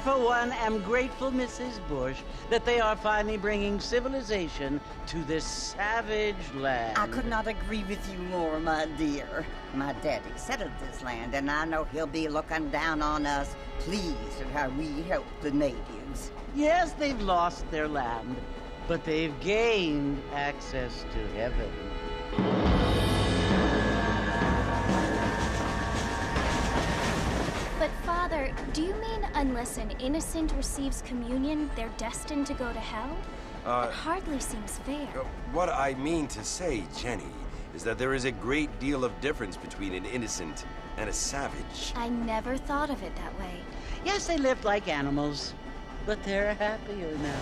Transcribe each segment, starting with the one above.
for one, am grateful, Mrs. Bush, that they are finally bringing civilization to this savage land. I could not agree with you more, my dear. My daddy settled this land, and I know he'll be looking down on us, pleased at how we help the natives. Yes, they've lost their land, but they've gained access to heaven. But Father, do you mean unless an innocent receives communion, they're destined to go to hell? It hardly seems fair. What I mean to say, Jenny, is that there is a great deal of difference between an innocent and a savage. I never thought of it that way. Yes, they lived like animals, but they're happier now.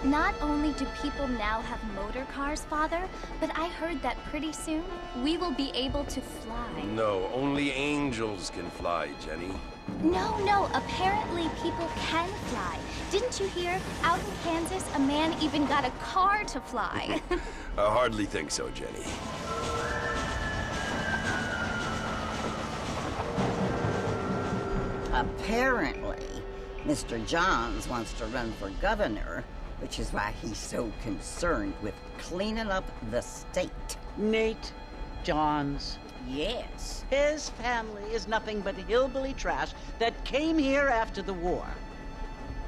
Not only do people now have motor cars, Father, but I heard that pretty soon we will be able to fly. No, only angels can fly, Jenny. No, apparently people can fly. Didn't you hear? Out in Kansas, a man even got a car to fly. I hardly think so, Jenny. Apparently, Mr. Johns wants to run for governor, which is why he's so concerned with cleaning up the state. Nate Johns. Yes. His family is nothing but hillbilly trash that came here after the war.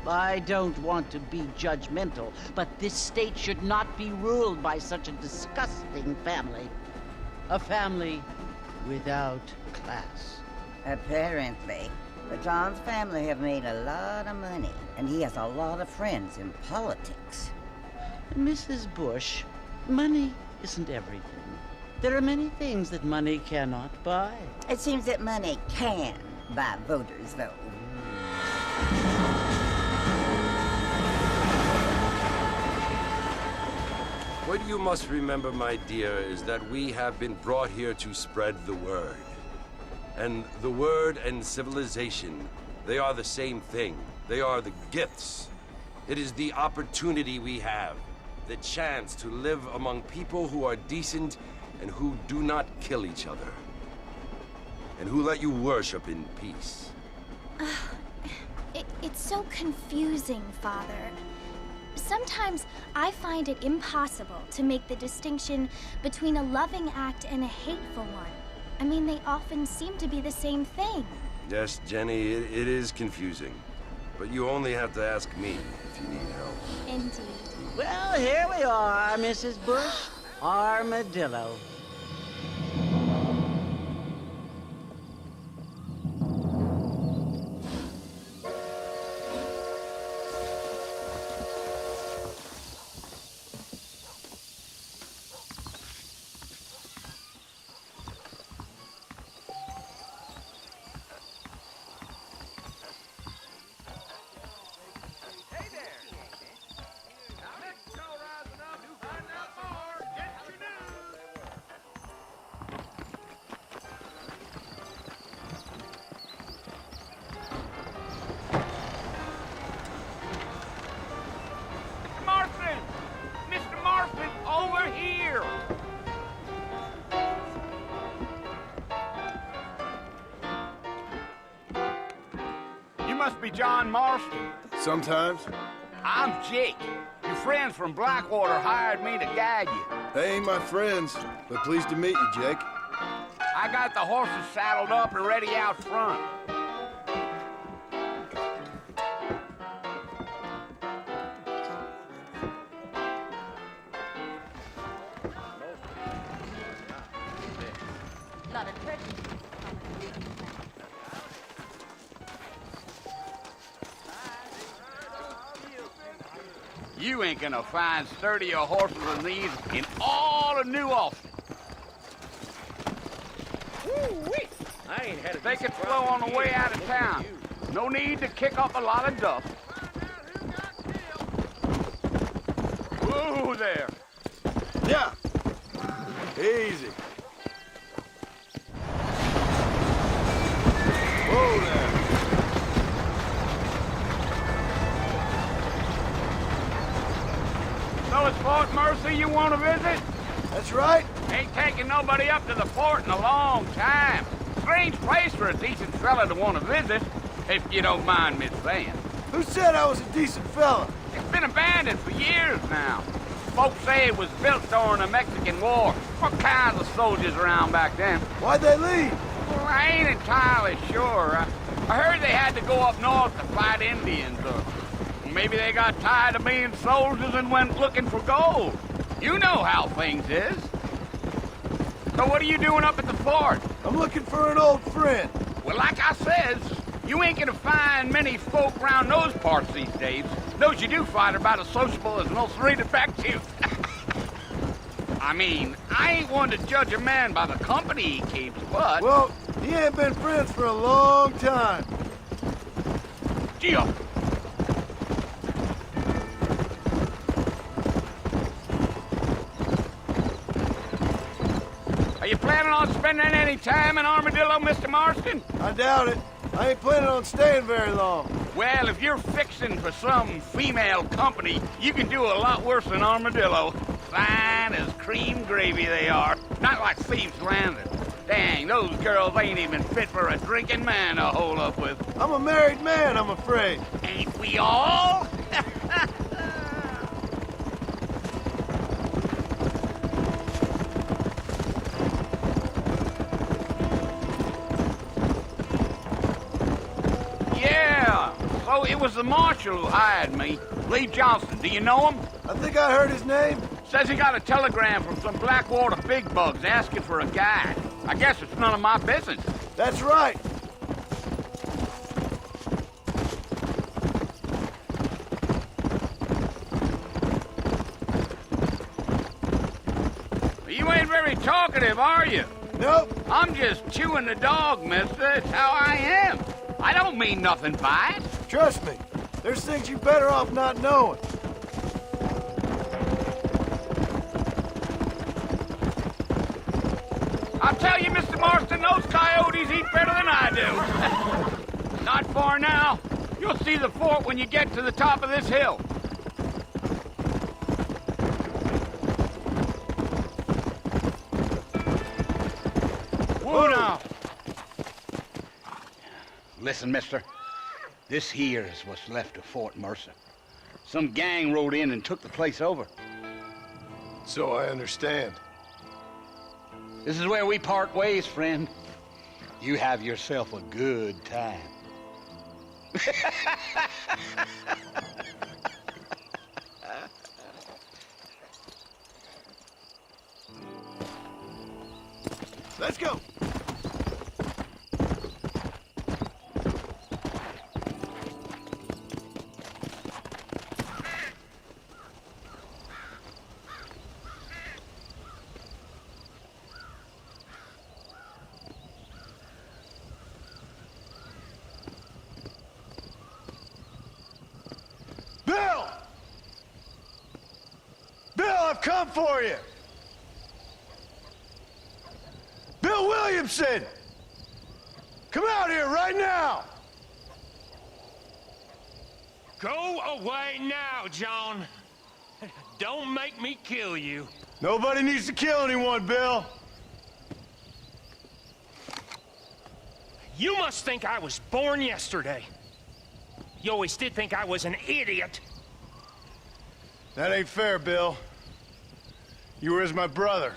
I don't want to be judgmental, but this state should not be ruled by such a disgusting family. A family without class. Apparently. The Johns family have made a lot of money, and he has a lot of friends in politics. Mrs. Bush, money isn't everything. There are many things that money cannot buy. It seems that money can buy voters, though. What you must remember, my dear, is that we have been brought here to spread the word. And the word and civilization, they are the same thing. They are the gifts. It is the opportunity we have, the chance to live among people who are decent and who do not kill each other, and who let you worship in peace. It's so confusing, Father. Sometimes I find it impossible to make the distinction between a loving act and a hateful one. I mean, they often seem to be the same thing. Yes, Jenny, it is confusing. But you only have to ask me if you need help. Indeed. Well, here we are, Mrs. Bush. Armadillo. Must be John Marston. Sometimes. I'm Jake. Your friends from Blackwater hired me to guide you. They ain't my friends, but pleased to meet you, Jake. I got the horses saddled up and ready out front. You ain't gonna find sturdier horses than these in all of New Austin. Woo-wee! I ain't had a They could flow on the way out of town. No need to kick up a lot of dust. Whoa there. Yeah. Easy. Whoa there. So it's Fort Mercy you want to visit? That's right. Ain't taking nobody up to the fort in a long time. Strange place for a decent fella to want to visit, if you don't mind me saying. Who said I was a decent fella? It's been abandoned for years now. Folks say it was built during the Mexican War. What kinds of soldiers around back then? Why'd they leave? Well, I ain't entirely sure. I heard they had to go up north to fight Indians, or maybe they got tired of being soldiers and went looking for gold. You know how things is. So what are you doing up at the fort? I'm looking for an old friend. Well, like I says, you ain't gonna find many folk around those parts these days. Those you do find are about as sociable as most read effective. I mean, I ain't one to judge a man by the company he keeps, but... Well, he ain't been friends for a long time. Gio! Are you planning on spending any time in Armadillo, Mr. Marston? I doubt it. I ain't planning on staying very long. Well, if you're fixing for some female company, you can do a lot worse than Armadillo. Fine as cream gravy they are. Not like Thieves' Landing. Dang, those girls ain't even fit for a drinking man to hole up with. I'm a married man, I'm afraid. Ain't we all? Yeah, so it was the marshal who hired me. Lee Johnson, do you know him? I think I heard his name. Says he got a telegram from some Blackwater big bugs asking for a guide. I guess it's none of my business. That's right. You ain't very talkative, are you? Nope. I'm just chewing the dog, mister. It's how I am. I don't mean nothing by it. Trust me. There's things you're better off not knowing. I'll tell you, Mr. Marston, those coyotes eat better than I do. Not far now. You'll see the fort when you get to the top of this hill. Whoa now. Listen, mister. This here is what's left of Fort Mercer. Some gang rode in and took the place over. So I understand. This is where we part ways, friend. You have yourself a good time. Let's go. I've come for you! Bill Williamson! Come out here right now! Go away now, John. Don't make me kill you. Nobody needs to kill anyone, Bill. You must think I was born yesterday. You always did think I was an idiot. That ain't fair, Bill. You were as my brother.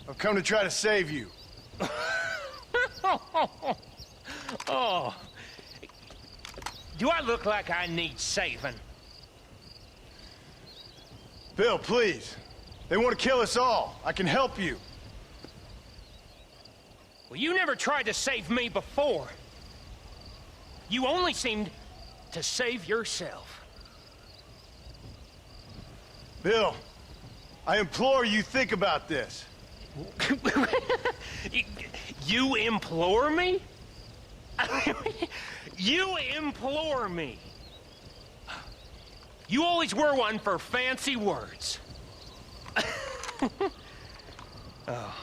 I've come to try to save you. Oh. Do I look like I need saving? Bill, please. They want to kill us all. I can help you. Well, you never tried to save me before. You only seemed to save yourself. Bill, I implore you think about this. You implore me? You implore me? You always were one for fancy words. Oh.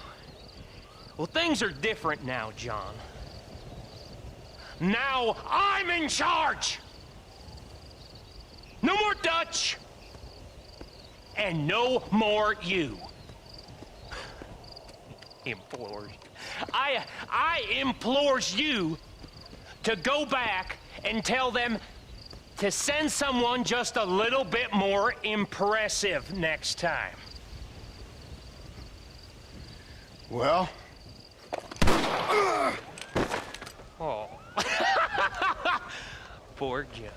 Well, things are different now, John. Now I'm in charge! No more Dutch! and no more you. Implores. I implores you to go back and tell them to send someone just a little bit more impressive next time. Well? Oh. Poor John.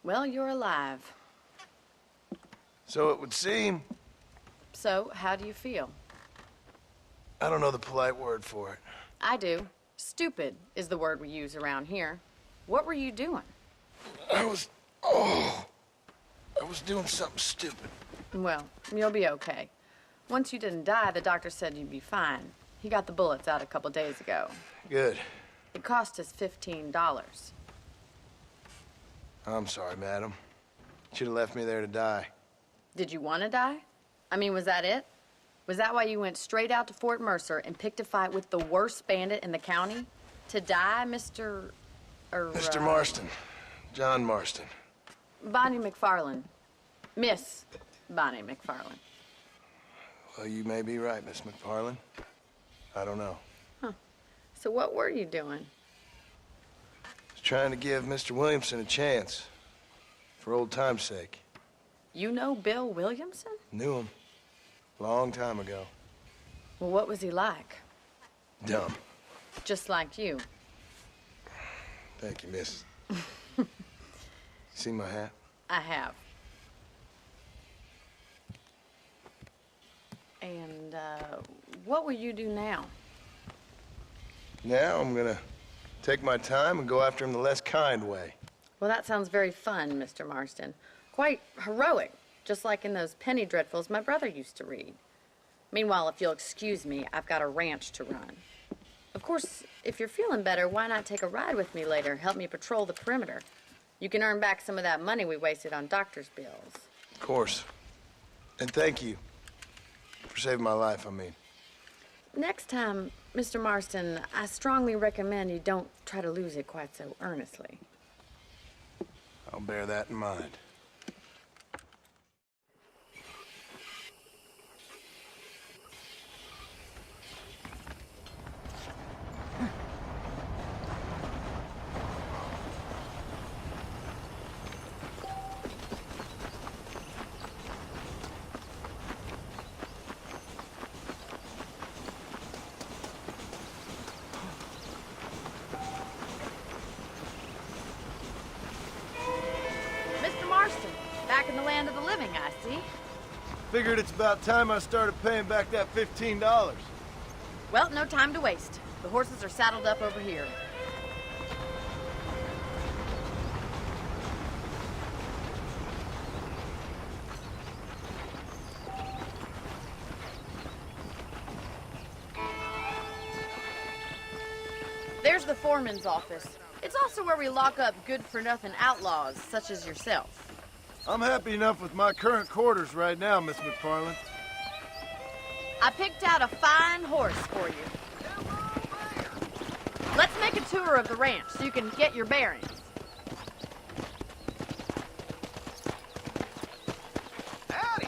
Well, you're alive. So it would seem. So, how do you feel? I don't know the polite word for it. I do. Stupid is the word we use around here. What were you doing? I was doing something stupid. Well, you'll be okay. Once you didn't die, the doctor said you'd be fine. He got the bullets out a couple days ago. Good. It cost us $15. I'm sorry, madam. Should have left me there to die. Did you want to die? I mean, was that it? Was that why you went straight out to Fort Mercer and picked a fight with the worst bandit in the county? To die, Mr. Mr. Marston. John Marston. Bonnie McFarland. Miss Bonnie McFarland. Well, you may be right, Miss McFarland. I don't know. Huh. So what were you doing? Trying to give Mr. Williamson a chance. For old time's sake. You know Bill Williamson? Knew him. Long time ago. Well, what was he like? Dumb. Just like you. Thank you, miss. See my hat? I have. And, what will you do now? Now I'm gonna take my time and go after him the less kind way. Well, that sounds very fun, Mr. Marston. Quite heroic, just like in those penny dreadfuls my brother used to read. Meanwhile, if you'll excuse me, I've got a ranch to run. Of course, if you're feeling better, why not take a ride with me later? Help me patrol the perimeter. You can earn back some of that money we wasted on doctor's bills. Of course. And thank you. For saving my life, I mean. Next time, Mr. Marston, I strongly recommend you don't try to lose it quite so earnestly. I'll bear that in mind. Back in the land of the living, I see. Figured it's about time I started paying back that $15. Well, no time to waste. The horses are saddled up over here. There's the foreman's office. It's also where we lock up good-for-nothing outlaws, such as yourself. I'm happy enough with my current quarters right now, Miss McFarland. I picked out a fine horse for you. Let's make a tour of the ranch so you can get your bearings. Howdy.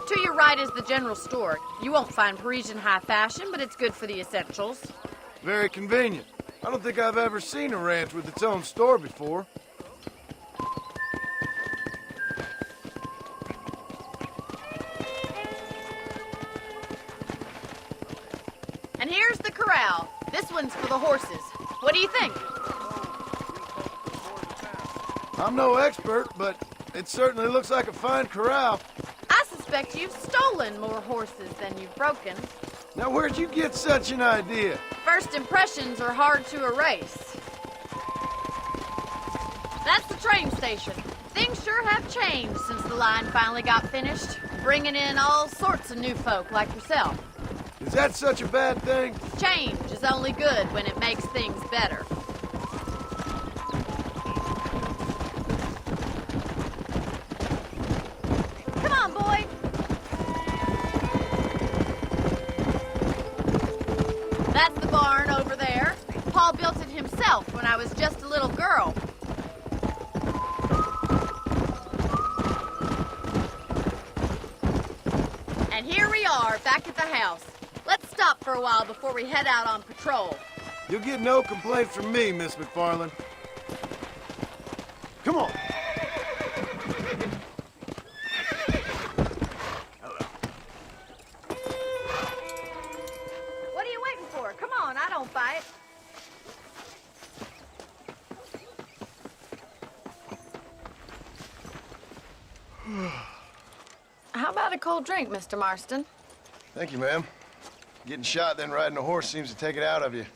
To your right is the general store. You won't find Parisian high fashion, but it's good for the essentials. Very convenient. I don't think I've ever seen a ranch with its own store before. And here's the corral. This one's for the horses. What do you think? I'm no expert, but it certainly looks like a fine corral. I suspect you've stolen more horses than you've broken. Now, where'd you get such an idea? First impressions are hard to erase. That's the train station. Things sure have changed since the line finally got finished, bringing in all sorts of new folk like yourself. Is that such a bad thing? Change is only good when it makes things better. Come on, boy. That's the barn over there. Paul built it himself when I was just a little girl. And here we are, back at the house. Let's stop for a while before we head out on patrol. You'll get no complaints from me, Miss McFarland. Come on. What are you waiting for? Come on, I don't bite. How about a cold drink, Mr. Marston? Thank you, ma'am. Getting shot, then riding a horse seems to take it out of you.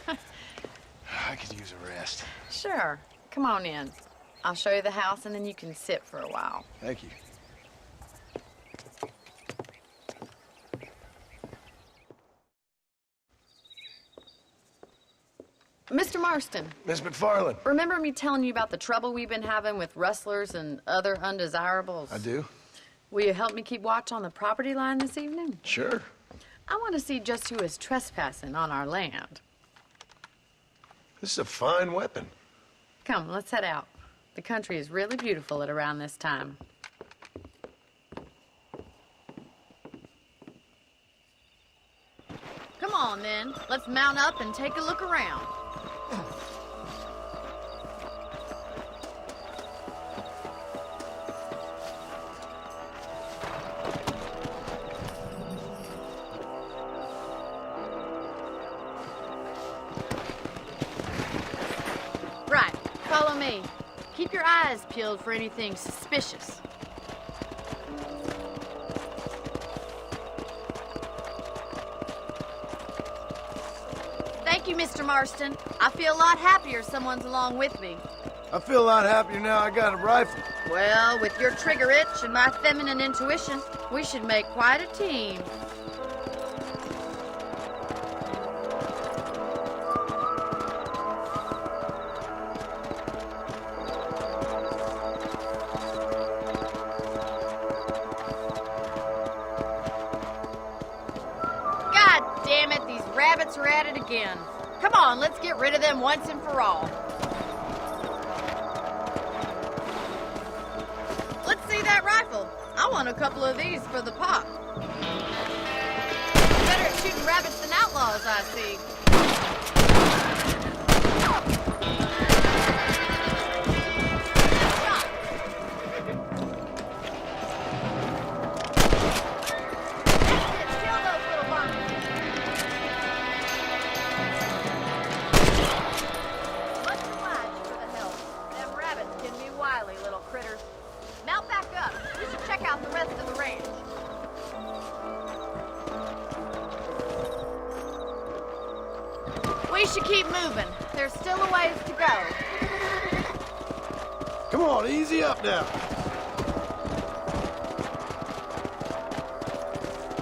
I could use a rest. Sure. Come on in. I'll show you the house, and then you can sit for a while. Thank you. Mr. Marston, Miss McFarland. remember me telling you about the trouble we've been having with rustlers and other undesirables? I do. Will you help me keep watch on the property line this evening? Sure. I want to see just who is trespassing on our land. This is a fine weapon. Come, let's head out. The country is really beautiful at around this time. Come on, then. Let's mount up and take a look around. Right, follow me. Keep your eyes peeled for anything suspicious. Thank you, Mr. Marston. I feel a lot happier someone's along with me. I feel a lot happier now I got a rifle. Well, with your trigger itch and my feminine intuition, we should make quite a team. God damn it, these rabbits are at it again. Come on, let's get rid of them once and for all. Let's see that rifle. I want a couple of these for the pop. Better at shooting rabbits than outlaws, I see. Kill those little bunnies. Much obliged for the help. Them rabbits can be wily little critters. Mount back up. We should check out the rest of the ranch. We should keep moving. There's still a ways to go. Come on, easy up now.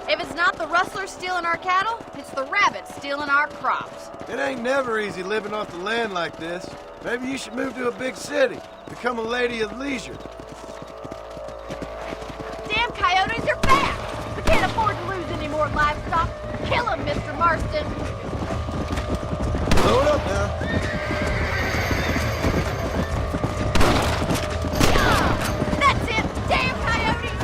If it's not the rustlers stealing our cattle, it's the rabbits stealing our crops. It ain't never easy living off the land like this. Maybe you should move to a big city. Become a lady of leisure. Damn coyotes are back! We can't afford to lose any more livestock. Kill them, Mr. Marston. Load up now. Yeah! That's it! Damn coyotes!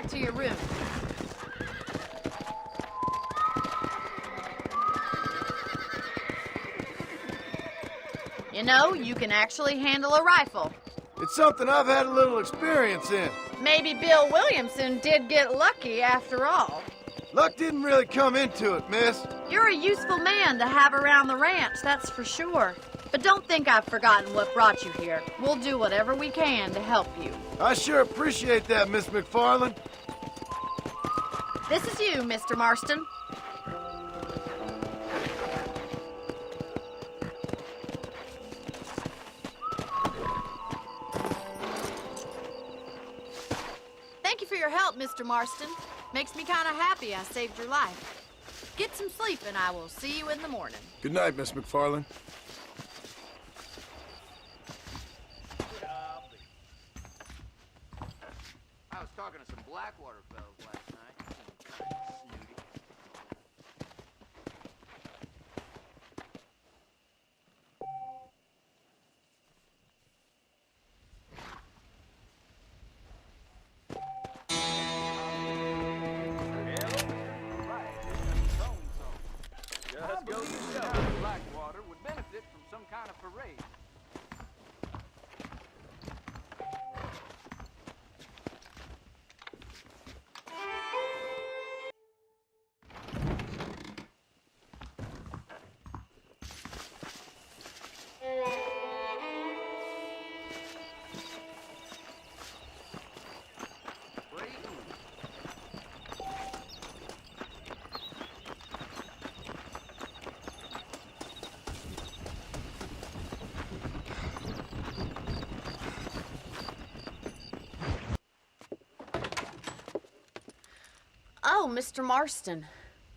back to your room. You know, you can actually handle a rifle. It's something I've had a little experience in. Maybe Bill Williamson did get lucky after all. Luck didn't really come into it, miss. You're a useful man to have around the ranch, that's for sure. But don't think I've forgotten what brought you here. We'll do whatever we can to help you. I sure appreciate that, Miss McFarland. This is you, Mr. Marston. Thank you for your help, Mr. Marston. Makes me kind of happy I saved your life. Get some sleep and I will see you in the morning. Good night, Miss McFarland. I was talking to some Blackwater fellas last night. Snooty. Just go yourself. Blackwater would benefit from some kind of parade. Oh, Mr. Marston.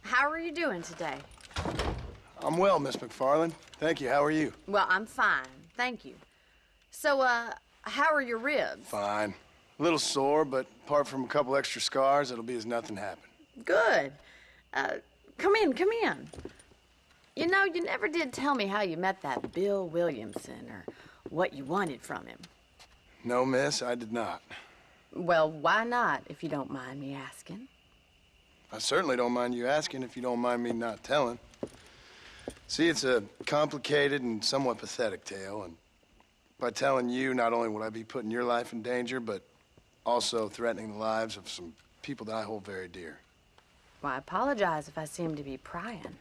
How are you doing today? I'm well, Miss McFarland. Thank you. How are you? Well, I'm fine. Thank you. So, how are your ribs? Fine. A little sore, but apart from a couple extra scars, it'll be as nothing happened. Good. Come in, come in. You know, you never did tell me how you met that Bill Williamson or what you wanted from him. No, miss, I did not. Well, why not, if you don't mind me asking? I certainly don't mind you asking if you don't mind me not telling. See, it's a complicated and somewhat pathetic tale, and by telling you, not only would I be putting your life in danger, but also threatening the lives of some people that I hold very dear. Well, I apologize if I seem to be prying.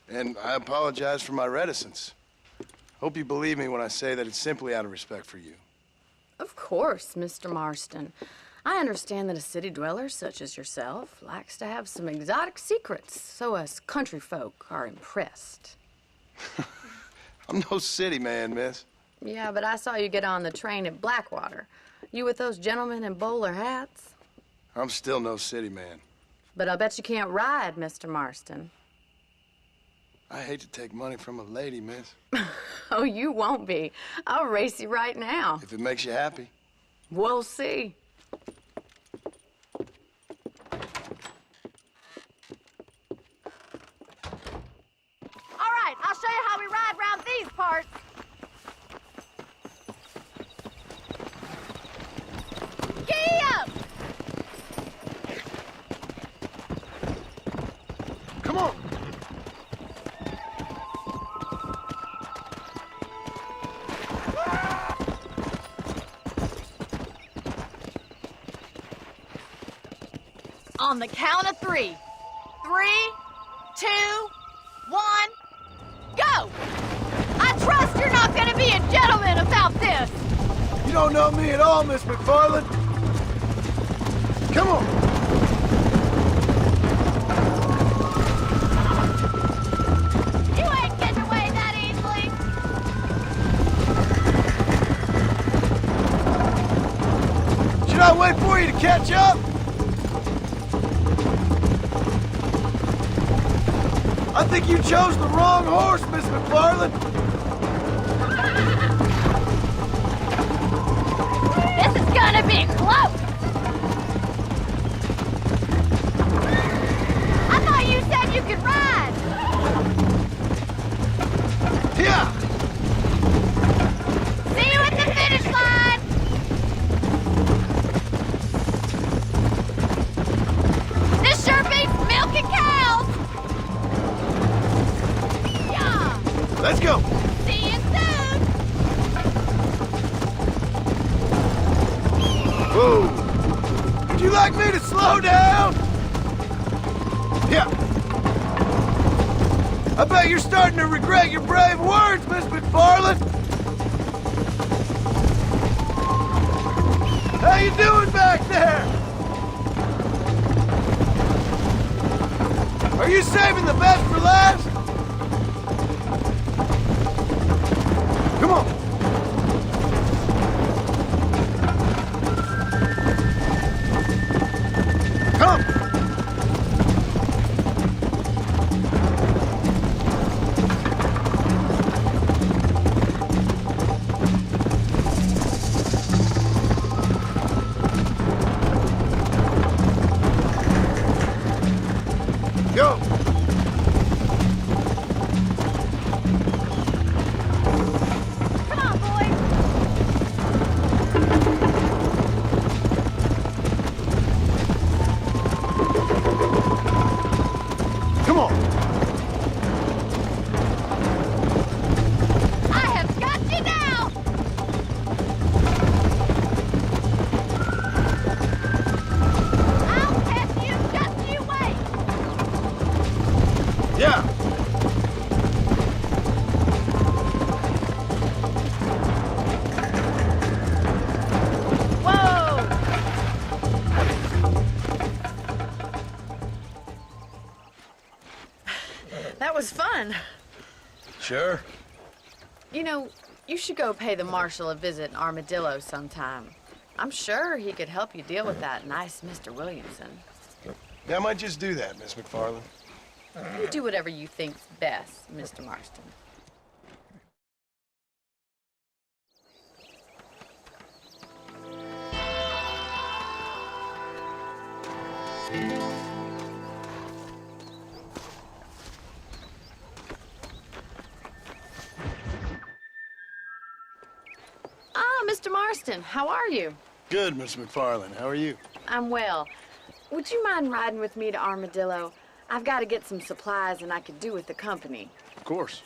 And I apologize for my reticence. Hope you believe me when I say that it's simply out of respect for you. Of course, Mr. Marston. I understand that a city dweller such as yourself likes to have some exotic secrets, so us country folk are impressed. I'm no city man, miss. Yeah, but I saw you get on the train at Blackwater. You with those gentlemen in bowler hats? I'm still no city man. But I'll bet you can't ride, Mr. Marston. I hate to take money from a lady, miss. Oh, you won't be. I'll race you right now. If it makes you happy. We'll see. All right, I'll show you how we ride round these parts. Giddy up! Come on! On the count of 3. 3, 2, 1, go! I trust you're not gonna be a gentleman about this! You don't know me at all, Miss McFarland. Come on! You ain't getting away that easily! Should I wait for you to catch up? I think you chose the wrong horse, Miss McFarland. This is gonna be close! I thought you said you could ride! Yeah! See you at the finish line! Yeah. I bet you're starting to regret your brave words, Miss McFarland. How you doing back there? Are you saving the best for last? Come on. Come. Go. Come on, boys. Come on. I have got you now. I'll test you, just you wait. Yeah. Whoa! That was fun. Sure. You know, you should go pay the marshal a visit in Armadillo sometime. I'm sure he could help you deal with that nice Mr. Williamson. Yeah, I might just do that, Miss McFarland. You do whatever you think's best, Mr. Marston. Ah, Mr. Marston, how are you? Good, Miss McFarland. How are you? I'm well. Would you mind riding with me to Armadillo? I've got to get some supplies and I could do with the company. Of course.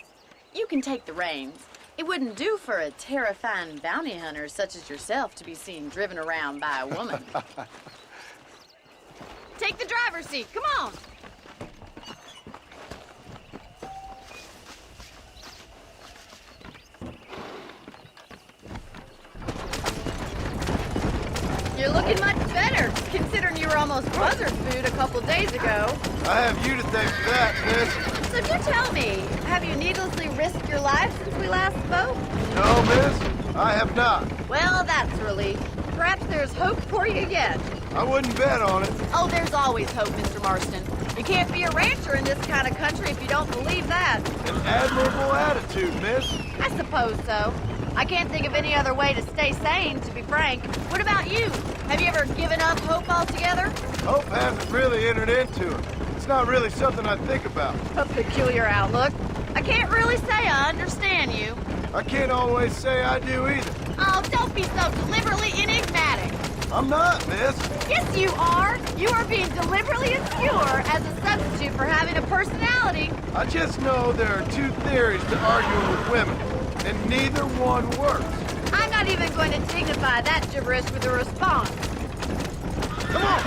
You can take the reins. It wouldn't do for a terrifying bounty hunter such as yourself to be seen driven around by a woman. Take the driver's seat. Come on. You're looking much better, considering you were almost buzzard food a couple days ago. I have you to thank for that, miss. So do tell me, have you needlessly risked your life since we last spoke? No, miss. I have not. Well, that's a relief. Perhaps there's hope for you yet. I wouldn't bet on it. Oh, there's always hope, Mr. Marston. You can't be a rancher in this kind of country if you don't believe that. An admirable attitude, miss. I suppose so. I can't think of any other way to stay sane, to be frank. What about you? Have you ever given up hope altogether? Hope hasn't really entered into it. It's not really something I think about. A peculiar outlook. I can't really say I understand you. I can't always say I do either. Oh, don't be so deliberately enigmatic. I'm not, miss. Yes, you are. You are being deliberately obscure as a substitute for having a personality. I just know there are two theories to arguing with women, and neither one works. I'm not even going to dignify that gibberish with a response. Come on!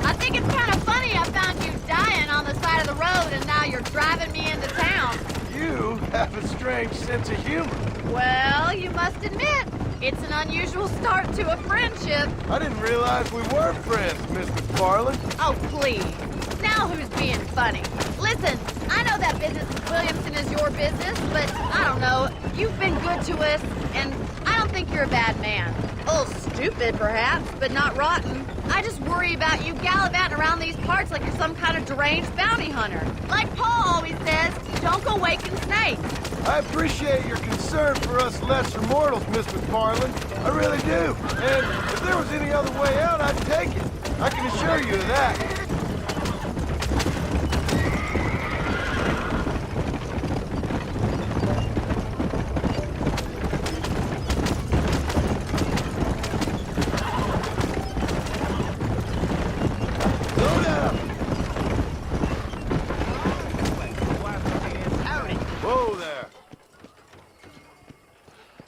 I think it's kind of funny I found you dying on the side of the road and now you're driving me into town. You have a strange sense of humor. Well, you must admit, it's an unusual start to a friendship. I didn't realize we were friends, Miss McFarland. Oh, please. Now who's being funny? Listen, I know that business with Williamson is your business, but I don't know. You've been good to us, and I don't think you're a bad man. A little stupid, perhaps, but not rotten. I just worry about you gallivanting around these parts like you're some kind of deranged bounty hunter. Like Paul always says, don't go waking snakes. I appreciate your concern for us lesser mortals, Miss McFarland. I really do. And if there was any other way out, I'd take it. I can assure you of that.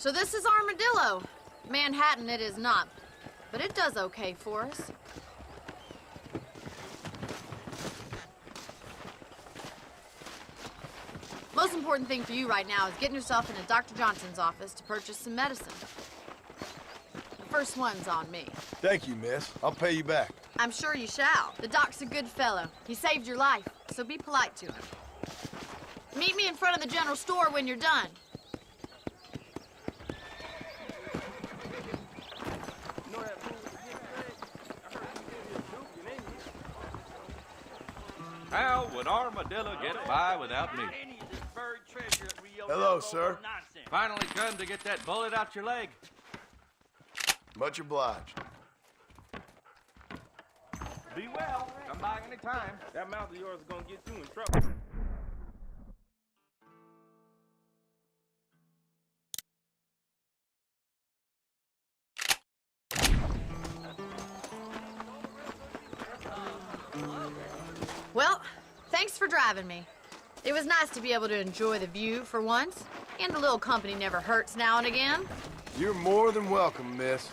So this is Armadillo. Manhattan it is not, but it does okay for us. Most important thing for you right now is getting yourself into Dr. Johnson's office to purchase some medicine. The first one's on me. Thank you, miss. I'll pay you back. I'm sure you shall. The doc's a good fellow. He saved your life, so be polite to him. Meet me in front of the general store when you're done. How would Armadillo get by without me? Hello, sir. Finally come to get that bullet out your leg. Much obliged. Be well. Come by any time. That mouth of yours is gonna get you in trouble. Well, thanks for driving me. It was nice to be able to enjoy the view for once, and a little company never hurts now and again. You're more than welcome, miss.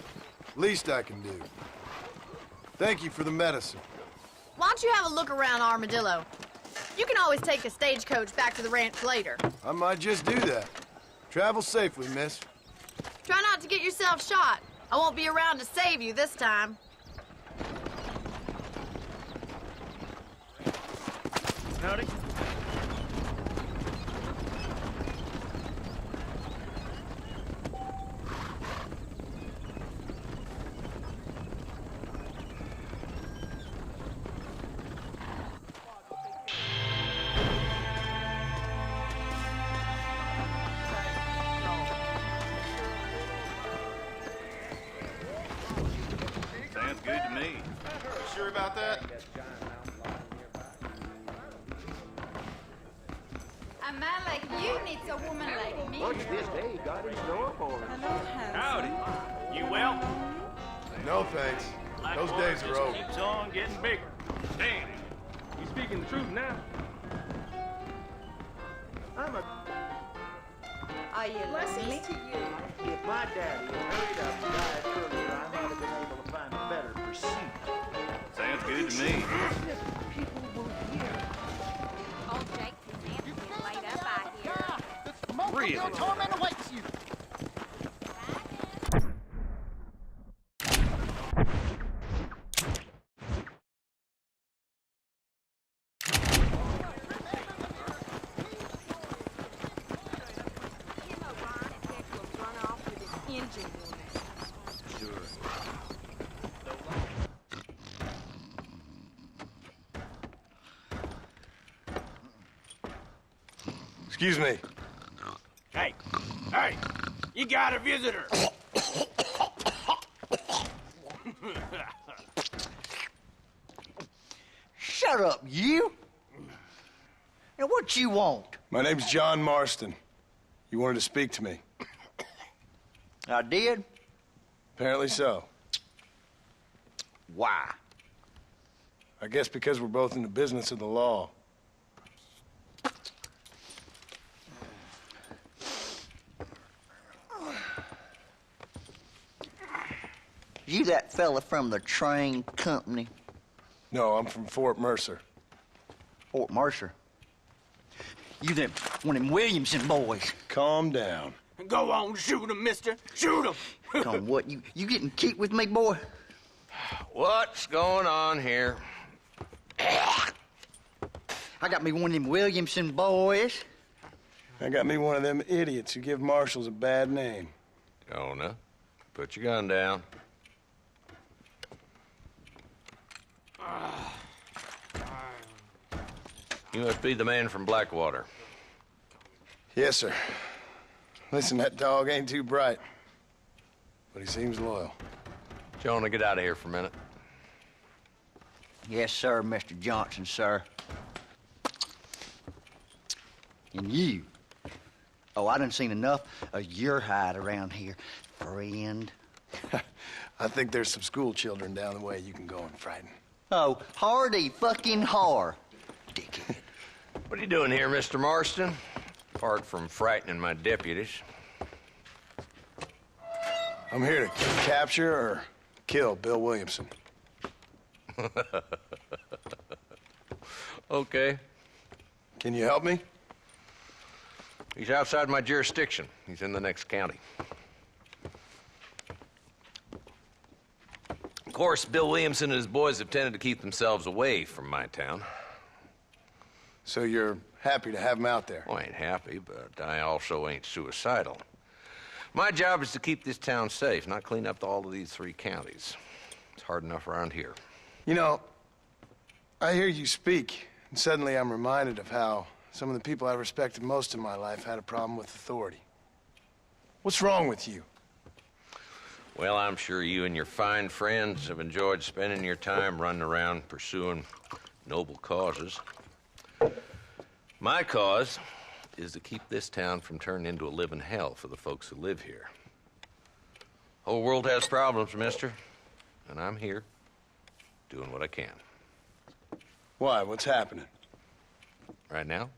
Least I can do. Thank you for the medicine. Why don't you have a look around Armadillo? You can always take a stagecoach back to the ranch later. I might just do that. Travel safely, miss. Try not to get yourself shot. I won't be around to save you this time. Howdy. Sounds good to me. Sure about that? A man like you needs a woman like me. Look at this day got in store for us. Howdy. You well? No, thanks. Those days are over. Keeps on getting bigger. Damn. You speaking the truth now? Are you lonely? To you. If my daddy had hurried up and died earlier, I might have been able to find a better pursuit. Sounds good to me. People move here. Old Jake can get laid up out here. Really? Torment awaits you. Excuse me. Hey, hey, you got a visitor. Shut up, you. Now, what you want? My name's John Marston. You wanted to speak to me. I did? Apparently so. Why? I guess because we're both in the business of the law. You that fella from the train company? No, I'm from Fort Mercer. Fort Mercer? You them, one of them Williamson boys. Calm down. Go on, shoot him, mister. Shoot him. Come on, what, you getting keep with me, boy? What's going on here? I got me one of them Williamson boys. I got me one of them idiots who give marshals a bad name. Jonah, put your gun down. You must be the man from Blackwater. Yes, sir. Listen, that dog ain't too bright, but he seems loyal. Jonah, get out of here for a minute. Yes, sir, Mr. Johnson, sir. And you. Oh, I done seen enough of your hide around here, friend. I think there's some school children down the way you can go and frighten. Oh, hardy fucking har. Dickhead. What are you doing here, Mr. Marston? Apart from frightening my deputies. I'm here to capture or kill Bill Williamson. Okay. Can you help me? He's outside my jurisdiction. He's in the next county. Of course, Bill Williamson and his boys have tended to keep themselves away from my town. So you're happy to have him out there? Well, I ain't happy, but I also ain't suicidal. My job is to keep this town safe, not clean up all of these 3 counties. It's hard enough around here. You know, I hear you speak, and suddenly I'm reminded of how some of the people I respected most in my life had a problem with authority. What's wrong with you? Well, I'm sure you and your fine friends have enjoyed spending your time running around pursuing noble causes. My cause is to keep this town from turning into a living hell for the folks who live here. Whole world has problems, mister, and I'm here doing what I can. Why? What's happening? Right now,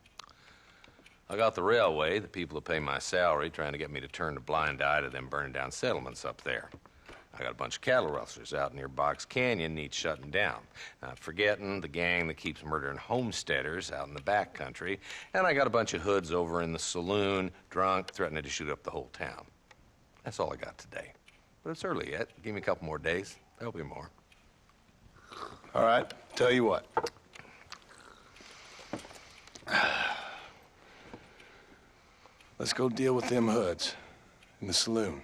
I got the railway, the people who pay my salary, trying to get me to turn a blind eye to them burning down settlements up there. I got a bunch of cattle rustlers out near Box Canyon needs shutting down. Not forgetting the gang that keeps murdering homesteaders out in the back country. And I got a bunch of hoods over in the saloon, drunk, threatening to shoot up the whole town. That's all I got today. But it's early yet. Give me a couple more days. There'll be more. All right, tell you what. Let's go deal with them hoods in the saloon.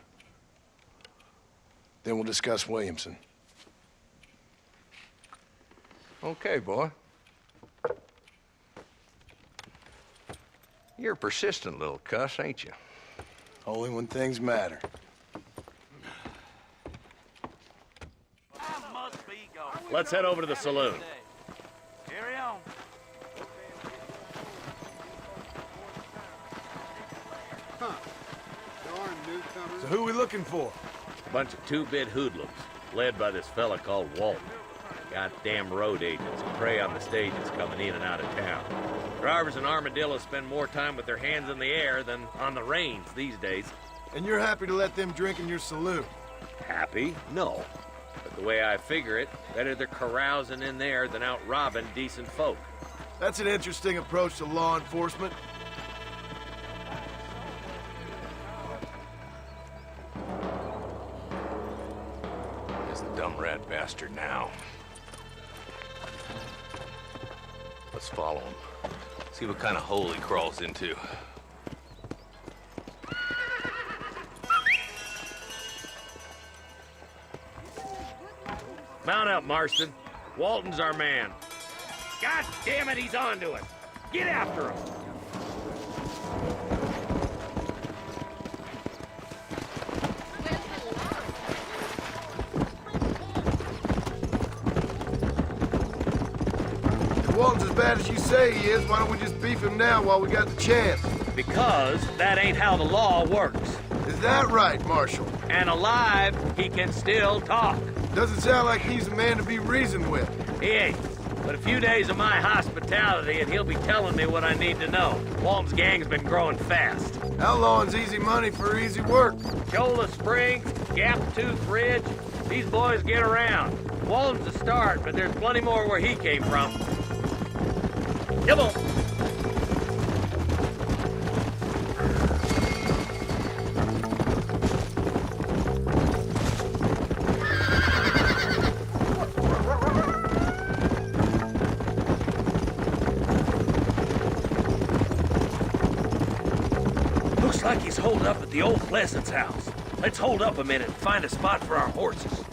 Then we'll discuss Williamson. Okay, boy. You're a persistent little cuss, ain't you? Only when things matter. Let's head over to the saloon. Carry on. So who are we looking for? A bunch of two-bit hoodlums, led by this fella called Walton. Goddamn road agents who prey on the stages coming in and out of town. Drivers in Armadillo spend more time with their hands in the air than on the reins these days. And you're happy to let them drink in your saloon? Happy? No. But the way I figure it, better they're carousing in there than out robbing decent folk. That's an interesting approach to law enforcement. There's the dumb rat bastard now. Let's follow him. See what kind of hole he crawls into. Mount up, Marston. Walton's our man. God damn it, he's on to us. Get after him. If Walton's as bad as you say he is, why don't we just beef him now while we got the chance? Because that ain't how the law works. Is that right, Marshal? And alive, he can still talk. Doesn't sound like he's a man to be reasoned with. He ain't. But a few days of my hospitality and he'll be telling me what I need to know. Walton's gang's been growing fast. Outlawing's easy money for easy work. Shola Springs, Gap Tooth Ridge, these boys get around. Walton's a start, but there's plenty more where he came from. Come on. Looks like he's holed up at the old Pleasance house. Let's hold up a minute and find a spot for our horses.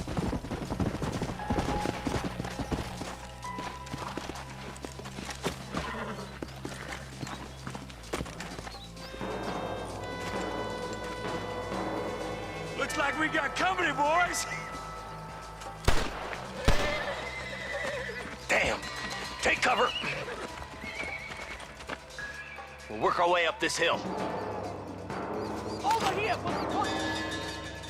Looks like we got company, boys. Damn. Take cover. We'll work our way up this hill. Over here!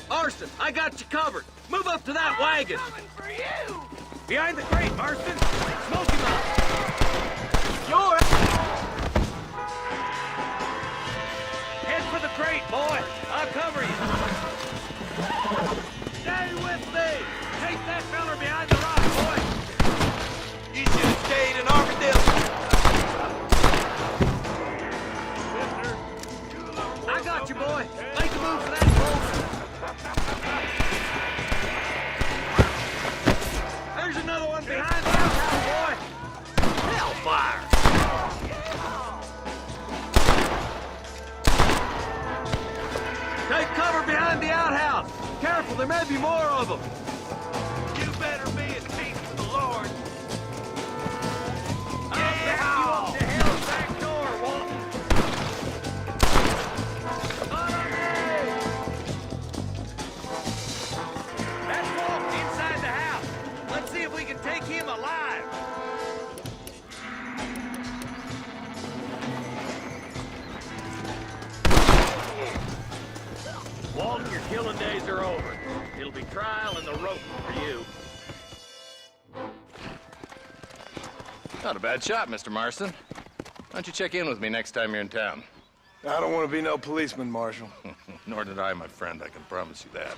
Marston, I got you covered. Move up to that wagon. Coming for you! Behind the crate, Marston. Smoke him out. You're... Head for the crate, boy. I'll cover you. that feller behind the rock, boy! You should have stayed in Armadillo. I got you, boy. Make a move for that post. There's another one behind the outhouse, boy. Hellfire! Take cover behind the outhouse. Careful, there may be more of them. You better be at peace with the Lord. I'll back you up to hell's back door, Walton. That's Walton inside the house. Let's see if we can take him alive. Walton, your killing days are over. It'll be trial and the rope for you. Not a bad shot, Mr. Marston. Why don't you check in with me next time you're in town? I don't want to be no policeman, Marshal. Nor did I, my friend. I can promise you that.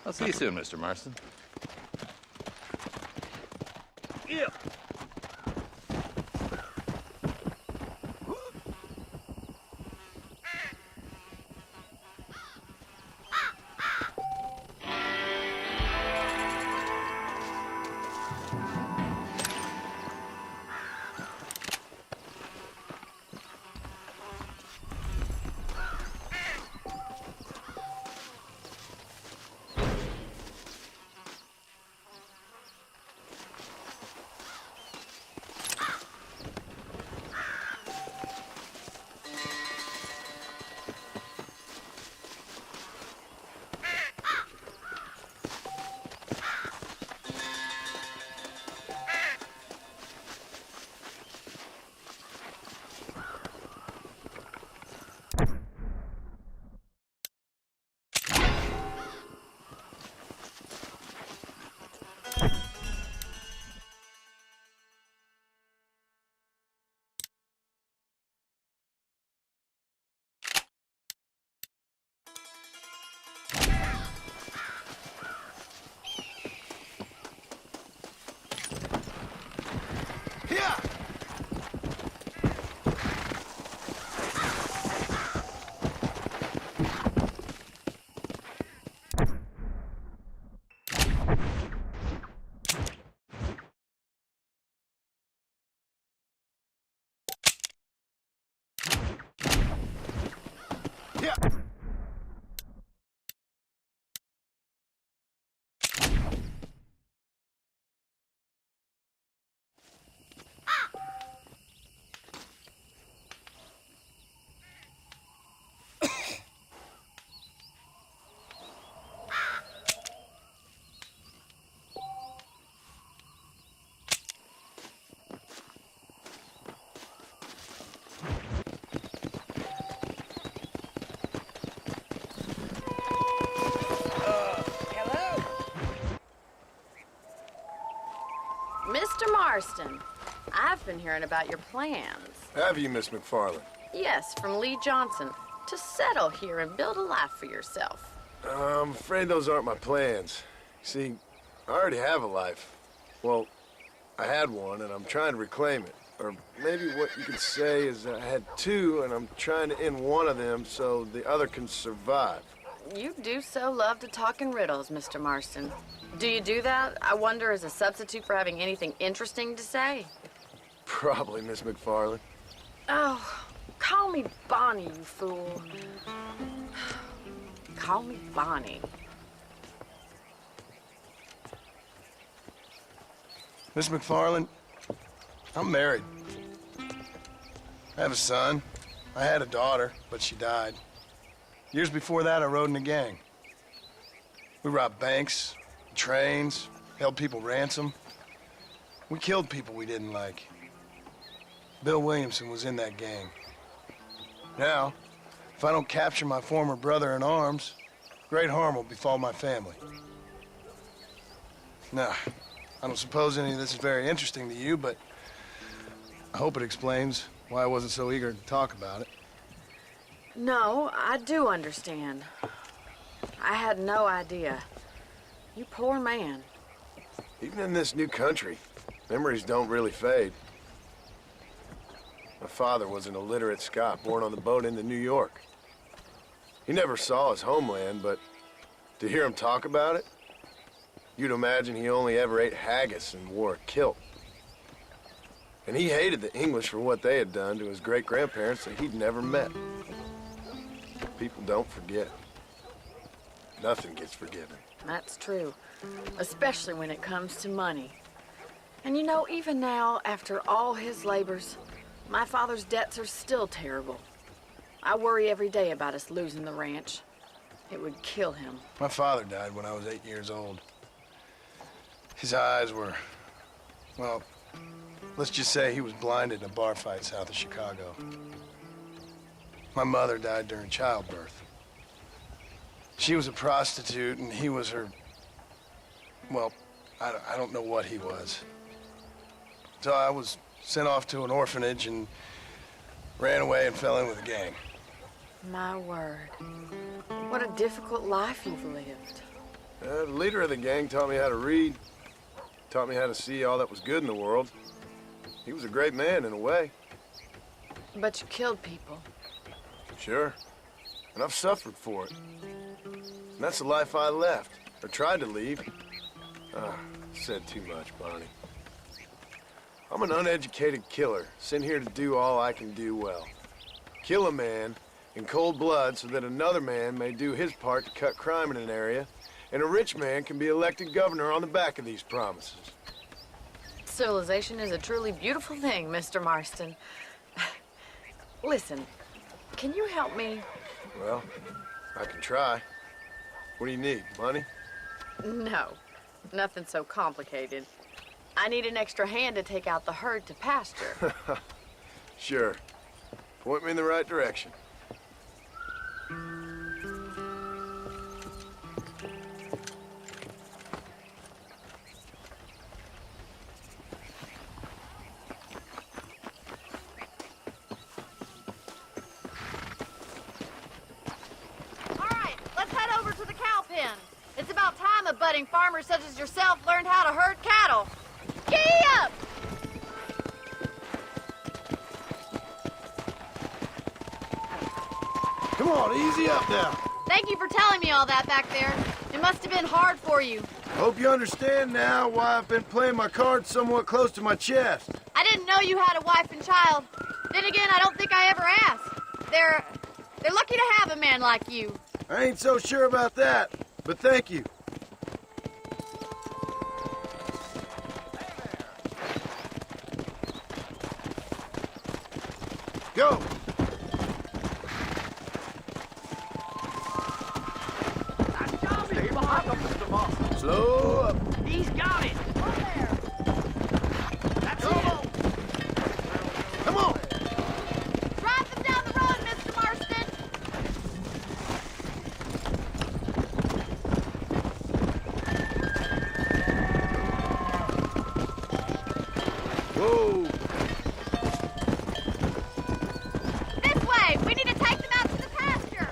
I'll see you soon, Mr. Marston. Yeah. Mr. Marston, I've been hearing about your plans. Have you, Miss McFarland? Yes, from Lee Johnson, to settle here and build a life for yourself. I'm afraid those aren't my plans. See, I already have a life. Well, I had one, and I'm trying to reclaim it. Or maybe what you could say is I had two, and I'm trying to end one of them so the other can survive. You do so love to talk in riddles, Mr. Marston. Do you do that, I wonder, as a substitute for having anything interesting to say? Probably, Miss McFarland. Oh, call me Bonnie, you fool. Call me Bonnie. Miss McFarland, I'm married. I have a son. I had a daughter, but she died. Years before that, I rode in a gang. We robbed banks, trains, held people ransom. We killed people we didn't like. Bill Williamson was in that gang. Now, if I don't capture my former brother in arms, great harm will befall my family. Now, I don't suppose any of this is very interesting to you, but I hope it explains why I wasn't so eager to talk about it. No, I do understand. I had no idea. You poor man. Even in this new country, memories don't really fade. My father was an illiterate Scot born on the boat into New York. He never saw his homeland, but to hear him talk about it, you'd imagine he only ever ate haggis and wore a kilt. And he hated the English for what they had done to his great-grandparents that he'd never met. People don't forget. Nothing gets forgiven. That's true, especially when it comes to money. And you know, even now, after all his labors, my father's debts are still terrible. I worry every day about us losing the ranch. It would kill him. My father died when I was 8 years old. His eyes were, well, let's just say he was blinded in a bar fight south of Chicago. My mother died during childbirth. She was a prostitute and he was her, well, I don't know what he was. So I was sent off to an orphanage and ran away and fell in with a gang. My word. What a difficult life you've lived. The leader of the gang taught me how to read, taught me how to see all that was good in the world. He was a great man in a way. But you killed people. Sure. And I've suffered for it. And that's the life I left, or tried to leave. Said too much, Bonnie. I'm an uneducated killer, sent here to do all I can do well. Kill a man in cold blood so that another man may do his part to cut crime in an area, and a rich man can be elected governor on the back of these promises. Civilization is a truly beautiful thing, Mr. Marston. Listen, can you help me? Well, I can try. What do you need, money? No, nothing so complicated. I need an extra hand to take out the herd to pasture. Sure. Point me in the right direction. It's about time a budding farmer such as yourself learned how to herd cattle. Gee up! Come on, easy up now. Thank you for telling me all that back there. It must have been hard for you. Hope you understand now why I've been playing my cards somewhat close to my chest. I didn't know you had a wife and child. Then again, I don't think I ever asked. They're lucky to have a man like you. I ain't so sure about that, but thank you. Go! Stay behind them, Mr. Moss. Slow up. He's got it. That's it. Come on. Drive them down the road, Mr. Marston. Whoa. This way. We need to take them out to the pasture.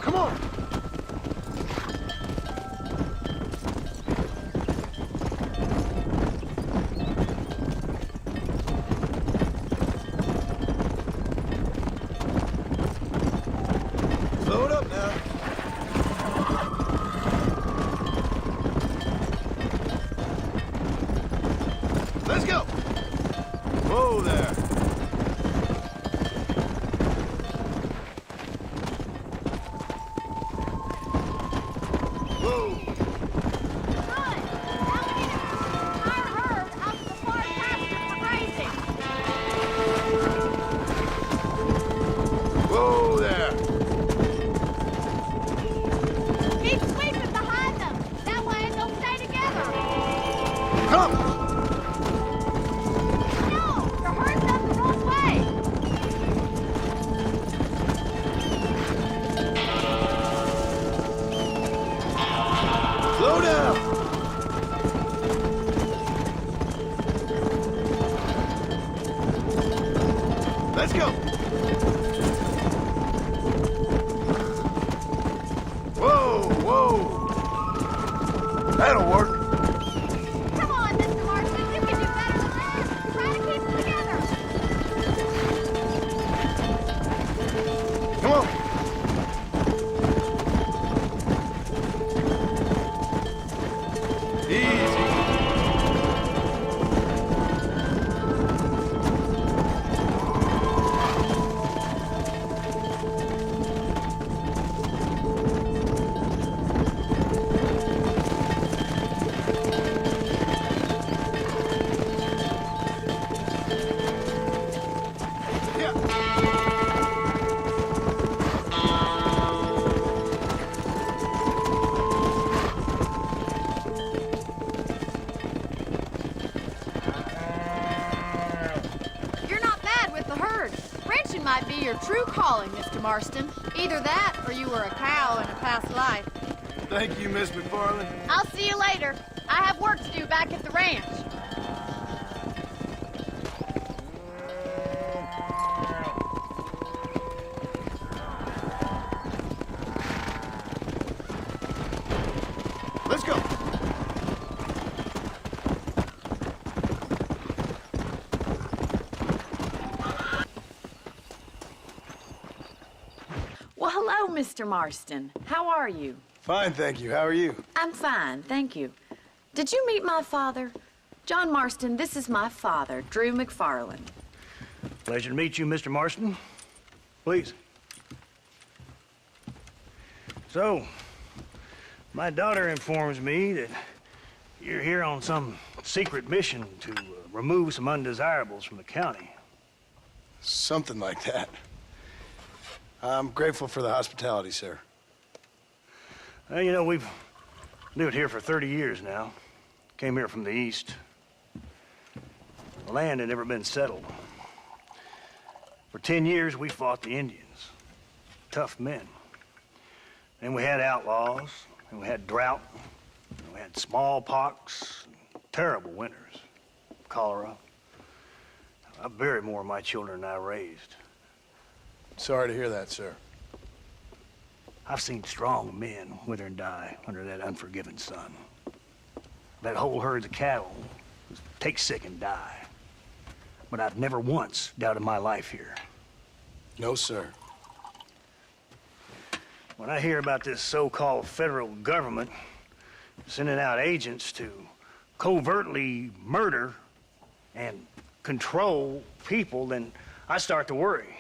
Come on. Slow it up now. Let's go. Whoa there. Whoa. Good. Now we need to move our herd out to the far pasture for grazing. Whoa there. Keep sweeping behind them. That way they'll stay together. Come. No, your herd's up the wrong way. Slow down. Let's go. That'll work. Come on, Mr. Marston, you can do better than that. Try to keep them together. Come on. Easy. You're not bad with the herd. Ranching might be your true calling, Mr. Marston. Either that, or you were a cow in a past life. Thank you, Miss McFarland. I'll see you later. I have work to do back at the ranch. Let's go. Well, hello, Mr. Marston. How are you? Fine, thank you. How are you? I'm fine, thank you. Did you meet my father? John Marston, this is my father, Drew McFarland. Pleasure to meet you, Mr. Marston. Please. So, my daughter informs me that you're here on some secret mission to remove some undesirables from the county. Something like that. I'm grateful for the hospitality, sir. Well, you know, we've lived here for 30 years now. Came here from the east. The land had never been settled. For 10 years, we fought the Indians. Tough men. Then we had outlaws, and we had drought, and we had smallpox, terrible winters, cholera. I buried more of my children than I raised. Sorry to hear that, sir. I've seen strong men wither and die under that unforgiving sun. That whole herds of cattle take sick and die. But I've never once doubted my life here. No, sir. When I hear about this so-called federal government sending out agents to covertly murder and control people, then I start to worry.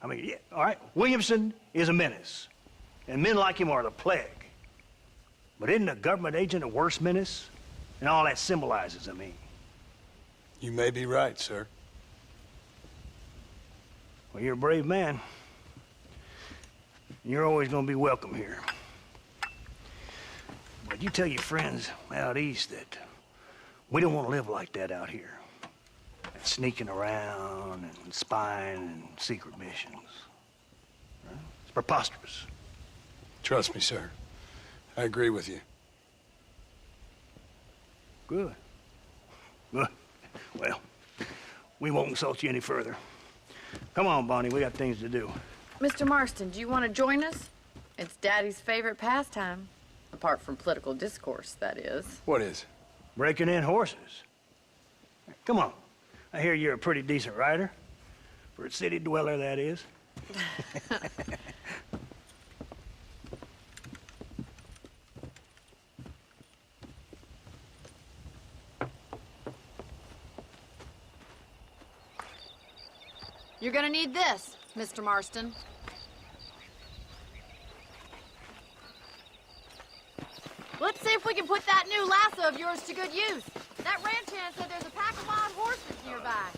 I mean, yeah, all right, Williamson is a menace, and men like him are the plague. But isn't a government agent a worse menace? And all that symbolizes, I mean. You may be right, sir. Well, you're a brave man. You're always gonna be welcome here. But you tell your friends out east that we don't want to live like that out here. Sneaking around and spying and secret missions. It's preposterous. Trust me, sir. I agree with you. Good. Good. Well, we won't insult you any further. Come on, Bonnie, we got things to do. Mr. Marston, do you want to join us? It's Daddy's favorite pastime. Apart from political discourse, that is. What is? Breaking in horses. Come on. I hear you're a pretty decent rider. For a city dweller, that is. You're gonna need this, Mr. Marston. Let's see if we can put that new lasso of yours to good use. That ranch hand said there's a pack of wild horses nearby.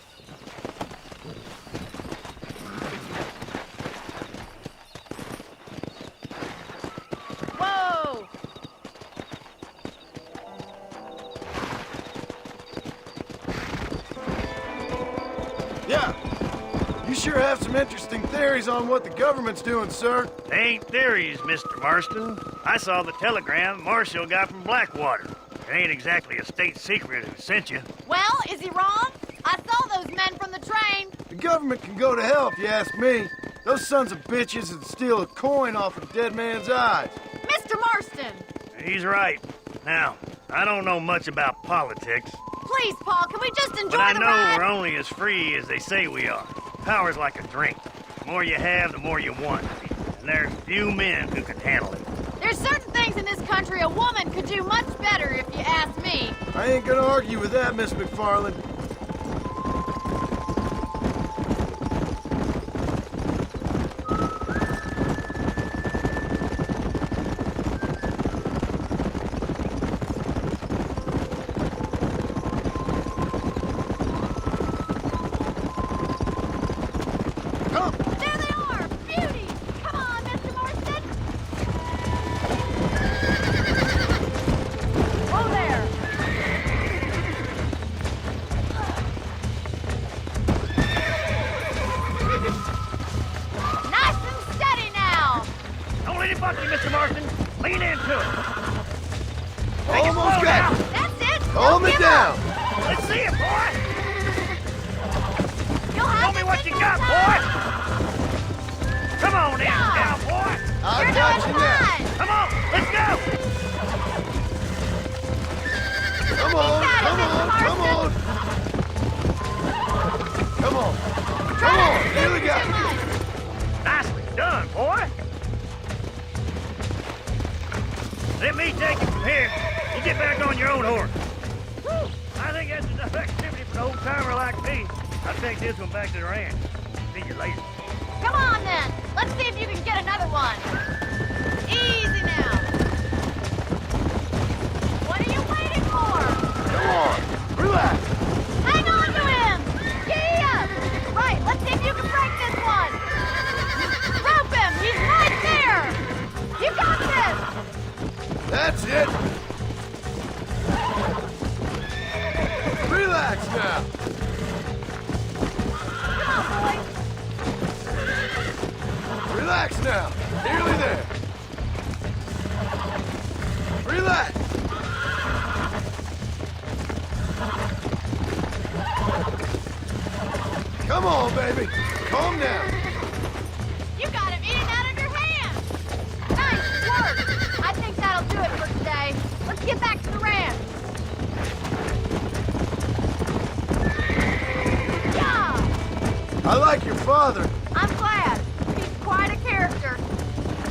Whoa! Yeah. You sure have some interesting theories on what the government's doing, sir. They ain't theories, Mr. Marston. I saw the telegram Marshall got from Blackwater. It ain't exactly a state secret who sent you. Well, is he wrong? I saw those men from the train. The government can go to hell if you ask me. Those sons of bitches would steal a coin off a dead man's eyes. Mr. Marston! He's right. Now, I don't know much about politics, Please, Paul, can we just enjoy but I the know ride? we're only as free as they say we are. Power's like a drink. The more you have, the more you want. And there's few men who can handle it. There's certain things in this country a woman could do much better, if you ask me. I ain't gonna argue with that, Miss McFarland. There they are! Beauty! Come on, Mr. Marston! Oh, there! Nice and steady now! Don't let it buck you, Mr. Marston. Lean into it. Take it Almost slow got now. it. That's it! Calm Don't it give down. up. Let's see it, boy. You'll have Show me this what you in got, no boy. time. Come on in, Yeah. cowboy. I You're got doing you now. fine. Come on, let's go. Come on, got it, come Mr. on, come on. Marston. Come on. Try Come not on, to here we scoot go. too much. Nicely done, boy. Let me take it from here. You get back on your own horse. Whew. I think that's enough activity for an old-timer like me. I'll take this one back to the ranch. See you later. Come on, then. Let's see if you can get another one. Easy now. What are you waiting for? Come on, relax. Hang on to him. Giddy up. Right, let's see if you can break this one. Rope him. He's right there. You got this. That's it. Relax now. Come on, boy. Relax now. Nearly there. Relax. Come on, baby. Calm down. You got him eating out of your hand. Nice work. I think that'll do it for today. Let's get back to the ranch. Yeah. I like your father. I'm glad. He's quite a character.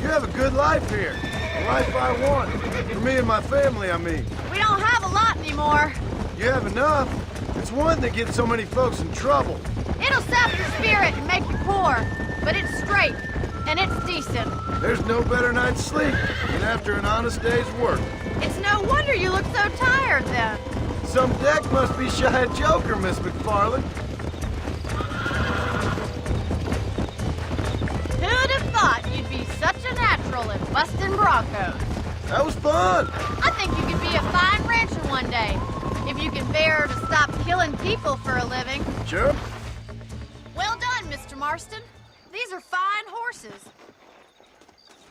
You have a good life here. The life I want. For me and my family, I mean. We don't have a lot anymore. You have enough. It's one that gets so many folks in trouble. It'll sap your spirit and make you poor, but it's straight and it's decent. There's no better night's sleep than after an honest day's work. It's no wonder you look so tired then. Some deck must be shy of Joker, Miss McFarland. Who'd have thought you'd be such a natural at busting Broncos? That was fun. I think you could be a fine rancher one day, if you can bear to stop killing people for a living. Sure. Well done, Mr. Marston. These are fine horses.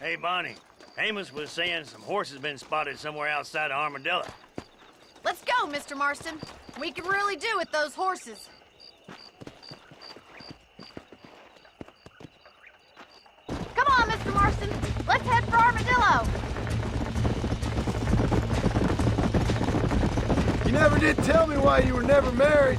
Hey, Bonnie. Amos was saying some horses been spotted somewhere outside of Armadillo. Let's go, Mr. Marston. We can really do with those horses. Come on, Mr. Marston. Let's head for Armadillo. You never did tell me why you were never married.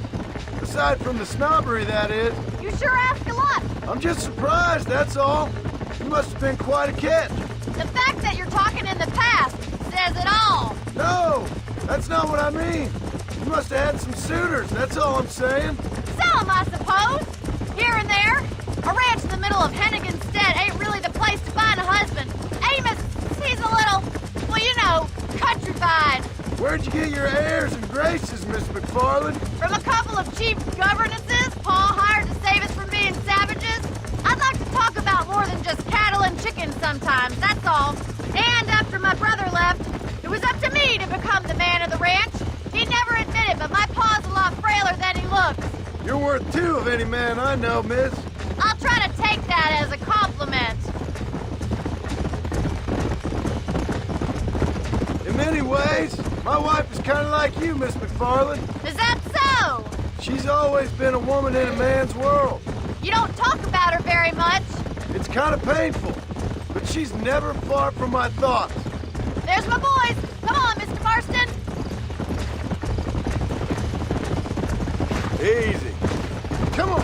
Aside from the snobbery, that is. You sure ask a lot. I'm just surprised, that's all. You must have been quite a catch. The fact that you're talking in the past says it all. No, that's not what I mean. You must have had some suitors, that's all I'm saying. Some, I suppose. Here and there. A ranch in the middle of Hennigan's Stead ain't really the place to find a husband. Amos, he's a little, well, you know, countrified. Where'd you get your airs and graces, Miss McFarland? From a couple of cheap governesses Paul hired to save us from being savages. I'd like to talk about more than just cattle and chickens sometimes, that's all. And after my brother left, it was up to me to become the man of the ranch. He never admitted, but my pa's a lot frailer than he looks. You're worth two of any man I know, miss. I'll try to take that as a compliment. In many ways, my wife is kind of like you, Miss McFarland. Is that so? She's always been a woman in a man's world. You don't talk about her very much. It's kind of painful, but she's never far from my thoughts. There's my boys. Come on, Mr. Marston. Easy. Come on.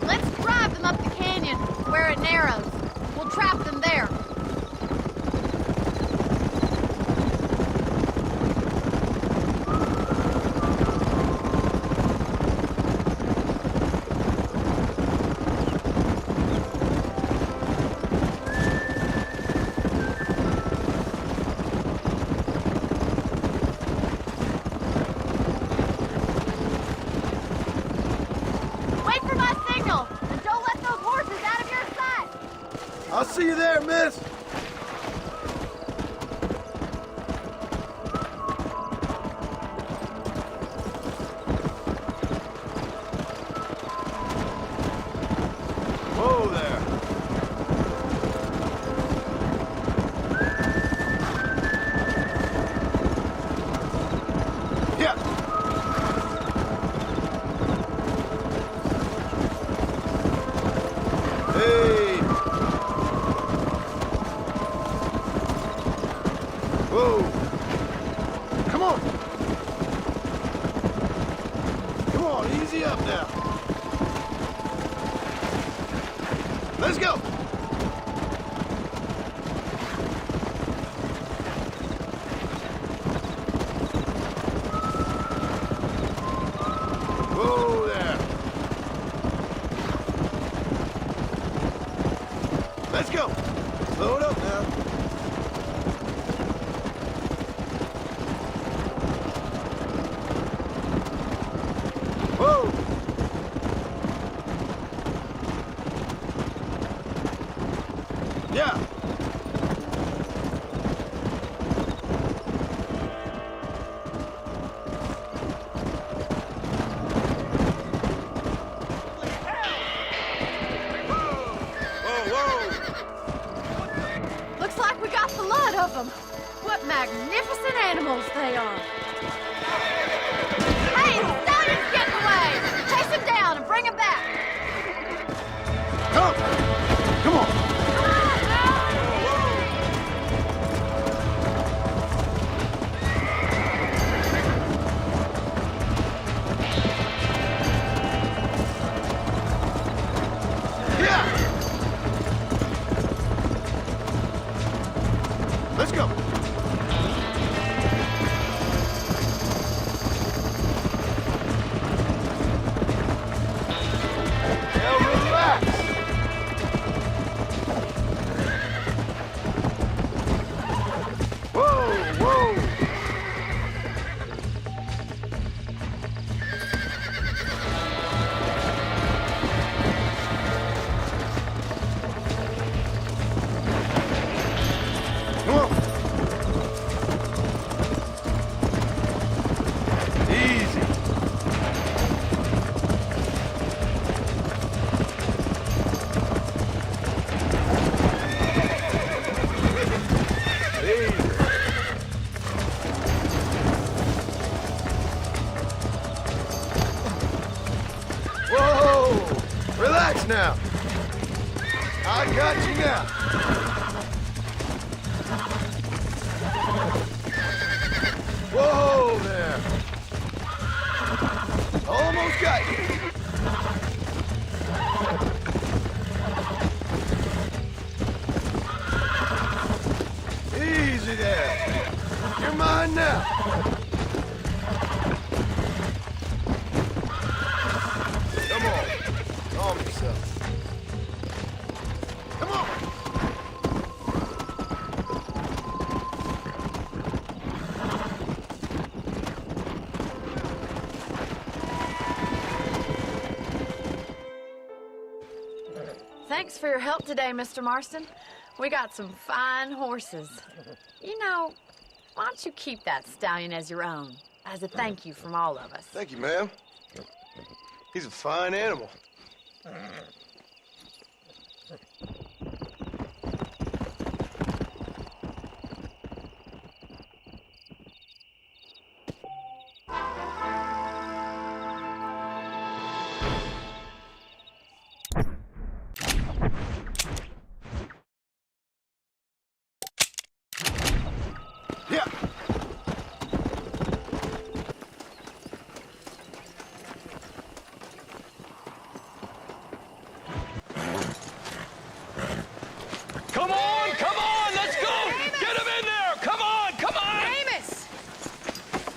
Let's drive them up the canyon where it narrows. We'll trap them there. Wait for my signal, and don't let those horses out of your sight. I'll see you there, miss. Whoa there. Yeah. Hey. Whoa. Come on. Come on, easy up now. Let's go. Whoa there. Let's go. Slow it up now. Whoa. Yeah. Looks like we got the lot of them. What magnificent animals they are. Hey, the stallion's getting away! Chase him down and bring him back. Come. Come on. Yeah. Let's go. Now relax. Whoa, whoa. Come on. Easy. Easy. Whoa! Relax now. I got you now. Whoa there. Almost got you. Easy there. You're mine now. Come on. Calm yourself. Come on. Thanks for your help today, Mr. Marston. We got some fine horses. You know, why don't you keep that stallion as your own, as a thank you from all of us? Thank you, ma'am. He's a fine animal. Yeah.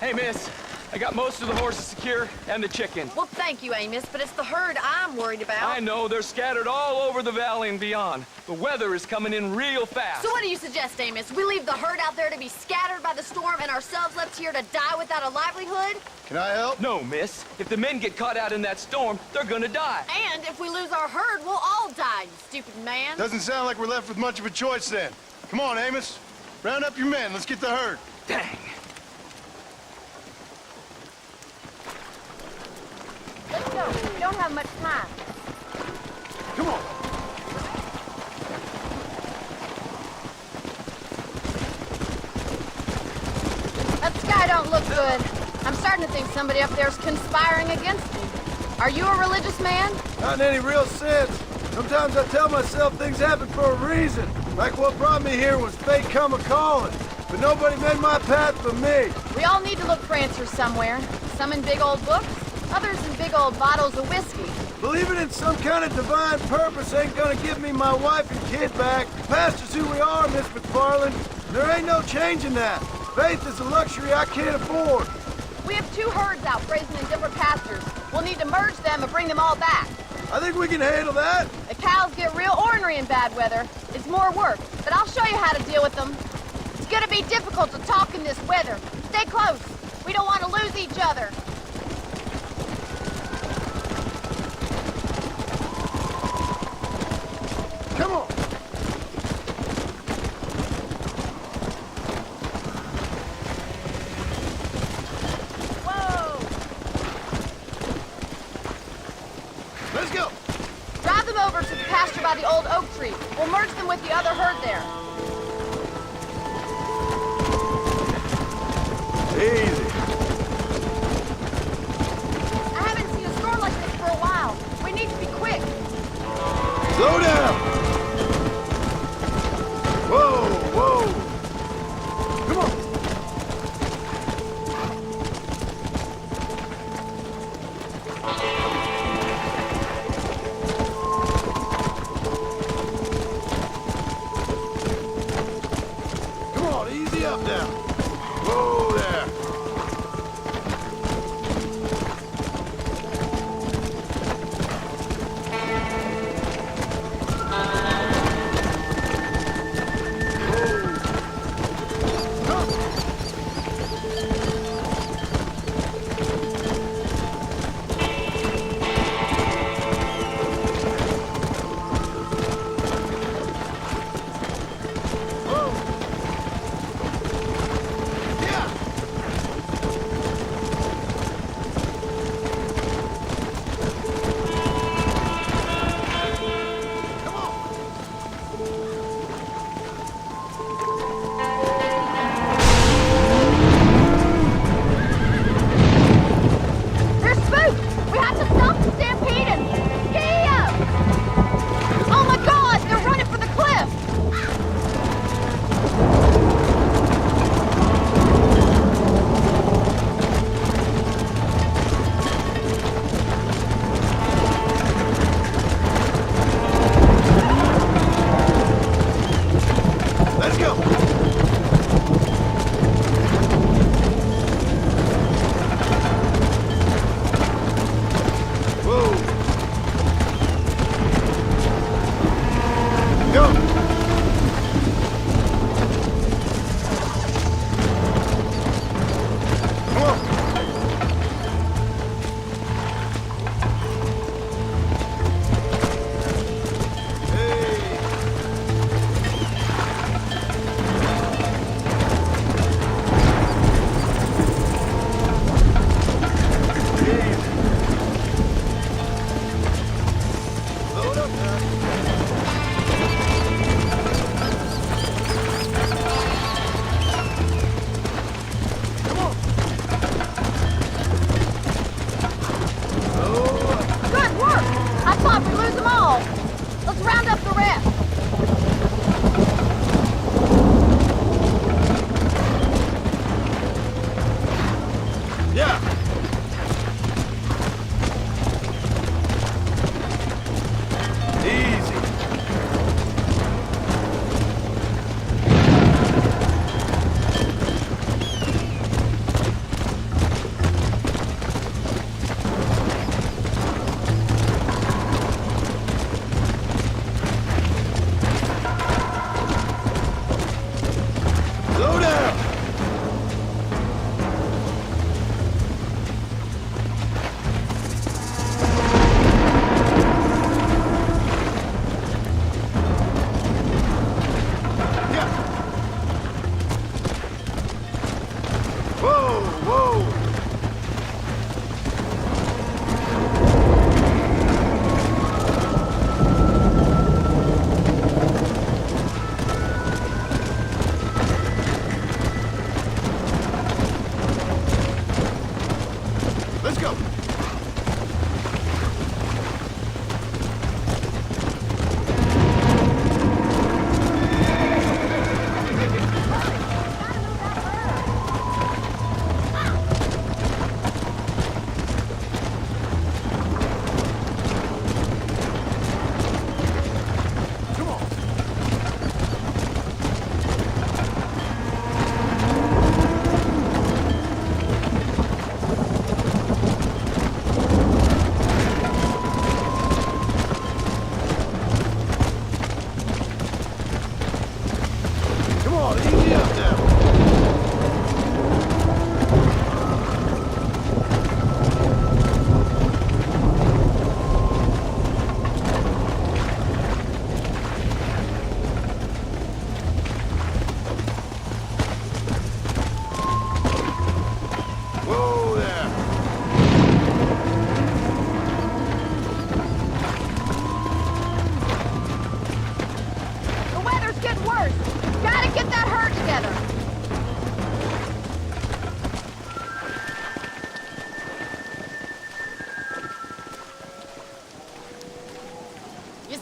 Hey, miss. I got most of the horses secure and the chicken. Well, thank you, Amos, but it's the herd I'm worried about. I know. They're scattered all over the valley and beyond. The weather is coming in real fast. So what do you suggest, Amos? We leave the herd out there to be scattered by the storm and ourselves left here to die without a livelihood? Can I help? No, miss. If the men get caught out in that storm, they're gonna die. And if we lose our herd, we'll all die, you stupid man. Doesn't sound like we're left with much of a choice then. Come on, Amos. Round up your men. Let's get the herd. Dang. Let's go. We don't have much time. Come on. That sky don't look good. I'm starting to think somebody up there's conspiring against me. Are you a religious man? Not in any real sense. Sometimes I tell myself things happen for a reason. Like what brought me here was fate come a-calling. But nobody made my path but me. We all need to look for answers somewhere. Some in big old books, others in big old bottles of whiskey. Believing in some kind of divine purpose ain't gonna give me my wife and kid back. The past is who we are, Miss McFarland. There ain't no changing that. Faith is a luxury I can't afford. We have 2 herds out grazing in different pastures. We'll need to merge them and bring them all back. I think we can handle that. The cows get real ornery in bad weather. It's more work, but I'll show you how to deal with them. It's gonna be difficult to talk in this weather. Stay close. We don't want to lose each other. Come on. Whoa! Let's go. Drive them over to the pasture by the old oak tree. We'll merge them with the other herd there. Easy. I haven't seen a storm like this for a while. We need to be quick. Slow down. Whoa, whoa. Come on. Come on, easy up now. Whoa there.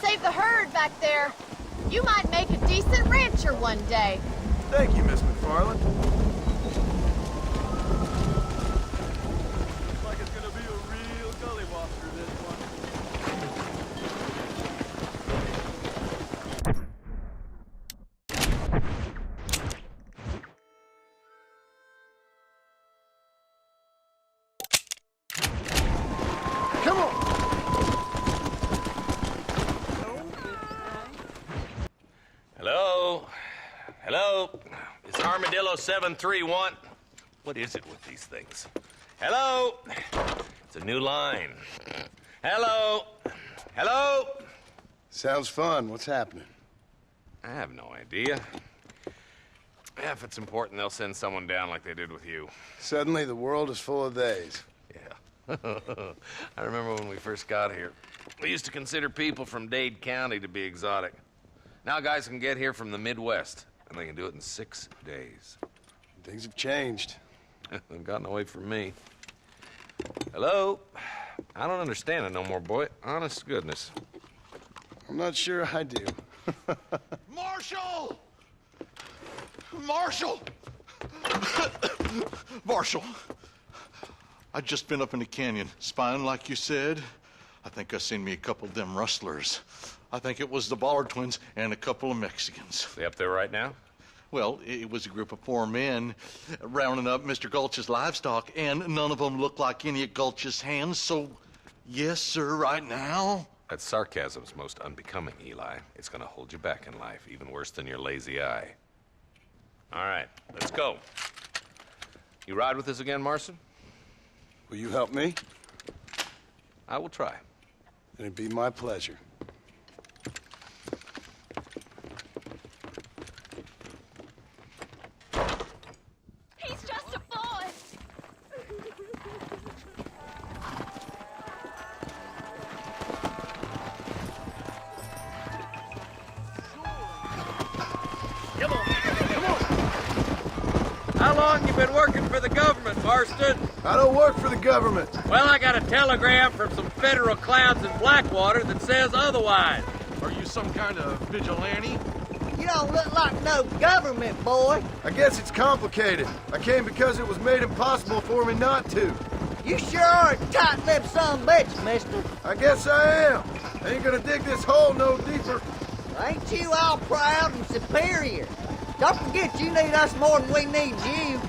save the herd back there. You might make a decent rancher one day. Thank you, Miss McFarland. Looks like it's gonna be a real gully washer, this one. Come on! Hello? Hello? It's Armadillo 731. What is it with these things? Hello? It's a new line. Hello? Hello? Sounds fun. What's happening? I have no idea. Yeah, if it's important, they'll send someone down like they did with you. Suddenly, the world is full of theys. Yeah. I remember when we first got here. We used to consider people from Dade County to be exotic. Now guys can get here from the Midwest, and they can do it in 6 days. Things have changed. They've gotten away from me. Hello? I don't understand it no more, boy. Honest to goodness. I'm not sure I do. Marshal! Marshal! Marshal! I'd just been up in the canyon, spying like you said. I think I seen me a couple of them rustlers. I think it was the Ballard twins and a couple of Mexicans. They up there right now? Well, it was a group of 4 men rounding up Mr. Gulch's livestock, and none of them looked like any of Gulch's hands, so yes, sir, right now. That sarcasm's most unbecoming, Eli. It's gonna hold you back in life, even worse than your lazy eye. All right, let's go. You ride with us again, Marston? Will you help me? I will try. It'd be my pleasure. He's just a boy. Come on, come on. How long you been working for the government, Marston? I don't work for the government. Well, I got a telegram from some federal clowns in Blackwater that says otherwise. Are you some kind of vigilante? You don't look like no government boy. I guess it's complicated. I came because it was made impossible for me not to. You sure are a tight-lipped son of a bitch, mister. I guess I am. I ain't gonna dig this hole no deeper. Ain't you all proud and superior? Don't forget you need us more than we need you.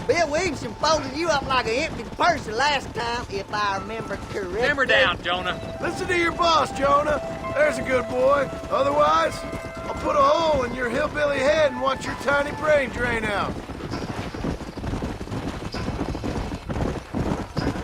Bill Williamson folded you up like an empty purse the last time, if I remember correctly. Simmer down, Jonah. Listen to your boss, Jonah. There's a good boy. Otherwise, I'll put a hole in your hillbilly head and watch your tiny brain drain out.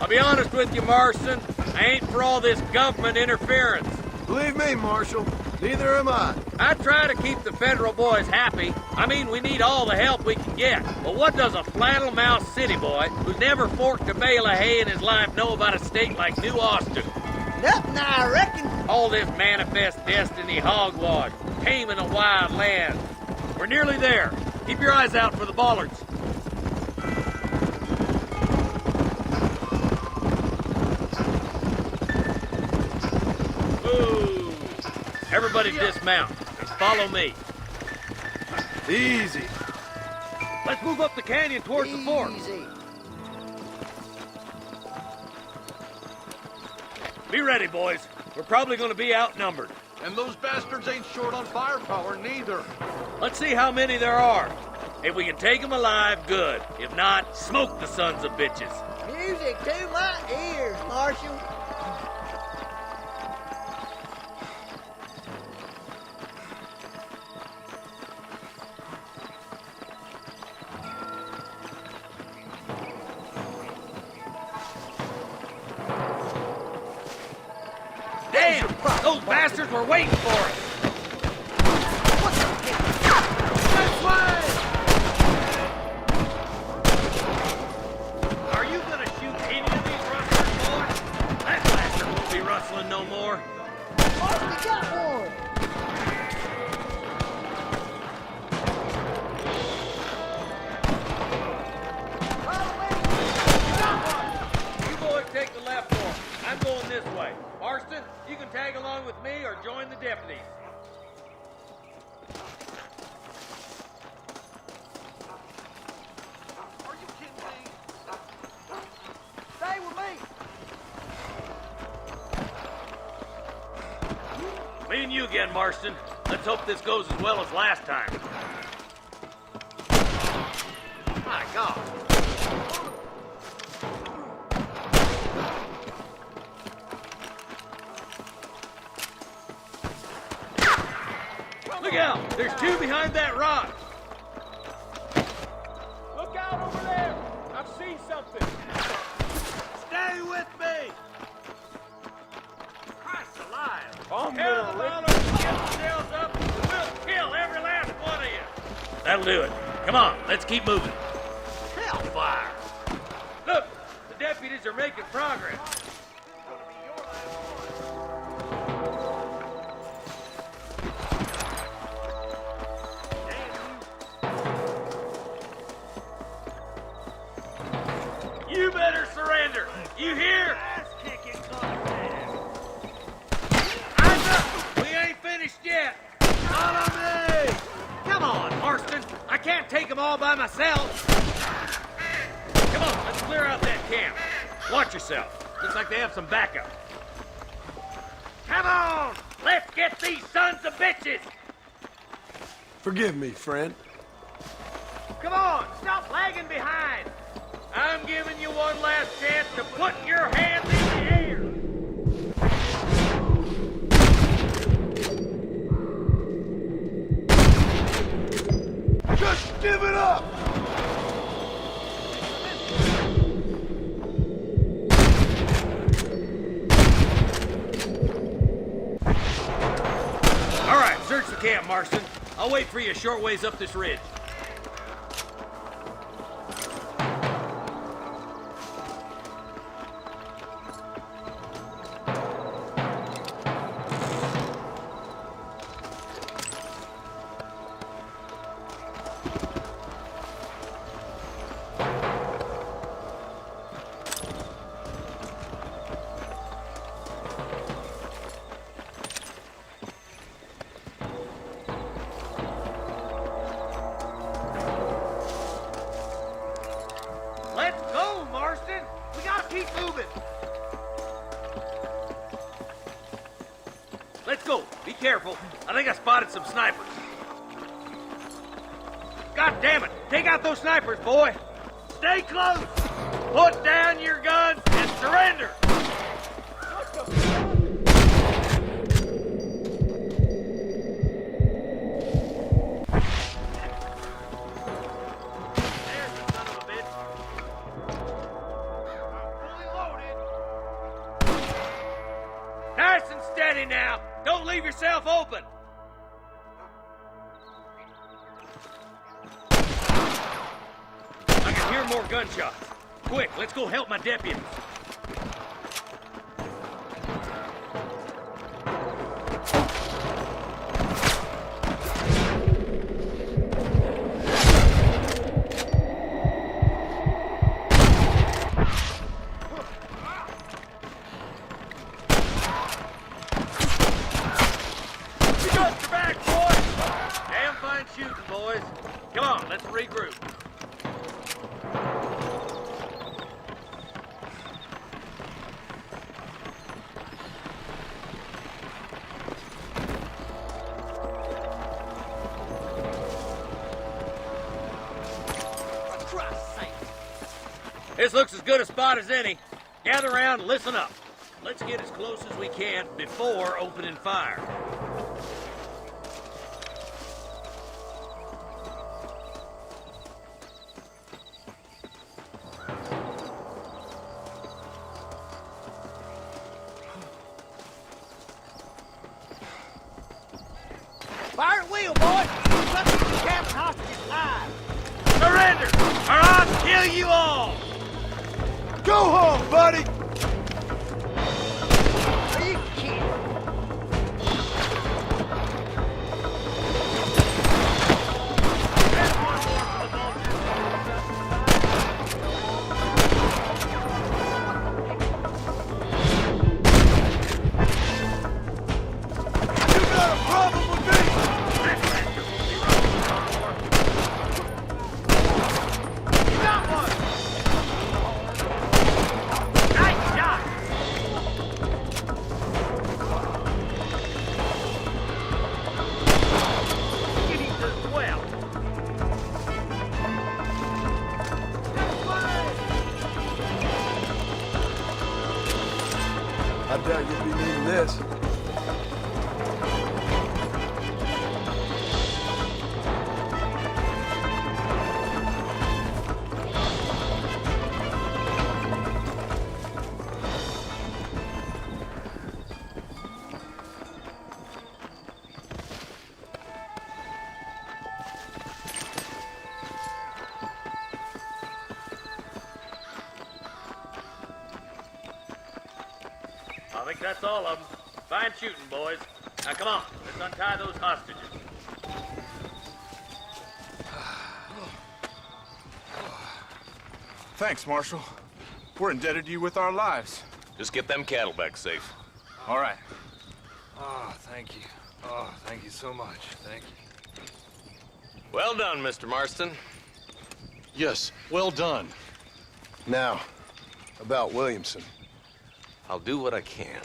I'll be honest with you, Marston. I ain't for all this government interference. Believe me, Marshal, neither am I. I try to keep the federal boys happy. I mean, we need all the help we can get. But what does a flannel-mouthed city boy who's never forked a bale of hay in his life know about a state like New Austin? Nothing, I reckon. All this manifest destiny hogwash, taming a wild land. We're nearly there. Keep your eyes out for the bollards. Ooh. Everybody dismount and follow me. Easy. Let's move up the canyon towards the fort. Easy. Be ready, boys. We're probably going to be outnumbered. And those bastards ain't short on firepower, neither. Let's see how many there are. If we can take them alive, good. If not, smoke the sons of bitches. Music to my ears, Marshal. Damn! Those bastards were waiting for us! This way! Are you gonna shoot any of these rustlers, boys? That bastard won't be rustling no more. Already got one. You boys take the left fork. I'm going this way. Marston, Marston, you can tag along with me or join the deputies. Are you kidding me? Stay with me. Me and you again, Marston. Let's hope this goes as well as last time. My God. Look out! There's two behind that rock! Look out over there! I've seen something! Stay with me! Christ alive! I'm Tell gonna the lick followers to get themselves up, and we'll kill every last one of you! That'll do it. Come on, let's keep moving. Hellfire! Look, the deputies are making progress. You better surrender. You hear? Eyes up. We ain't finished yet. Not on me. Come on, Marston. I can't take them all by myself. Come on, let's clear out that camp. Watch yourself. Looks like they have some backup. Come on. Let's get these sons of bitches. Forgive me, friend. Come on. Stop lagging behind. I'm giving you one last chance to put your hands in the air. Just give it up! All right, search the camp, Marston. I'll wait for you a short ways up this ridge. Let's go, Marston! We gotta keep moving! Let's go. Be careful. I think I spotted some snipers. God damn it! Take out those snipers, boy! Stay close! Put down your guns and surrender! Nice and steady now. Don't leave yourself open. I can hear more gunshots. Quick, let's go help my deputies. Shooting, boys. Come on, let's regroup. For Christ's sake. This looks as good a spot as any. Gather around and listen up. Let's get as close as we can before opening fire. Fire at will, boys! Let these camp hostages alive! Surrender, or I'll kill you all! Go home, buddy! Are you kidding? I doubt you'll be needing this. I think that's all of them. Fine shooting, boys. Now come on, let's untie those hostages. Thanks, Marshal. We're indebted to you with our lives. Just get them cattle back safe. All right. Oh, thank you. Oh, thank you so much. Thank you. Well done, Mr. Marston. Yes, well done. Now, about Williamson. I'll do what I can.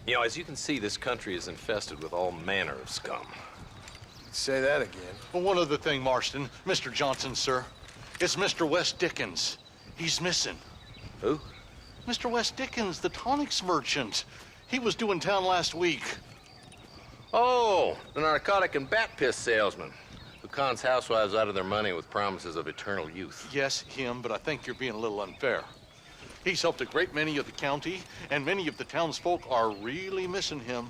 You know, as you can see, this country is infested with all manner of scum. Say that again. Well, one other thing, Marston. Mr. Johnson, sir. It's Mr. West Dickens. He's missing. Who? Mr. West Dickens, the tonics merchant. He was due in town last week. Oh, the narcotic and bat piss salesman who cons housewives out of their money with promises of eternal youth. Yes, him, but I think you're being a little unfair. He's helped a great many of the county, and many of the townsfolk are really missing him.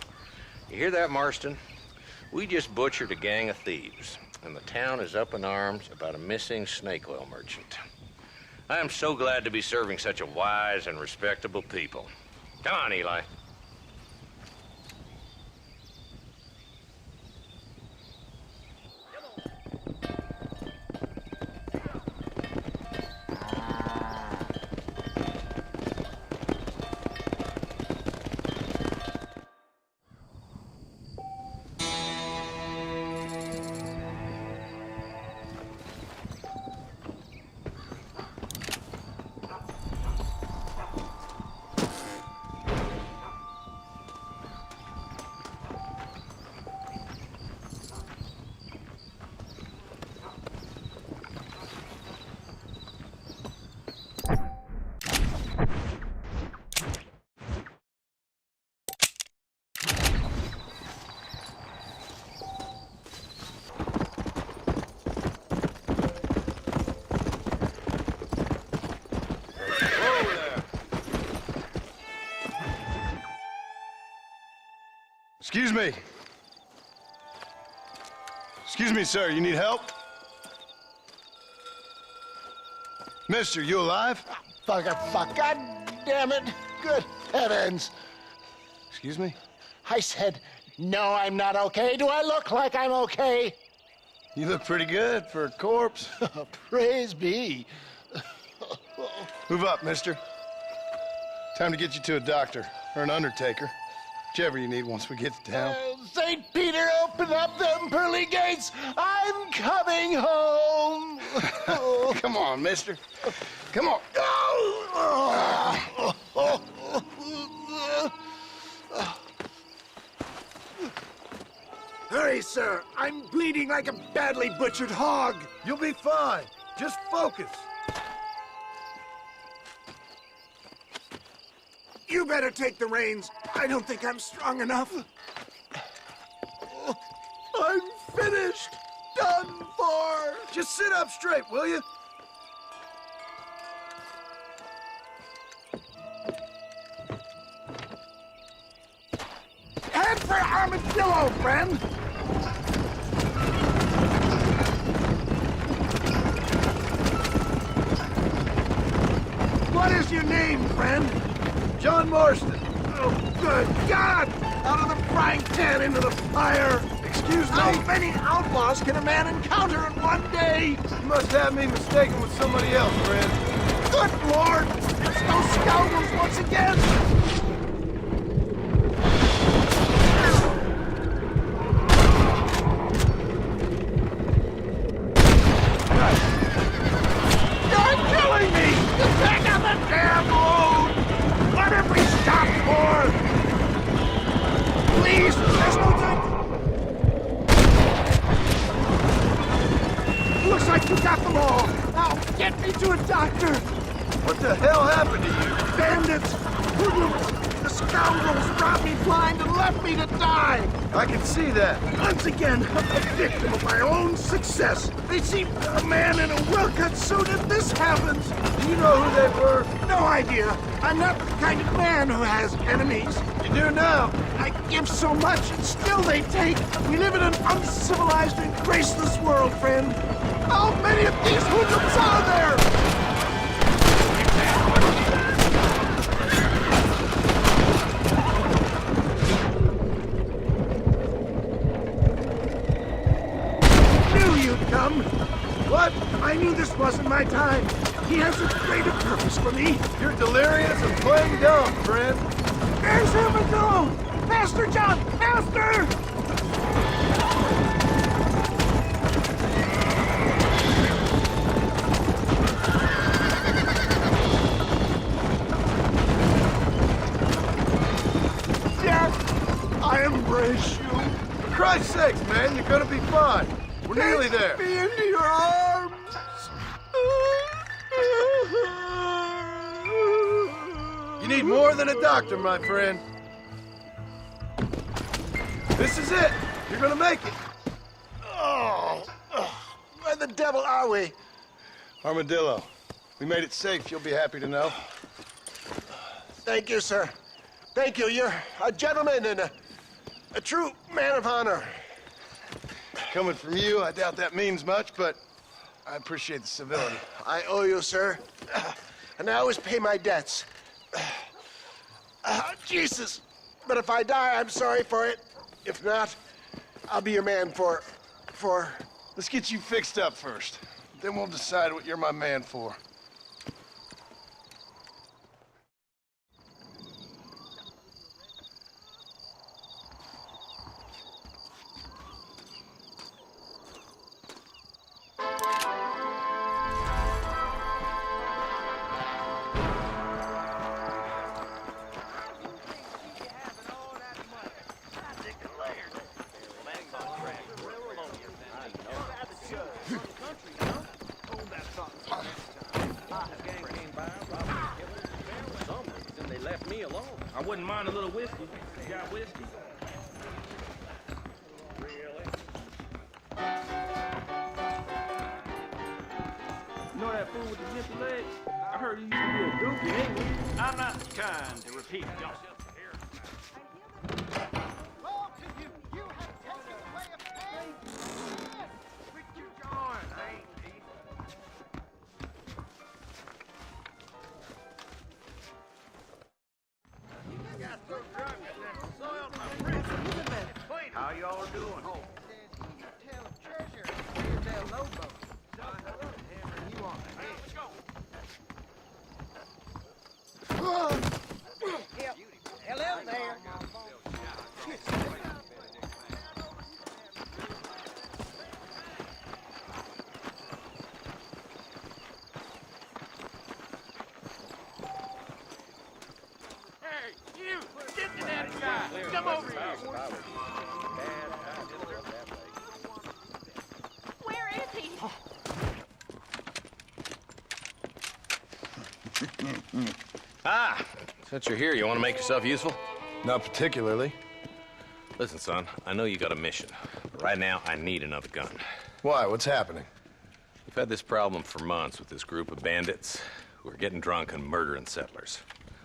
You hear that, Marston? We just butchered a gang of thieves, and the town is up in arms about a missing snake oil merchant. I am so glad to be serving such a wise and respectable people. Come on, Eli. Excuse me. Excuse me, sir. You need help? Mister, you alive? Fuck. God damn it. Good heavens. Excuse me? I said, no, I'm not okay. Do I look like I'm okay? You look pretty good for a corpse. Praise be. Move up, mister. Time to get you to a doctor or an undertaker. Whichever you need once we get to town. St. Peter, open up them pearly gates. I'm coming home. Come on, mister. Come on. Hurry, sir. I'm bleeding like a badly butchered hog. You'll be fine. Just focus. You better take the reins. I don't think I'm strong enough. I'm finished. Done for. Just sit up straight, will you? Head for Armadillo, friend. What is your name, friend? John Marston. Oh, good God! Out of the frying pan into the fire. Excuse me? How many outlaws can a man encounter in one day? You must have me mistaken with somebody else, friend. Good Lord! It's those scoundrels once again! You're killing me! Get back on the damn road! What have we stopped for? Please, there's no time. Looks like you got them all. Now, get me to a doctor. What the hell happened to you? Bandits! scoundrels robbed me blind and left me to die! I can see that. Once again, I'm a victim of my own success. They see a man in a well-cut suit and this happens. Do you know who they were? No idea. I'm not the kind of man who has enemies. You do now. I give so much and still they take. We live in an uncivilized and graceless world, friend. How many of these hoodlums are there? Come. What? I knew this wasn't my time. He has a greater purpose for me. You're delirious and playing dumb, friend. There's Armadillo! Faster, John! Faster! Jack, I embrace you. For Christ's sakes, man, you're gonna be fine. We're nearly there. Take me into your arms. You need more than a doctor, my friend. This is it. You're gonna make it. Oh, where the devil are we? Armadillo, we made it safe. You'll be happy to know. Thank you, sir. Thank you. You're a gentleman and a true man of honor. Coming from you, I doubt that means much, but I appreciate the civility. I owe you, sir. And I always pay my debts. Jesus. But if I die, I'm sorry for it. If not, I'll be your man for... Let's get you fixed up first. Then we'll decide what you're my man for. I wouldn't mind a little whiskey. You got whiskey? Really? You know that fool with the nippy legs? I heard he used to be a groupie, ain't he? I'm not the kind to repeat yourself here. How y'all doing? Hello there. Hey, you! Get to that guy! Come over here! Where is he? Ah! Since you're here, you want to make yourself useful? Not particularly. Listen, son, I know you got a mission, but right now I need another gun. Why? What's happening? We've had this problem for months with this group of bandits who are getting drunk and murdering settlers.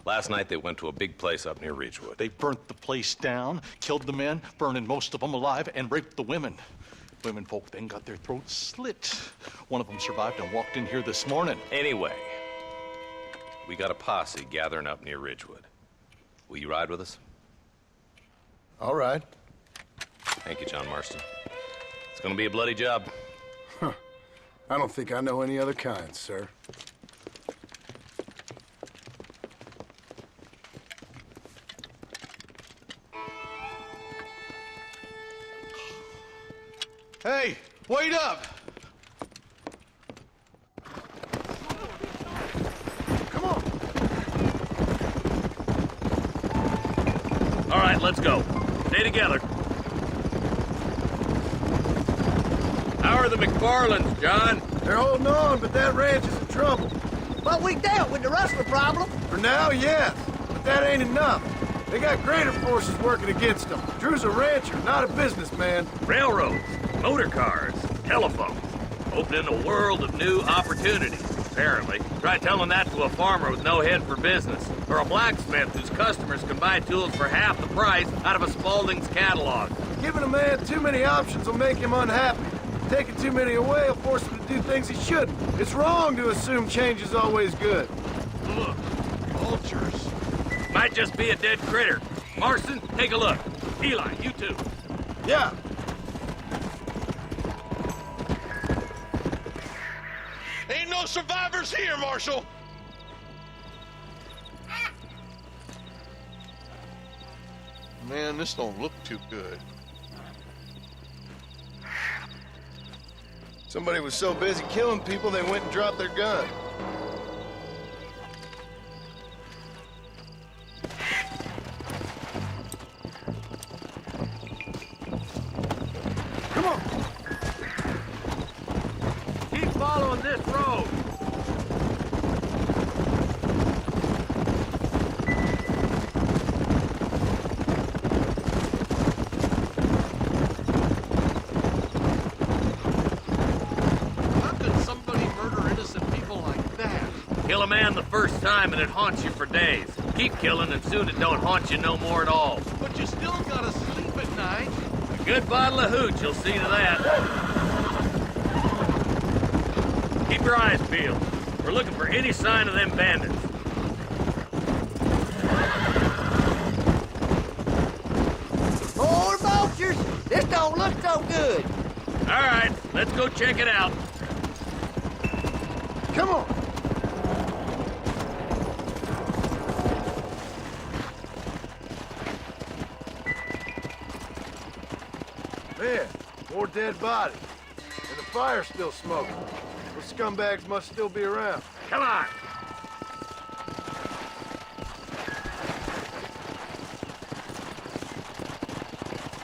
Last night they went to a big place up near Ridgewood. They burnt the place down, killed the men, burning most of them alive, and raped the women. Women folk then got their throats slit. One of them survived and walked in here this morning. Anyway, we got a posse gathering up near Ridgewood. Will you ride with us? All right. Thank you, John Marston. It's gonna be a bloody job. Huh. I don't think I know any other kind, sir. Hey, wait up! Come on. All right, let's go. Stay together. How are the McFarlands, John? They're holding on, but that ranch is in trouble. But we dealt with the rustler problem. For now, yes. But that ain't enough. They got greater forces working against them. Drew's a rancher, not a businessman. Railroads, motor cars, telephones. Opening a world of new opportunities, apparently. Try telling that to a farmer with no head for business. Or a blacksmith whose customers can buy tools for half the price out of a Spaulding's catalog. Giving a man too many options will make him unhappy. Taking too many away will force him to do things he shouldn't. It's wrong to assume change is always good. Look, vultures. Might just be a dead critter. Marston, take a look. Eli, you too. Yeah. Ain't no survivors here, Marshal! Man, this don't look too good. Somebody was so busy killing people, they went and dropped their gun. Come on! Keep following this road. Kill a man the first time and it haunts you for days. Keep killing and soon it don't haunt you no more at all. But you still gotta sleep at night. A good bottle of hooch will see to that. Keep your eyes peeled. We're looking for any sign of them bandits. More vultures! This don't look so good. All right, let's go check it out. Come on! Man, more dead bodies. And the fire's still smoking. Those scumbags must still be around. Come on!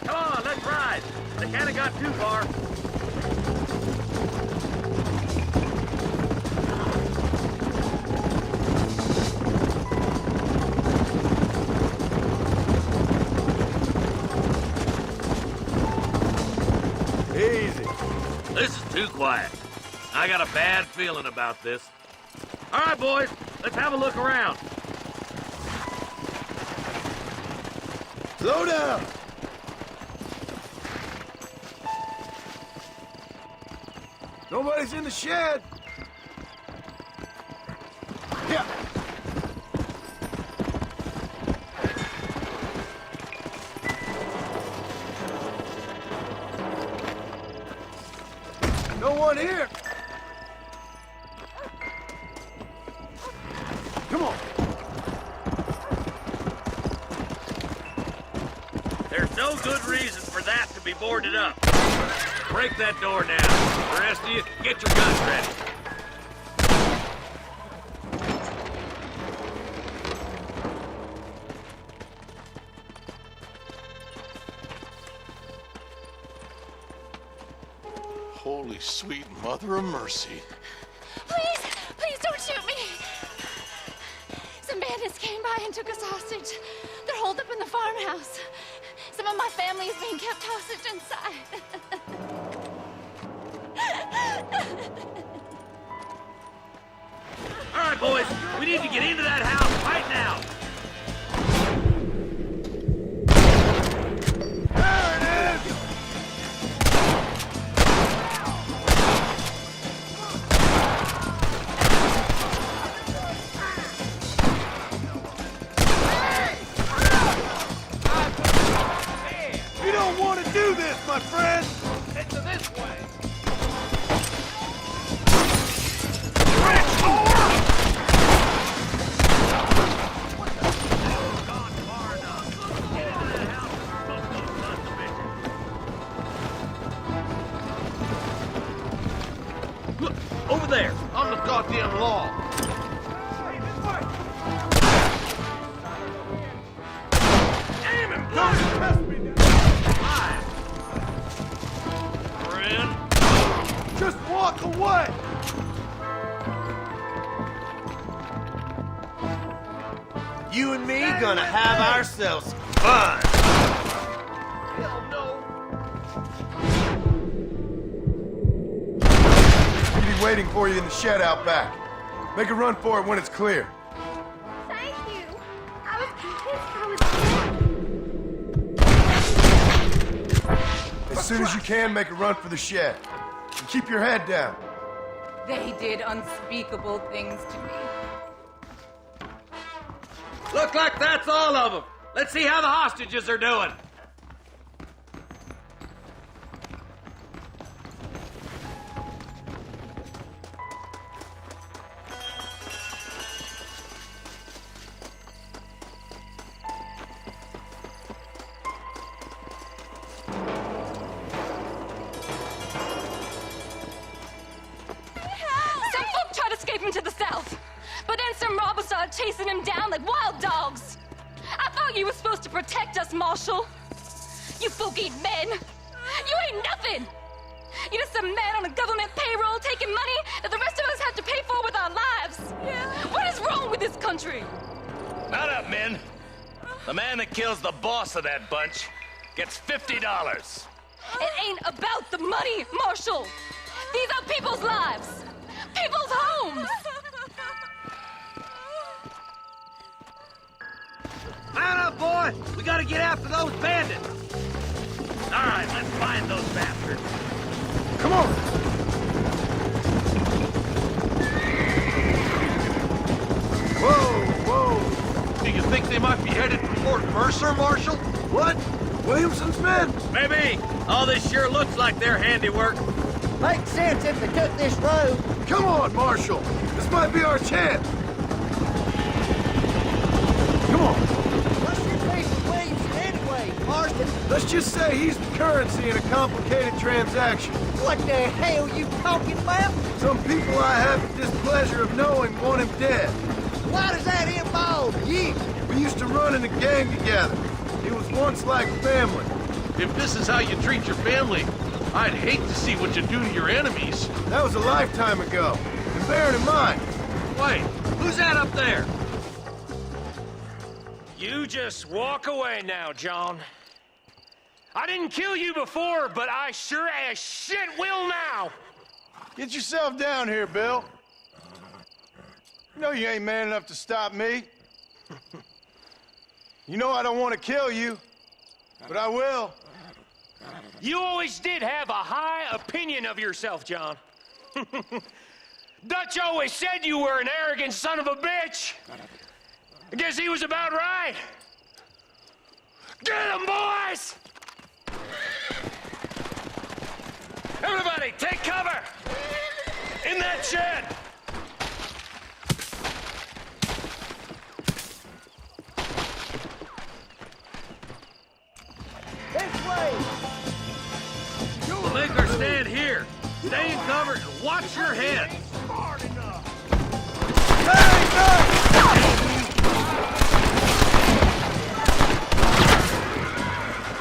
Come on, let's ride! They can't have got too far. Easy. This is too quiet. I got a bad feeling about this. All right, boys, let's have a look around. Slow down! Nobody's in the shed! Yeah! No one here! Come on! There's no good reason for that to be boarded up. Break that door down. The rest of you, get your guns ready. Holy sweet mother of mercy. Please, please don't shoot me. Some bandits came by and took us hostage. They're holed up in the farmhouse. Some of my family is being kept hostage inside. All right, boys, we need to get into that house right now. You don't want to do this, my friend! Into this way. Look, over there, on the goddamn law. Aim him! Don't test me now! Friend. Just walk away! You and me gonna have ourselves fun. Hell no. He'll be waiting for you in the shed out back. Make a run for it when it's clear. Thank you. I was convinced I was As soon as you can, make a run for the shed. And keep your head down. They did unspeakable things to me. Look like that's all of them. Let's see how the hostages are doing. Some folk tried escaping to the south, but then some robbers started chasing him down like wild dogs. I thought you were supposed to protect us, Marshal. You folk ain't men. You ain't nothing. You're just a man on a government payroll taking money that the rest of us have to pay for with our lives. Yeah. What is wrong with this country? Not up, men. The man that kills the boss of that bunch gets $50. It ain't about the money, Marshal. These are people's lives, people's homes. Mount up, boy! We gotta get after those bandits! All right, let's find those bastards. Come on! Whoa! Do you think they might be headed for Fort Mercer, Marshal? What? Williamson's men? Maybe. All this sure looks like their handiwork. Makes sense if they took this road. Come on, Marshal! This might be our chance! Come on! What's your beef with Williamson anyway, Marston? Let's just say he's the currency in a complicated transaction. What the hell you talking about? Some people I have the displeasure of knowing want him dead. Why does that involve you? We used to run in a gang together. It was once like family. If this is how you treat your family, I'd hate to see what you do to your enemies. That was a lifetime ago. And bear it in mind. Wait, who's that up there? You just walk away now, John. I didn't kill you before, but I sure as shit will now. Get yourself down here, Bill. You know you ain't man enough to stop me. You know I don't want to kill you, but I will. You always did have a high opinion of yourself, John. Dutch always said you were an arrogant son of a bitch. I guess he was about right. Get him, boys! Everybody, take cover! In that shed! This way! We'll make our stand here. Stay in cover and watch your head.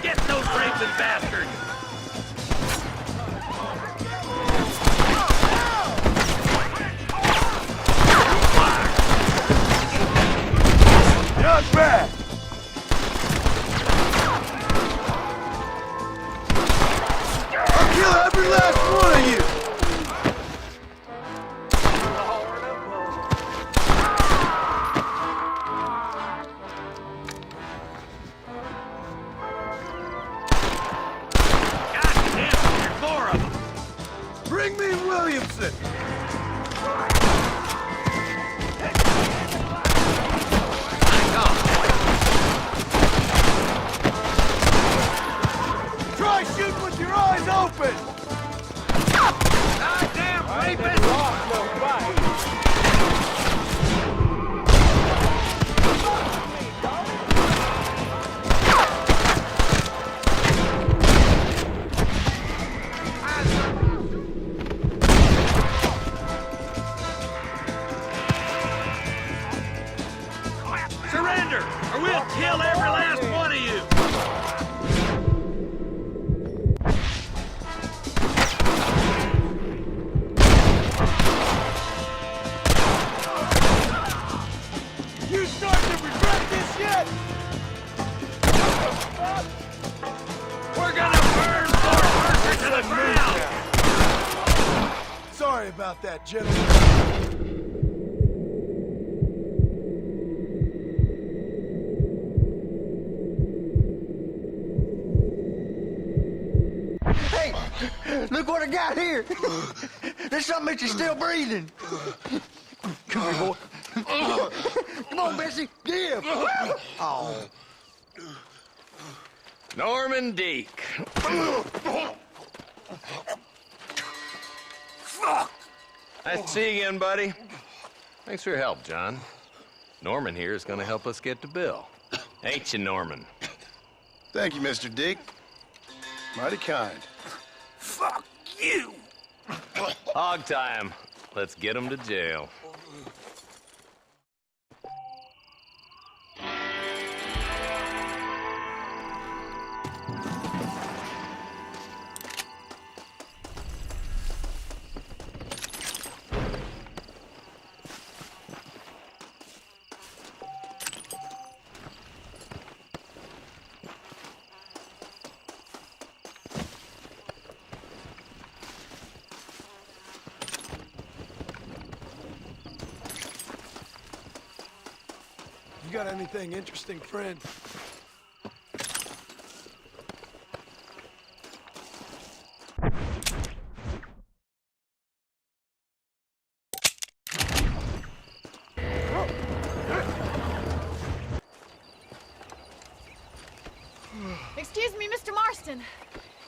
Get those raping bastards! Not bad. I'll kill every last one of you. Bring me Williamson! Try shooting with your eyes open! Goddamn rapist! Surrender, or we'll kill every last one of you! Sorry about that, gentlemen. Hey, look what I got here. There's something that you're still breathing. Come here, boy. Come on, Bessie, give. Oh. Norman Deek. Fuck! Nice to see you again, buddy. Thanks for your help, John. Norman here is gonna help us get to Bill. Ain't you, Norman? Thank you, Mr. Deek. Mighty kind. Fuck you! Hog time. Let's get him to jail. You got anything interesting, friend? Excuse me, Mr. Marston.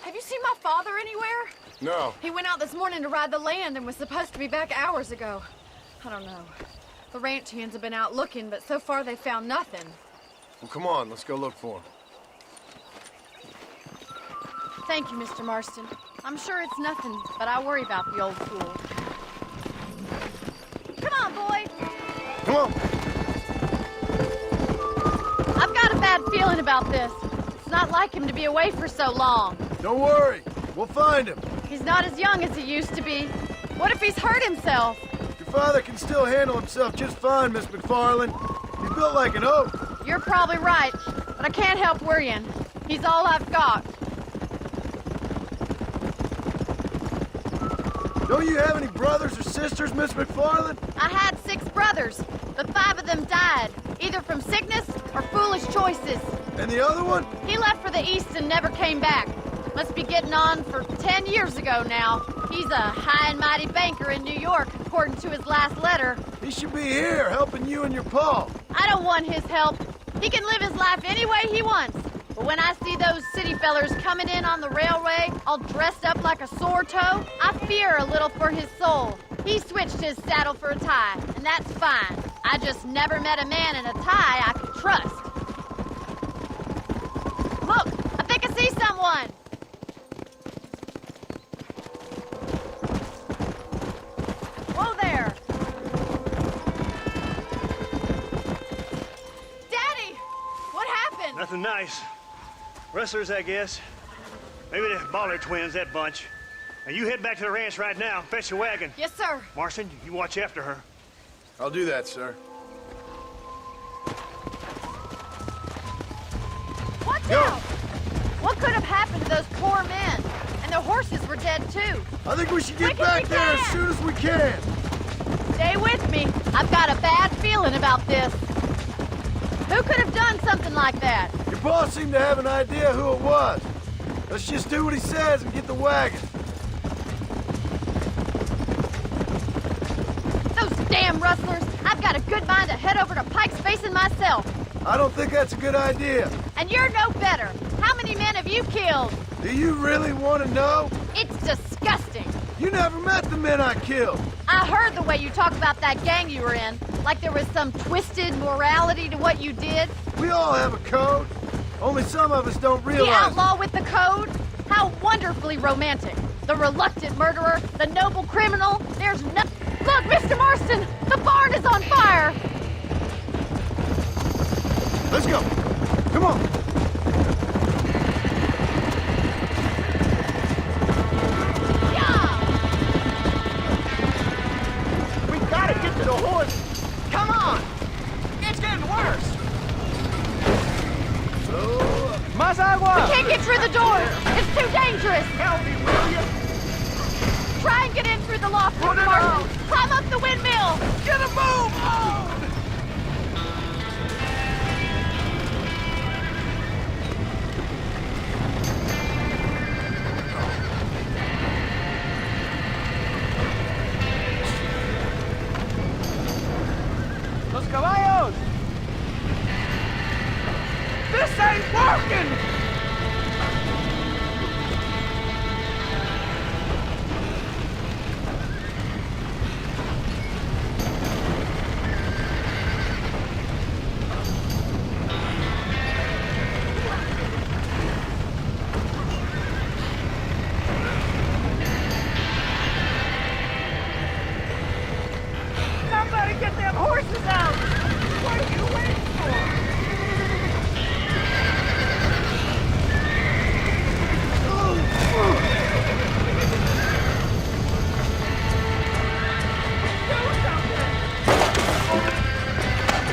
Have you seen my father anywhere? No. He went out this morning to ride the land and was supposed to be back hours ago. I don't know. The ranch hands have been out looking, but so far they found nothing. Well, come on, let's go look for him. Thank you, Mr. Marston. I'm sure it's nothing, but I worry about the old fool. Come on, boy. Come on. I've got a bad feeling about this. It's not like him to be away for so long. Don't worry. We'll find him. He's not as young as he used to be. What if he's hurt himself? Your father can still handle himself just fine, Miss McFarland. He's built like an oak. You're probably right, but I can't help worrying. He's all I've got. Don't you have any brothers or sisters, Miss McFarland? I had 6 brothers, but 5 of them died, either from sickness or foolish choices. And the other one? He left for the east and never came back. Must be getting on for 10 years ago now. He's a high and mighty banker in New York, according to his last letter. He should be here, helping you and your pa. I don't want his help. He can live his life any way he wants. But when I see those city fellers coming in on the railway, all dressed up like a sore toe, I fear a little for his soul. He switched his saddle for a tie, and that's fine. I just never met a man in a tie I could trust. Look, I think I see someone. Whoa there. Daddy, what happened? Nothing nice. Rustlers, I guess. Maybe the Baller twins, that bunch. Now you head back to the ranch right now and fetch a wagon. Yes, sir. Marston, you watch after her. I'll do that, sir. Watch out! What could have happened to those poor men? And their horses were dead, too. I think we should get back there as soon as we can. Stay with me. I've got a bad feeling about this. Who could have done something like that? Your boss seemed to have an idea who it was. Let's just do what he says and get the wagon. Those damn rustlers! I've got a good mind to head over to Pike's Basin myself. I don't think that's a good idea. And you're no better. How many men have you killed? Do you really want to know? It's disgusting. You never met the men I killed. I heard the way you talk about that gang you were in, like there was some twisted morality to what you did. We all have a code. Only some of us don't realize. The outlaw with the code? How wonderfully romantic. The reluctant murderer, the noble criminal. There's no... Look, Mr. Marston! The barn is on fire! Let's go. Come on. We gotta get to the horse. Come on. It's getting worse. Más agua! We can't get through the door. It's too dangerous. Help me, will you? Try and get in through the loft, Mr. Marston. Climb up the windmill. Get a move on! Los caballos! This ain't working! Somebody get them horses out! What are you waiting for?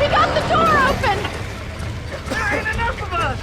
He got the door open! There ain't enough of us!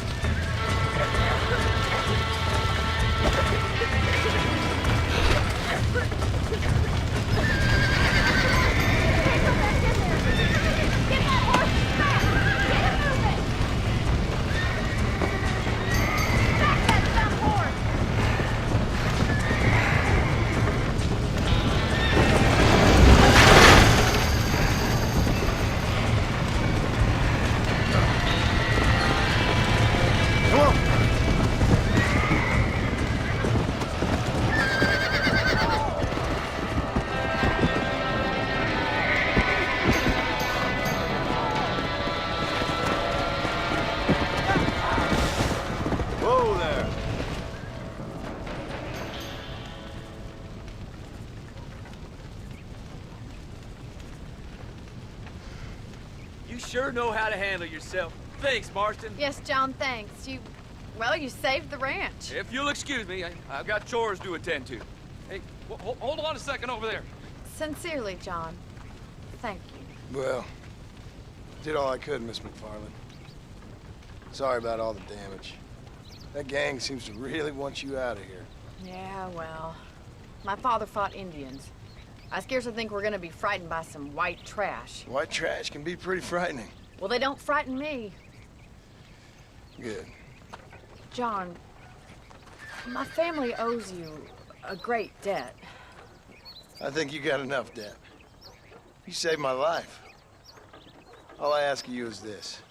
Whoa there. You sure know how to handle yourself. Thanks, Marston. Yes, John, thanks. Well, you saved the ranch. If you'll excuse me, I've got chores to attend to. Hey, hold on a second over there. Sincerely, John. Thank you. Well, did all I could, Miss McFarland. Sorry about all the damage. That gang seems to really want you out of here. Yeah, well, my father fought Indians. I scarcely think we're gonna be frightened by some white trash. White trash can be pretty frightening. Well, they don't frighten me. Good. John, my family owes you a great debt. I think you got enough debt. You saved my life. All I ask of you is this.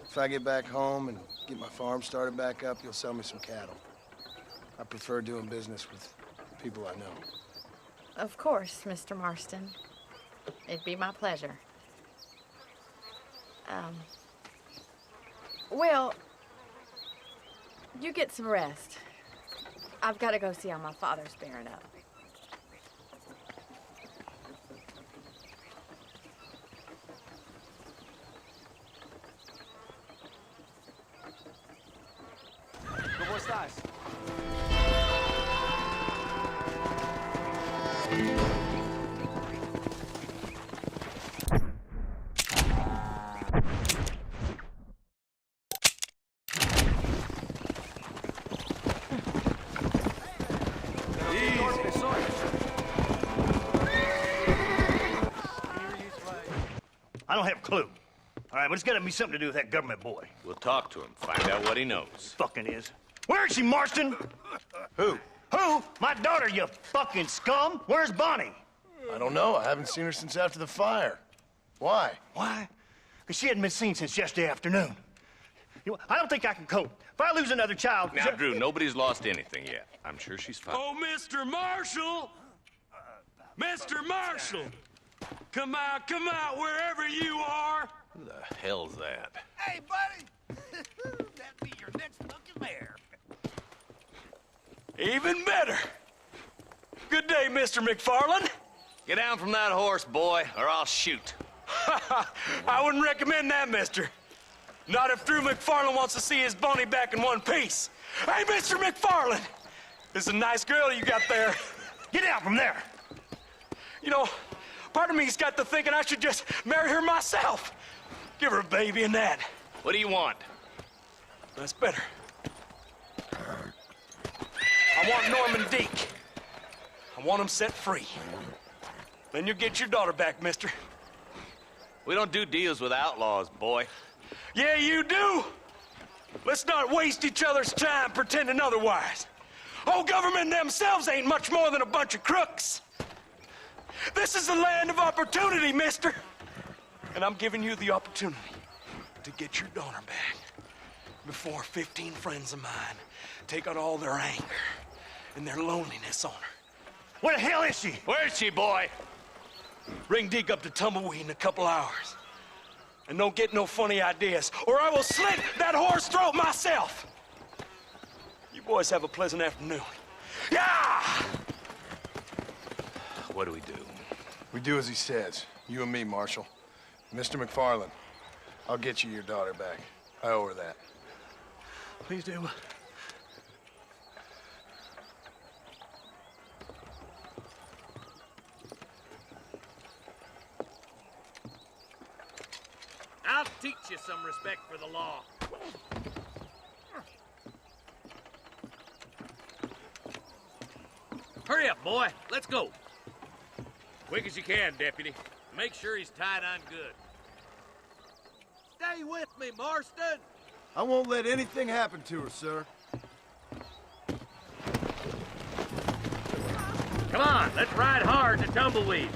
If I get back home and get my farm started back up, you'll sell me some cattle. I prefer doing business with people I know. Of course, Mr. Marston. It'd be my pleasure. Well, you get some rest. I've got to go see how my father's bearing up. ¿Cómo estás? I don't have a clue. All right, but it's got to be something to do with that government boy. We'll talk to him, find out what he knows. Fucking is. Where is she, Marston? Who? Who? My daughter, you fucking scum. Where's Bonnie? I don't know. I haven't seen her since after the fire. Why? Why? Because she hadn't been seen since yesterday afternoon. I don't think I can cope. If I lose another child... Now, Drew, nobody's lost anything yet. I'm sure she's fine. Oh, Mr. Marshall! Mr. Marshall! Come out, wherever you are! Who the hell's that? Hey, buddy! That'd be your next looking mare. Even better! Good day, Mr. McFarland. Get down from that horse, boy, or I'll shoot. I wouldn't recommend that, mister. Not if Drew McFarland wants to see his Boney back in one piece. Hey, Mr. McFarland! This is a nice girl you got there. Get out from there! You know, part of me's got to thinking I should just marry her myself. Give her a baby and that. What do you want? That's better. I want Norman Deek. I I want them set free. Then you'll get your daughter back, mister. We don't do deals with outlaws, boy. Yeah, you do! Let's not waste each other's time pretending otherwise. Old government themselves ain't much more than a bunch of crooks. This is the land of opportunity, mister. And I'm giving you the opportunity to get your daughter back before 15 friends of mine take out all their anger and their loneliness on her. Where the hell is she? Where is she, boy? Ring Deke up to Tumbleweed in a couple hours. And don't get no funny ideas, or I will slit that whore's throat myself. You boys have a pleasant afternoon. Yeah! What do we do? We do as he says. You and me, Marshal. Mr. McFarland, I'll get you your daughter back. I owe her that. Please do. I'll teach you some respect for the law. Hurry up, boy. Let's go. Quick as you can, Deputy. Make sure he's tied on good. Stay with me, Marston. I won't let anything happen to her, sir. Come on, let's ride hard to Tumbleweed.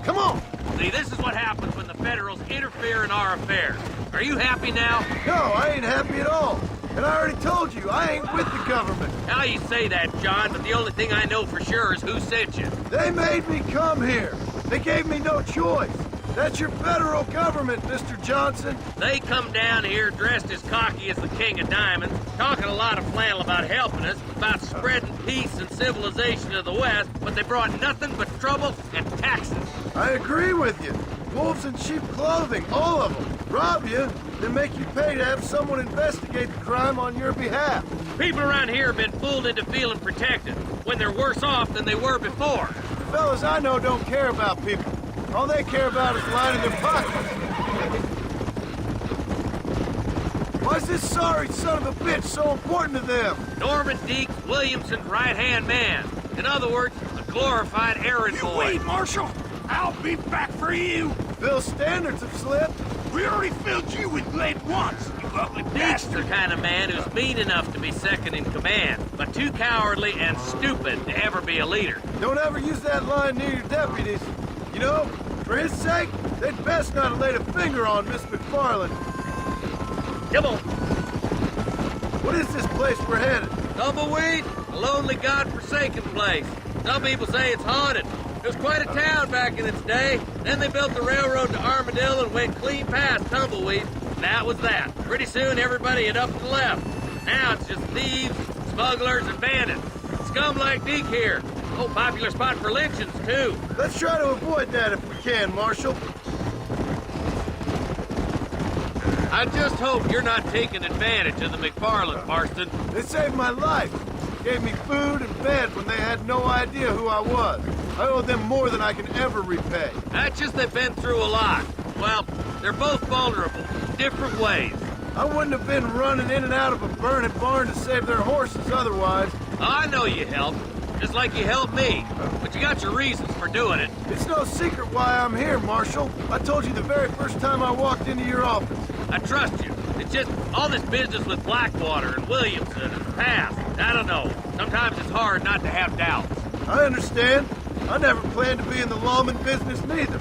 Come on! See, this is what happens when the Federals interfere in our affairs. Are you happy now? No, I ain't happy at all. And I already told you, I ain't with the government. How you say that, John, but the only thing I know for sure is who sent you. They made me come here. They gave me no choice. That's your federal government, Mr. Johnson. They come down here dressed as cocky as the King of Diamonds, talking a lot of flannel about helping us, about spreading peace and civilization to the West, but they brought nothing but trouble and taxes. I agree with you. Wolves in sheep clothing, all of them. Rob you, then make you pay to have someone investigate the crime on your behalf. People around here have been fooled into feeling protected, when they're worse off than they were before. The fellas I know don't care about people. All they care about is lining their pockets. Why's this sorry son of a bitch so important to them? Norman Deke, Williamson's right-hand man. In other words, a glorified errand boy. Wait, Marshal! I'll be back for you! Bill's standards have slipped. We already filled you with lead once, you ugly Deke's the kind of man who's mean enough to be second in command, but too cowardly and stupid to ever be a leader. Don't ever use that line near your deputies. You know, for his sake, they'd best not have laid a finger on Miss McFarland. Come on. What is this place we're headed? Tumbleweed, a lonely, godforsaken place. Some people say it's haunted. It was quite a town back in its day. Then they built the railroad to Armadillo and went clean past Tumbleweed. And that was that. Pretty soon, everybody had up and left. Now it's just thieves, smugglers, and bandits. Scum like Deke here. Oh, popular spot for lynchings, too. Let's try to avoid that if we can, Marshal. I just hope you're not taking advantage of the McFarland, Marston. They saved my life. Gave me food and bed when they had no idea who I was. I owe them more than I can ever repay. That's just they've been through a lot. Well, they're both vulnerable, different ways. I wouldn't have been running in and out of a burning barn to save their horses otherwise. I know you helped, just like you helped me. But you got your reasons for doing it. It's no secret why I'm here, Marshal. I told you the very first time I walked into your office. I trust you. It's just all this business with Blackwater and Williamson and the past. I don't know. Sometimes it's hard not to have doubts. I understand. I never planned to be in the lawman business neither.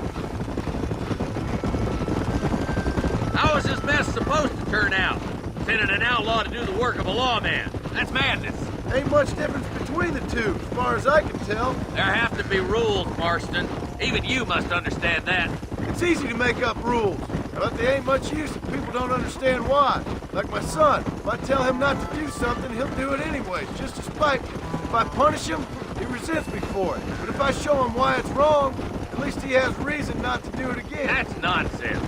How is this mess supposed to turn out? Sending an outlaw to do the work of a lawman. That's madness. Ain't much difference between the two, as far as I can tell. There have to be rules, Marston. Even you must understand that. It's easy to make up rules, but they ain't much use if people don't understand why. Like my son, if I tell him not to do something, he'll do it anyway, just to spite me. If I punish him, he resents me for it. But if I show him why it's wrong, at least he has reason not to do it again. That's nonsense.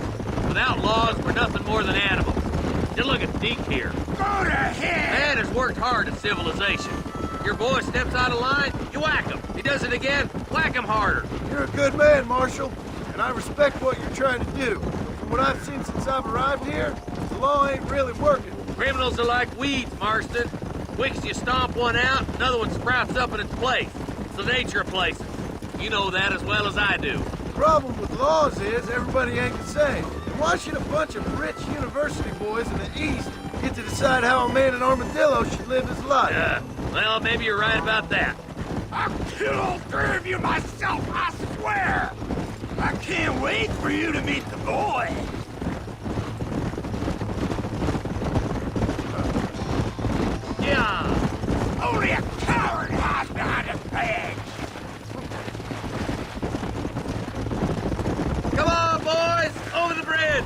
Without laws, we're nothing more than animals. Just look at Deke here. Go to hell! Man has worked hard at civilization. Your boy steps out of line, you whack him. He does it again, whack him harder. You're a good man, Marshal, and I respect what you're trying to do. But from what I've seen since I've arrived here, the law ain't really working. Criminals are like weeds, Marston. Weeks you stomp one out, another one sprouts up in its place. It's the nature of places. You know that as well as I do. The problem with laws is everybody ain't the same. And why should a bunch of rich university boys in the East get to decide how a man in Armadillo should live his life? Well, maybe you're right about that. I'll kill all three of you myself, I swear! I can't wait for you to meet the boy! Yeah! Only a coward hides behind his badge! Come on, boys! Over the bridge!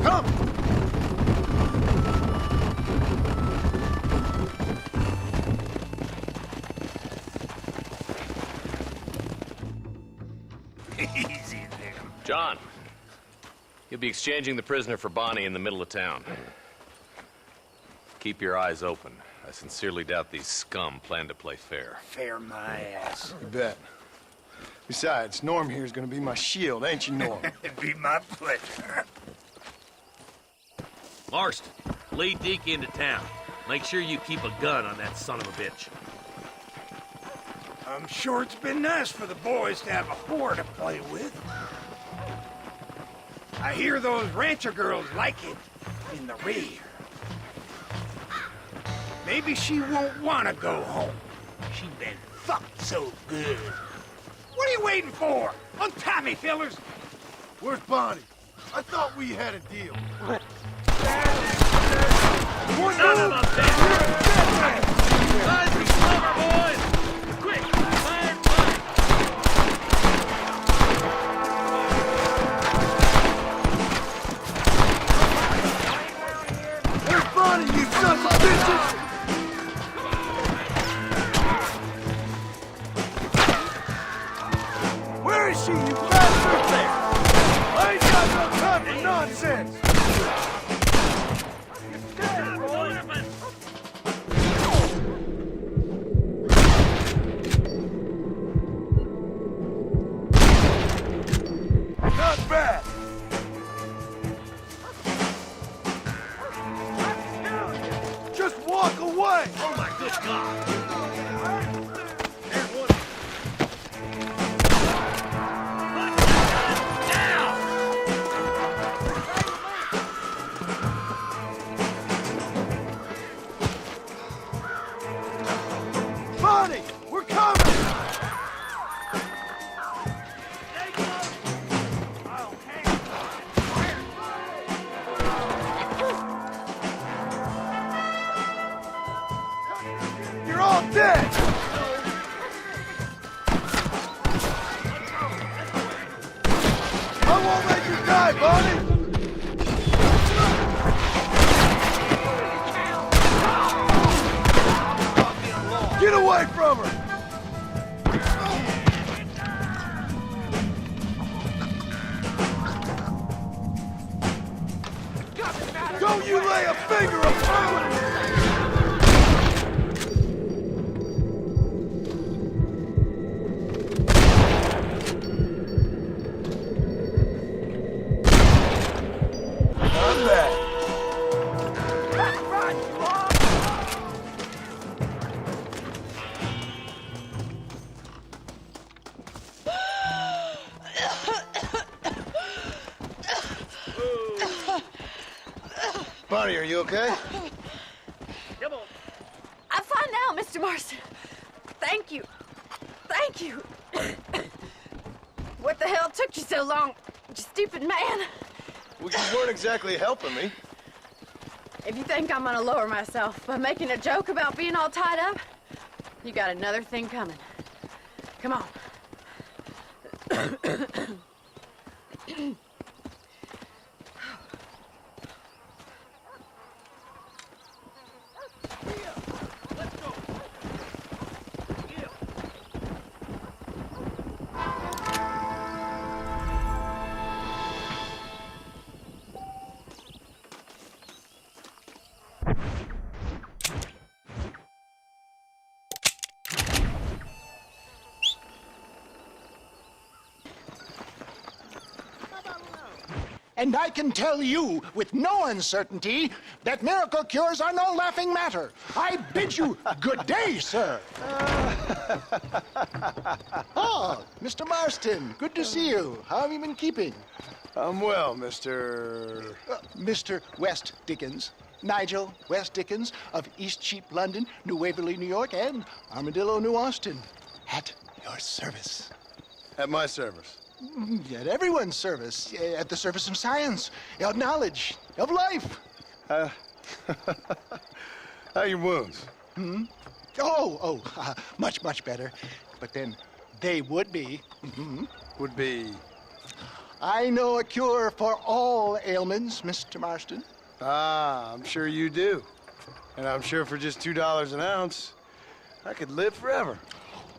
Come! Easy there. John, you'll be exchanging the prisoner for Bonnie in the middle of town. Keep your eyes open. I sincerely doubt these scum plan to play fair. Fair my ass. You bet. Besides, Norm here's gonna be my shield, ain't you, Norm? It'd be my pleasure. Marston, lead Deke into town. Make sure you keep a gun on that son of a bitch. I'm sure it's been nice for the boys to have a whore to play with. I hear those rancher girls like it in the rear. Maybe she won't want to go home. She's been fucked so good. What are you waiting for? Untie me, fellers! Where's Bonnie? I thought we had a deal. Son of a bitch! Guys, be clever, boys! Quick, fire, fire! Where's Bonnie, you sons of bitches? Where is she, you bastard? There! I ain't got no time for nonsense! Not bad! Just walk away! Oh my good God! Bonnie! We're coming! You're all dead! I won't let you die, Bonnie! Get away from her! Don't you lay a finger upon her! Not bad. Bonnie, are you okay? I'm fine now, Mr. Marston. Thank you. Thank you. What the hell took you so long, you stupid man? Well, you weren't exactly helping me. If you think I'm gonna lower myself by making a joke about being all tied up, you got another thing coming. Come on. And I can tell you with no uncertainty that miracle cures are no laughing matter. I bid you good day, sir. Oh, Mr. Marston, good to see you. How have you been keeping? I'm well, Mr. Mr. West Dickens. Nigel West Dickens of East Cheap, London, New Waverly, New York, and Armadillo, New Austin. At your service. At my service? At everyone's service. At the service of science, of knowledge, of life. How are your wounds? Much, much better. But then they would be. Would be? I know a cure for all ailments, Mr. Marston. Ah, I'm sure you do. And I'm sure for just $2 an ounce, I could live forever.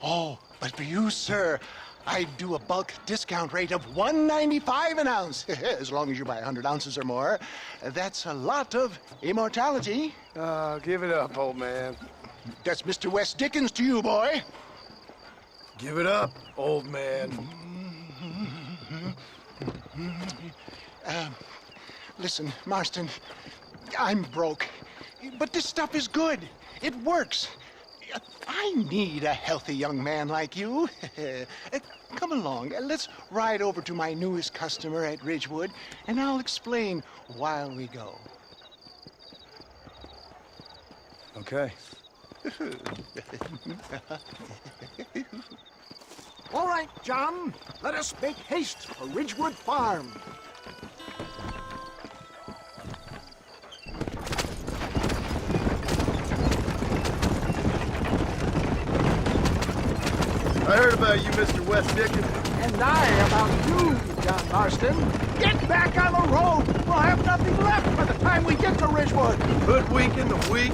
Oh, but for you, sir, I do a bulk discount rate of $1.95 an ounce. As long as you buy 100 ounces or more. That's a lot of immortality. Give it up, old man. That's Mr. West Dickens to you, boy. Give it up, old man. Listen, Marston, I'm broke. But this stuff is good. It works. I need a healthy young man like you. Come along, let's ride over to my newest customer at Ridgewood, and I'll explain while we go. Okay. All right, John, let us make haste for Ridgewood Farm. I heard about you, Mr. West Dickens. And I about you, John Marston. Get back on the road! We'll have nothing left by the time we get to Ridgewood. Hoodwinking the weak,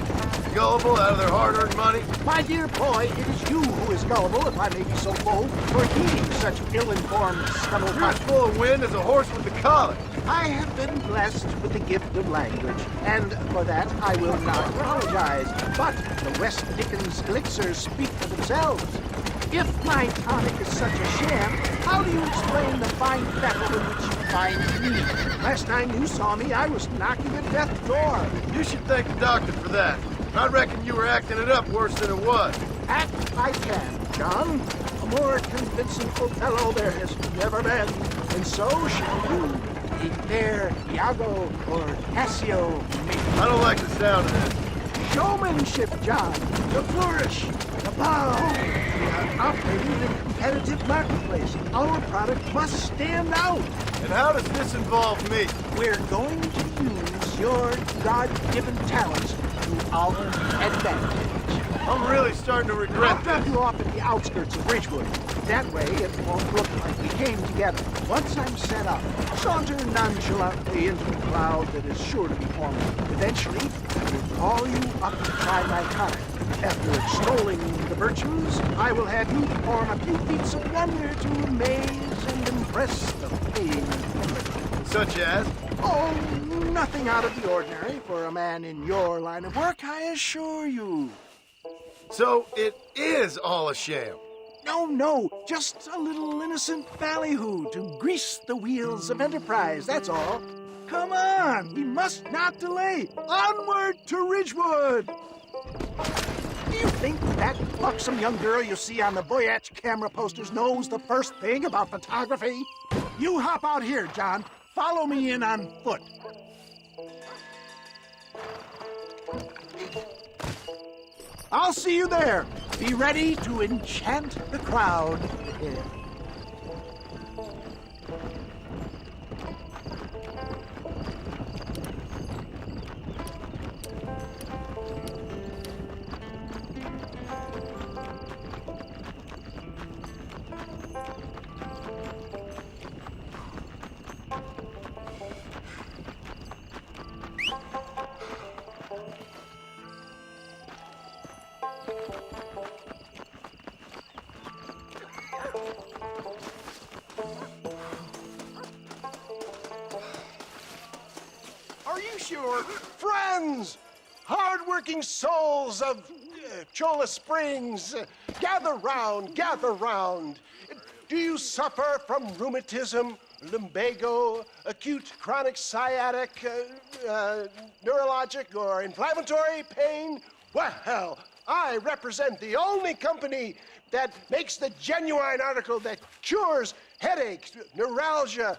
gullible out of their hard-earned money. My dear boy, it is you who is gullible, if I may be so bold, for heeding such ill-informed scuttlebutt. You're as full of wind as a horse with the collar. I have been blessed with the gift of language, and for that I will not apologize. But the West Dickens elixirs speak for themselves. If my tonic is such a sham, how do you explain the fine fettle in which you find me? Last time you saw me, I was knocking at death's door. You should thank the doctor for that. I reckon you were acting it up worse than it was. Act I can, John. A more convincing Othello there has never been. And so shall you. Iter, Iago, or Cassio me. I don't like the sound of that. Showmanship, John. The flourish. The bow. We are operating in a competitive marketplace. Our product must stand out. And how does this involve me? We're going to use your God-given talents to our advantage. I'm really starting to regret I'll drop you off at the outskirts of Ridgewood. That way, it won't look like we came together. Once I'm set up, saunter nonchalantly into the cloud that is sure to be forming. Eventually, I will call you up to try my tonic. After extolling the virtues, I will have you perform a few feats of wonder to amaze and impress the paying public. Such as? Oh, nothing out of the ordinary for a man in your line of work, I assure you. So it is all a sham? No, just a little innocent ballyhoo to grease the wheels of enterprise, that's all. Come on, we must not delay. Onward to Ridgewood! Do you think that buxom young girl you see on the Voyage camera posters knows the first thing about photography? You hop out here, John. Follow me in on foot. I'll see you there. Be ready to enchant the crowd. Are you sure? Friends! Hard-working souls of Cholla Springs, gather round, gather round. Do you suffer from rheumatism lumbago, acute chronic sciatic, neurologic, or inflammatory pain? Well, I represent the only company that makes the genuine article that cures headaches, neuralgia,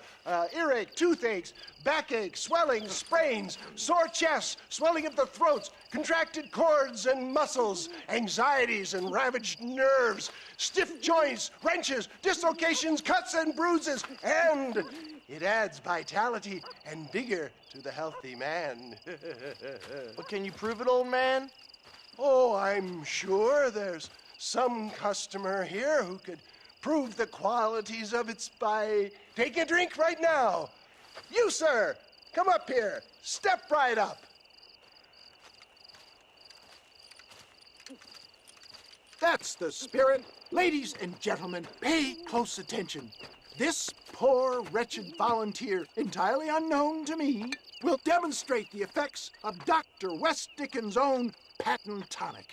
earache, toothaches, backache, swelling, sprains, sore chests, swelling of the throats, contracted cords and muscles, anxieties and ravaged nerves, stiff joints, wrenches, dislocations, cuts and bruises, and it adds vitality and vigor to the healthy man. But can you prove it, old man? Oh, I'm sure there's some customer here who could prove the qualities of it by taking a drink right now. You, sir, come up here. Step right up. That's the spirit. Ladies and gentlemen, pay close attention. This poor, wretched volunteer, entirely unknown to me, will demonstrate the effects of Dr. West Dickens' own patent tonic.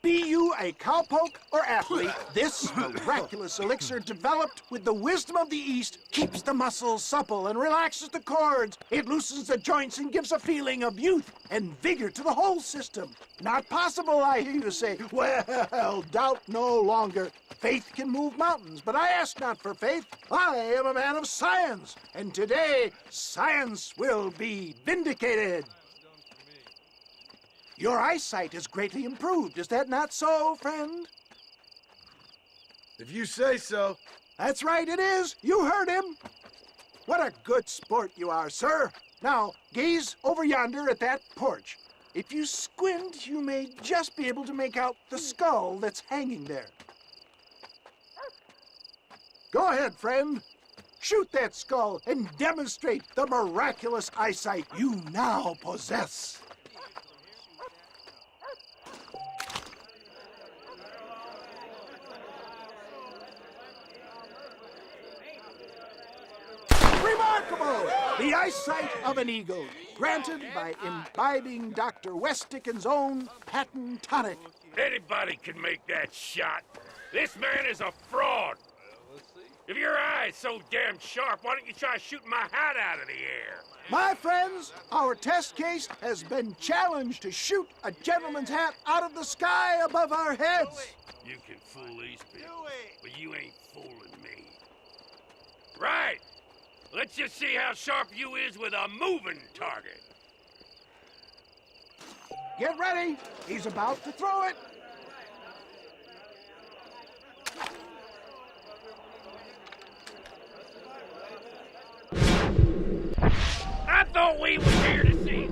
Be you a cowpoke or athlete, this miraculous elixir developed with the wisdom of the East keeps the muscles supple and relaxes the cords. It loosens the joints and gives a feeling of youth and vigor to the whole system. Not possible, I hear you say. Well, doubt no longer. Faith can move mountains, but I ask not for faith. I am a man of science, and today science will be vindicated. Your eyesight is greatly improved. Is that not so, friend? If you say so. That's right, it is. You heard him. What a good sport you are, sir. Now, gaze over yonder at that porch. If you squint, you may just be able to make out the skull that's hanging there. Go ahead, friend. Shoot that skull and demonstrate the miraculous eyesight you now possess. Remarkable! The eyesight of an eagle, granted by imbibing Dr. West Dickens' own patent tonic. Anybody can make that shot. This man is a fraud. If your eye's so damn sharp, why don't you try shooting my hat out of the air? My friends, our test case has been challenged to shoot a gentleman's hat out of the sky above our heads. You can fool these people, but you ain't fooling me. Right. Let's just see how sharp you is with a moving target. Get ready. He's about to throw it. I thought we were here to see.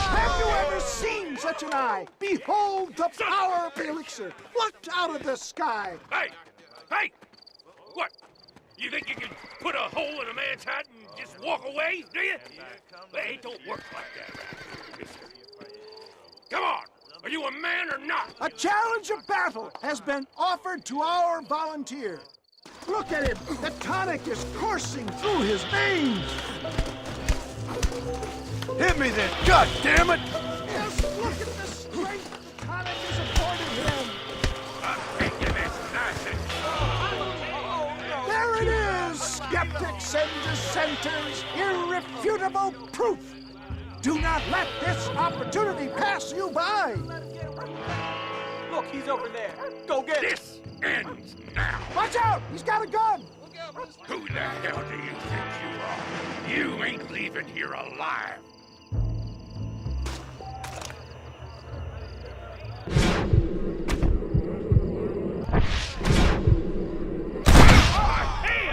Have you ever seen such an eye? Behold the power of the elixir plucked out of the sky. Hey! Hey! What? You think you can put a hole in a man's hat and just walk away, do you? Hey, it don't work like that, mister. Come on! Are you a man or not? A challenge of battle has been offered to our volunteer. Look at him! The tonic is coursing through his veins! Hit me then, God damn it! Yes, look at the strength the tonic is affording him! There it is! Skeptics and dissenters, irrefutable proof! Do not let this opportunity pass you by! Look, he's over there. Go get him. This ends now. Watch out! He's got a gun! Who the hell do you think you are? You ain't leaving here alive.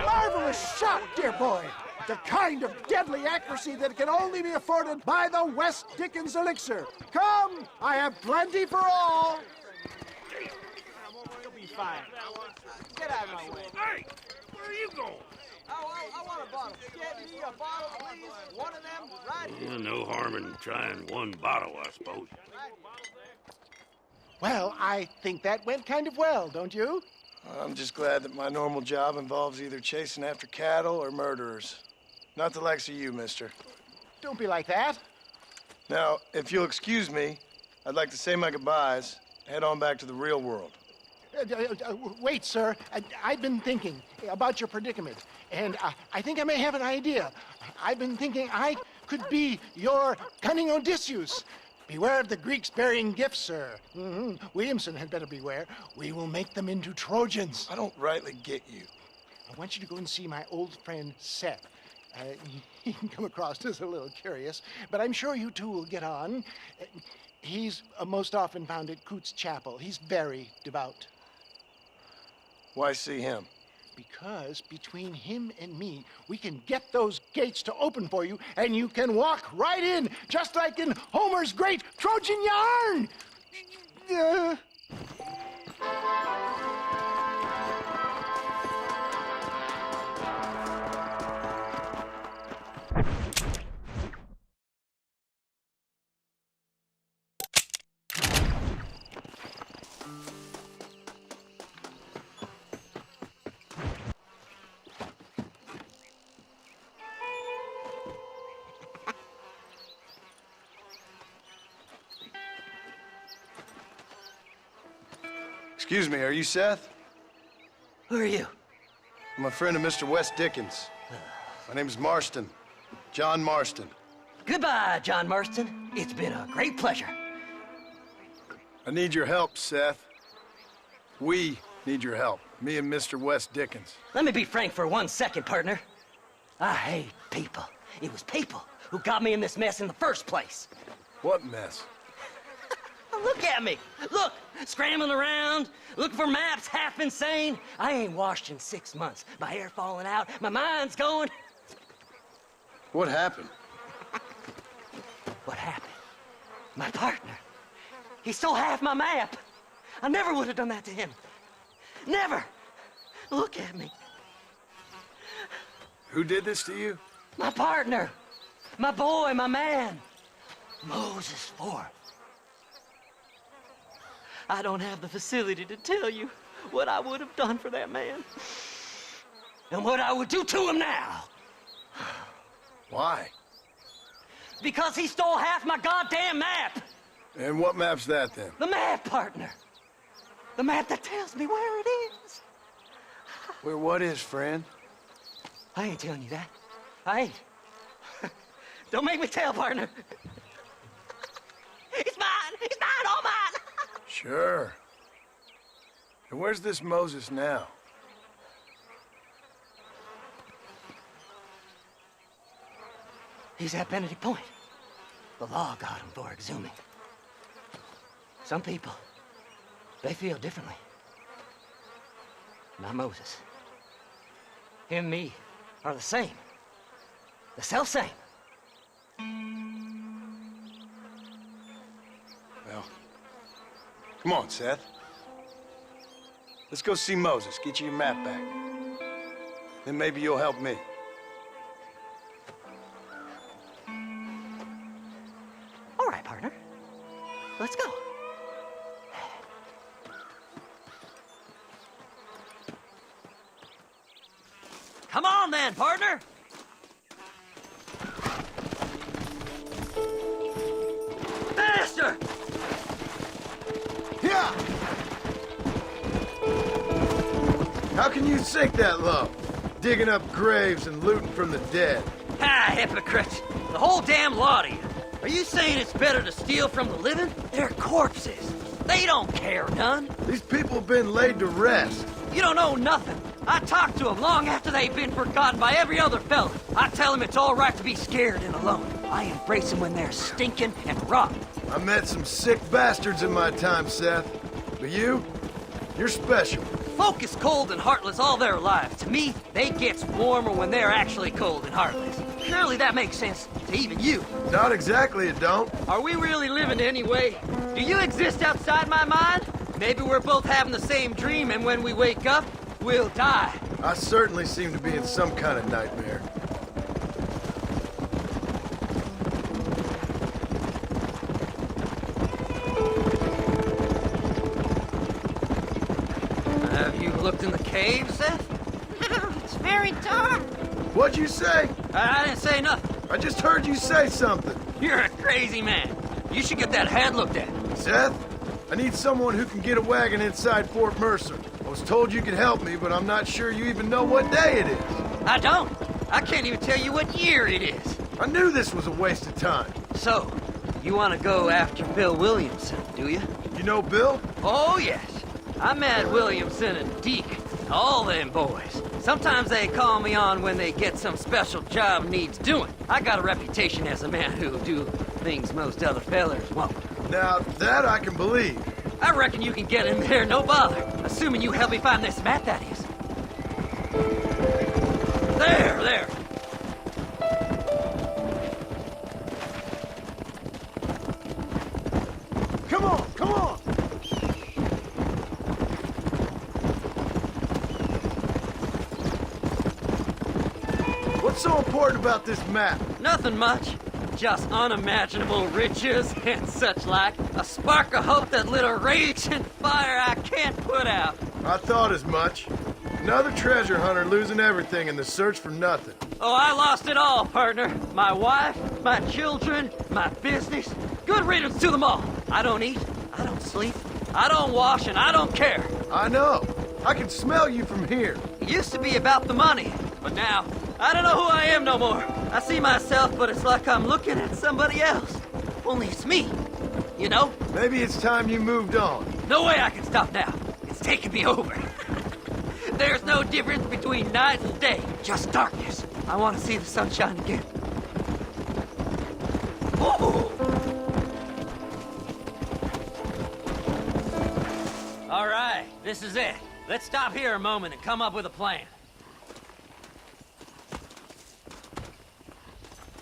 Marvelous shot, dear boy! The kind of deadly accuracy that can only be afforded by the West Dickens elixir. Come, I have plenty for all. You'll be fine. Get out of my way. Hey, where are you going? I want a bottle. Get me a bottle, please. One of them, right here. No harm in trying one bottle, I suppose. Well, I think that went kind of well, don't you? I'm just glad that my normal job involves either chasing after cattle or murderers. Not the likes of you, mister. Don't be like that. Now, if you'll excuse me, I'd like to say my goodbyes head on back to the real world. Wait, sir. I've been thinking about your predicament, and I think I may have an idea. I've been thinking I could be your cunning Odysseus. Beware of the Greeks burying gifts, sir. Williamson had better beware. We will make them into Trojans. I don't rightly get you. I want you to go and see my old friend Seth. He can come across as a little curious, but I'm sure you two will get on. He's most often found at Coots Chapel. He's very devout. Why see him? Because between him and me, we can get those gates to open for you, and you can walk right in, just like in Homer's great Trojan yarn! Excuse me, are you Seth? Who are you? I'm a friend of Mr. Wes Dickens. My name is Marston. John Marston. Goodbye, John Marston. It's been a great pleasure. I need your help, Seth. We need your help. Me and Mr. Wes Dickens. Let me be frank for 1 second, partner. I hate people. It was people who got me in this mess in the first place. What mess? Look at me. Look, scrambling around, looking for maps, half insane. I ain't washed in 6 months. My hair falling out, my mind's going. What happened? What happened? My partner. He stole half my map. I never would have done that to him. Never. Look at me. Who did this to you? My partner. My boy, my man. Moses Ford. I don't have the facility to tell you what I would have done for that man. And what I would do to him now. Why? Because he stole half my goddamn map. And what map's that, then? The map, partner. The map that tells me where it is. Where what is, friend? I ain't telling you that. I ain't. Don't make me tell, partner. It's mine. It's mine, all mine. Sure. And where's this Moses now? He's at Benedict Point. The law got him for exhuming. Some people, they feel differently. Not Moses. Him and me are the same. The self-same. Well, come on, Seth. Let's go see Moses, get you your map back. Then maybe you'll help me. All right, partner. Let's go. Come on then, partner! Faster! Yeah! How can you sink that low? Digging up graves and looting from the dead. Ah, hypocrite! The whole damn lot of you. Are you saying it's better to steal from the living? They're corpses. They don't care none. These people have been laid to rest. You don't know nothing. I talk to them long after they've been forgotten by every other fella. I tell them it's all right to be scared and alone. I embrace them when they're stinking and rotten. I met some sick bastards in my time, Seth. But you're special. Folk is cold and heartless all their lives. To me, they gets warmer when they're actually cold and heartless. Surely that makes sense to even you. Not exactly, it don't. Are we really living anyway? Do you exist outside my mind? Maybe we're both having the same dream, and when we wake up, we'll die. I certainly seem to be in some kind of nightmare. Have you looked in the cave, Seth? It's very dark. What'd you say? I didn't say nothing. I just heard you say something. You're a crazy man. You should get that head looked at. Seth, I need someone who can get a wagon inside Fort Mercer. I was told you could help me, but I'm not sure you even know what day it is. I don't. I can't even tell you what year it is. I knew this was a waste of time. So, you want to go after Bill Williamson, do you? You know Bill? Oh, yes. I met Williamson and Deke, all them boys. Sometimes they call me on when they get some special job needs doing. I got a reputation as a man who'll do things most other fellers won't. Now, that I can believe. I reckon you can get in there, no bother. Assuming you help me find this map, that is. There. Come on! What's so important about this map? Nothing much. Just unimaginable riches and such like. A spark of hope that lit a raging fire I can't put out. I thought as much. Another treasure hunter losing everything in the search for nothing. Oh, I lost it all, partner. My wife, my children, my business. Good riddance to them all. I don't eat, I don't sleep, I don't wash, and I don't care. I know. I can smell you from here. It used to be about the money, but now, I don't know who I am no more. I see myself, but it's like I'm looking at somebody else. Only it's me, you know? Maybe it's time you moved on. No way I can stop now. It's taking me over. There's no difference between night and day, just darkness. I want to see the sunshine again. Whoa! All right, this is it. Let's stop here a moment and come up with a plan.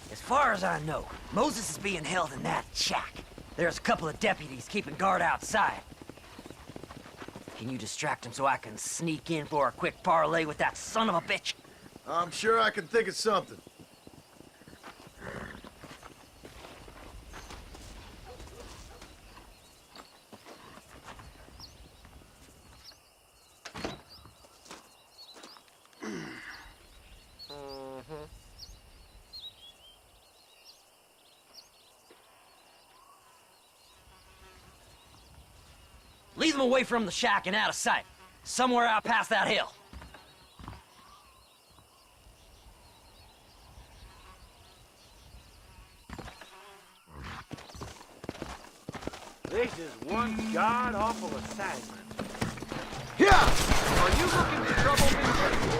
As far as I know, Moses is being held in that shack. There's a couple of deputies keeping guard outside. Can you distract him so I can sneak in for a quick parlay with that son of a bitch? I'm sure I can think of something. Lead them away from the shack and out of sight. Somewhere out past that hill. This is one god-awful assignment. Yeah! Are you looking for trouble, mister?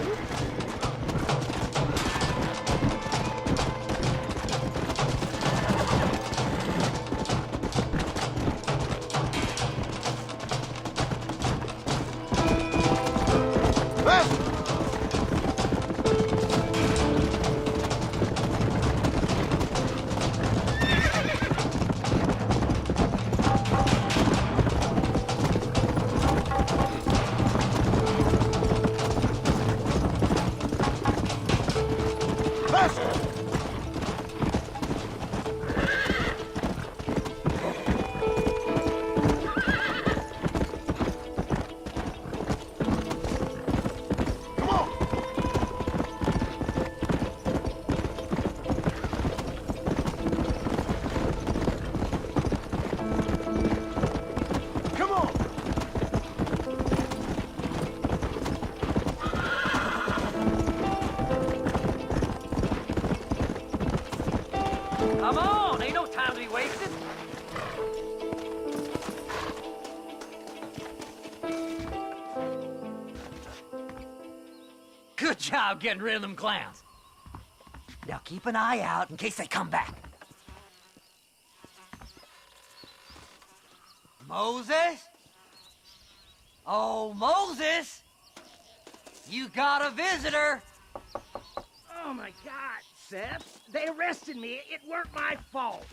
Come on, ain't no time to be wasted. Good job getting rid of them clowns. Now keep an eye out in case they come back. Moses? Oh, Moses! You got a visitor! Oh my God, Seth. They arrested me. It weren't my fault.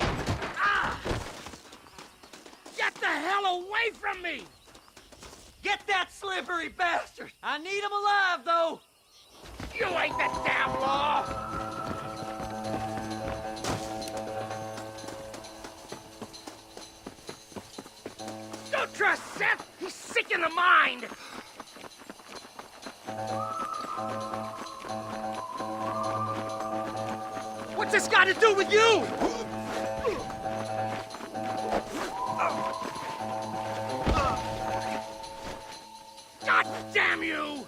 Ah! Get the hell away from me! Get that slippery bastard! I need him alive, though! You ain't the damn law! Don't trust Seth! He's sick in the mind! What's this got to do with you? God damn you!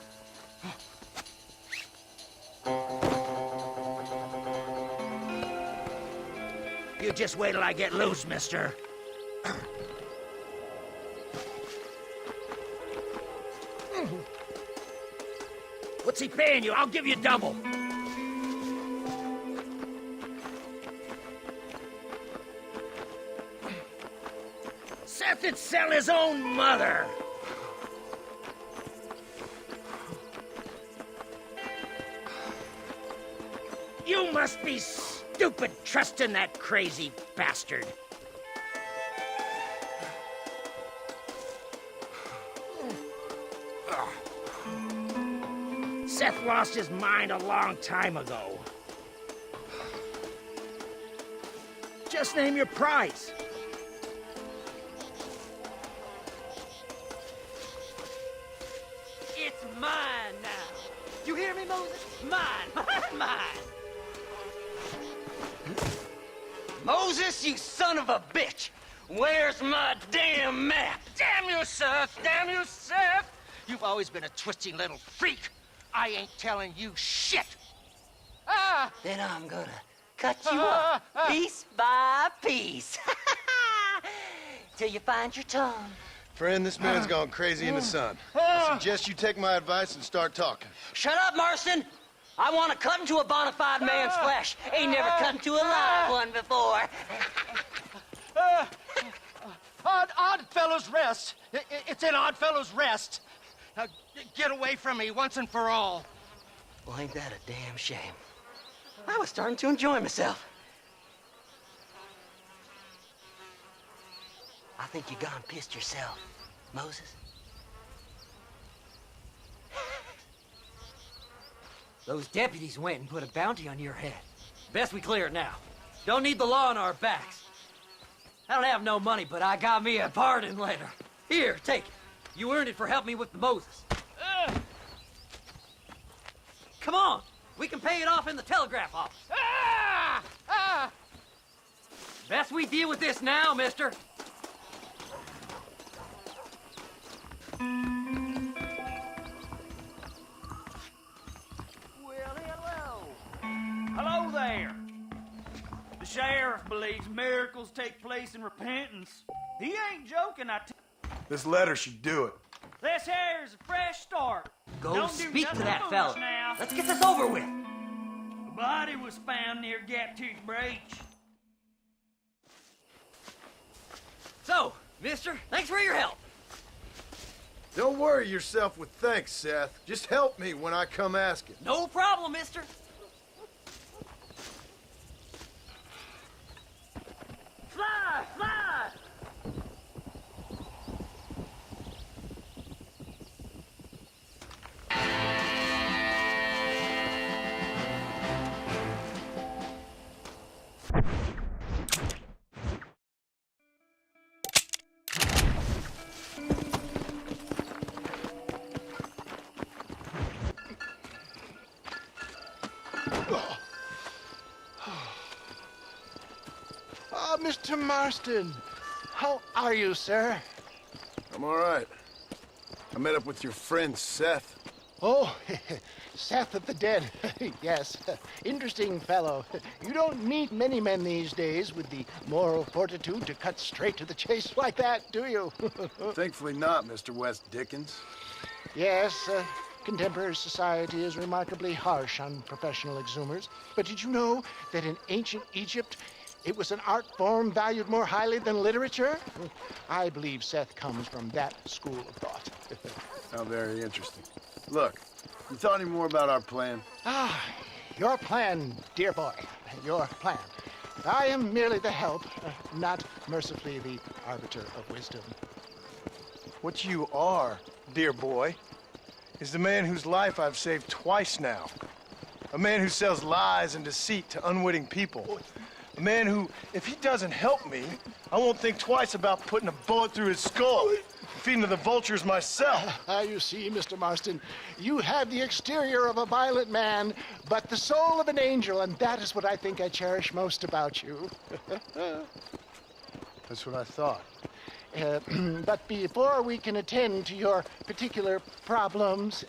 You just wait till I get loose, mister. What's he paying you? I'll give you double. Seth would sell his own mother. You must be stupid trusting that crazy bastard. Seth lost his mind a long time ago. Just name your price. It's mine now. You hear me, Moses? Mine. Mine. Moses, you son of a bitch! Where's my damn map? Damn you, Seth! Damn you, Seth! You've always been a twisty little freak. I ain't telling you shit. Ah! Then I'm gonna cut you up piece by piece. Till you find your tongue. Friend, this man's gone crazy in the sun. I suggest you take my advice and start talking. Shut up, Marston! I want to cut into a bona fide man's flesh. Ain't never cut into a live one before. Oddfellows Rest. It's in Oddfellows Rest. Now, get away from me once and for all. Well, ain't that a damn shame? I was starting to enjoy myself. I think you gone pissed yourself, Moses. Those deputies went and put a bounty on your head. Best we clear it now. Don't need the law on our backs. I don't have no money, but I got me a pardon letter. Here, take it. You earned it for helping me with the Moses. Come on. We can pay it off in the telegraph office. Best we deal with this now, mister. Hello there. The sheriff believes miracles take place in repentance. He ain't joking, This letter should do it. This here is a fresh start. Go Don't do speak to nothing that foolish fella. now. Let's get this over with. The body was found near Gaptooth Breach. So, mister, thanks for your help. Don't worry yourself with thanks, Seth. Just help me when I come asking. No problem, mister. Fly! Fly! Mr. Marston, how are you, sir? I'm all right. I met up with your friend, Seth. Oh, Seth of the Dead. Yes, interesting fellow. You don't meet many men these days with the moral fortitude to cut straight to the chase like that, do you? Thankfully not, Mr. West Dickens. Yes, contemporary society is remarkably harsh on professional exhumers. But did you know that in ancient Egypt, it was an art form valued more highly than literature? I believe Seth comes from that school of thought. How very interesting. Look, you thought any more about our plan? Ah, your plan, dear boy. Your plan. I am merely the help, not mercifully the arbiter of wisdom. What you are, dear boy, is the man whose life I've saved twice now. A man who sells lies and deceit to unwitting people. A man who, if he doesn't help me, I won't think twice about putting a bullet through his skull, feeding to the vultures myself. You see, Mr. Marston, you have the exterior of a violent man, but the soul of an angel, and that is what I think I cherish most about you. That's what I thought. But before we can attend to your particular problems,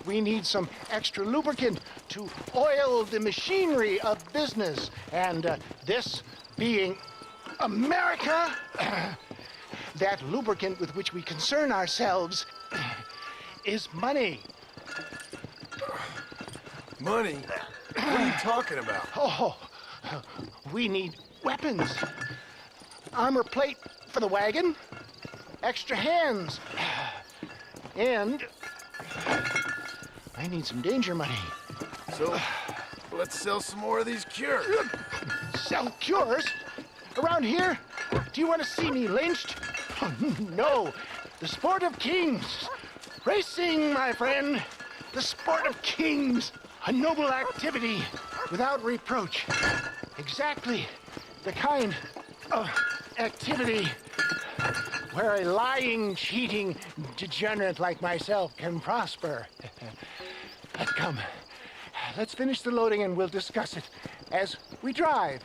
we need some extra lubricant to oil the machinery of business. And this being America, that lubricant with which we concern ourselves is money. Money? What are you talking about? Oh, we need weapons. Armor plate for the wagon, extra hands, and I need some danger money. So, let's sell some more of these cures. Sell cures? Around here? Do you want to see me lynched? Oh, no. The sport of kings. Racing, my friend. The sport of kings. A noble activity without reproach. Exactly the kind of activity where a lying, cheating degenerate like myself can prosper. But come, let's finish the loading and we'll discuss it as we drive.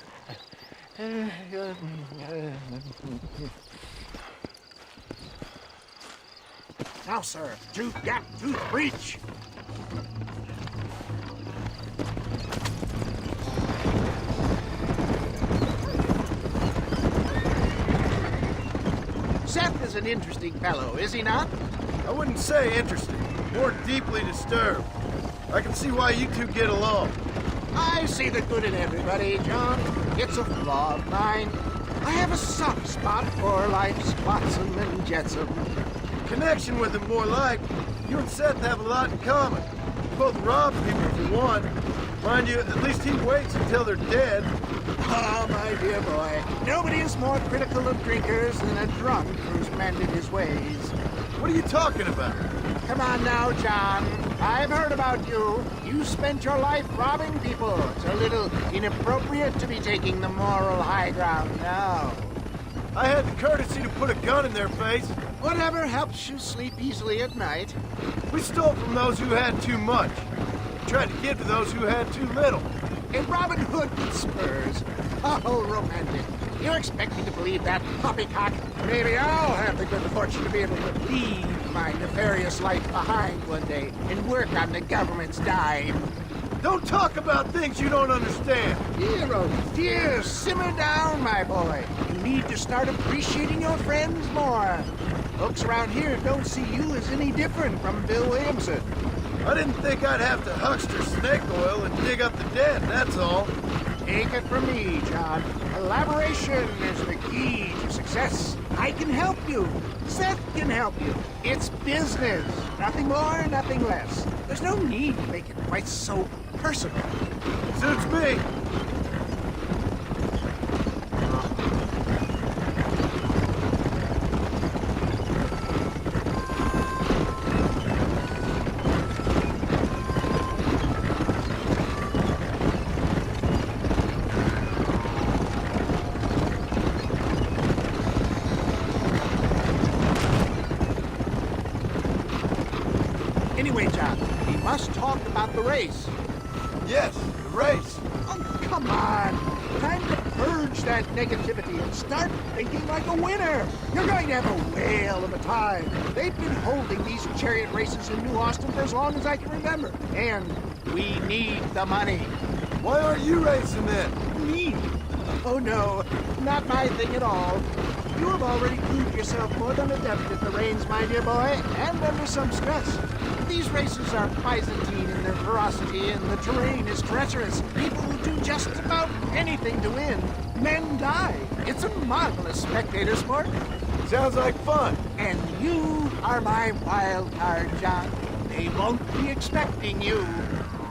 Now, sir, tooth gap, tooth breach. Seth is an interesting fellow, is he not? I wouldn't say interesting, more deeply disturbed. I can see why you two get along. I see the good in everybody, John. It's a flaw of mine. I have a soft spot for life's flotsam and jetsam. Connection with him, more like. You and Seth have a lot in common. You both rob people if you want. Mind you, at least he waits until they're dead. Oh, my dear boy. Nobody is more critical of drinkers than a drunk who's mended his ways. What are you talking about? Come on now, John. I've heard about you. You spent your life robbing people. It's a little inappropriate to be taking the moral high ground now. I had the courtesy to put a gun in their face. Whatever helps you sleep easily at night. We stole from those who had too much. We tried to give to those who had too little. A Robin Hood with spurs. Oh, romantic. You expect me to believe that poppycock? Maybe I'll have the good fortune to be able to leave my nefarious life behind one day and work on the government's dime. Don't talk about things you don't understand. Dear, simmer down, my boy. You need to start appreciating your friends more. Folks around here don't see you as any different from Bill Williamson. I didn't think I'd have to huckster snake oil and dig up the dead, that's all. Take it from me, John. Collaboration is the key to success. I can help you. Seth can help you. It's business. Nothing more, nothing less. There's no need to make it quite so personal. Suits me. Anyway, John, we must talk about the race. Yes, the race. Oh, come on. Time to purge that negativity and start thinking like a winner. You're going to have a whale of a time. They've been holding these chariot races in New Austin for as long as I can remember. And we need the money. Why aren't you racing then? Me? Oh, no. Not my thing at all. You have already proved yourself more than adept at the reins, my dear boy, and under some stress. These races are Byzantine in their ferocity, and the terrain is treacherous. People will do just about anything to win. Men die. It's a marvelous spectator sport. Sounds like fun. And you are my wild card, John. They won't be expecting you.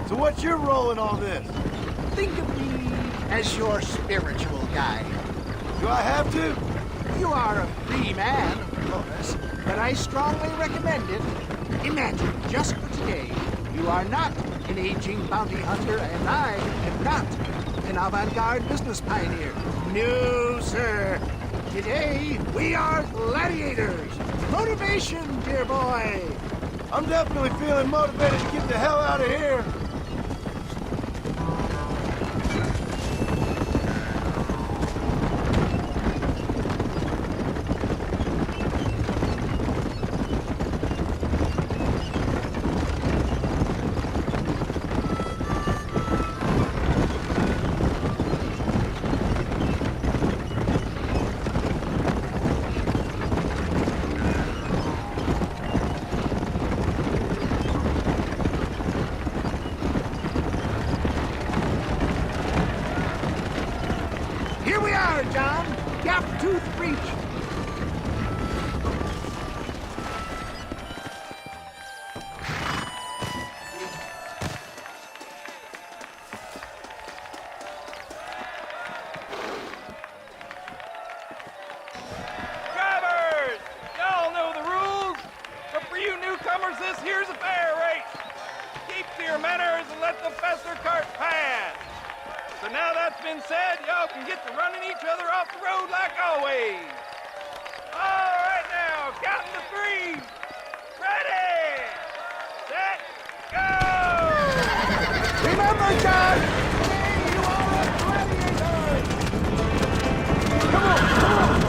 So what's your role in all this? Think of me as your spiritual guide. Do I have to? You are a free man, of course, but I strongly recommend it. Imagine, just for today, you are not an aging bounty hunter, and I am not an avant-garde business pioneer. No, sir. Today, we are gladiators. Motivation, dear boy. I'm definitely feeling motivated to get the hell out of here. tooth breach. Drivers! Y'all know the rules, but for you newcomers, this here's a fair race. Keep to your manners and let the faster cart pass. So now that's been said, y'all can get to running each other off the road like always. All right now, counting to 3. Ready, set, go! Remember, John! Hey, you are a gladiator! Come on, come on!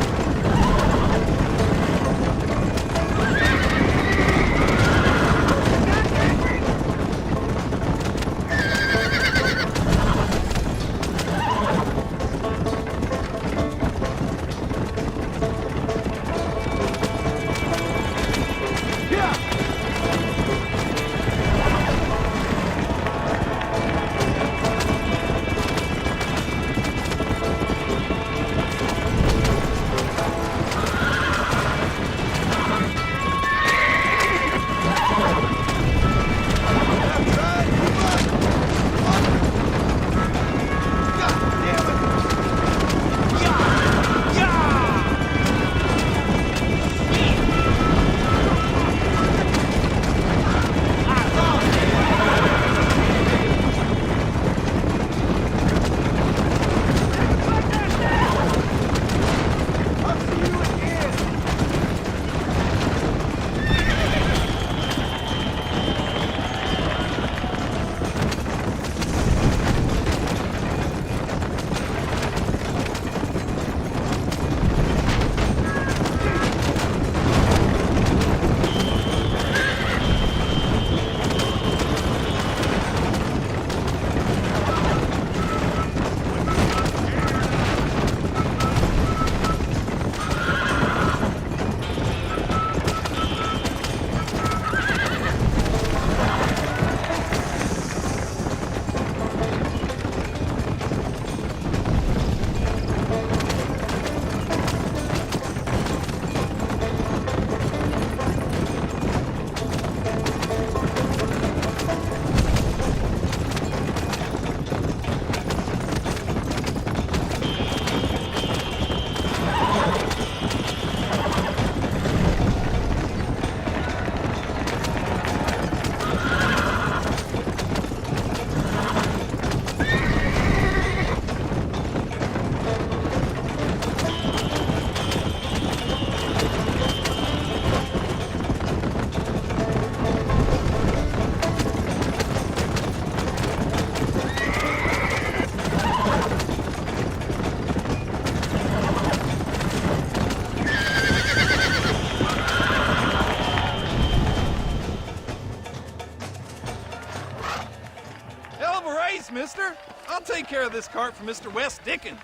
mister. I'll take care of this cart for Mr. West Dickens.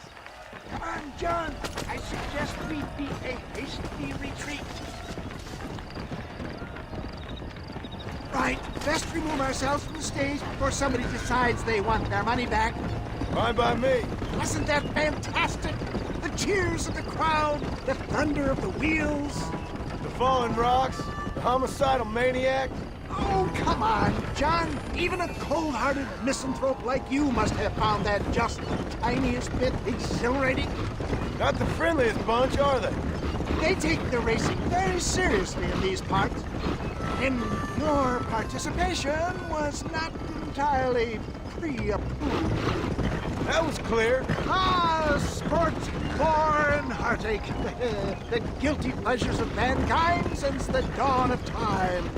Come on, John. I suggest we beat a hasty retreat. Right. Best remove ourselves from the stage before somebody decides they want their money back. Fine by me. Wasn't that fantastic? The cheers of the crowd, the thunder of the wheels. The falling rocks, the homicidal maniac. Oh, come on, John. Even a cold-hearted misanthrope like you must have found that just the tiniest bit exhilarating. Not the friendliest bunch, are they? They take the racing very seriously in these parts. And your participation was not entirely pre-approved. That was clear. Ah, sport, gore, and heartache. The guilty pleasures of mankind since the dawn of time.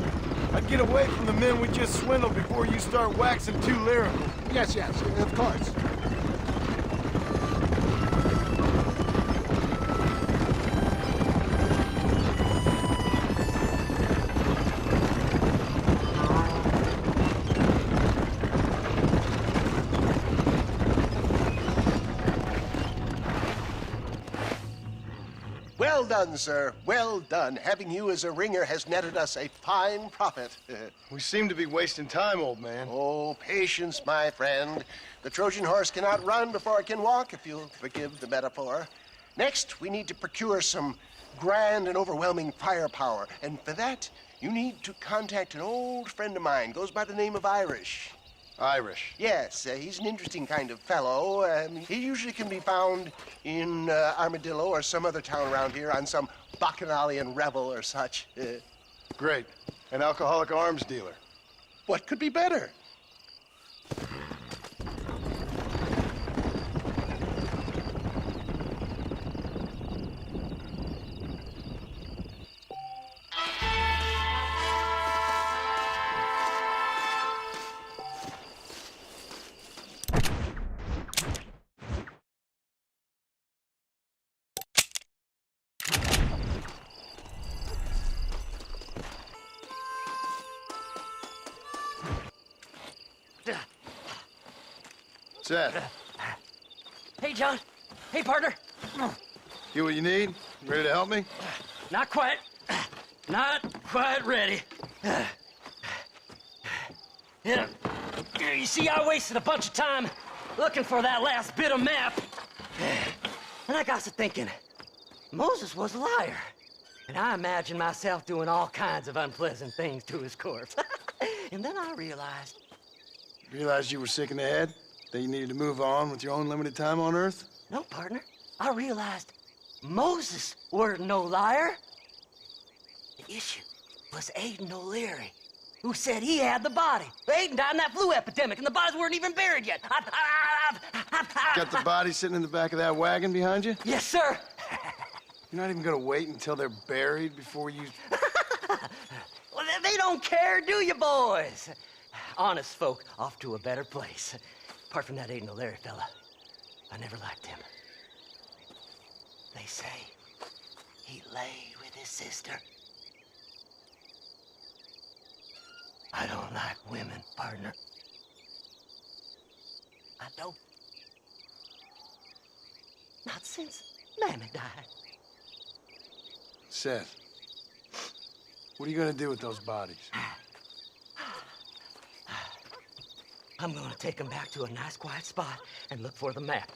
I'd get away from the men we just swindled before you start waxing too lyrical. Yes, of course. Well done, sir. Well done. Having you as a ringer has netted us a fine profit. We seem to be wasting time, old man. Oh, patience, my friend. The Trojan horse cannot run before it can walk, if you'll forgive the metaphor. Next, we need to procure some grand and overwhelming firepower. And for that, you need to contact an old friend of mine. Goes by the name of Irish. Irish? Yes, he's an interesting kind of fellow. He usually can be found in Armadillo or some other town around here on some bacchanalian revel or such. Great. An alcoholic arms dealer. What could be better? Seth. Hey, John. Hey, partner. You what you need? Ready to help me? Not quite. Not quite ready. You see, I wasted a bunch of time looking for that last bit of map. And I got to thinking, Moses was a liar. And I imagined myself doing all kinds of unpleasant things to his corpse. And then I realized... Realized you were sick in the head? That you needed to move on with your own limited time on Earth? No, partner. I realized Moses weren't no liar. The issue was Aiden O'Leary, who said he had the body. Aiden died in that flu epidemic, and the bodies weren't even buried yet. Got the body sitting in the back of that wagon behind you? Yes, sir. You're not even gonna wait until they're buried before you... Well, they don't care, do you, boys? Honest folk off to a better place. Apart from that Aiden O'Leary fella, I never liked him. They say he lay with his sister. I don't like women, partner. I don't. Not since Mammy died. Seth, what are you gonna do with those bodies? I'm gonna take them back to a nice quiet spot and look for the map.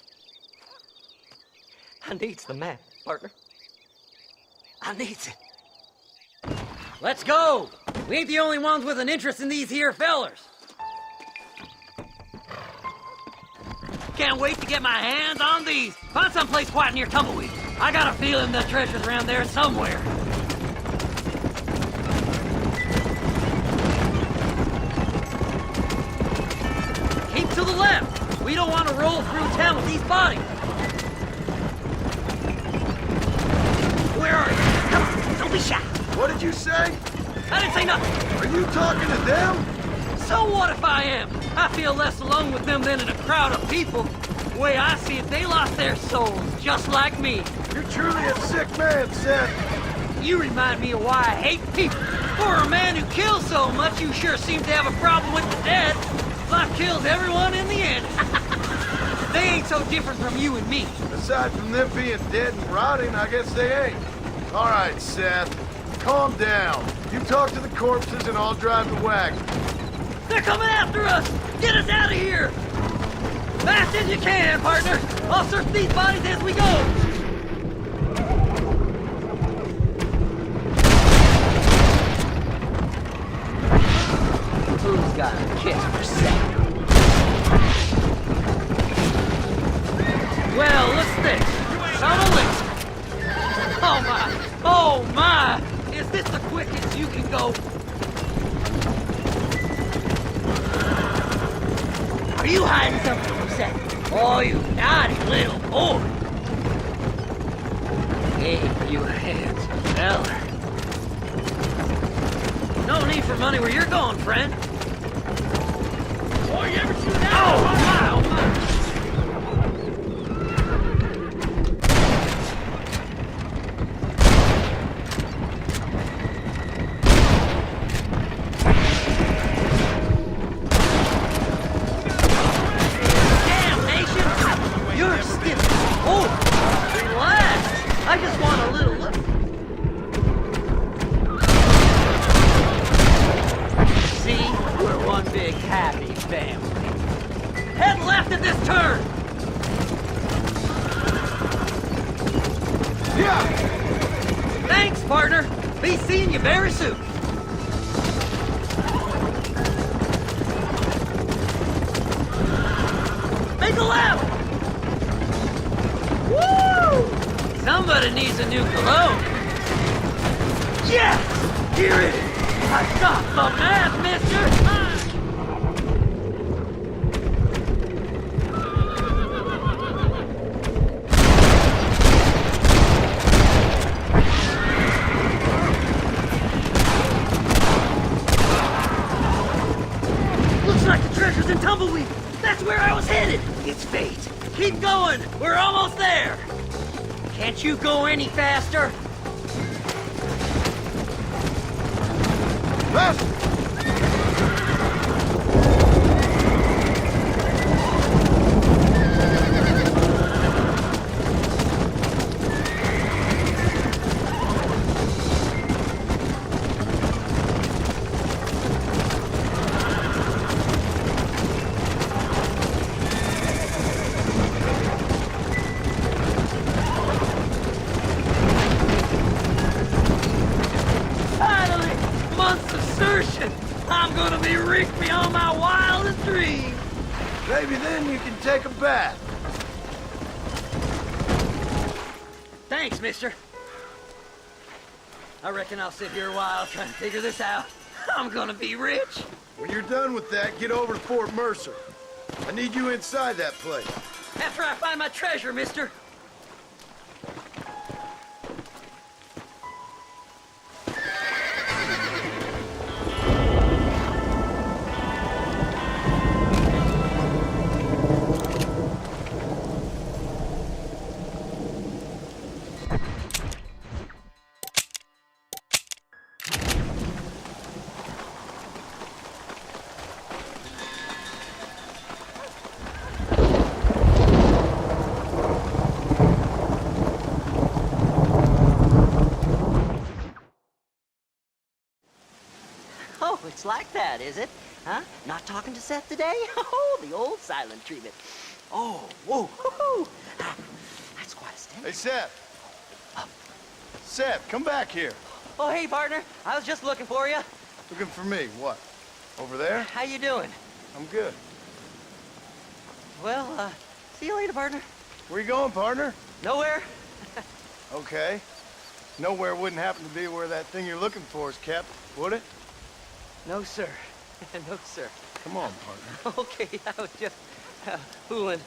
I needs the map, partner. I needs it. Let's go! We ain't the only ones with an interest in these here fellers. Can't wait to get my hands on these. Find someplace quiet near Tumbleweed. I got a feeling the treasure's around there somewhere. Keep to the left. We don't want to roll through town with these bodies. Where are you? Come on, don't be shy. What did you say? I didn't say nothing. Are you talking to them? So what if I am? I feel less alone with them than in a crowd of people. The way I see it, they lost their souls, just like me. You're truly a sick man, Seth. You remind me of why I hate people. For a man who kills so much, you sure seem to have a problem with the dead. Life kills everyone in the end. They ain't so different from you and me. Aside from them being dead and rotting, I guess they ain't. All right, Seth. Calm down. You talk to the corpses and I'll drive the wagon. They're coming after us! Get us out of here! Fast as you can, partner! I'll search these bodies as we go! Who's got a kiss for Seth? Well, what's this? Tunnel. Oh my! Oh my! Is this the quickest you can go? Are you hiding something from Seth? Oh, you naughty little boy! Gave you a handsome feller. No need for money where you're going, friend. Boy, you ever see that? Oh my! Oh my! Thanks, partner. Be seeing you very soon. Make a left! Woo! Somebody needs a new cologne. Yes! Here it is! I got the man, mister! Looks like the treasure's in Tumbleweed. That's where I was headed. It's fate. Keep going. We're almost there. Can't you go any faster? Faster! I'm gonna be rich beyond my wildest dreams. Maybe then you can take a bath. Thanks, mister. I reckon I'll sit here a while trying to figure this out. I'm gonna be rich. When you're done with that, get over to Fort Mercer. I need you inside that place. After I find my treasure, mister. Oh, it's like that, is it? Huh? Not talking to Seth today? Oh, the old silent treatment. Oh, whoa, whoa. That's quite a stench. Hey, Seth. Seth, come back here. Oh, hey, partner. I was just looking for you. Looking for me? What? Over there? How you doing? I'm good. Well, see you later, partner. Where you going, partner? Nowhere. Okay. Nowhere wouldn't happen to be where that thing you're looking for is kept, would it? No, sir. No, sir. Come on, partner. Okay, I was just fooling.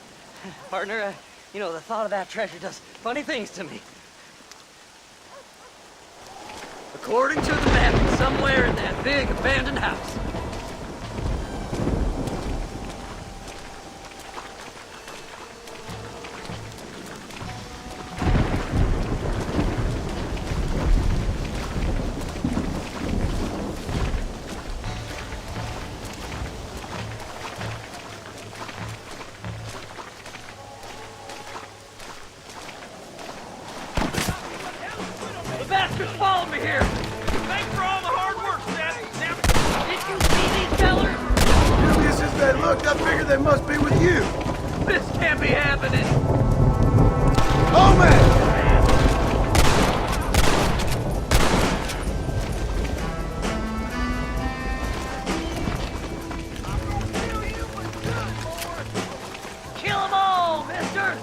Partner, you know, the thought of that treasure does funny things to me. According to the map, it's somewhere in that big abandoned house. Follow me here! Thanks for all the hard work, Seth. Now, did you see these fellers? Dubious as they looked, I figured they must be with you. This can't be happening. Oh, man! Kill them all, mister!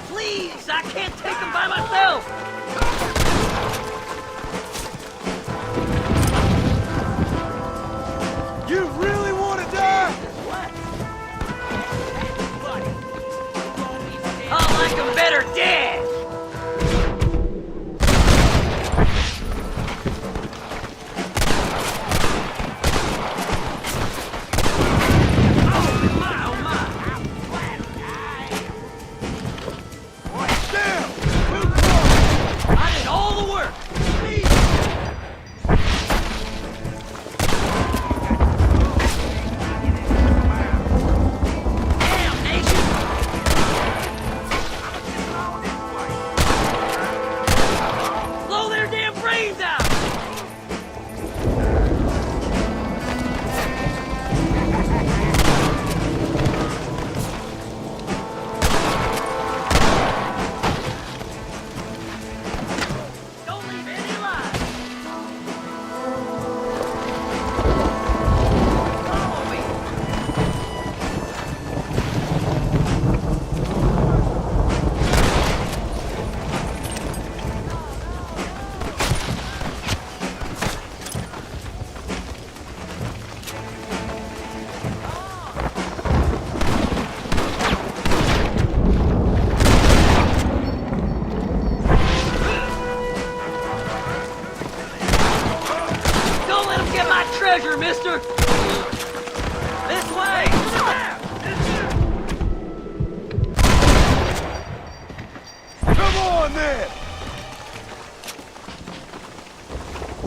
Please, I can't take them by myself! You really want to die? I like them better dead! Treasure, mister! This way! Come on, then!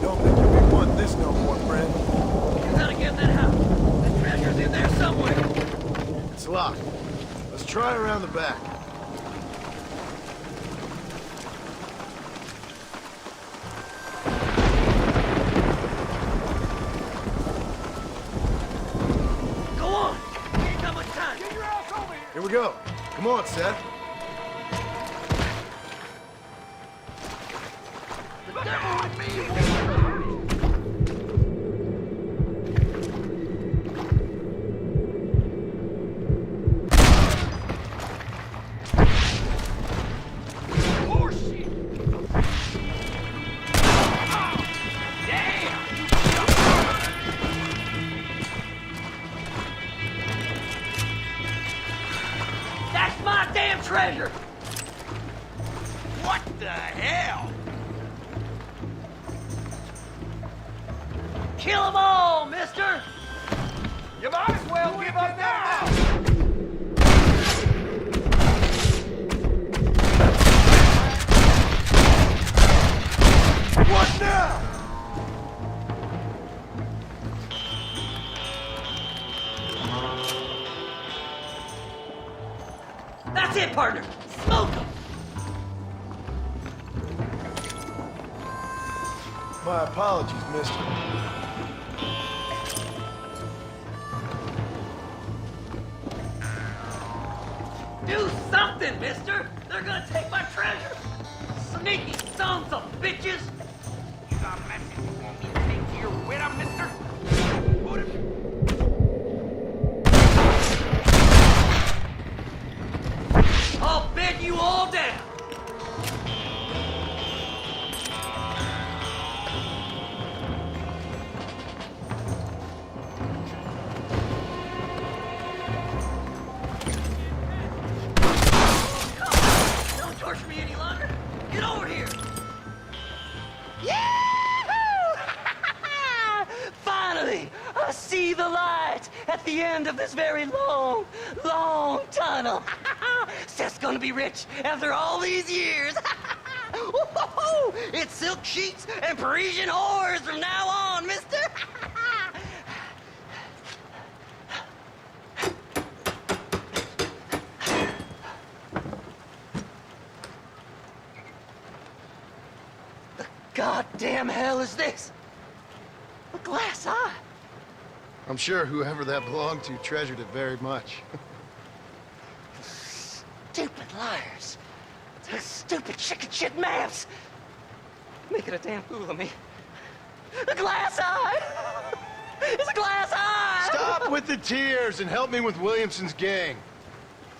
Don't think we want this no more, friend. You gotta get that house. The treasure's in there somewhere. It's locked. Let's try around the back. Here we go. Come on, Seth. The devil in me won't hurt it. Oh, shit. Oh, damn. That's my damn treasure! What the hell? Kill them all, mister! You might as well give up now! What now? That's it, partner! Smoke them! My apologies, mister. Do something, mister! They're gonna take my treasure! Sneaky sons of bitches! You got a message you want me to take to your widow, mister? I'll bed you all down! Don't torture me any longer! Get over here! Yahoo! Finally, I see the light at the end of this very long, long tunnel. Seth's gonna be rich after all these years. It's silk sheets and Parisian whores from now on, mister. The goddamn hell is this? A glass eye? I'm sure whoever that belonged to treasured it very much. Stupid liars. Those stupid chicken shit maps. Making a damn fool of me. A glass eye! It's a glass eye! Stop with the tears and help me with Williamson's gang.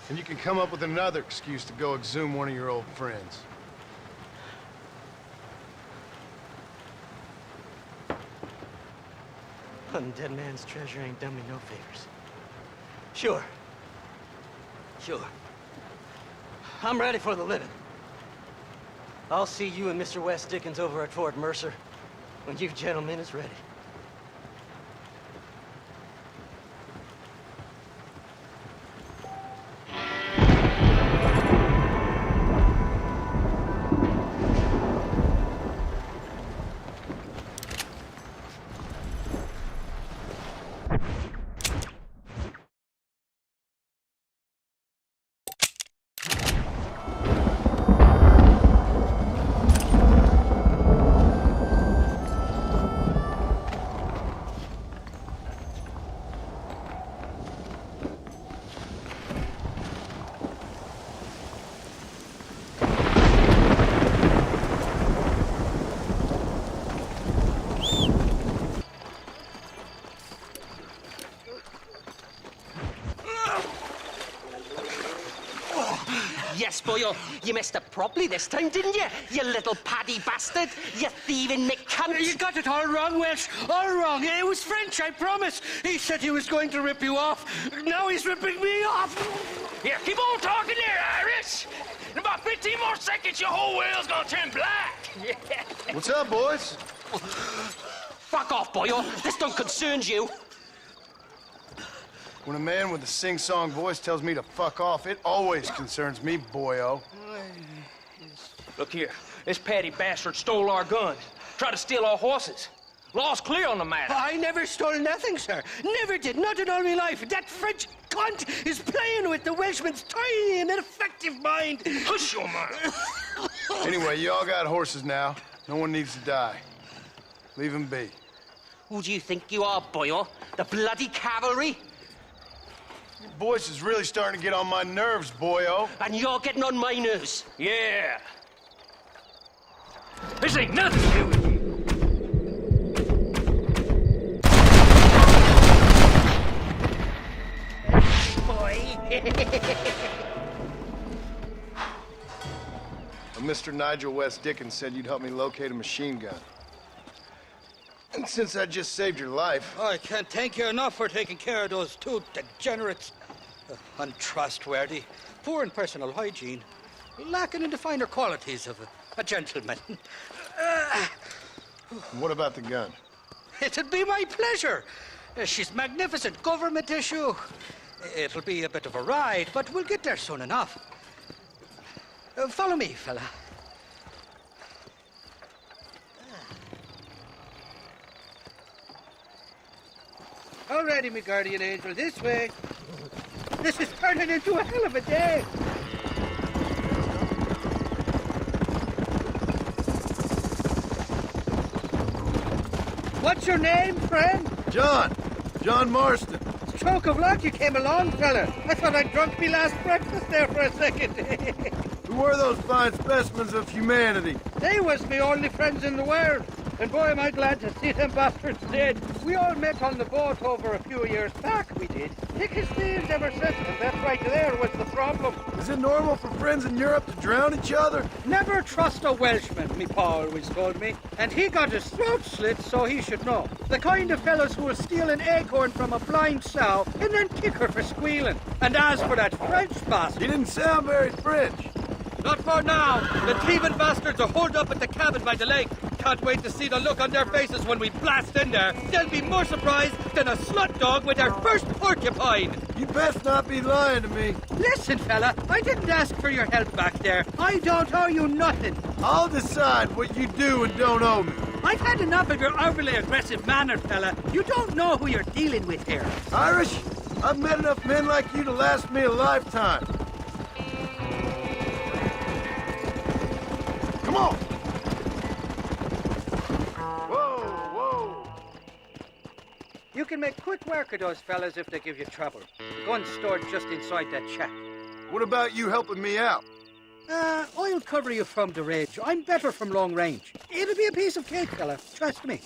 And you can come up with another excuse to go exhume one of your old friends. Hunting dead man's treasure ain't done me no favors. Sure. I'm ready for the living. I'll see you and Mr. West Dickens over at Fort Mercer when you gentlemen is ready. Yes, boyo, you messed up properly this time, didn't you? You little paddy bastard. You thieving McCunt. You got it all wrong, Welsh. All wrong. It was French, I promise. He said he was going to rip you off. Now he's ripping me off. Here, keep on talking there, Irish. In about 15 more seconds, your whole whale's gonna turn black. What's up, boys? Fuck off, boyo. This don't concern you. When a man with a sing-song voice tells me to fuck off, it always concerns me, boyo. Look here, this patty bastard stole our guns, tried to steal our horses. Law's clear on the matter. I never stole nothing, sir. Never did. Not in all my life. That French cunt is playing with the Welshman's tiny and ineffective mind. Hush your mouth. Anyway, you all got horses now. No one needs to die. Leave them be. Who do you think you are, boyo? The bloody cavalry? Your voice is really starting to get on my nerves, boyo. And you're getting on my nerves. Yeah. This ain't nothing to do with you. Mr. Nigel West Dickens said you'd help me locate a machine gun. And since I just saved your life... I can't thank you enough for taking care of those two degenerates. Untrustworthy, poor in personal hygiene, lacking in the finer qualities of a gentleman. What about the gun? It'd be my pleasure. She's magnificent, government issue. It'll be a bit of a ride, but we'll get there soon enough. Follow me, fella. All righty, me guardian angel, this way. This is turning into a hell of a day. What's your name, friend? John Marston. Stroke of luck you came along, fella. I thought I'd drunk me last breakfast there for a second. Who were those fine specimens of humanity? They was me only friends in the world. And boy, am I glad to see them bastards dead. We all met on the boat over a few years back, we did. Thick as thieves ever since, and that right there was the problem. Is it normal for friends in Europe to drown each other? Never trust a Welshman, me pa always told me. And he got his throat slit, so he should know. The kind of fellas who will steal an acorn from a blind sow and then kick her for squealing. And as for that French bastard... He didn't sound very French. Not for now. The thieving bastards are holed up at the cabin by the lake. Can't wait to see the look on their faces when we blast in there. They'll be more surprised than a slut dog with their first porcupine. You best not be lying to me. Listen, fella, I didn't ask for your help back there. I don't owe you nothing. I'll decide what you do and don't owe me. I've had enough of your overly aggressive manner, fella. You don't know who you're dealing with here. Irish, I've met enough men like you to last me a lifetime. Come on! Whoa! You can make quick work of those fellas if they give you trouble. Guns stored just inside that shack. What about you helping me out? I'll cover you from the ridge. I'm better from long range. It'll be a piece of cake, fella. Trust me.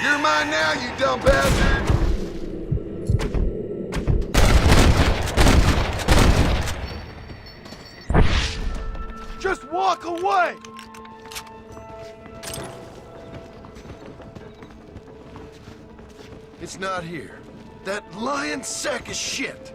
You're mine now, you dumb bastard! Just walk away! It's not here. That lying sack of shit!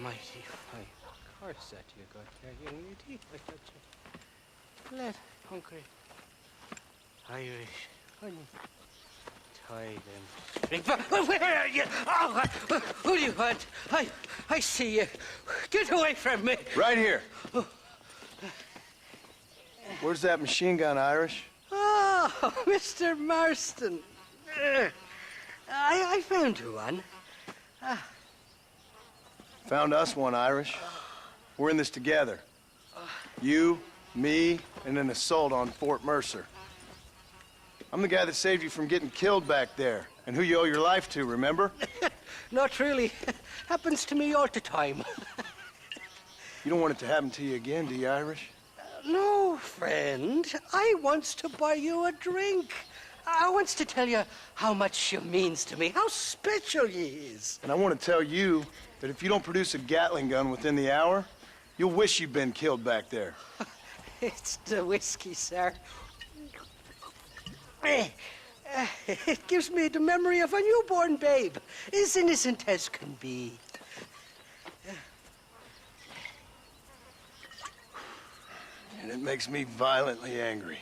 Mighty fine course that you got there, young lady. I got you. Let hungry Irish honey. Tie them straight. Oh, where are you? Oh, who do you want? I see you. Get away from me. Right here. Where's that machine gun, Irish? Oh, Mr. Marston. I found you one. Found us one, Irish. We're in this together. You, me, and an assault on Fort Mercer. I'm the guy that saved you from getting killed back there, and who you owe your life to, remember? Not really. Happens to me all the time. You don't want it to happen to you again, do you, Irish? No, friend. I wants to buy you a drink. I wants to tell you how much she means to me, how special you is. And I want to tell you that if you don't produce a Gatling gun within the hour, you'll wish you'd been killed back there. It's the whiskey, sir. It gives me the memory of a newborn babe, as innocent as can be. And it makes me violently angry.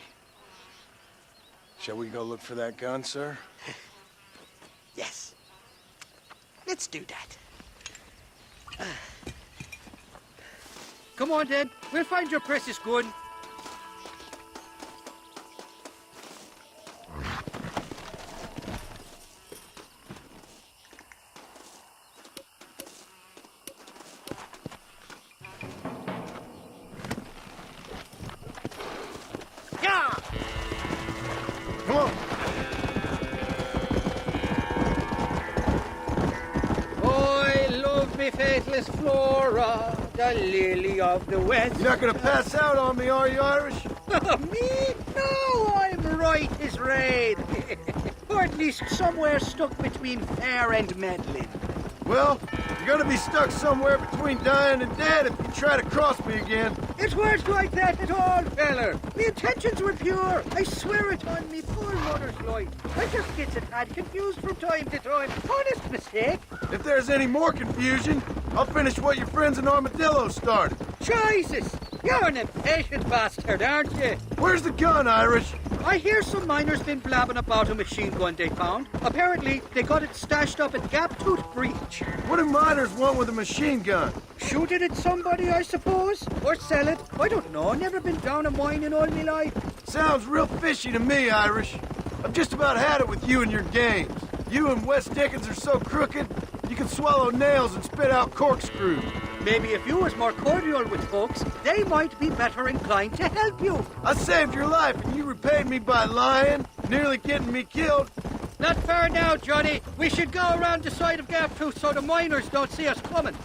Shall we go look for that gun, sir? Yes. Let's do that. Come on, then. We'll find your precious gun. Faithless Flora, the lily of the West. You're not gonna pass out on me, are you, Irish? Me? No, I'm right as rain. Or at least somewhere stuck between fair and meddling. Well, you're gonna be stuck somewhere between dying and dead if you try to cross me again. It weren't like that at all, feller. My intentions were pure. I swear it on me poor mother's life. I just get a tad confused from time to time. Honest mistake. If there's any more confusion, I'll finish what your friends in Armadillo started. Jesus! You're an impatient bastard, aren't you? Where's the gun, Irish? I hear some miners been blabbing about a machine gun they found. Apparently, they got it stashed up at Gap Tooth Breach. What do miners want with a machine gun? Shoot it at somebody, I suppose? Or sell it? I don't know. Never been down a mine in all my life. Sounds real fishy to me, Irish. I've just about had it with you and your games. You and Wes Dickens are so crooked, you can swallow nails and spit out corkscrews. Maybe if you was more cordial with folks, they might be better inclined to help you. I saved your life and you repaid me by lying, nearly getting me killed. Not fair now, Johnny. We should go around the side of Gap Tooth so the miners don't see us coming.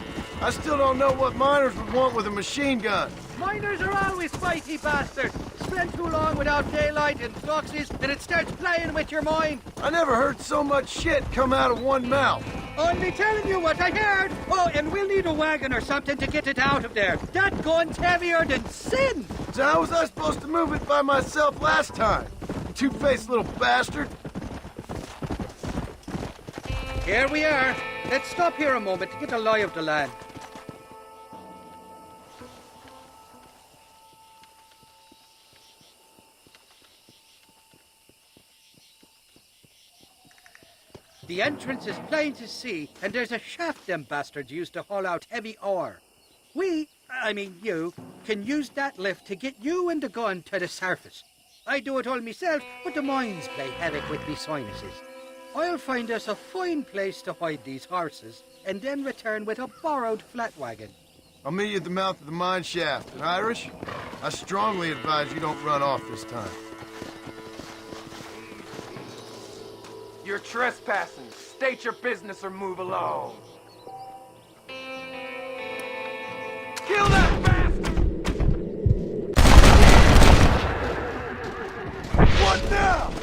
I still don't know what miners would want with a machine gun. Miners are always fighty bastards. Spend too long without daylight and foxes, and it starts playing with your mind. I never heard so much shit come out of one mouth. Only telling you what I heard. Oh, and we'll need a wagon or something to get it out of there. That gun's heavier than sin. So how was I supposed to move it by myself last time? You two-faced little bastard. Here we are. Let's stop here a moment to get a lie of the land. The entrance is plain to see, and there's a shaft them bastards use to haul out heavy ore. I mean you, can use that lift to get you and the gun to the surface. I do it all myself, but the mines play havoc with me sinuses. I'll find us a fine place to hide these horses, and then return with a borrowed flat wagon. I'll meet you at the mouth of the mine shaft. And Irish, I strongly advise you don't run off this time. You're trespassing. State your business or move along. Kill that bastard! What now?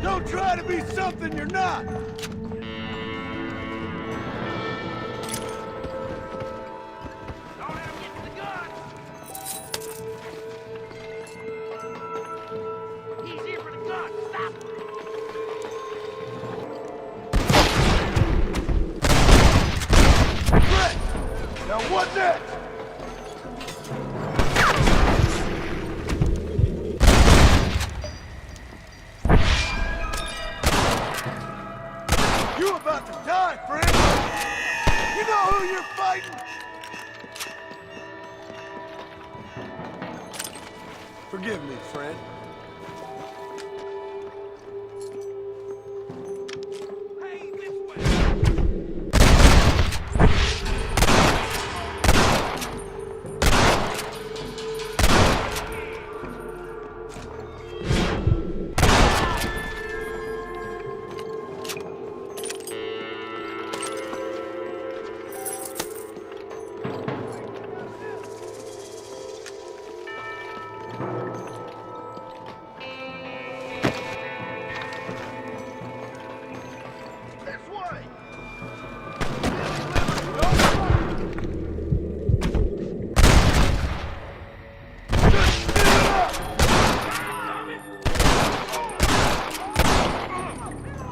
Don't try to be something you're not! Now what's next? You about to die, friend! You know who you're fighting? Forgive me, friend.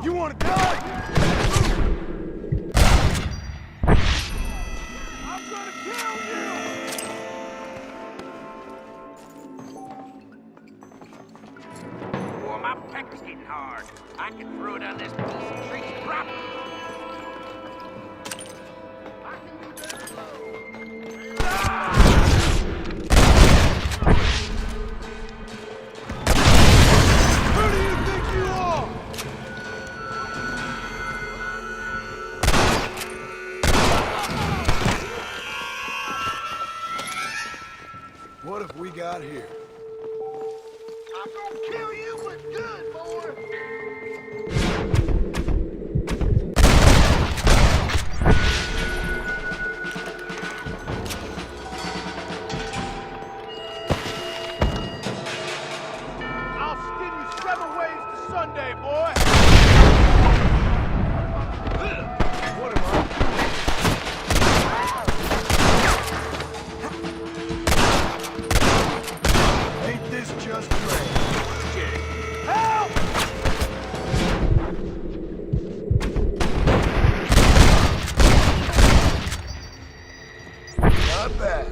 You want to die? I'm gonna kill you! Oh, my peck's getting hard. I can throw down this piece of tree and drop it. got here? I'm gonna kill you, but good, boy. I'll skin you 7 ways to Sunday, boy! What am I? Ain't this just great? Help! Not bad.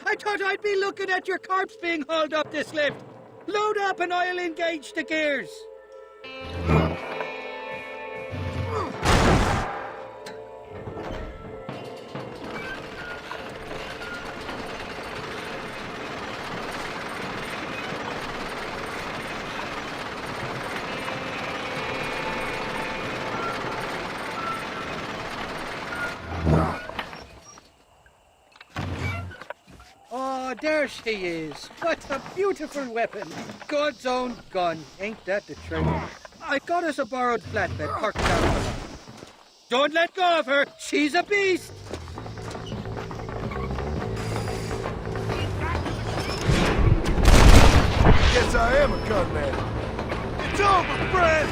I thought I'd be looking at your corpse being hauled up this lift. Load up and I'll engage the gears. Oh, there she is. What a beautiful weapon. God's own gun. Ain't that the truth? I got us a borrowed flatbed parked down the line. Don't let go of her. She's a beast. Guess I am a gunman. It's over, friend!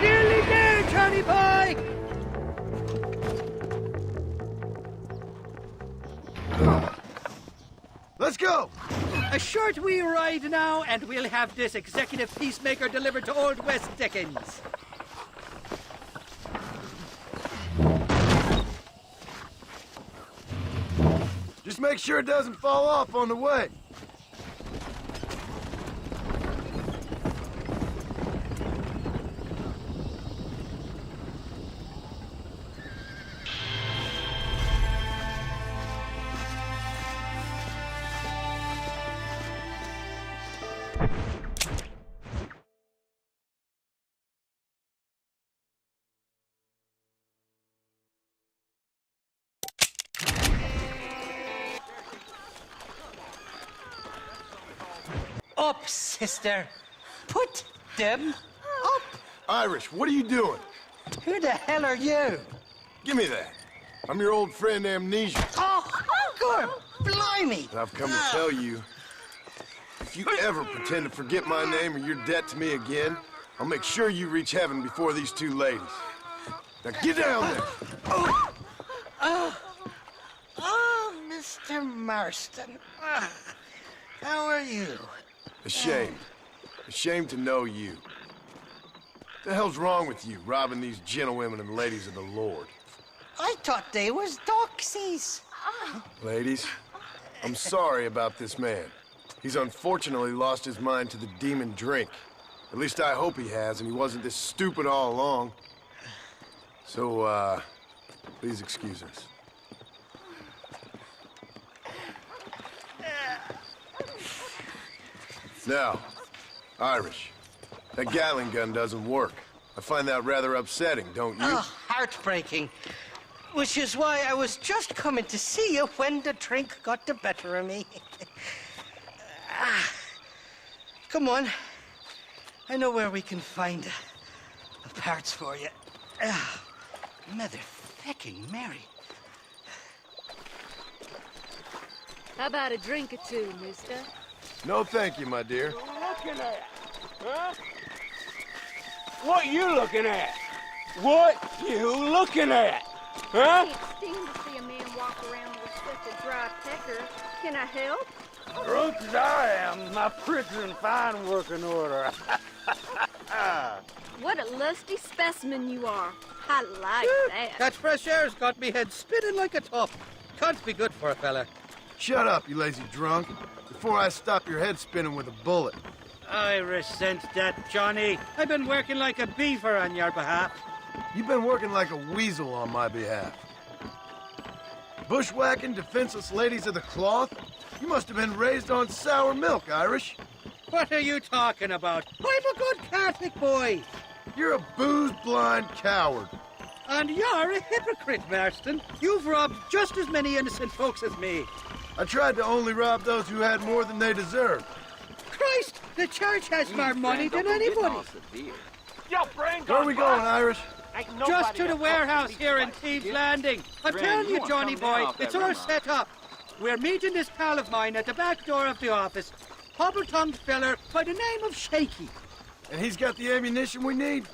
Nearly there, Johnny boy. Let's go! A short wee ride now, and we'll have this executive peacemaker delivered to Old West Dickens. Just make sure it doesn't fall off on the way. Up, sister. Put them up. Irish, what are you doing? Who the hell are you? Give me that. I'm your old friend Amnesia. Oh, good. Blimey. And I've come to tell you, if you ever pretend to forget my name or your debt to me again, I'll make sure you reach heaven before these two ladies. Now get down there. Oh, Mr. Marston. How are you? Ashamed. Ashamed to know you. What the hell's wrong with you, robbing these gentlewomen and ladies of the Lord? I thought they was doxies. Ladies, I'm sorry about this man. He's unfortunately lost his mind to the demon drink. At least I hope he has, and he wasn't this stupid all along. So, please excuse us. Now, Irish, that Gatling gun doesn't work. I find that rather upsetting, don't you? Oh, heartbreaking. Which is why I was just coming to see you when the drink got the better of me. Come on. I know where we can find the parts for you. Motherfucking Mary. How about a drink or two, mister? No, thank you, my dear. Looking at? Huh? What you looking at? What you looking at? Huh? I can't stand to see a man walk around with such a dry pecker. Can I help? Drunk as I am, my prison fine working order. What a lusty specimen you are. I like that. That fresh air's got me head spinning like a top. Can't be good for a fella. Shut up, you lazy drunk, before I stop your head spinning with a bullet. I resent that, Johnny. I've been working like a beaver on your behalf. You've been working like a weasel on my behalf. Bushwhacking defenseless ladies of the cloth? You must have been raised on sour milk, Irish. What are you talking about? I'm a good Catholic boy. You're a booze-blind coward. And you're a hypocrite, Marston. You've robbed just as many innocent folks as me. I tried to only rob those who had more than they deserved. Christ, the church has more money than anybody. Yo, brain Where are we going, Irish? Just to the warehouse here in Thieves Landing. I'm telling you, Johnny boy, it's all set up. We're meeting this pal of mine at the back door of the office. Hobble-tongued feller by the name of Shaky. And he's got the ammunition we need?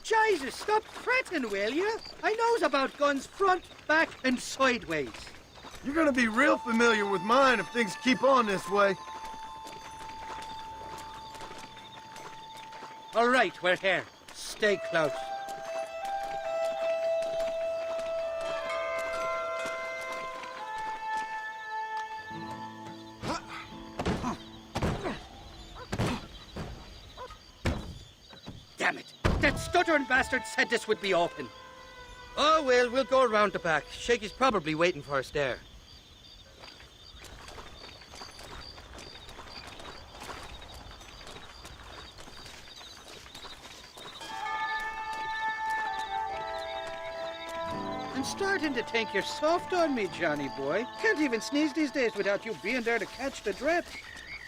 Jesus, stop fretting, will you? I knows about guns front, back, and sideways. You're gonna be real familiar with mine if things keep on this way. All right, we're here. Stay close. Damn it! That stuttering bastard said this would be open. Oh, well, we'll go around the back. Shaky's probably waiting for us there. I'm starting to think you're soft on me, Johnny boy. Can't even sneeze these days without you being there to catch the drip.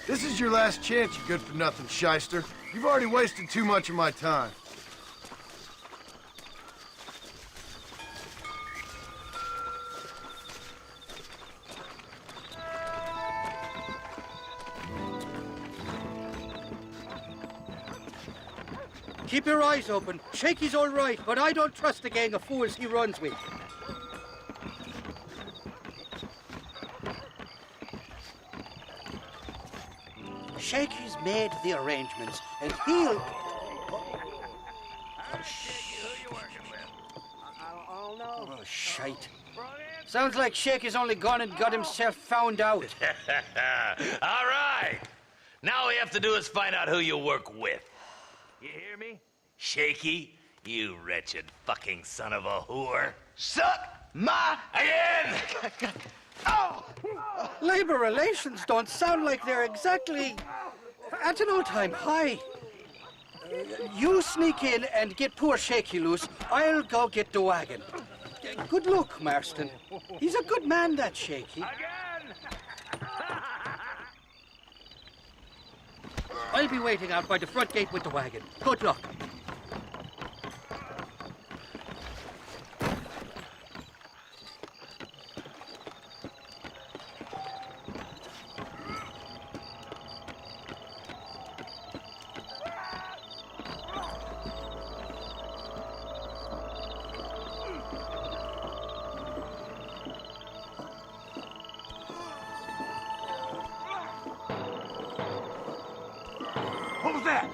This is your last chance, you good-for-nothing shyster. You've already wasted too much of my time. Keep your eyes open. Shaky's all right, but I don't trust the gang of fools he runs with. Shaky's made the arrangements, and he'll... Oh, shite. Sounds like Shaky's only gone and got himself found out. All right. Now all we have to do is find out who you work with. You hear me? Shaky, you wretched fucking son of a whore. Suck my again! Oh! Labor relations don't sound like they're exactly at an all-time high. You sneak in and get poor Shaky loose. I'll go get the wagon. Good luck, Marston. He's a good man, that Shaky. I'll be waiting out by the front gate with the wagon. Good luck. What was that?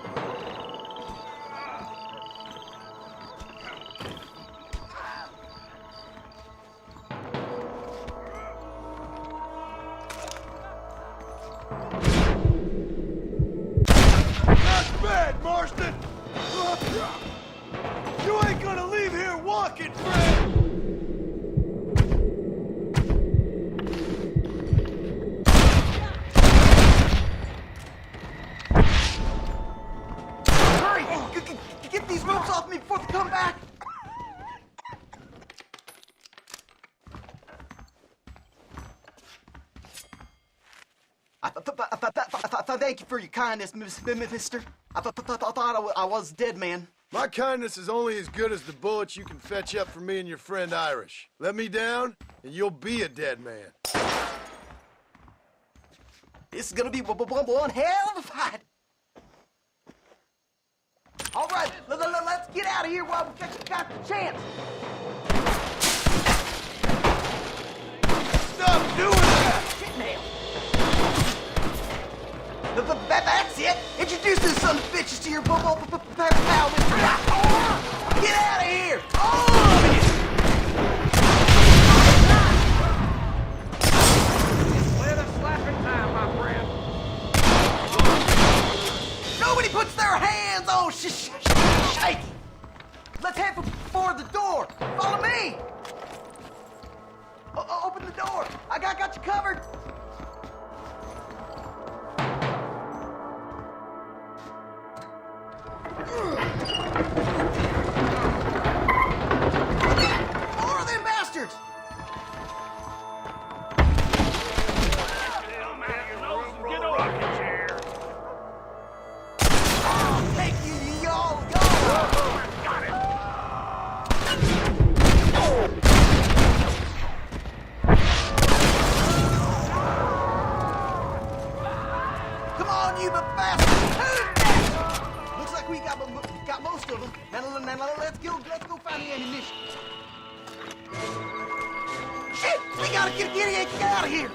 fucking friend! Hurry! Get these ropes off me before they come back! Thank you for your kindness, mister. I thought I was dead, man. My kindness is only as good as the bullets you can fetch up for me and your friend Irish. Let me down, and you'll be a dead man. This is gonna be one hell of a fight. All right, let's get out of here while we got the chance. Stop doing that! Shit nail. That's it. Introduce this son of bitches to your pal. Get out of here! All of you! Let us slap in time, my friend. Nobody puts their hands on shaky. Let's head for the door. Follow me. Open the door. I got you covered. More of them bastards! Get a rocking chair. Oh, take you, y'all! Got it. Come on, you bastard! Looks like we got most of them. Now let's go find the ammunition. Shit! We gotta get out of here!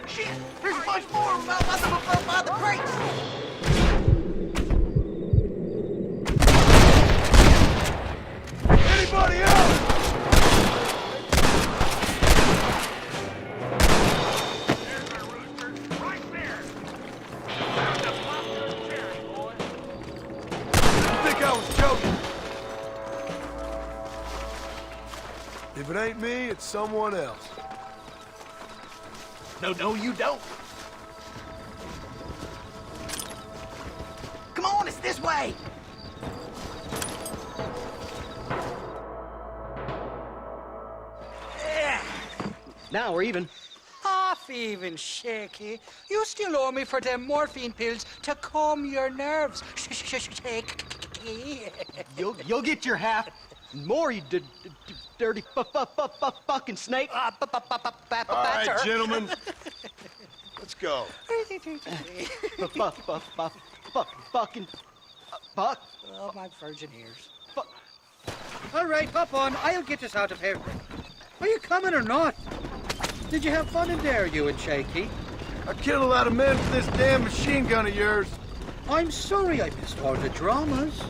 Shit! There's a bunch more of them out by the crates! Anybody else? Right there. I think I was joking. If it ain't me, it's someone else. No, you don't. Come on, it's this way. Now we're even. Half even, Shaky. You still owe me for them morphine pills to calm your nerves. Shaky. You'll get your half. More, you dirty fucking snake. All right, gentlemen. Let's go. Fucking fuck. Oh, my virgin ears. All right, hop on. I'll get us out of here. Are you coming or not? Did you have fun in there, you and Shaky? I killed a lot of men for this damn machine gun of yours. I'm sorry I missed all the dramas.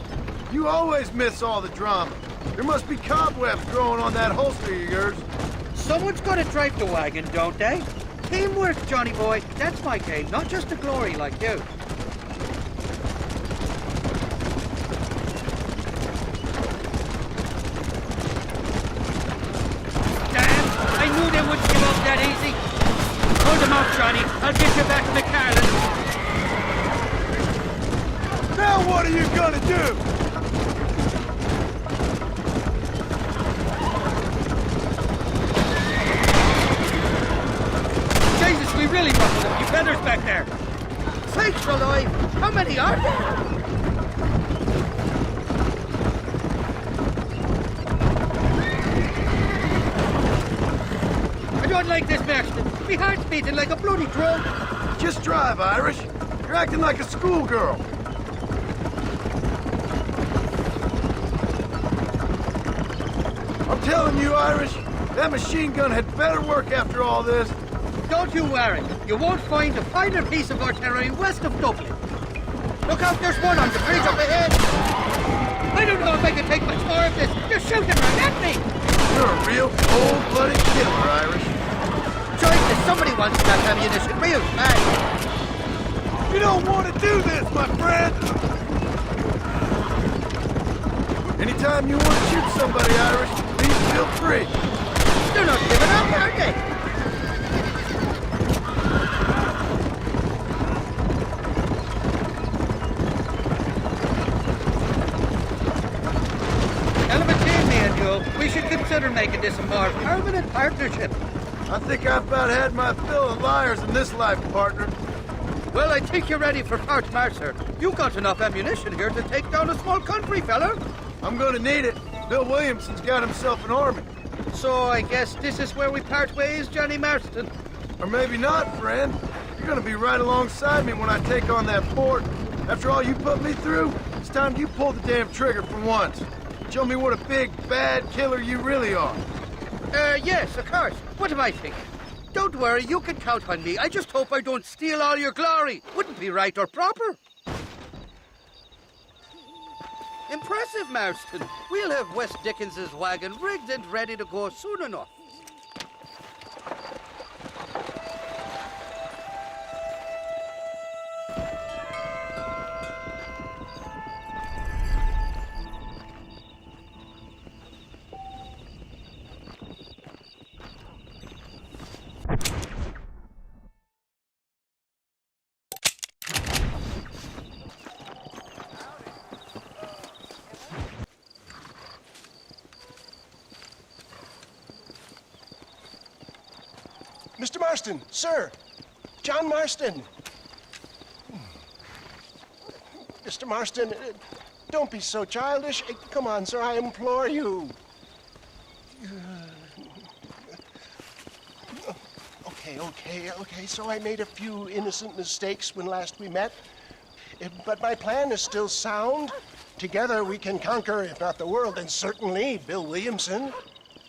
You always miss all the drama. There must be cobwebs growing on that holster of yours. Someone's got to drive the wagon, don't they? Teamwork, Johnny boy. That's my game, not just the glory like you. Damn! I knew they wouldn't give up that easy. Hold them off, Johnny. I'll get you back to the Carlin. Now what are you gonna do? Jesus, we really muffled them. You feathers back there. Sakes alive! How many are there? I don't like this, Marston. My heart's beating like a bloody drum. Just drive, Irish. You're acting like a schoolgirl. I'm telling you, Irish, that machine gun had better work after all this. Don't you worry. You won't find a finer piece of artillery west of Dublin. Look out, there's one on the bridge up ahead. I don't know if I can take much more of this. They're shooting right at me. You're a real cold-blooded killer, Irish. Joyce, somebody wants that ammunition real bad. You don't want to do this, my friend! Anytime you want to shoot somebody, Irish, please feel free. They're not giving up, are they? Hell of a team, me and you. We should consider making this a more permanent partnership. I think I've about had my fill of liars in this life, partner. Well, I think you're ready for Fort Mercer. You've got enough ammunition here to take down a small country, fella. I'm gonna need it. Bill Williamson's got himself an army. So I guess this is where we part ways, Johnny Marston. Or maybe not, friend. You're gonna be right alongside me when I take on that fort. After all you put me through, it's time you pull the damn trigger for once. Show me what a big, bad killer you really are. Yes, of course. What am I thinking? Don't worry, you can count on me. I just hope I don't steal all your glory. Wouldn't be right or proper. Impressive, Marston. We'll have West Dickens's wagon rigged and ready to go soon enough. Mr. Marston, sir. John Marston. Mr. Marston, don't be so childish. Come on, sir, I implore you. Okay. So I made a few innocent mistakes when last we met. But my plan is still sound. Together we can conquer, if not the world, then certainly Bill Williamson.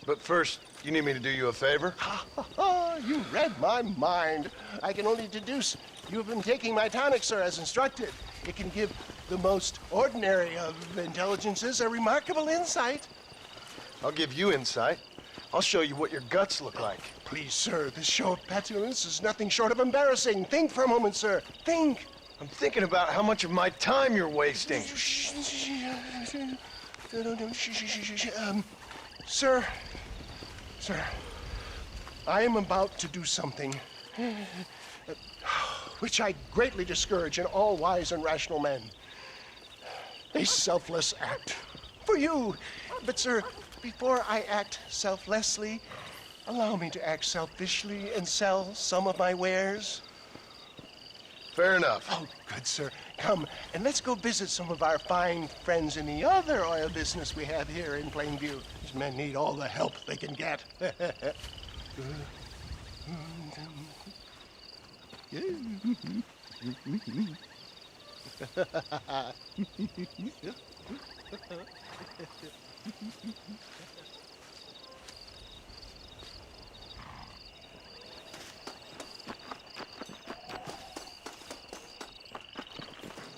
But first, you need me to do you a favor? You read my mind. I can only deduce you have been taking my tonic, sir, as instructed. It can give the most ordinary of intelligences a remarkable insight. I'll give you insight. I'll show you what your guts look like. Please, sir, this show of petulance is nothing short of embarrassing. Think for a moment, sir. Think. I'm thinking about how much of my time you're wasting. Sir, I am about to do something which I greatly discourage in all wise and rational men. A selfless act for you. But, sir, before I act selflessly, allow me to act selfishly and sell some of my wares. Fair enough. Oh, good, sir. Come, and let's go visit some of our fine friends in the other oil business we have here in Plainview. These men need all the help they can get.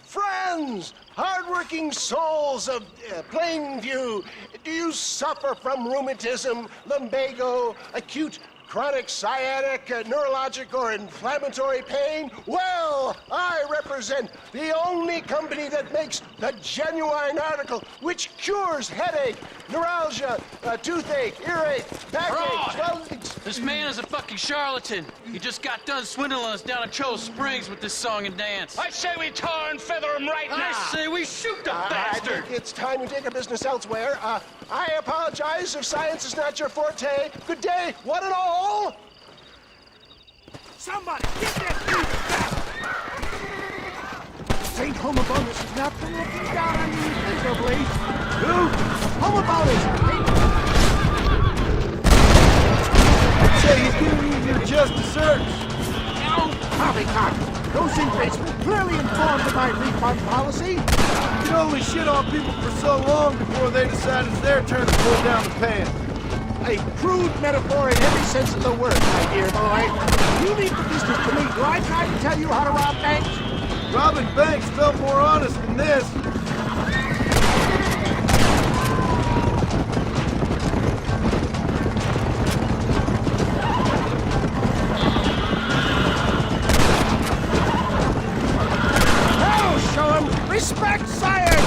Friends, hardworking souls of Plainview, do you suffer from rheumatism, lumbago, acute chronic sciatic, neurologic, or inflammatory pain? Well, I represent the only company that makes the genuine article which cures headache, neuralgia, toothache, earache, backache, swelling. This man is a fucking charlatan. He just got done swindling us down at Cho Springs with this song and dance. I say we tar and feather him right now. I say we shoot the bastard. I think it's time we take our business elsewhere. I apologize if science is not your forte. Good day, one and all. Somebody, get that thief back! St. Homobonus is not for looking down on you miserably. Who? Homobonus! I'd say he's giving you your just desserts. No, poppycock! Those inmates were clearly informed of my refund policy. You can only shit on people for so long before they decide it's their turn to pull down the pants. A crude metaphor in every sense of the word, my dear boy. You leave the business to me. Do I try to tell you how to rob banks? Robbing banks felt more honest than this. Now show him respect, sire!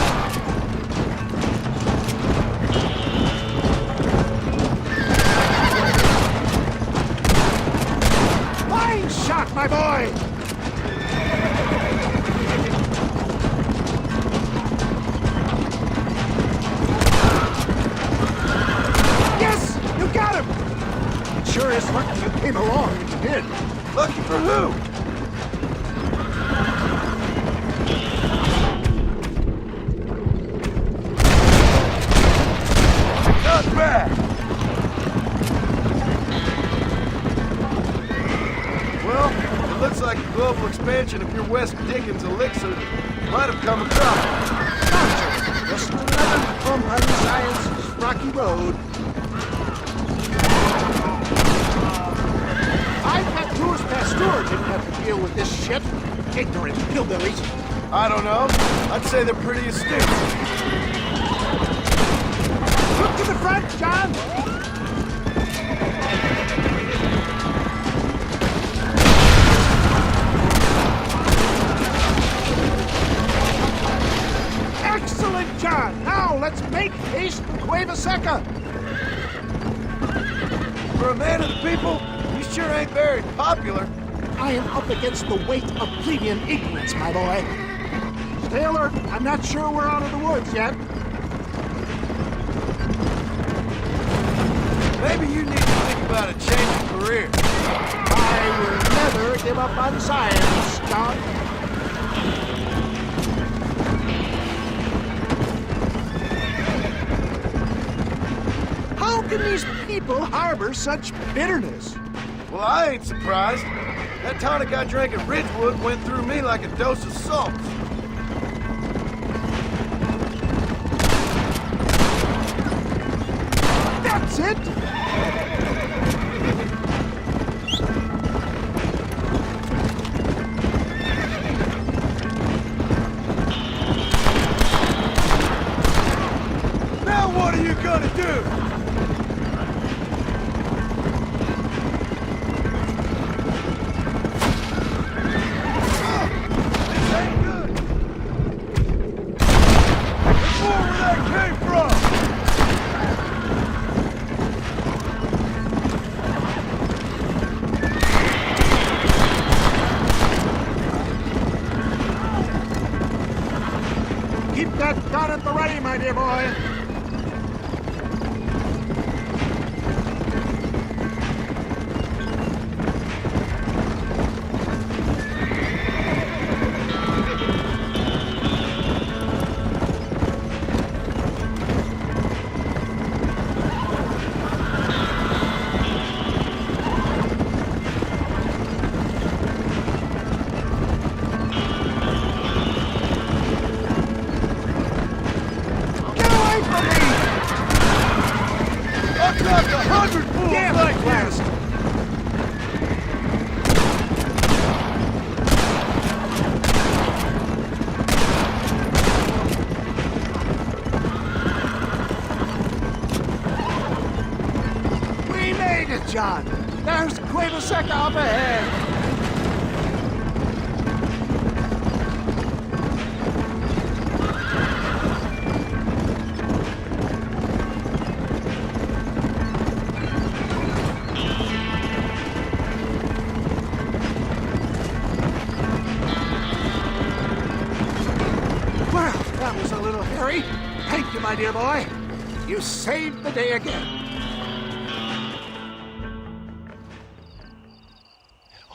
For who? Not bad. Well, it looks like a global expansion of your West Dickens elixir might have come across. Just another bump on science's rocky road. I bet Louis Pasteur didn't have to deal with this shit. Ignorant hillbillies. I don't know. I'd say they're pretty astute. Look to the front, John! Excellent, John! Now let's make haste to Cueva Seca! For a man of the people, you sure ain't very popular. I am up against the weight of plebeian ignorance, my boy. Stay alert. I'm not sure we're out of the woods yet. Maybe you need to think about a change of career. I will never give up on science, John. How can these people harbor such bitterness? Well, I ain't surprised. That tonic I drank at Ridgewood went through me like a dose of salt. That's it! Now what are you gonna do? Keep that gun at the ready, my dear boy. John, there's Cueva Seca up ahead. Well, that was a little hairy. Thank you, my dear boy. You saved the day again.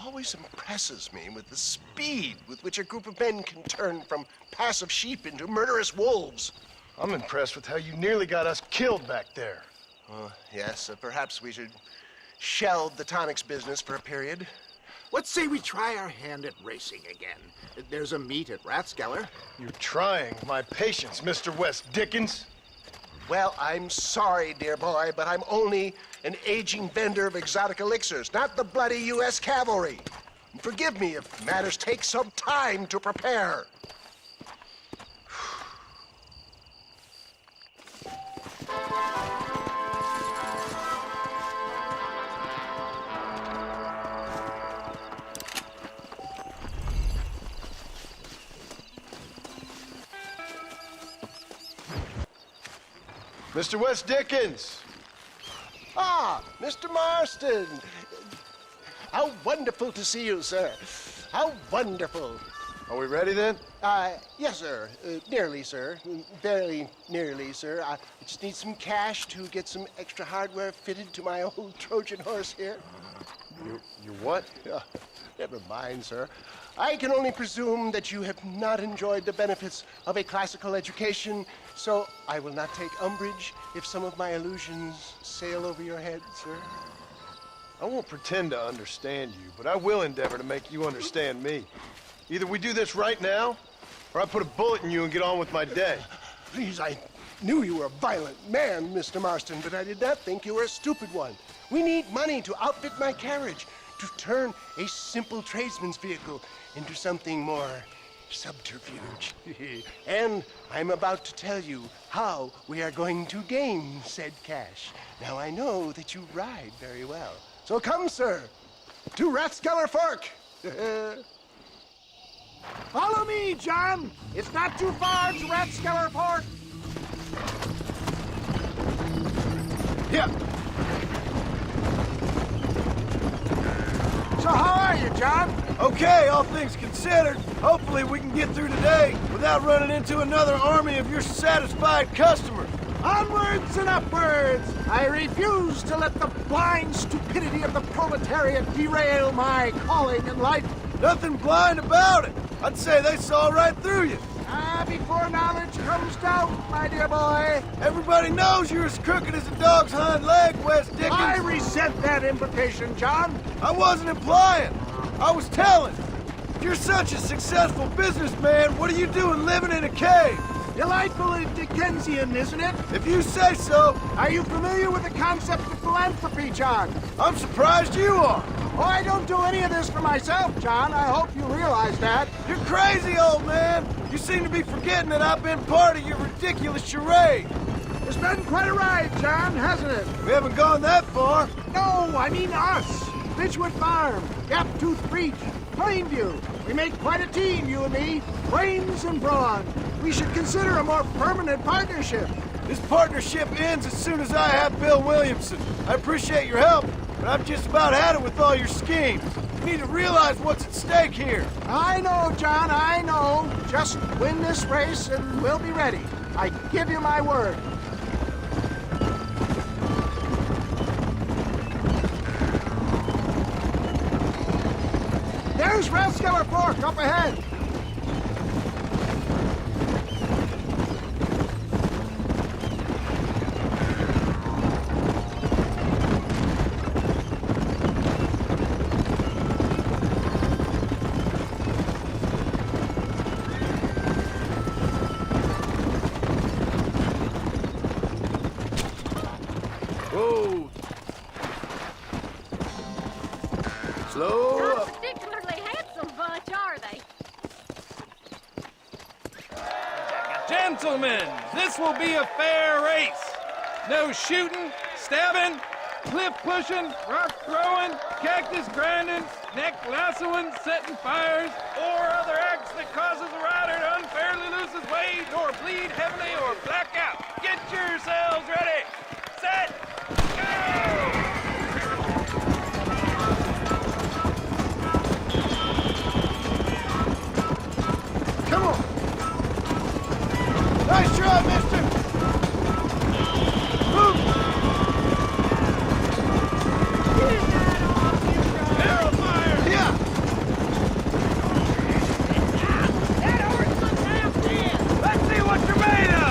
Always impresses me with the speed with which a group of men can turn from passive sheep into murderous wolves. I'm impressed with how you nearly got us killed back there. Yes, perhaps we should shelve the tonics business for a period. Let's say we try our hand at racing again. There's a meet at Rathskeller. You're trying my patience, Mr. West Dickens. Well, I'm sorry, dear boy, but I'm only an aging vendor of exotic elixirs, not the bloody U.S. cavalry. And forgive me if matters take some time to prepare. Mr. West Dickens! Ah, Mr. Marston! How wonderful to see you, sir. How wonderful. Are we ready then? Yes, sir. Nearly, sir. Very nearly, sir. I just need some cash to get some extra hardware fitted to my old Trojan horse here. You what? Never mind, sir. I can only presume that you have not enjoyed the benefits of a classical education, so I will not take umbrage if some of my illusions sail over your head, sir. I won't pretend to understand you, but I will endeavor to make you understand me. Either we do this right now, or I put a bullet in you and get on with my day. Please, I knew you were a violent man, Mr. Marston, but I did not think you were a stupid one. We need money to outfit my carriage, to turn a simple tradesman's vehicle into something more subterfuge. And I'm about to tell you how we are going to gain said cash. Now, I know that you ride very well. So come, sir, to Rathskeller Fork. Follow me, John. It's not too far to Rathskeller Fork. Yeah. So how are you, John? Okay, all things considered. Hopefully we can get through today without running into another army of your satisfied customers. Onwards and upwards! I refuse to let the blind stupidity of the proletariat derail my calling in life. Nothing blind about it. I'd say they saw right through you. Before knowledge comes doubt, my dear boy. Everybody knows you're as crooked as a dog's hind leg, Wes Dickens. I resent that implication, John. I wasn't implying. I was telling. If you're such a successful businessman, what are you doing living in a cave? Delightfully Dickensian, isn't it? If you say so. Are you familiar with the concept of philanthropy, John? I'm surprised you are. Oh, I don't do any of this for myself, John. I hope you realize that. You're crazy, old man. You seem to be forgetting that I've been part of your ridiculous charade. It's been quite a ride, John, hasn't it? We haven't gone that far. No, I mean us. Beechwood Farm, Gaptooth Breach, Plainview. We make quite a team, you and me. Brains and brawn. We should consider a more permanent partnership. This partnership ends as soon as I have Bill Williamson. I appreciate your help, but I've just about had it with all your schemes. You need to realize what's at stake here. I know, John, I know. Just win this race and we'll be ready. I give you my word. There's Rathskeller Fork up ahead. Whoa. Slow Not up. a particularly handsome bunch, are they? Gentlemen, this will be a fair race. No shooting, stabbing, cliff pushing, rock throwing, cactus grinding, neck lassoing, setting fires, or other acts that causes a rider to unfairly lose his way, or bleed heavily, or black out. Get yourselves ready. Set. Go! Come on. Nice try, mister. Move. Barrel fire! Yeah. That horse looks half dead. Let's see what you're made of!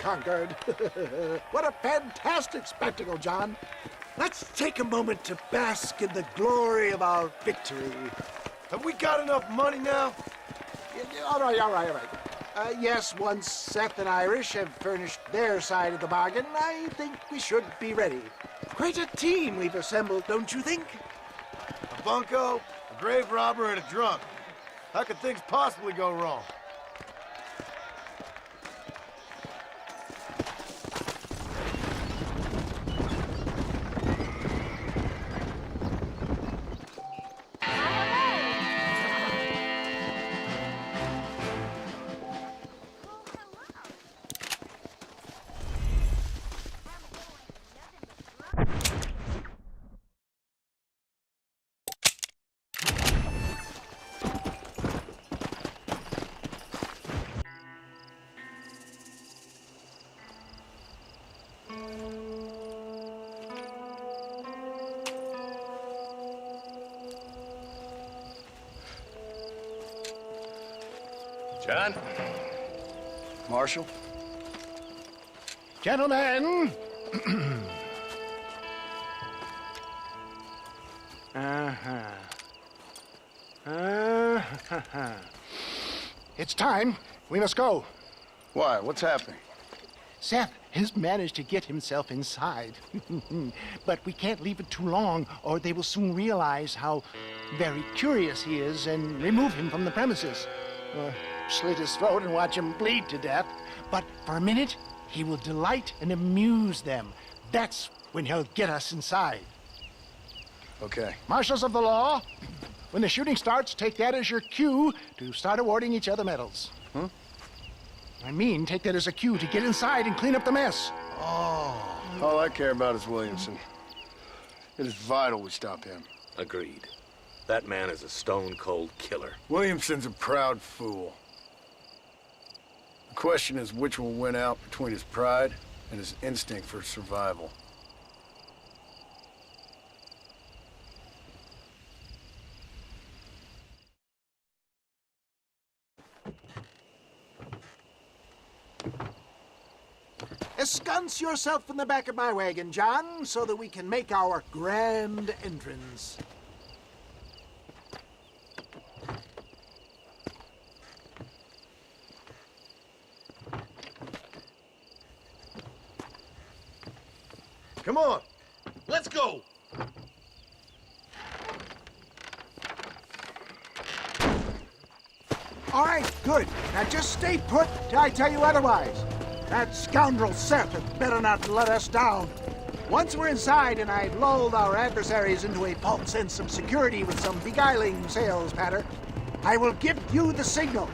conquered. What a fantastic spectacle, John. Let's take a moment to bask in the glory of our victory. Have we got enough money now? All right. Yes, once Seth and Irish have furnished their side of the bargain, I think we should be ready. Quite a team we've assembled, don't you think? A bunco, a grave robber, and a drunk. How could things possibly go wrong? John? Marshal? Gentlemen! It's time. We must go. Why? What's happening? Seth has managed to get himself inside. But we can't leave it too long, or they will soon realize how very curious he is and remove him from the premises. Or slit his throat and watch him bleed to death. But for a minute, he will delight and amuse them. That's when he'll get us inside. Okay. Marshals of the law, when the shooting starts, take that as your cue to start awarding each other medals. Huh? I mean, take that as a cue to get inside and clean up the mess. Oh. All I care about is Williamson. It is vital we stop him. Agreed. That man is a stone-cold killer. Williamson's a proud fool. The question is which will win out between his pride and his instinct for survival. Ensconce yourself in the back of my wagon, John, so that we can make our grand entrance. Come on, let's go. All right, good. Now just stay put till I tell you otherwise. That scoundrel Seth had better not let us down. Once we're inside and I've lulled our adversaries into a false sense of security with some beguiling sales patter, I will give you the signal.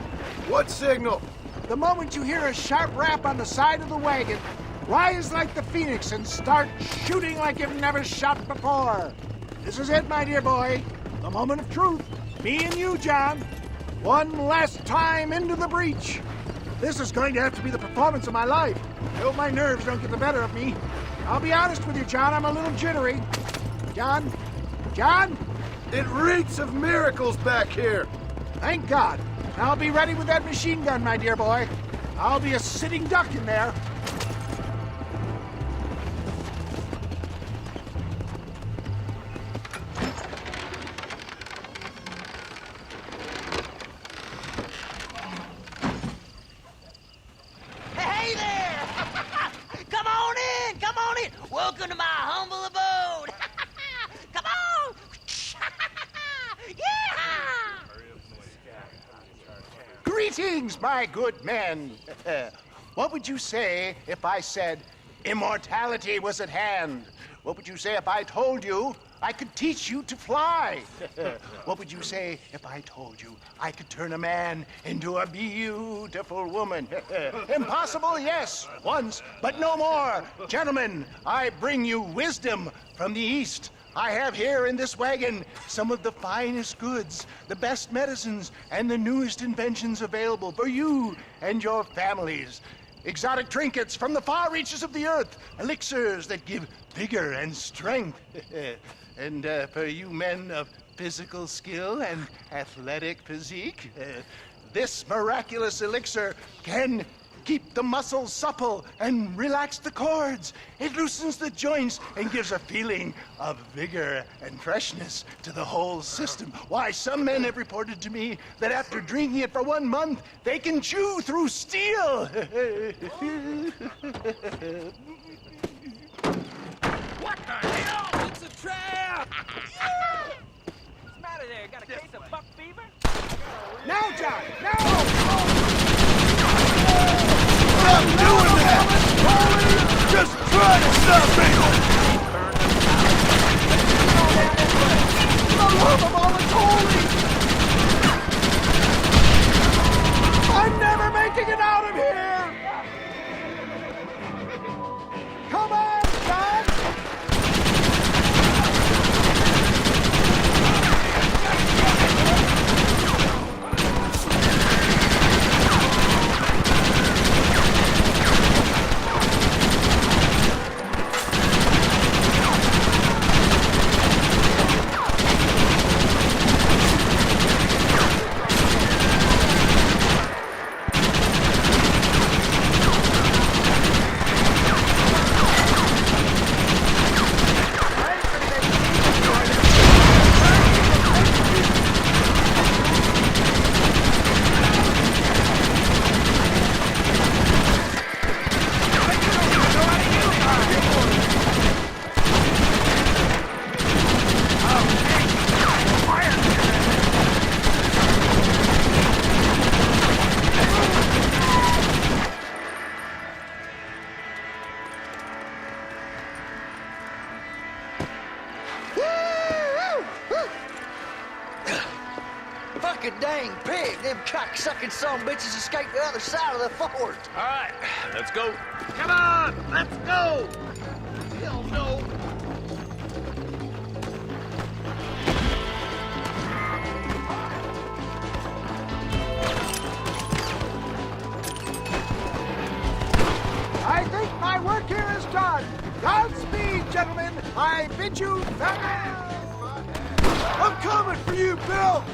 What signal? The moment you hear a sharp rap on the side of the wagon, rise like the phoenix and start shooting like you've never shot before. This is it, my dear boy. The moment of truth. Me and you, John. One last time into the breach. This is going to have to be the performance of my life. I hope my nerves don't get the better of me. I'll be honest with you, John, I'm a little jittery. John? John? It reeks of miracles back here. Thank God. I'll be ready with that machine gun, my dear boy. I'll be a sitting duck in there. Hey there! Come on in! Come on in! Welcome to my humble abode! Come on! Yeah! Greetings, my good men. What would you say if I said immortality was at hand? What would you say if I told you I could teach you to fly? What would you say if I told you I could turn a man into a beautiful woman? Impossible, yes, once, but no more. Gentlemen, I bring you wisdom from the East. I have here in this wagon some of the finest goods, the best medicines, and the newest inventions available for you and your families. Exotic trinkets from the far reaches of the earth, elixirs that give vigor and strength. And for you men of physical skill and athletic physique, this miraculous elixir can keep the muscles supple and relax the cords. It loosens the joints and gives a feeling of vigor and freshness to the whole system. Why, some men have reported to me that after drinking it for 1 month, they can chew through steel. What the hell? It's a trap! What's the matter there? Got a case of buck fever? Now, John! Now! Stop doing that! Just try to stop me! For the love of all that's holy! I'm never making it out of here! Come on, John! Fucking dang pig! Them cock-sucking son bitches escaped the other side of the fort. All right, let's go. Come on, let's go! Hell no! I think my work here is done. Godspeed, gentlemen. I bid you farewell. I'm coming for you, Bill!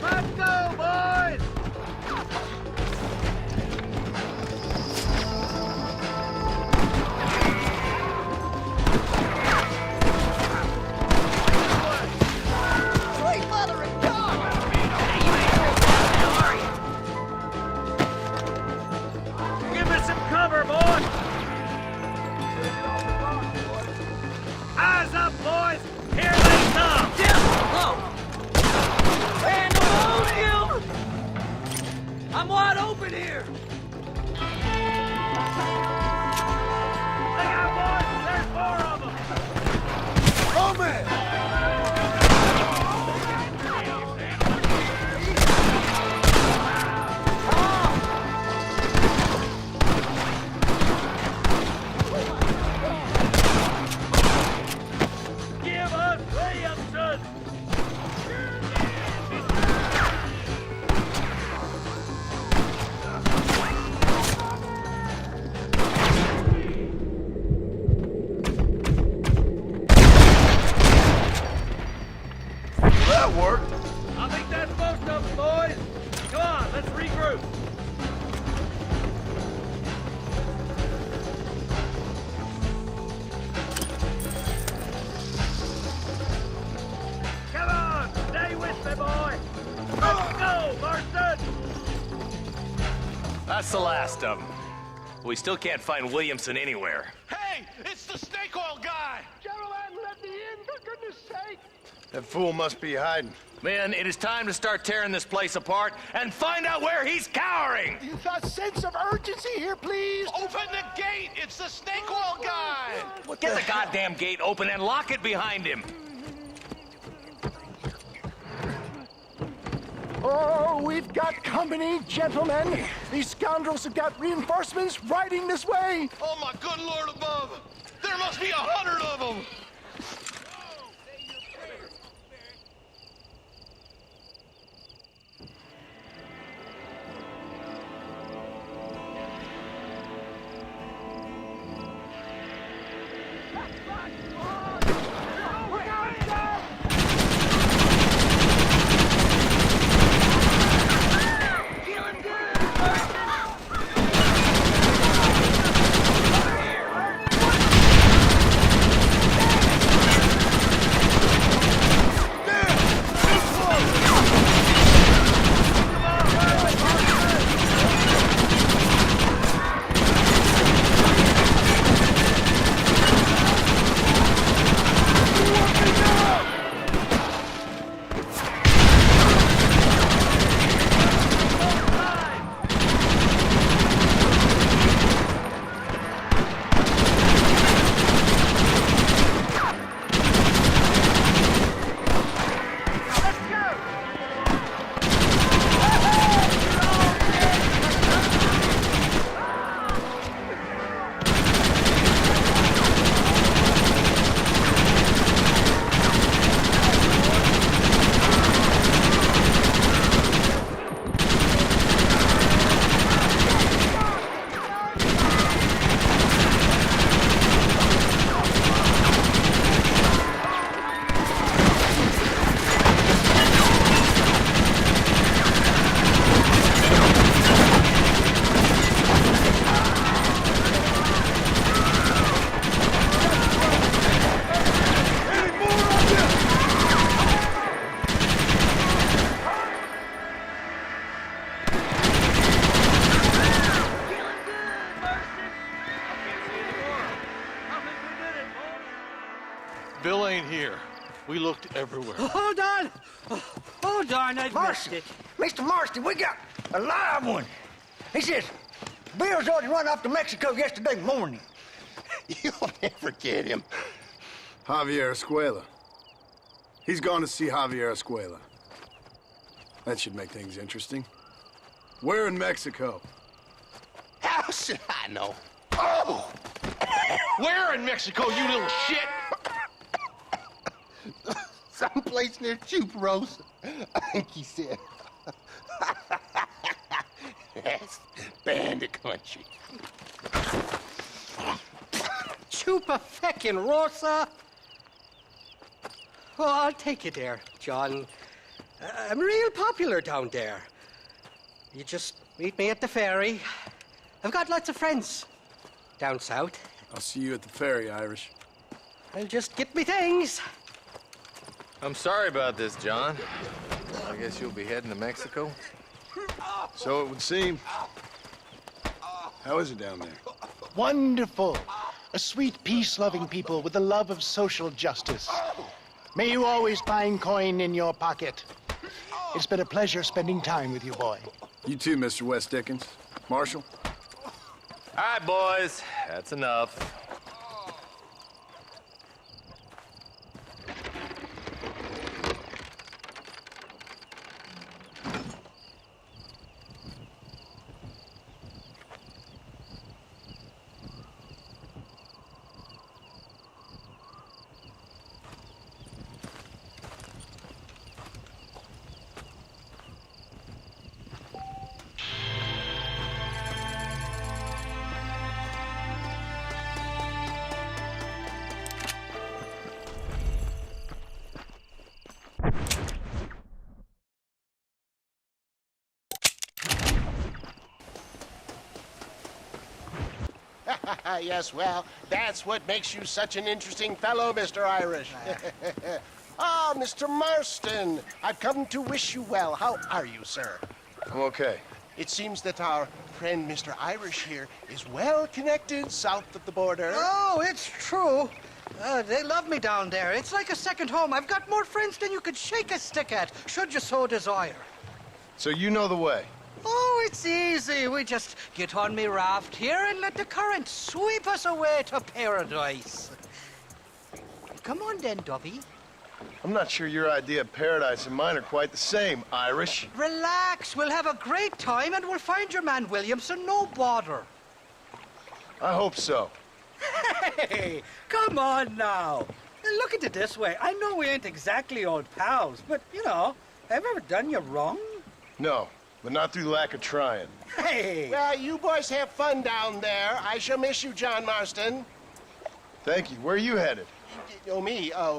Let's go, boys! Sweet mother and God! Give me some cover, boy! Eyes up, boys! Here they come! Pandemonium! I'm wide open here! Look out, boys! There's 4 of them! Oh, man! Give us Williamson! Well, that worked. I think that's most of them, boys. Come on, let's regroup. Come on, stay with me, boy. Let's go, Marston. That's the last of them. We still can't find Williamson anywhere. Hey, it's the snake oil guy! Gentlemen, let me in, for goodness sake! That fool must be hiding. Men, it is time to start tearing this place apart and find out where he's cowering! A sense of urgency here, please! Open the gate! It's the snake oil guy! Get the goddamn gate open and lock it behind him! Oh, we've got company, gentlemen. These scoundrels have got reinforcements riding this way. Oh, my good Lord above! There must be 100 of them! Bill ain't here. We looked everywhere. Hold on! Hold on, I missed it. Mr. Marston, we got a live one. He says, Bill's already run off to Mexico yesterday morning. You'll never get him. Javier Escuela. He's gone to see Javier Escuela. That should make things interesting. Where in Mexico? How should I know? Oh! Where in Mexico, you little shit? Someplace near Chuparosa, I think he said. That's bandit country. Chupa feckin' Rosa. Oh, I'll take you there, John. I'm real popular down there. You just meet me at the ferry. I've got lots of friends down south. I'll see you at the ferry, Irish. I'll just get me things. I'm sorry about this, John. I guess you'll be heading to Mexico? So it would seem. How is it down there? Wonderful. A sweet, peace-loving people with the love of social justice. May you always find coin in your pocket. It's been a pleasure spending time with you, boy. You too, Mr. West Dickens. Marshal? All right, boys. That's enough. Yes, well, that's what makes you such an interesting fellow, Mr. Irish. Ah, Mr. Marston, I've come to wish you well. How are you, sir? I'm okay. It seems that our friend Mr. Irish here is well connected south of the border. Oh, it's true. They love me down there. It's like a second home. I've got more friends than you could shake a stick at, should you so desire. So you know the way? Oh, it's easy. We just get on me raft here and let the current sweep us away to paradise. Come on then, Dovey. I'm not sure your idea of paradise and mine are quite the same, Irish. Relax. We'll have a great time and we'll find your man Williamson, no bother. I hope so. Hey, come on now. Look at it this way. I know we ain't exactly old pals, but, you know, have I ever done you wrong? No, but not through lack of trying. Hey! Well, you boys have fun down there. I shall miss you, John Marston. Thank you. Where are you headed? Oh, me? Oh,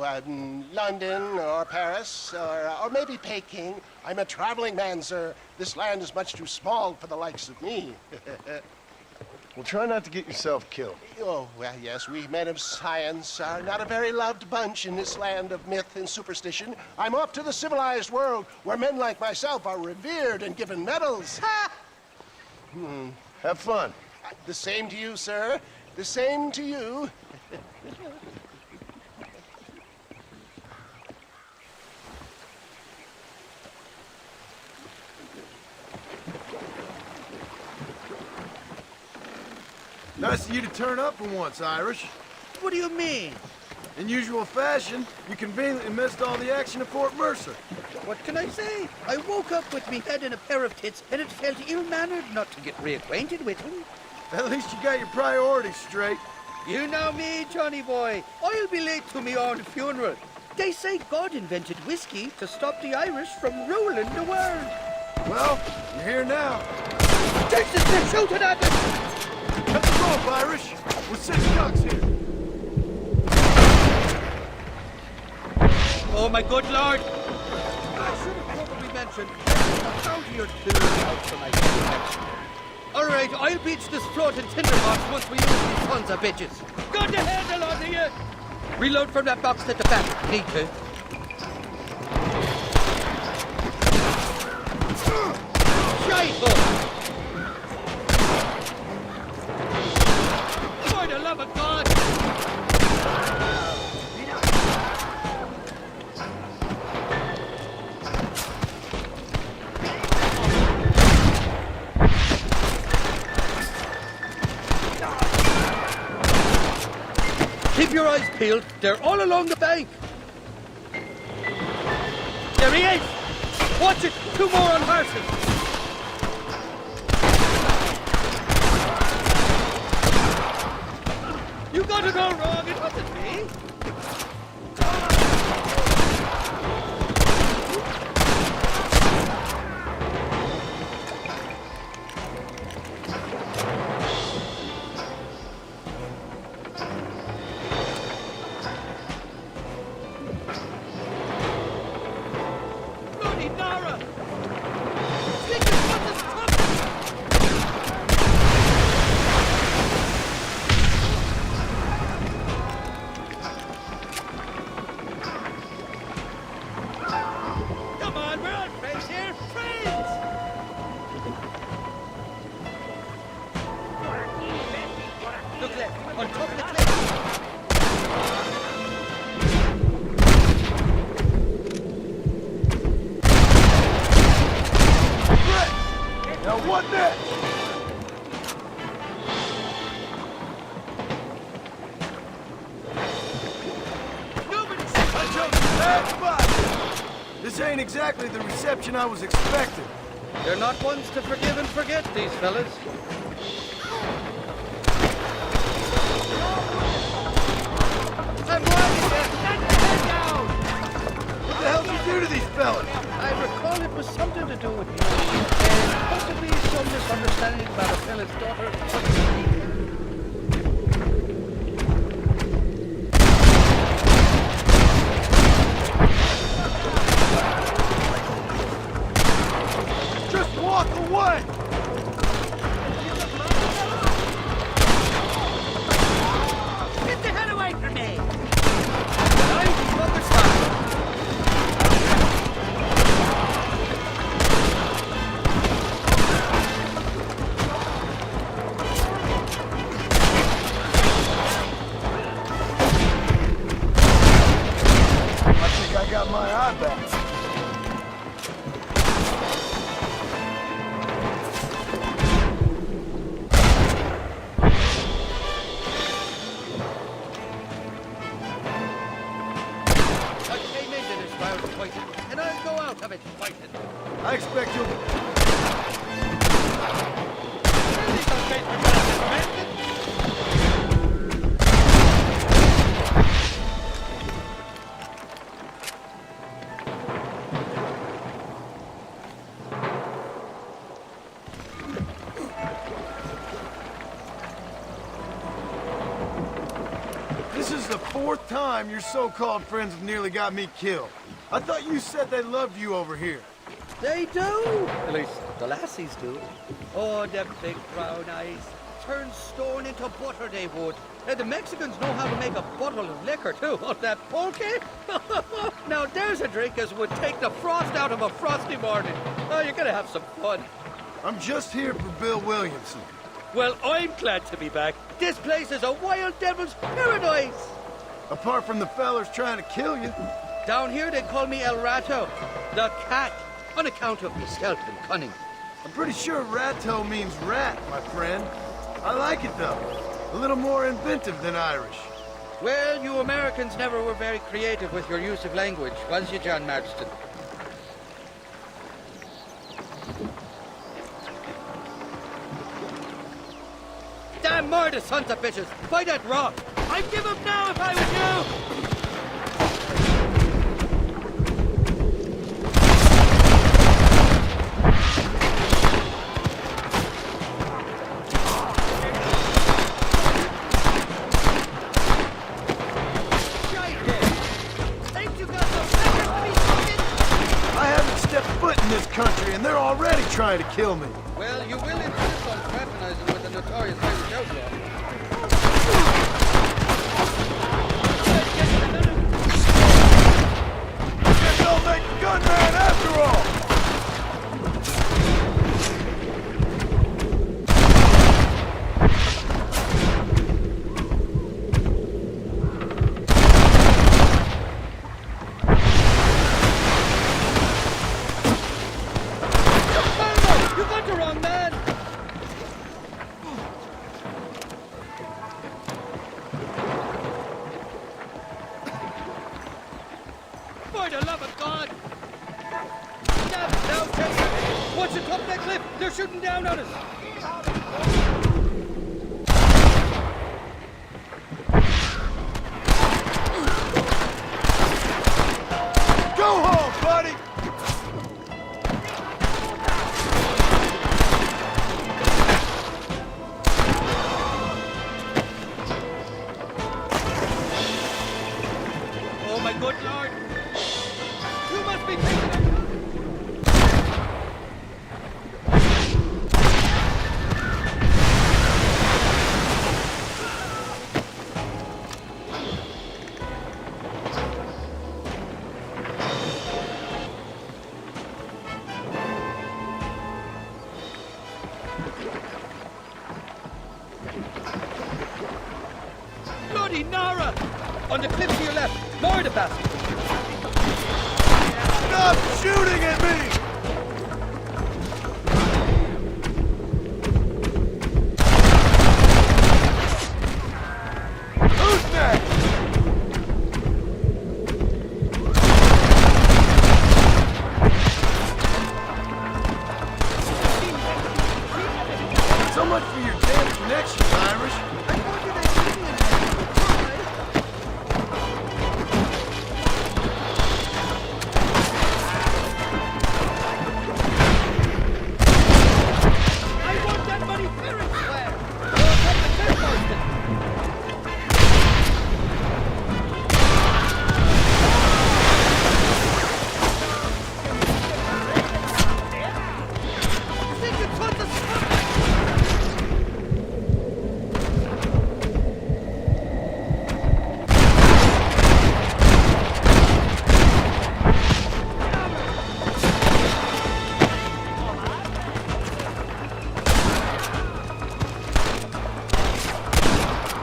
London or Paris or maybe Peking. I'm a traveling man, sir. This land is much too small for the likes of me. Well, try not to get yourself killed. Oh, well, yes, we men of science are not a very loved bunch in this land of myth and superstition. I'm off to the civilized world where men like myself are revered and given medals. Ha! Have fun. The same to you, sir. The same to you. Nice of you to turn up for once, Irish. What do you mean? In usual fashion, you conveniently missed all the action at Fort Mercer. What can I say? I woke up with me head in a pair of tits, and it felt ill-mannered not to get reacquainted with him. At least you got your priorities straight. You know me, Johnny boy. I'll be late to me own funeral. They say God invented whiskey to stop the Irish from ruling the world. Well, you're here now. Jesus, they're shooting at us! Cut the rope, Irish. We're 6 ducks here. Oh, my good lord! I should have probably mentioned, how do you do out for my all right, I'll beach this floating tinderbox once we use these tons of bitches. Got the handle on you! Reload from that box at the back. Need to. Shite! For the love of God! field. They're all along the bank. There he is! Watch it! 2 more on horses! You got it all wrong. It wasn't me. This ain't exactly the reception I was expecting. They're not ones to forgive and forget, these fellas. I'm warning you! Let the head down! What the hell did you do to these fellas? I recall it was something to do with you. And possibly some misunderstanding about a fella's daughter. Walk away! Get the hell away from me! I think I got my eye back. And I'll go out of it fighting. I expect you'll... This is the 4th time your so-called friends have nearly got me killed. I thought you said they loved you over here. They do. At least the lassies do. Oh, them big brown eyes. Turn stone into butter, they would. And the Mexicans know how to make a bottle of liquor, too. Oh, that pulque? Now, there's a drink as would take the frost out of a frosty morning. Oh, you're gonna have some fun. I'm just here for Bill Williamson. Well, I'm glad to be back. This place is a wild devil's paradise. Apart from the fellers trying to kill you. Down here, they call me El Rato, the cat, on account of my stealth and cunning. I'm pretty sure Rato means rat, my friend. I like it, though. A little more inventive than Irish. Well, you Americans never were very creative with your use of language, was you, John Marston? Damn murder, sons of bitches! By that rock! I'd give up now if I was you! Country, and they're already trying to kill me. Well, you will insist on fraternizing with the notorious Irish outlaw. Guess I'll make a gunman after all. For the love of God! Now, take it! Watch the top of that cliff! They're shooting down on us! Go home, buddy! Oh, my good Lord! You must be taking it! Bloody Nara! On the cliff to your left, more the bastard! Stop shooting at me! Who's next? So much for your damn connections, Irish.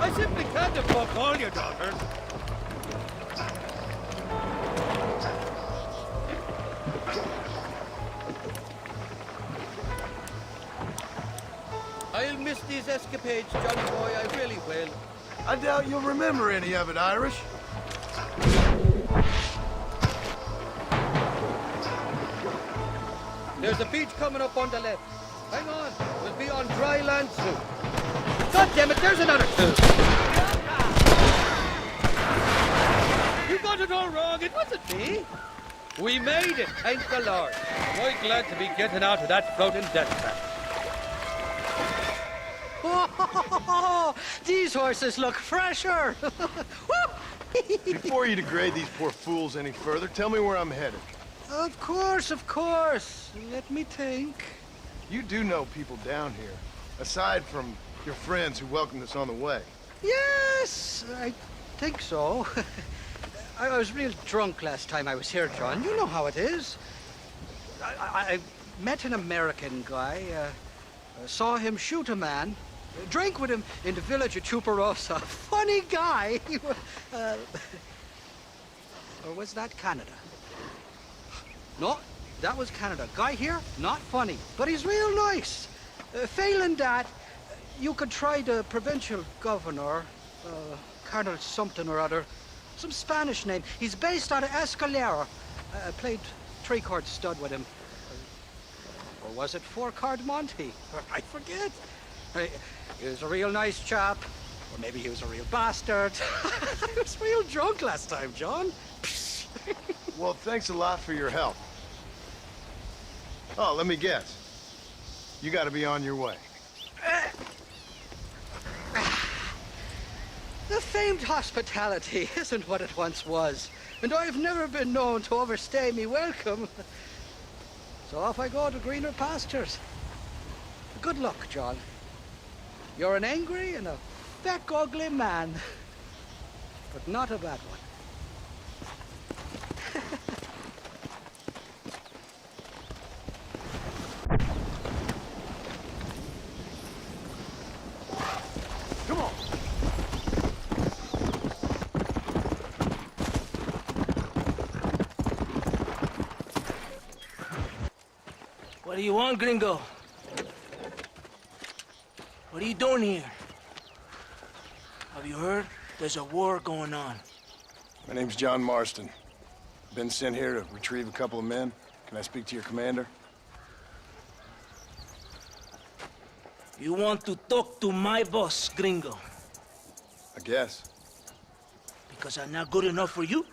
I simply can't have fucked all your daughters. I'll miss these escapades, Johnny boy, I really will. I doubt you'll remember any of it, Irish. There's a beach coming up on the left. Hang on, we'll be on dry land soon. God damn it, there's another two. You got it all wrong, it wasn't me. We made it, thank the Lord. I'm quite glad to be getting out of that floating death trap. Oh, these horses look fresher. Before you degrade these poor fools any further, tell me where I'm headed. Of course, of course. Let me think. You do know people down here, aside from your friends who welcomed us on the way. Yes, I think so. I was real drunk last time I was here, John. You know how it is. I met an American guy, saw him shoot a man, drank with him in the village of Chuparosa. Funny guy. Or was that Canada? No, that was Canada. Guy here, not funny, but he's real nice. Failing that, you could try the provincial governor, Colonel something or other, some Spanish name. He's based out of Escalera. I played three-chord stud with him. Or was it four-chord Monty? I forget. He was a real nice chap. Or maybe he was a real bastard. I was real drunk last time, John. Well, thanks a lot for your help. Oh, let me guess. You gotta be on your way. The famed hospitality isn't what it once was, and I've never been known to overstay me welcome. So off I go to greener pastures. Good luck, John. You're an angry and a fat, ugly man, but not a bad one. Come on. What do you want, gringo? What are you doing here? Have you heard? There's a war going on. My name's John Marston. Been sent here to retrieve a couple of men. Can I speak to your commander? You want to talk to my boss, gringo? I guess. Because I'm not good enough for you?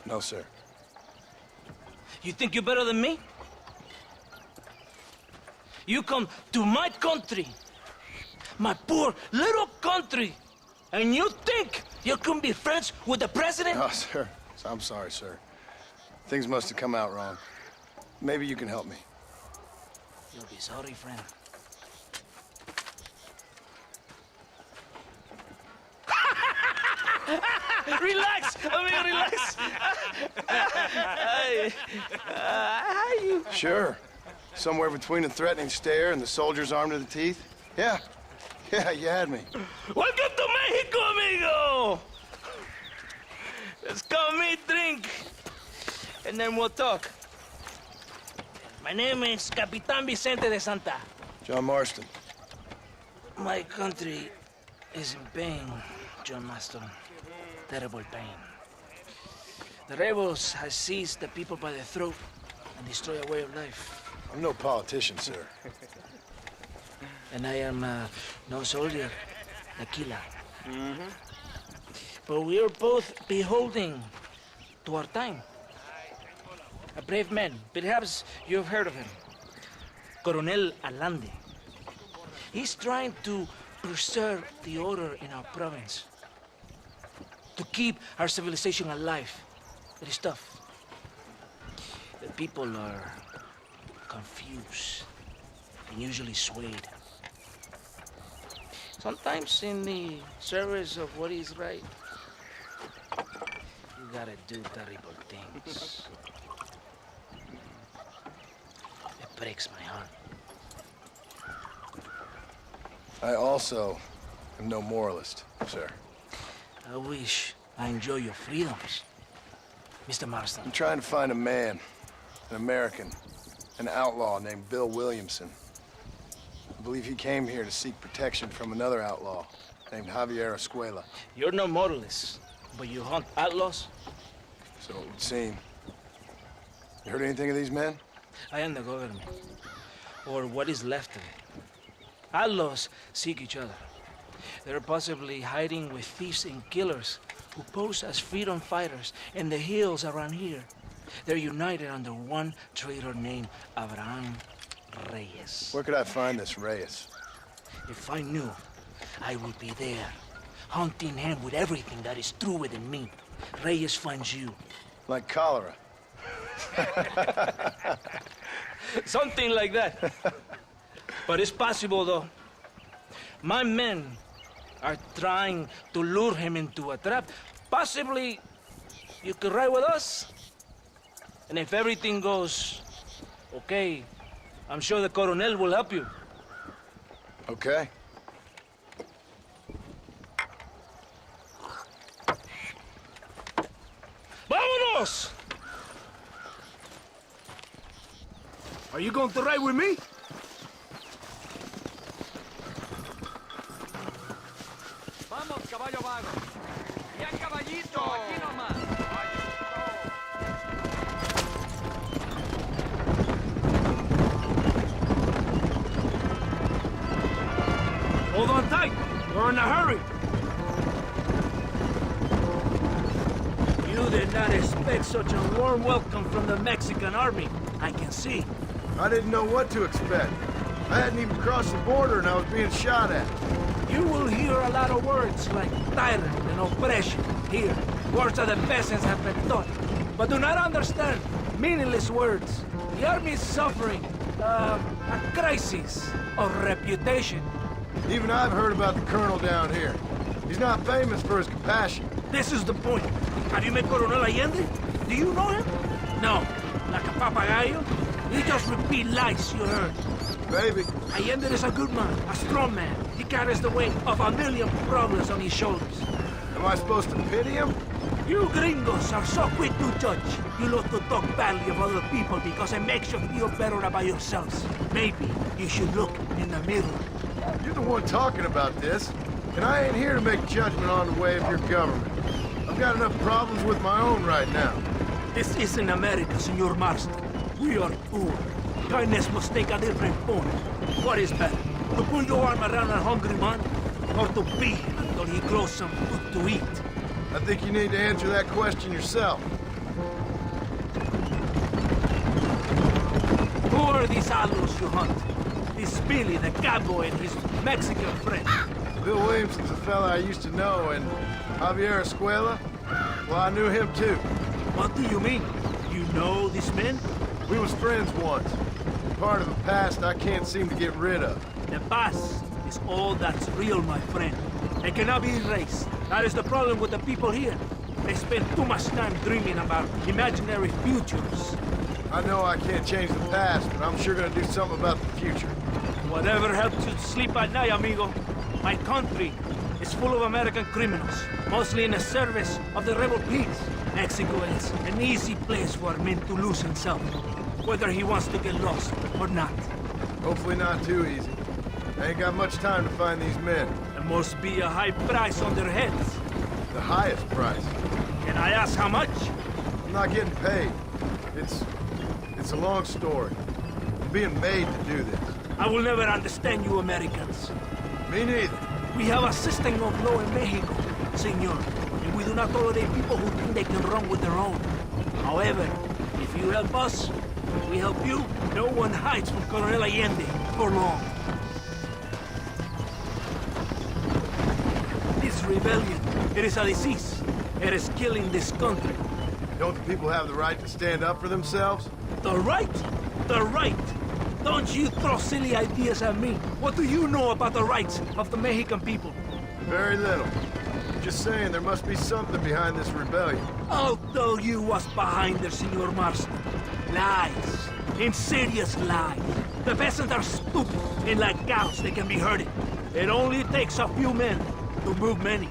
No, sir. You think you're better than me? You come to my country, my poor little country, and you think you can be friends with the president? Oh, sir. I'm sorry, sir. Things must have come out wrong. Maybe you can help me. You'll be sorry, friend. Relax! Relax! How you? Sure. Somewhere between a threatening stare and the soldiers armed to the teeth? Yeah. Yeah, you had me. Welcome to Mexico, amigo! Let's come eat, drink, and then we'll talk. My name is Capitan Vicente de Santa. John Marston. My country is in pain, John Marston. Terrible pain. The rebels have seized the people by the throat and destroyed a way of life. I'm no politician, sir. And I am no soldier, a killer. But we are both beholding to our time. A brave man, perhaps you've heard of him. Coronel Allende. He's trying to preserve the order in our province. To keep our civilization alive. It is tough. The people are confused and usually swayed. Sometimes in the service of what is right, you gotta do terrible things. It breaks my heart. I also am no moralist, sir. I wish I enjoy your freedoms, Mr. Marston. I'm trying to find a man, an American, an outlaw named Bill Williamson. I believe he came here to seek protection from another outlaw named Javier Escuela. You're no moralist, but you hunt outlaws? So it would seem. You heard anything of these men? I am the government, or what is left of it. Outlaws seek each other. They're possibly hiding with thieves and killers who pose as freedom fighters in the hills around here. They're united under one traitor named Abraham Reyes. Where could I find this Reyes? If I knew, I would be there, hunting him with everything that is true within me. Reyes finds you. Like cholera. Something like that. But it's possible, though. My men are trying to lure him into a trap. Possibly you could ride with us. And if everything goes okay, I'm sure the Coronel will help you. Okay. ¡Vámonos! Are you going to ride with me? Vamos, caballo vago. Ya, caballito, aquí nomás. Hold on tight. We're in a hurry. You did not expect such a warm welcome from the Mexican army. I can see. I didn't know what to expect. I hadn't even crossed the border and I was being shot at. You will hear a lot of words like tyrant and oppression here. Words that the peasants have been taught. But do not understand meaningless words. The army is suffering a crisis of reputation. Even I've heard about the colonel down here. He's not famous for his compassion. This is the point. Have you met Coronel Allende? Do you know him? No. Like a papagayo? You just repeat lies you heard. Maybe. Allende is a good man, a strong man. He carries the weight of a million problems on his shoulders. Am I supposed to pity him? You gringos are so quick to judge. You love to talk badly of other people because it makes you feel better about yourselves. Maybe you should look in the mirror. You're the one talking about this, and I ain't here to make judgment on the way of your government. I've got enough problems with my own right now. This isn't America, Senor Marston. We are poor. Kindness must take a different form. What is better, to put your arm around a hungry man, or to beat him until he grows some food to eat? I think you need to answer that question yourself. Who are these outlaws you hunt? This Billy, the cowboy, and his Mexican friend. Bill Williamson's a fella I used to know, and Javier Escuela? Well, I knew him too. What do you mean? You know these men? We was friends once. Part of the past I can't seem to get rid of. The past is all that's real, my friend. It cannot be erased. That is the problem with the people here. They spend too much time dreaming about imaginary futures. I know I can't change the past, but I'm sure gonna do something about the future. Whatever helps you sleep at night, amigo. My country is full of American criminals, mostly in the service of the rebel peace. Mexico is an easy place for a man to lose himself, whether he wants to get lost or not. Hopefully not too easy. I ain't got much time to find these men. There must be a high price on their heads. The highest price. Can I ask how much? I'm not getting paid. It's a long story. I'm being made to do this. I will never understand you Americans. Me neither. We have a system of law in Mexico, senor, and we do not tolerate people who think they can run with their own. However, if you help us, we help you. No one hides from Colonel Allende for long. This rebellion, it is a disease. It is killing this country. Don't the people have the right to stand up for themselves? The right? The right? Don't you throw silly ideas at me. What do you know about the rights of the Mexican people? Very little. I'm just saying there must be something behind this rebellion. I'll tell you what's behind there, Senor Marston. Lies. Insidious lies. The peasants are stupid, and like cows, they can be herded. It only takes a few men to move many.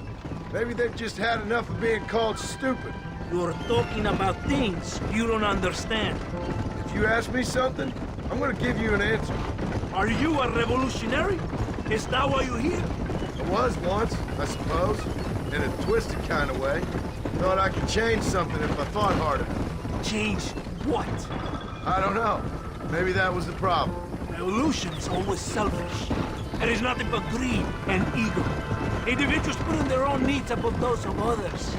Maybe they've just had enough of being called stupid. You're talking about things you don't understand. If you ask me something, I'm gonna give you an answer. Are you a revolutionary? Is that why you're here? I was once, I suppose. In a twisted kind of way. Thought I could change something if I thought hard enough. Change what? I don't know. Maybe that was the problem. Revolution is always selfish. It is nothing but greed and ego. Individuals putting their own needs above those of others.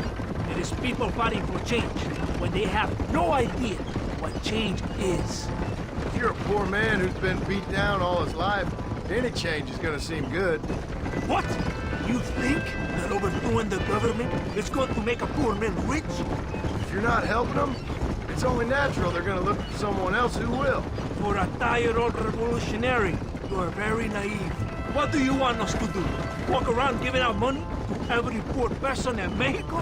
It is people fighting for change when they have no idea what change is. If you're a poor man who's been beat down all his life, any change is gonna seem good. What? You think that overthrowing the government is going to make a poor man rich? If you're not helping them, it's only natural they're gonna look for someone else who will. For a tired old revolutionary, you are very naive. What do you want us to do? Walk around giving out money to every poor person in Mexico?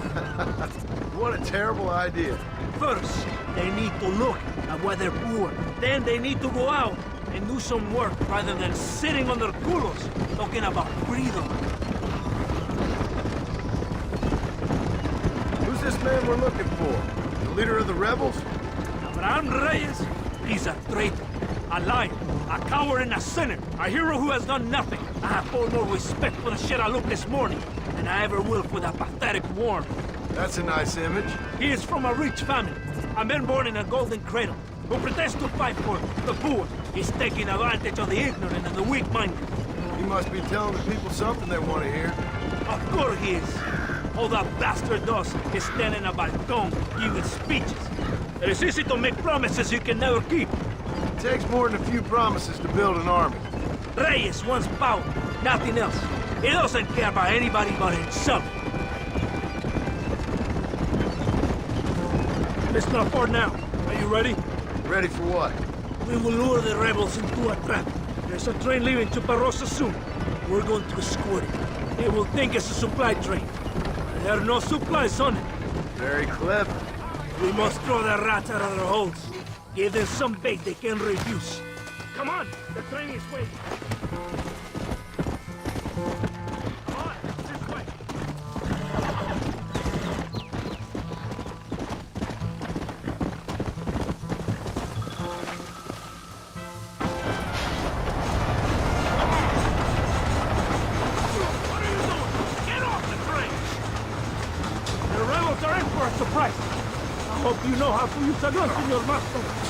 What a terrible idea. First, they need to look at why they're poor. Then they need to go out and do some work rather than sitting on their culos talking about freedom. Who's this man we're looking for? The leader of the rebels? Abraham Reyes? He's a traitor, a liar, a coward and a sinner, a hero who has done nothing. I have far more respect for the shit I looked this morning than I ever will for that pathetic worm. That's a nice image. He is from a rich family, a man born in a golden cradle, who pretends to fight for the poor. He's taking advantage of the ignorant and the weak-minded. He must be telling the people something they want to hear. Of course he is. All that bastard does is stand in a balcony giving speeches. It is easy to make promises you can never keep. It takes more than a few promises to build an army. Reyes wants power, nothing else. He doesn't care about anybody but himself. It's not far now. Are you ready? Ready for what? We will lure the rebels into a trap. There's a train leaving to Barrosa soon. We're going to escort it. They will think it's a supply train. There are no supplies on it. Very clever. We must throw the rats out of their holes. Give them some bait they can refuse. Come on, the train is waiting. Come on, this way. What are you doing? Get off the train! The rebels are in for a surprise. I hope you know how to use a gun, Senor Master.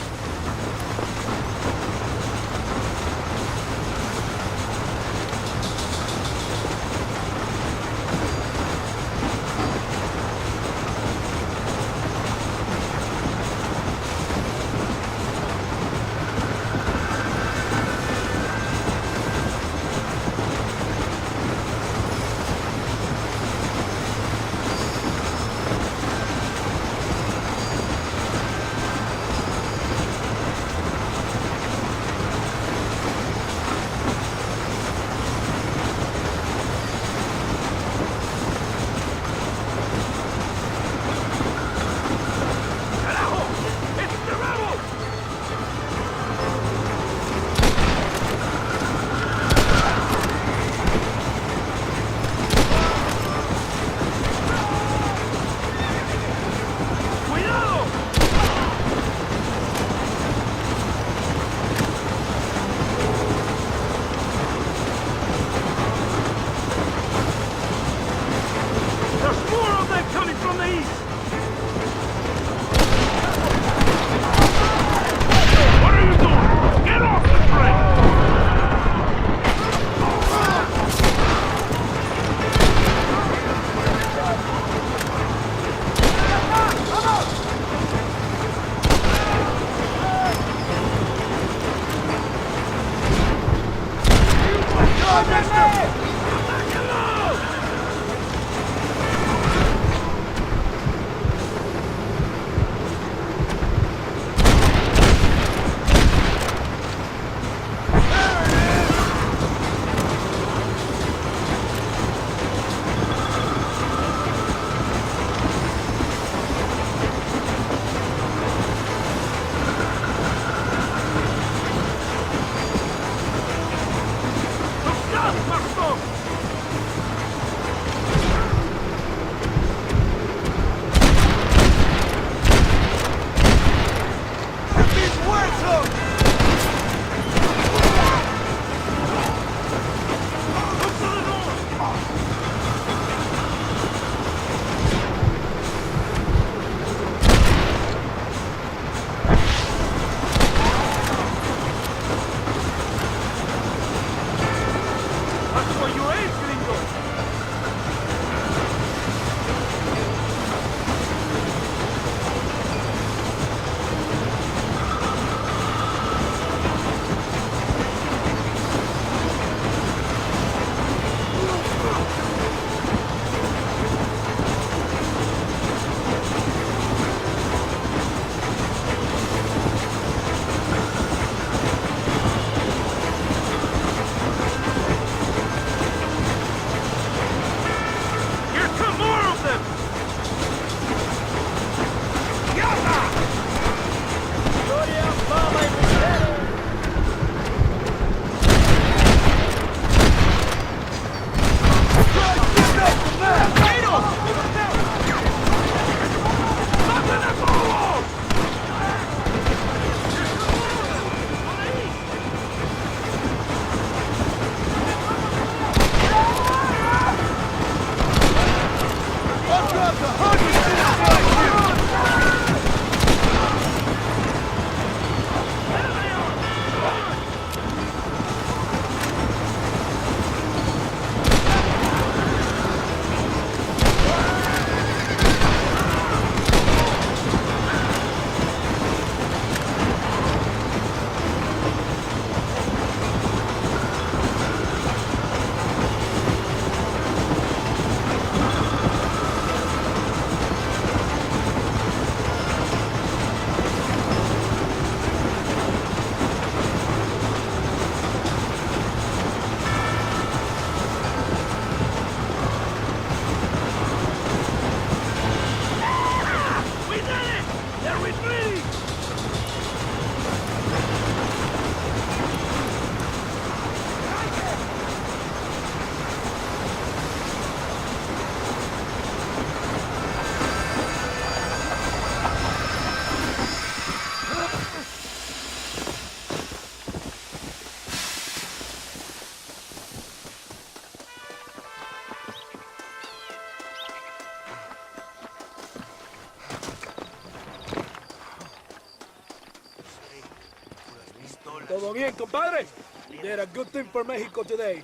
Todo bien, compadre? You did a good thing for Mexico today.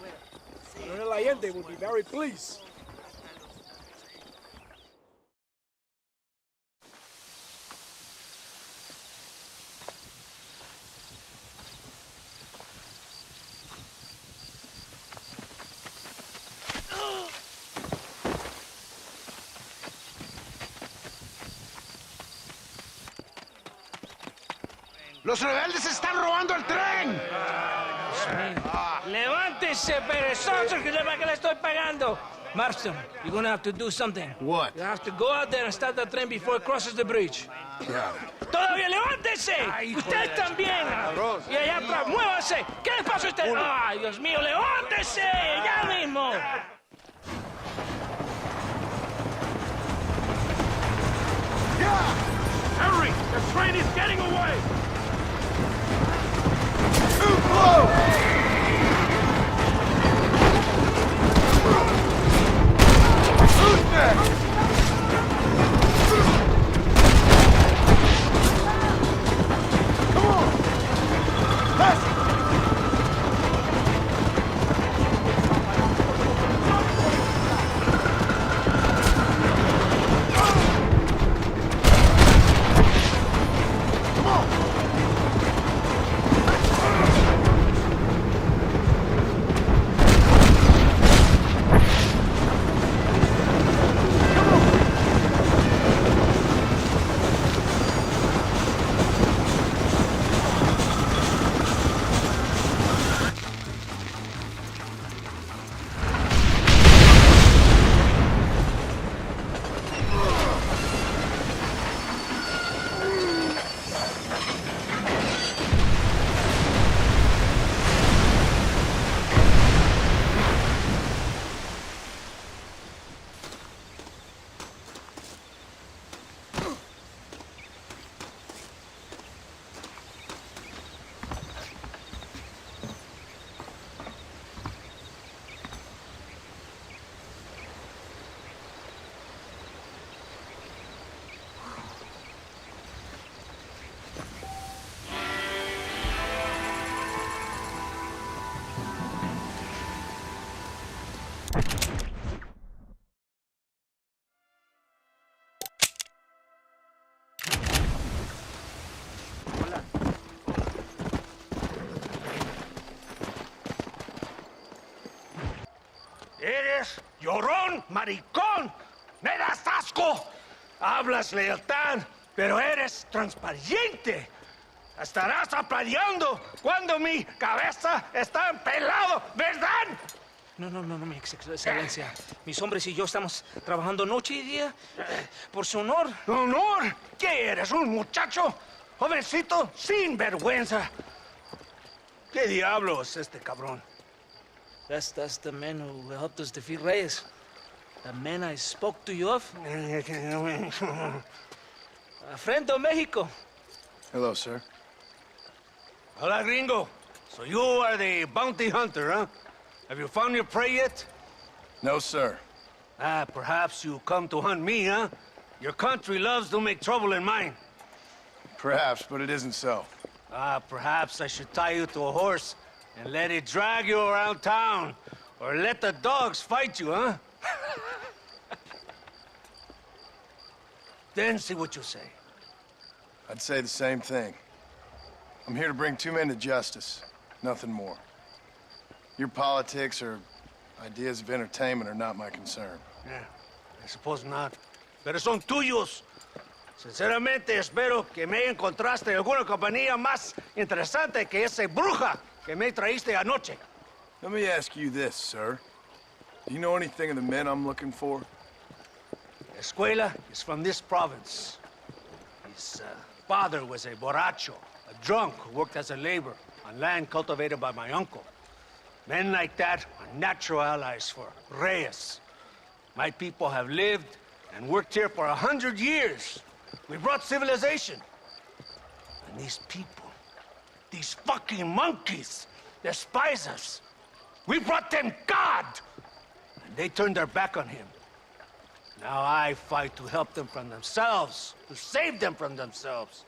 Colonel Allende will be very pleased. ¡Los rebeldes están robando el tren! Levántese, perezoso, que le estoy pagando. Marston, you're gonna have to do something. What? You have to go out there and stop the train before it crosses the bridge. Yeah. ¡Todavía levántese! ¡Usted también! Y allá atrás, muévase. ¿Qué le pasa a usted? ¡Ay, Dios mío, levántese! ¡Ya mismo! Hurry! The train is getting away! Too close! Who's next? Come on! Pass it! Eres llorón, maricón. ¡Me das asco! Hablas lealtad, pero eres transparente. Estarás aplaudiendo cuando mi cabeza está pelado, ¿verdad? No, mi excelencia. Mis hombres y yo estamos trabajando noche y día por su honor. ¿Honor? ¿Qué eres, un muchacho? Jovencito, sin vergüenza. ¿Qué diablos este cabrón? That's the man who helped us defeat Reyes. The man I spoke to you of. A friend of Mexico. Hello, sir. Hola, gringo. So you are the bounty hunter, huh? Have you found your prey yet? No, sir. Perhaps you come to hunt me, huh? Your country loves to make trouble in mine. Perhaps, but it isn't so. Perhaps I should tie you to a horse and let it drag you around town. Or let the dogs fight you, huh? Then see what you say. I'd say the same thing. I'm here to bring two men to justice. Nothing more. Your politics or ideas of entertainment are not my concern. Yeah, I suppose not. Pero son tuyos. Sinceramente, espero que me encontraste alguna compañía más interesante que esa bruja que me traíste anoche. Let me ask you this, sir. Do you know anything of the men I'm looking for? Escuela is from this province. His father was a borracho, a drunk who worked as a laborer on land cultivated by my uncle. Men like that are natural allies for Reyes. My people have lived and worked here for 100 years. We brought civilization. And these people, these fucking monkeys, despise us. We brought them God! And they turned their back on him. Now I fight to help them from themselves, to save them from themselves.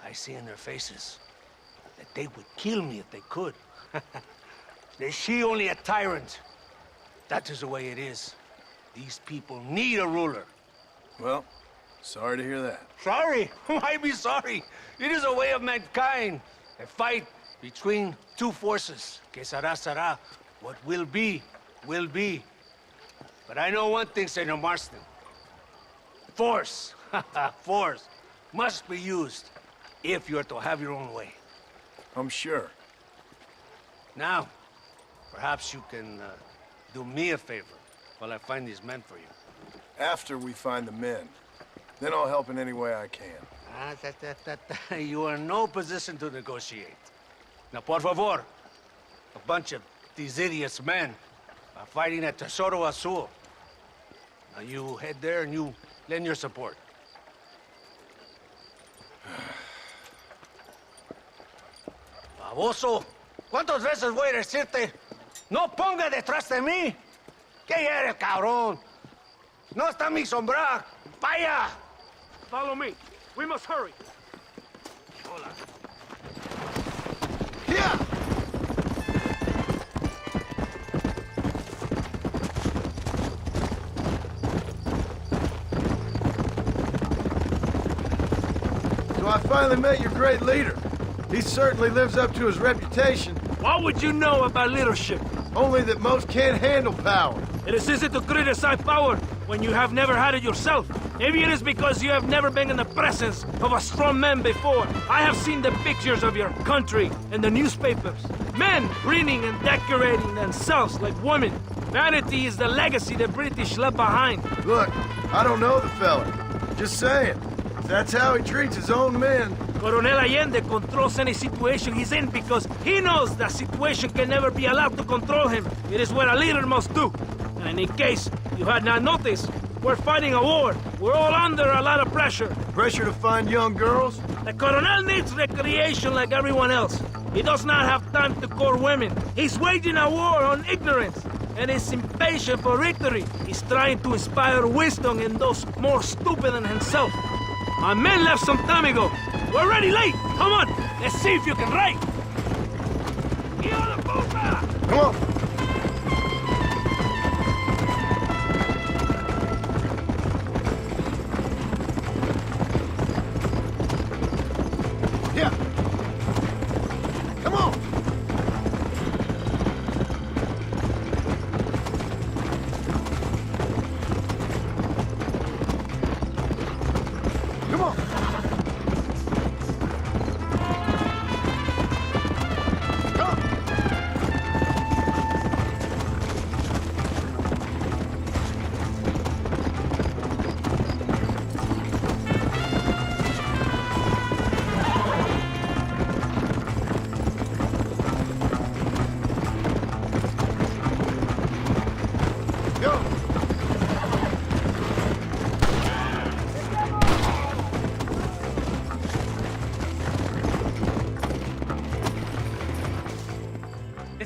I see in their faces that they would kill me if they could. Is she only a tyrant? That is the way it is. These people need a ruler. Well, sorry to hear that. Sorry? Why be sorry? It is a way of mankind. A fight between two forces. Que será, será. What will be, will be. But I know one thing, Senor Marston. Force, force, must be used if you're to have your own way. I'm sure. Now, perhaps you can do me a favor while I find these men for you. After we find the men, then I'll help in any way I can. You are in no position to negotiate. Now, por favor, a bunch of these idiots men are fighting at Tesoro Azul. Now you head there and you lend your support. Baboso, ¿cuántas veces voy a decirte? No ponga detrás de mí. ¿Qué eres, cabrón? No está mi sombra. Vaya. Follow me. We must hurry. Hola. Here! So I finally met your great leader. He certainly lives up to his reputation. What would you know about leadership? Only that most can't handle power. It is easy to criticize power when you have never had it yourself. Maybe it is because you have never been in the presence of a strong man before. I have seen the pictures of your country in the newspapers. Men reading and decorating themselves like women. Vanity is the legacy the British left behind. Look, I don't know the fella. Just saying. If that's how he treats his own men. Coronel Allende controls any situation he's in because he knows that situation can never be allowed to control him. It is what a leader must do. And in case you had not noticed, we're fighting a war. We're all under a lot of pressure. Pressure to find young girls? The Coronel needs recreation like everyone else. He does not have time to court women. He's waging a war on ignorance and is impatient for victory. He's trying to inspire wisdom in those more stupid than himself. My men left some time ago. We're already late. Come on, let's see if you can write. Come on. Yeah. Come on. Come on.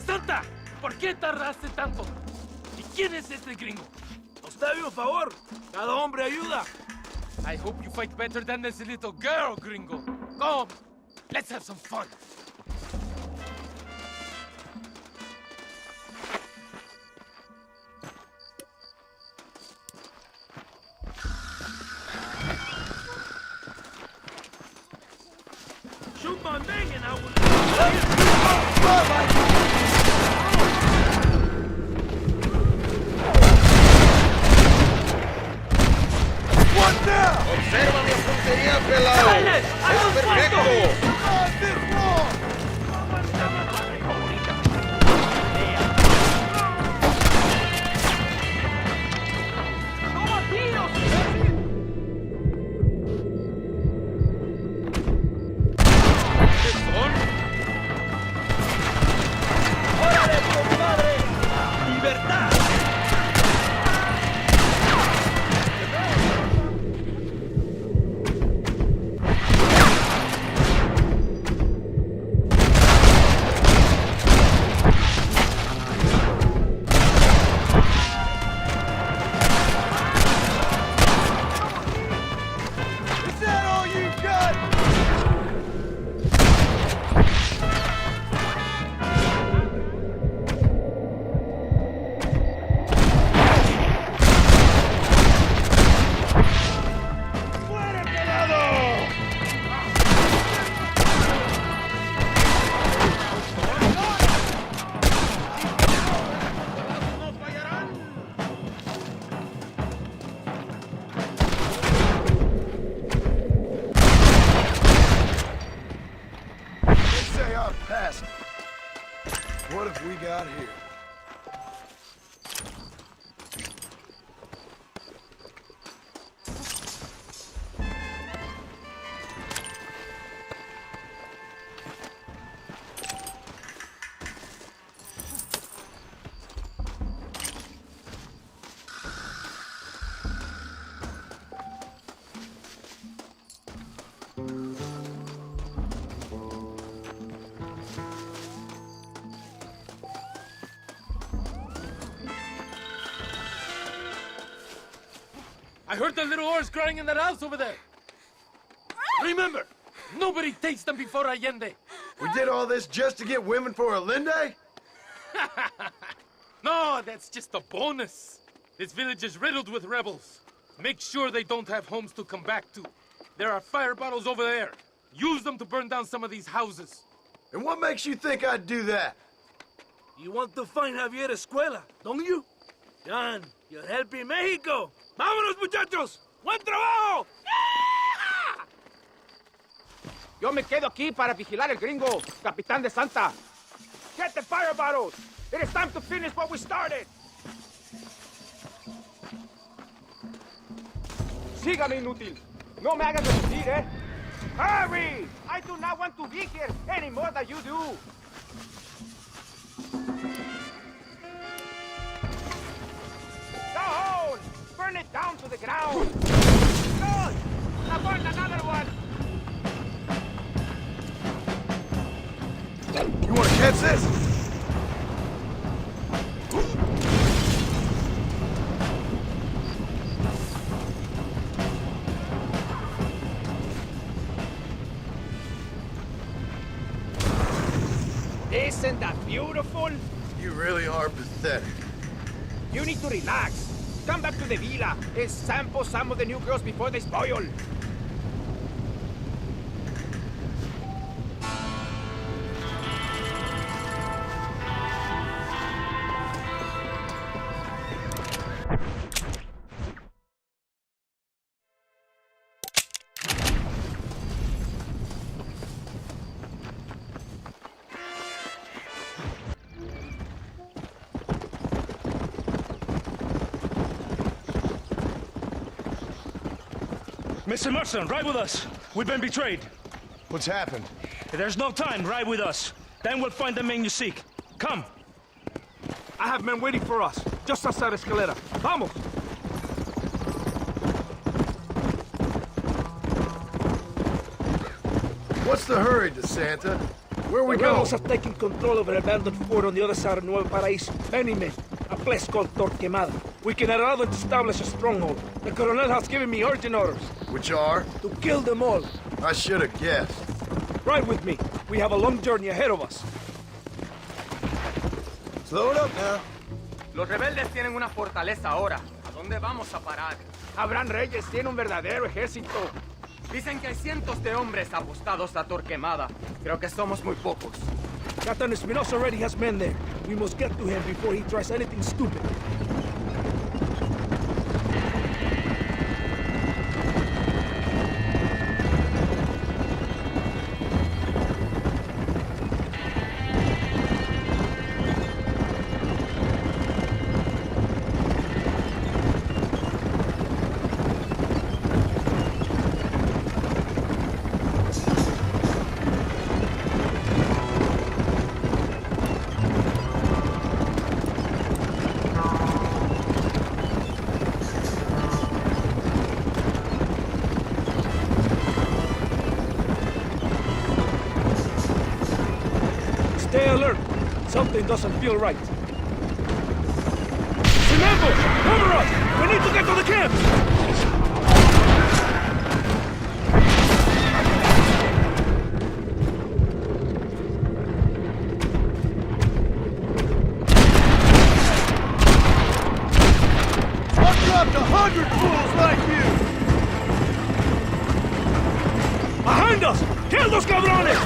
¡Santa! ¿Por qué tardaste tanto? ¿Y quién es este gringo? Octavio, por favor. Cada hombre ayuda. I hope you fight better than this little girl, gringo. Come, let's have some fun. Shoot my man and I will... Observa mi puntería, pelado. Es perfecto. what have we got here? I heard the little oars crying in that house over there. Remember, nobody takes them before Allende. We did all this just to get women for Allende? No, that's just a bonus. This village is riddled with rebels. Make sure they don't have homes to come back to. There are fire bottles over there. Use them to burn down some of these houses. And what makes you think I'd do that? You want to find Javier Escuela, don't you? John, you're helping Mexico. ¡Vámonos, muchachos! ¡Buen trabajo! Yo me quedo aquí para vigilar el gringo, Capitán de Santa. Get the fire bottles! It is time to finish what we started! Sígame, inútil. No me hagas repetir, eh? Hurry! I do not want to be here any more than you do. Go on! Burn it down to the ground! Good! I burned another one! You want to catch this? Isn't that beautiful? You really are pathetic. You need to relax. Come back to the villa and sample some of the new girls before they spoil. Mr. Marston, ride with us. We've been betrayed. What's happened? There's no time. Ride with us. Then we'll find the men you seek. Come. I have men waiting for us, just outside Escalera. Vamos! What's the hurry, DeSanta? Where are we The going? rebels have taken control of an abandoned fort on the other side of Nuevo Paraíso. Many men. A place called Torquemada. We can allow them to establish a stronghold. The Colonel has given me urgent orders. Which are? To kill them all. I should have guessed. Ride with me. We have a long journey ahead of us. Slow it up now. Los rebeldes tienen una fortaleza ahora. ¿A dónde vamos a parar? Abraham Reyes tiene un verdadero ejército. Dicen que hay cientos de hombres apostados a Torquemada. Creo que somos muy pocos. Captain Espinosa already has men there. We must get to him before he tries anything stupid. Stay alert. Something doesn't feel right. Remember! Cover us! We need to get to the camp! I've dropped 100 fools like you! Behind us! Kill those cabrones!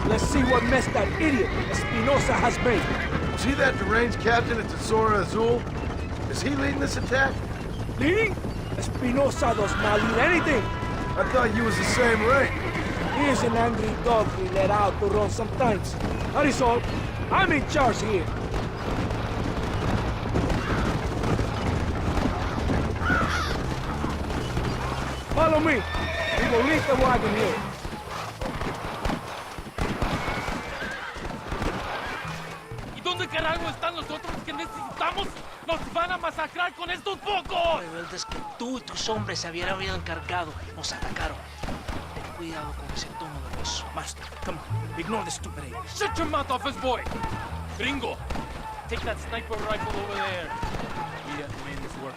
Let's see what mess that idiot Espinosa has made. Is he that deranged captain at Tesoro Azul? Is he leading this attack? Leading? Espinosa does not lead anything. I thought you was the same rank. He is an angry dog we let out to run sometimes. That is all. I'm in charge here. Follow me. We will leave the wagon here. ¿Y dónde carajo están los otros que necesitamos? ¡Nos van a masacrar con estos pocos! Rebeldes que tú y tus hombres se habían encargado nos atacaron. Ten cuidado con ese tono de voz. Master, come on. Ignore the stupid aim. Shut your mouth, office boy! Gringo, take that sniper rifle over there. We have to make this work.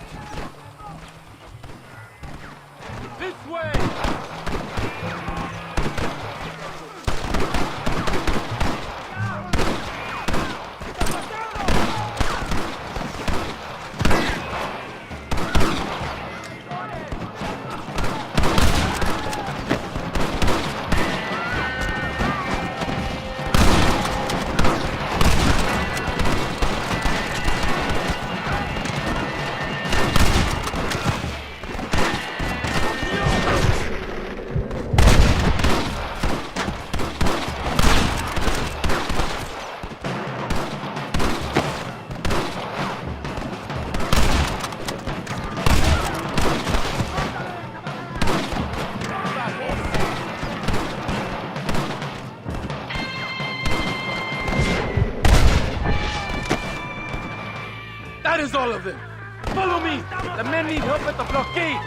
This way! That is all of them. Follow me. The men need help at the blockade.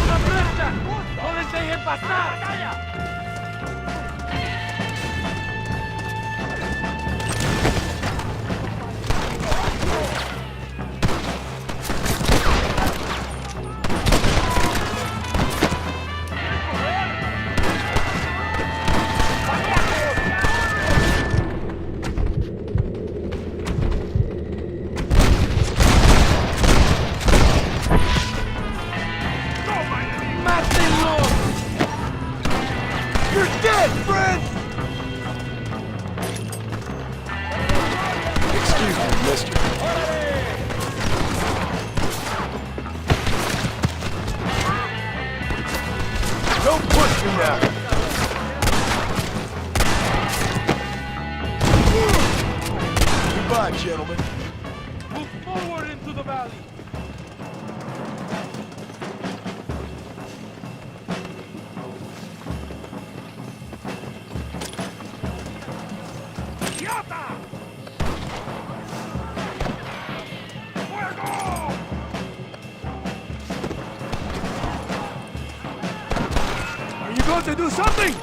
¡Una flecha! ¡No les dejen pasar! Don't push me now. Goodbye, gentlemen. Move forward into the valley. To do something!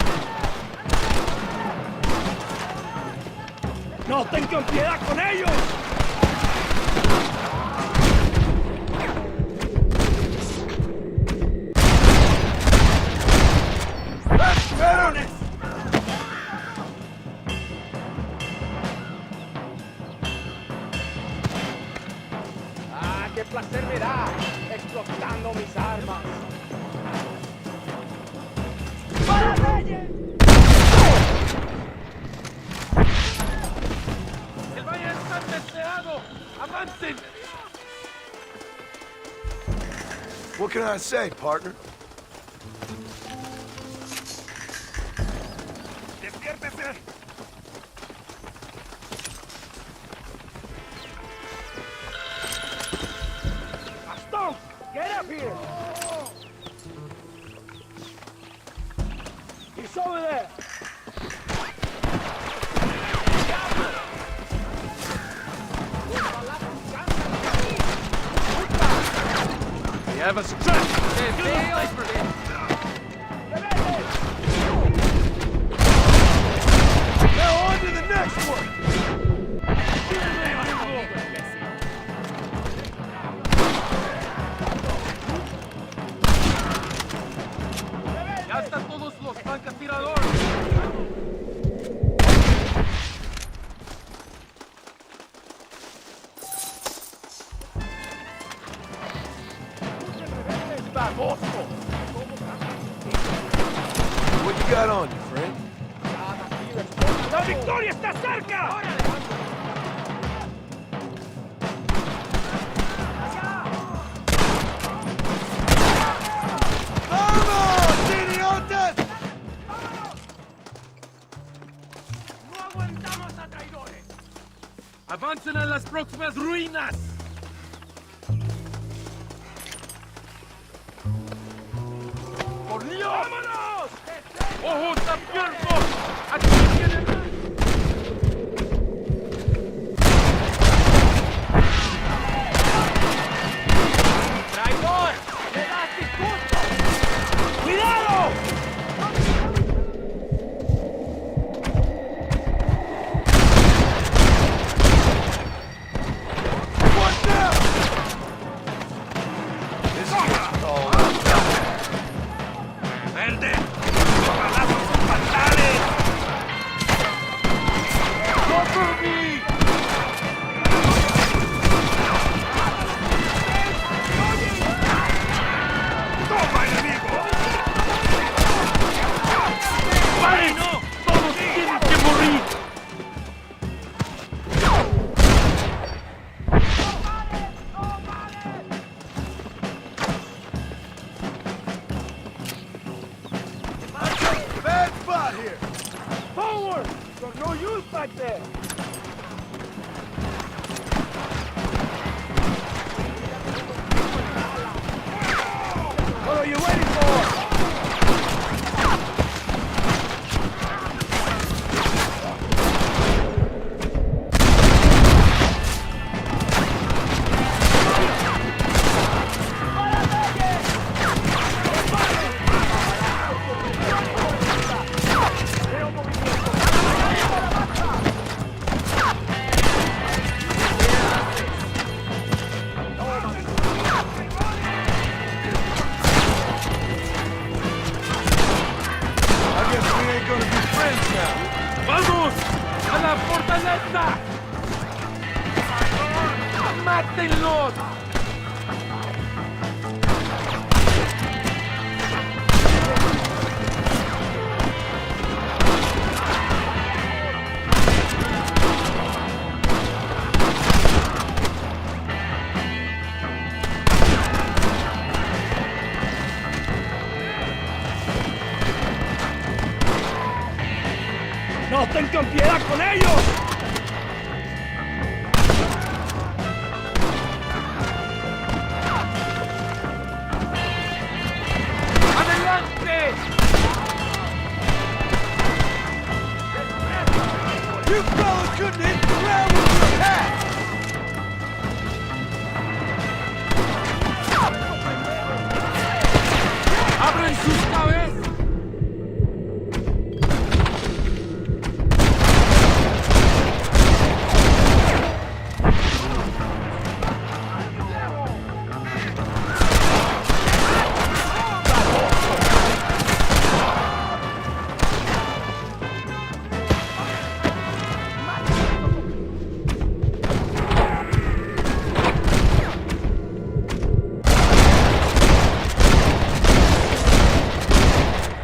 ¡No tengan piedad con ellos! ¡Ah, qué placer me da! Explotando mis armas. ¡El valle está deseado! ¡Avancen! What can I say, partner? ¡Despiértese! Stone! Get up here! He's over there! They have us trapped! Now on to the next one! ¡Ya están todos los francotiradores! What you got on you, friend? ¡La victoria está cerca! ¡Vamos, idiotas! ¡No aguantamos a traidores! ¡Avancen a las próximas ruinas! ¡Por Dios! ¡Vámonos! ¡Ojos abiertos! ¡Aquí tienen más! ¡Traidor! ¡Le das disgusto! ¡Cuidado! What's up? This is what you call ¡Verde! ¡Los balazos son fatales! ¡Cover me! ¡Toma, enemigo! ¡Paren! ¡No! ¡Todos tienen que morir! bad spot here. Forward! There's no use back there! What are you waiting for? I guess we ain't gonna be friends now. ¡Vamos! ¡A la fortaleza! ¡Mátenlos! ¡No tengan piedad con ellos! ¡Adelante! You fellas couldn't hit the ground with your hat. ¡Abren sus cabezas!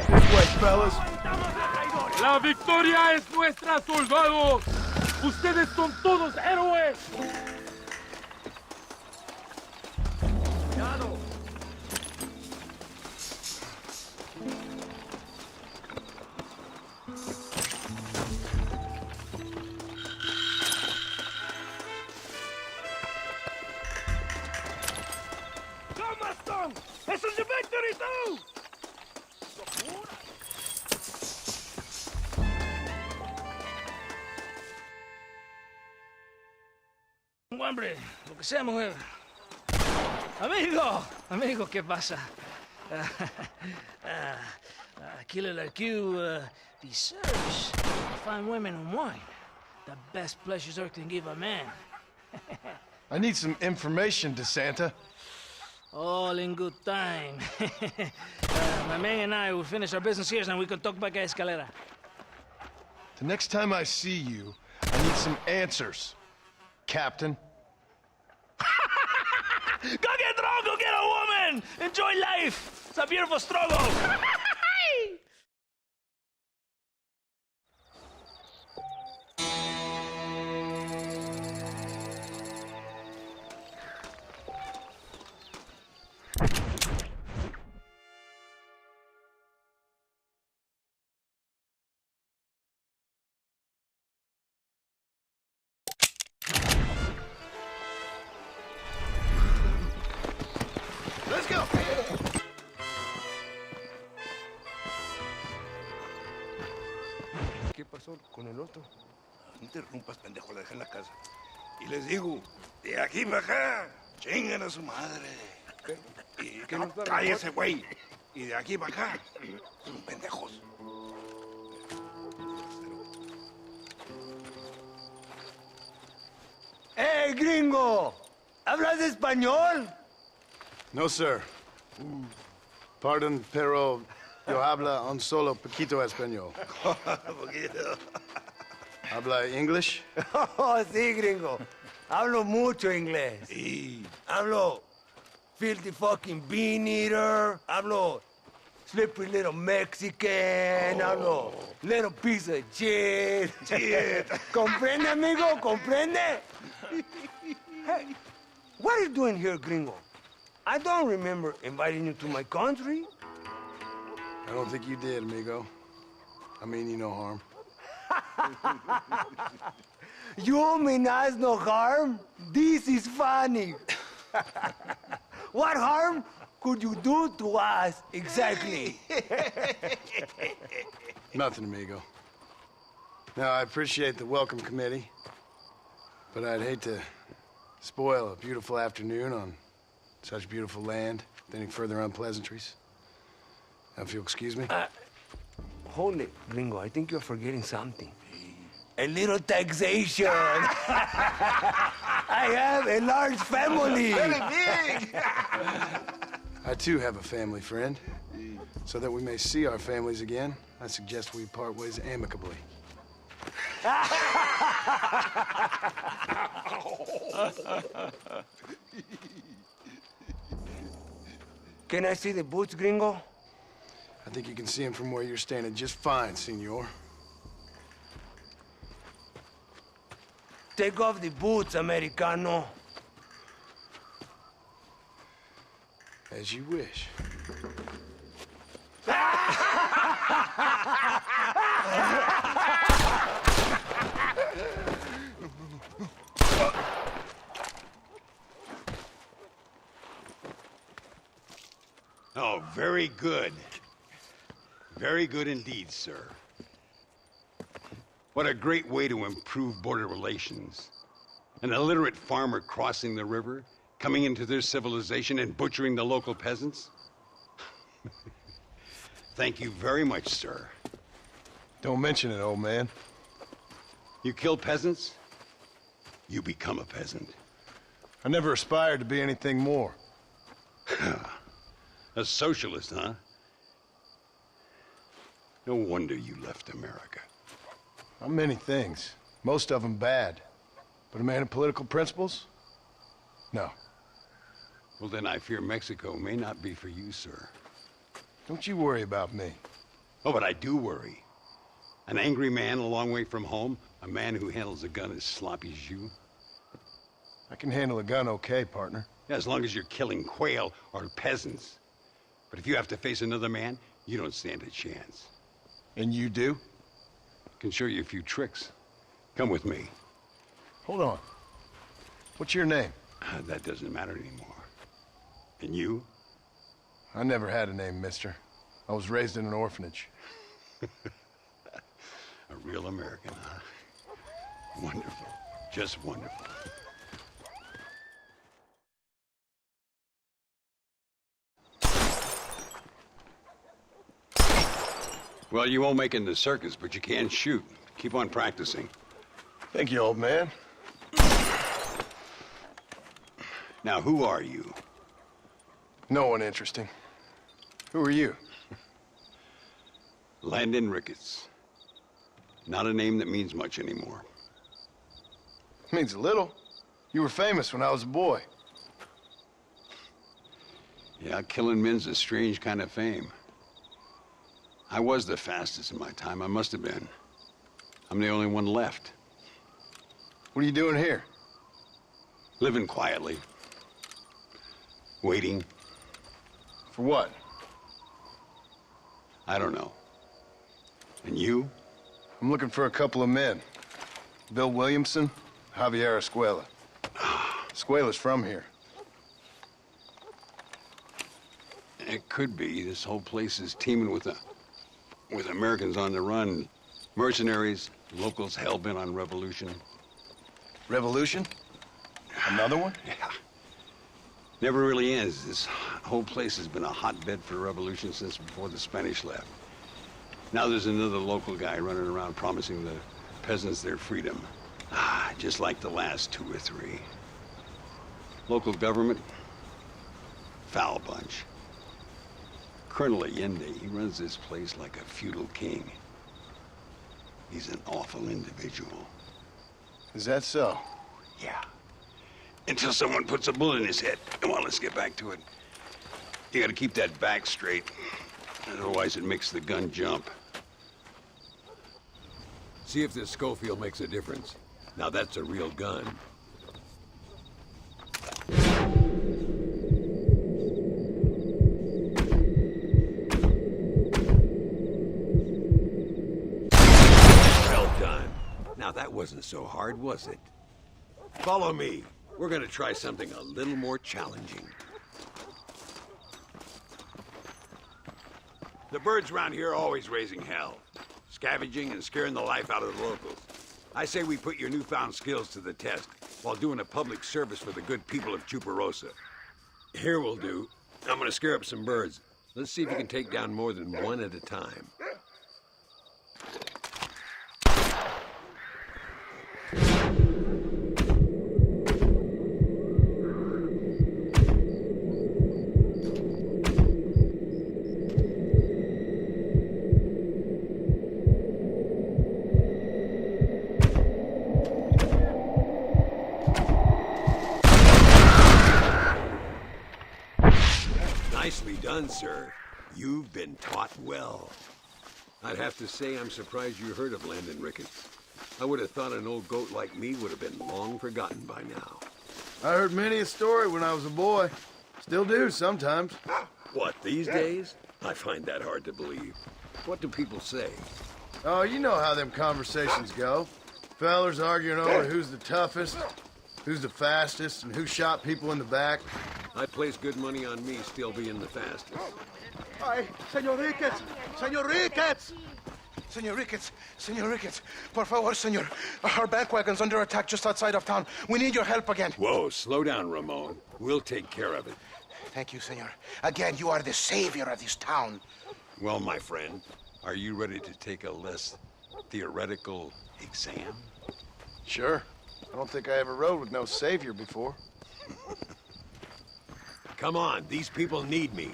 This way, fellas. ¡La victoria es nuestra, soldados! ¡Ustedes son todos héroes! ¡Come, Stone! ¡This is the victory, too! Hombre, lo que sea, mujer. Amigo, ¿qué pasa? Killer like you deserves fine women and wine. The best pleasures Earth can give a man. I need some information, DeSanta. All in good time. My man and I will finish our business here, and we can talk back at Escalera. The next time I see you, I need some answers, Captain. Go get drunk, go get a woman! man! Enjoy life! It's a beautiful struggle! Let's go. ¿Qué pasó con el otro? No interrumpas, pendejo, la dejé en la casa. Y les digo, de aquí para acá, chingan a su madre. Y que no cállese, güey. Y de aquí para acá, son pendejos. ¡Eh, gringo! ¿Hablas español? No, sir. Pardon, pero yo habla un solo poquito español. ¿Habla English? Oh, sí, gringo. Hablo mucho inglés. Sí. Hablo filthy fucking bean eater. Hablo slippery little Mexican. Hablo little piece of shit. ¿Comprende, amigo? ¿Comprende? Hey, what are you doing here, gringo? I don't remember inviting you to my country. I don't think you did, amigo. I mean you no harm. You mean us no harm? This is funny. What harm could you do to us, exactly? Nothing, amigo. Now, I appreciate the welcome committee, but I'd hate to spoil a beautiful afternoon on such beautiful land with any further unpleasantries. Now, if you'll excuse me. Hold it, gringo. I think you're forgetting something. A little taxation. I have a large family. Very big. I, too, have a family friend. So that we may see our families again, I suggest we part ways amicably. Can I see the boots, gringo? I think you can see him from where you're standing just fine, senor. Take off the boots, Americano. As you wish. Oh, very good. Very good indeed, sir. What a great way to improve border relations. An illiterate farmer crossing the river, coming into their civilization and butchering the local peasants? Thank you very much, sir. Don't mention it, old man. You kill peasants, you become a peasant. I never aspired to be anything more. A socialist, huh? No wonder you left America. I'm many things. Most of them bad. But a man of political principles? No. Well, then I fear Mexico may not be for you, sir. Don't you worry about me. Oh, but I do worry. An angry man a long way from home, a man who handles a gun as sloppy as you. I can handle a gun okay, partner. Yeah, as long as you're killing quail or peasants. But if you have to face another man, you don't stand a chance. And you do? Can show you a few tricks. Come with me. Hold on. What's your name? That doesn't matter anymore. And you? I never had a name, mister. I was raised in an orphanage. A real American, huh? Wonderful. Just wonderful. Well, you won't make it in the circus, but you can shoot. Keep on practicing. Thank you, old man. Now, who are you? No one interesting. Who are you? Landon Ricketts. Not a name that means much anymore. Means a little. You were famous when I was a boy. Yeah, killing men's a strange kind of fame. I was the fastest in my time. I must have been. I'm the only one left. What are you doing here? Living quietly. Waiting. For what? I don't know. And you? I'm looking for a couple of men. Bill Williamson, Javier Escuela. Escuela's from here. It could be. This whole place is teeming with Americans on the run. Mercenaries, locals hell-bent on revolution. Revolution? Another one? Yeah. Never really ends. This whole place has been a hotbed for revolution since before the Spanish left. Now there's another local guy running around promising the peasants their freedom. Just like the last 2 or 3. Local government, foul bunch. Colonel Allende, he runs this place like a feudal king. He's an awful individual. Is that so? Yeah. Until someone puts a bullet in his head. Come on, let's get back to it. You gotta keep that back straight. Otherwise it makes the gun jump. See if this Schofield makes a difference. Now that's a real gun. Well done. Now that wasn't so hard, was it? Follow me. We're gonna try something a little more challenging. The birds around here are always raising hell, scavenging and scaring the life out of the locals. I say we put your newfound skills to the test while doing a public service for the good people of Chuparosa. Here we'll do. I'm gonna scare up some birds. Let's see if you can take down more than one at a time. Nicely done, sir. You've been taught well. I'd have to say I'm surprised you heard of Landon Ricketts. I would have thought an old goat like me would have been long forgotten by now. I heard many a story when I was a boy. Still do sometimes. What, these days? I find that hard to believe. What do people say? Oh, you know how them conversations go. Fellers arguing over who's the toughest, who's the fastest, and who shot people in the back. I'd place good money on me still being the fastest. Ay, Señor Ricketts! Señor Ricketts! Señor Ricketts, por favor, señor. Our bank wagon's under attack just outside of town. We need your help again. Whoa, slow down, Ramon. We'll take care of it. Thank you, senor. Again, you are the savior of this town. Well, my friend, are you ready to take a less theoretical exam? Sure. I don't think I ever rode with no savior before. Come on, these people need me.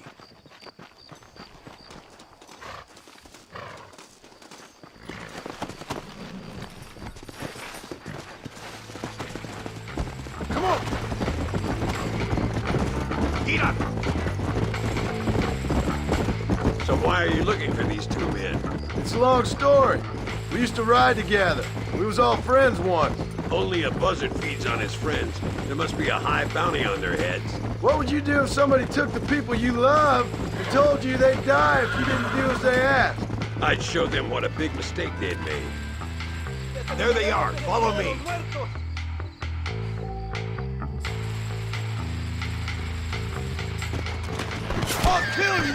Come on! Get up! So why are you looking for these 2 men? It's a long story. We used to ride together. We was all friends once. Only a buzzard feeds on his friends. There must be a high bounty on their heads. What would you do if somebody took the people you love and told you they'd die if you didn't do as they asked? I'd show them what a big mistake they'd made. There they are. Follow me. I'll kill you!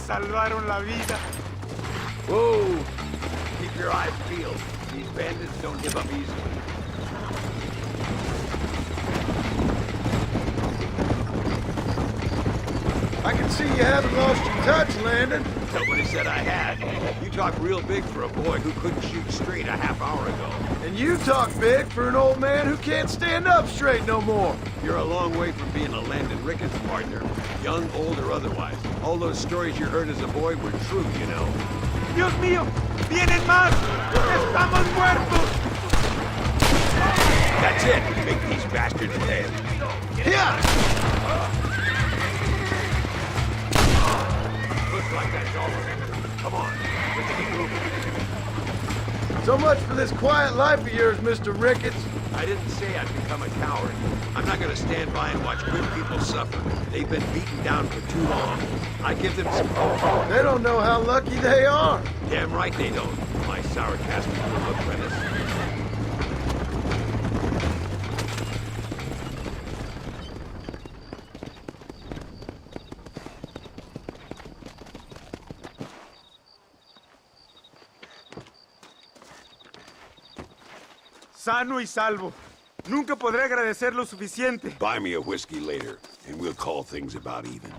Salvaron la vida. Whoa! Keep your eyes peeled. These bandits don't give up easily. I can see you haven't lost your touch, Landon. Nobody said I had. You talk real big for a boy who couldn't shoot straight a half hour ago. And you talk big for an old man who can't stand up straight no more. You're a long way from being a Landon Ricketts partner. Young, old, or otherwise. All those stories you heard as a boy were true, you know. Dios mío! ¡Vienen más! ¡Estamos muertos! That's it. Make these bastards pay. Yeah! Looks like that's all of them. Come on, let's keep moving. So much for this quiet life of yours, Mr. Ricketts. I didn't say I'd become a coward. I'm not gonna stand by and watch good people suffer. They've been beaten down for too long. I give them some hope. They don't know how lucky they are. Damn right they don't. My sarcastic little apprentice. Sano y salvo. Nunca podré agradecer lo suficiente. Buy me a whiskey later, and we'll call things about even.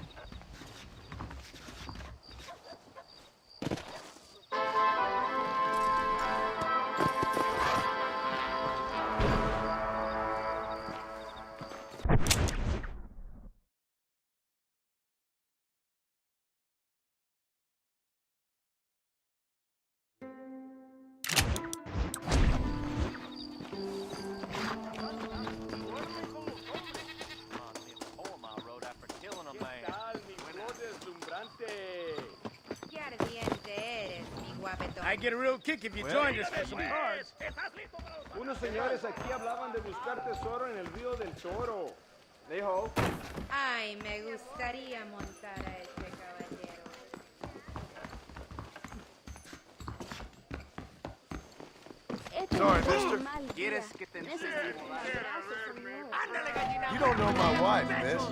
I get a real kick if you joined us for some cards. Unos señores aquí hablaban de buscar tesoro en el río del Toro. Dijo. Ay, me gustaría montar a ese caballero. Sorry, mister. ¿Quieres que te enseñe? You don't know my wife, miss.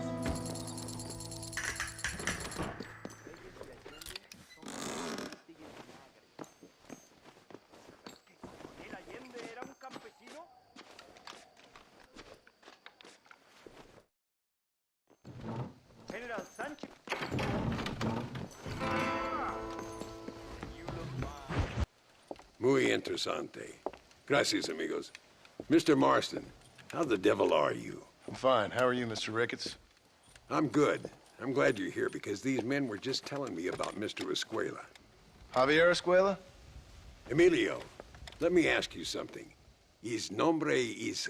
Muy interesante. Gracias, amigos. Mr. Marston, how the devil are you? I'm fine. How are you, Mr. Ricketts? I'm good. I'm glad you're here because these men were just telling me about Mr. Escuela. Javier Escuela? Emilio, let me ask you something. His nombre is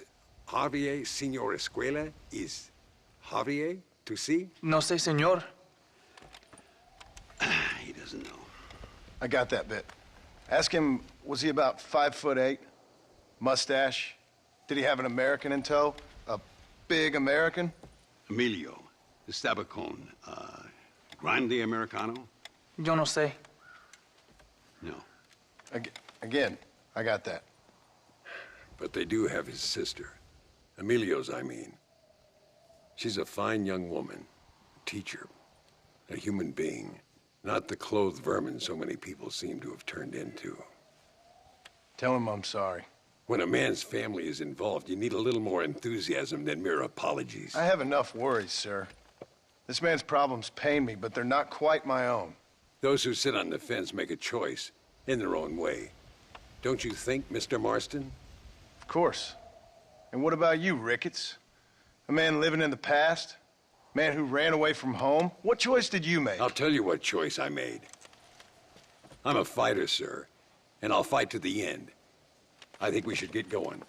Javier Señor Escuela? Is Javier to see? No sé, señor. He doesn't know. I got that bit. Ask him, was he about 5'8"? Mustache? Did he have an American in tow? A big American? Emilio, Estabacon, Grande Americano? Yo no sé. No. Again, I got that. But they do have his sister. Emilio's, I mean. She's a fine young woman, a teacher, a human being. Not the clothed vermin so many people seem to have turned into. Tell him I'm sorry. When a man's family is involved, you need a little more enthusiasm than mere apologies. I have enough worries, sir. This man's problems pain me, but they're not quite my own. Those who sit on the fence make a choice, in their own way. Don't you think, Mr. Marston? Of course. And what about you, Ricketts? A man living in the past? Man who ran away from home? What choice did you make? I'll tell you what choice I made. I'm a fighter, sir, and I'll fight to the end. I think we should get going.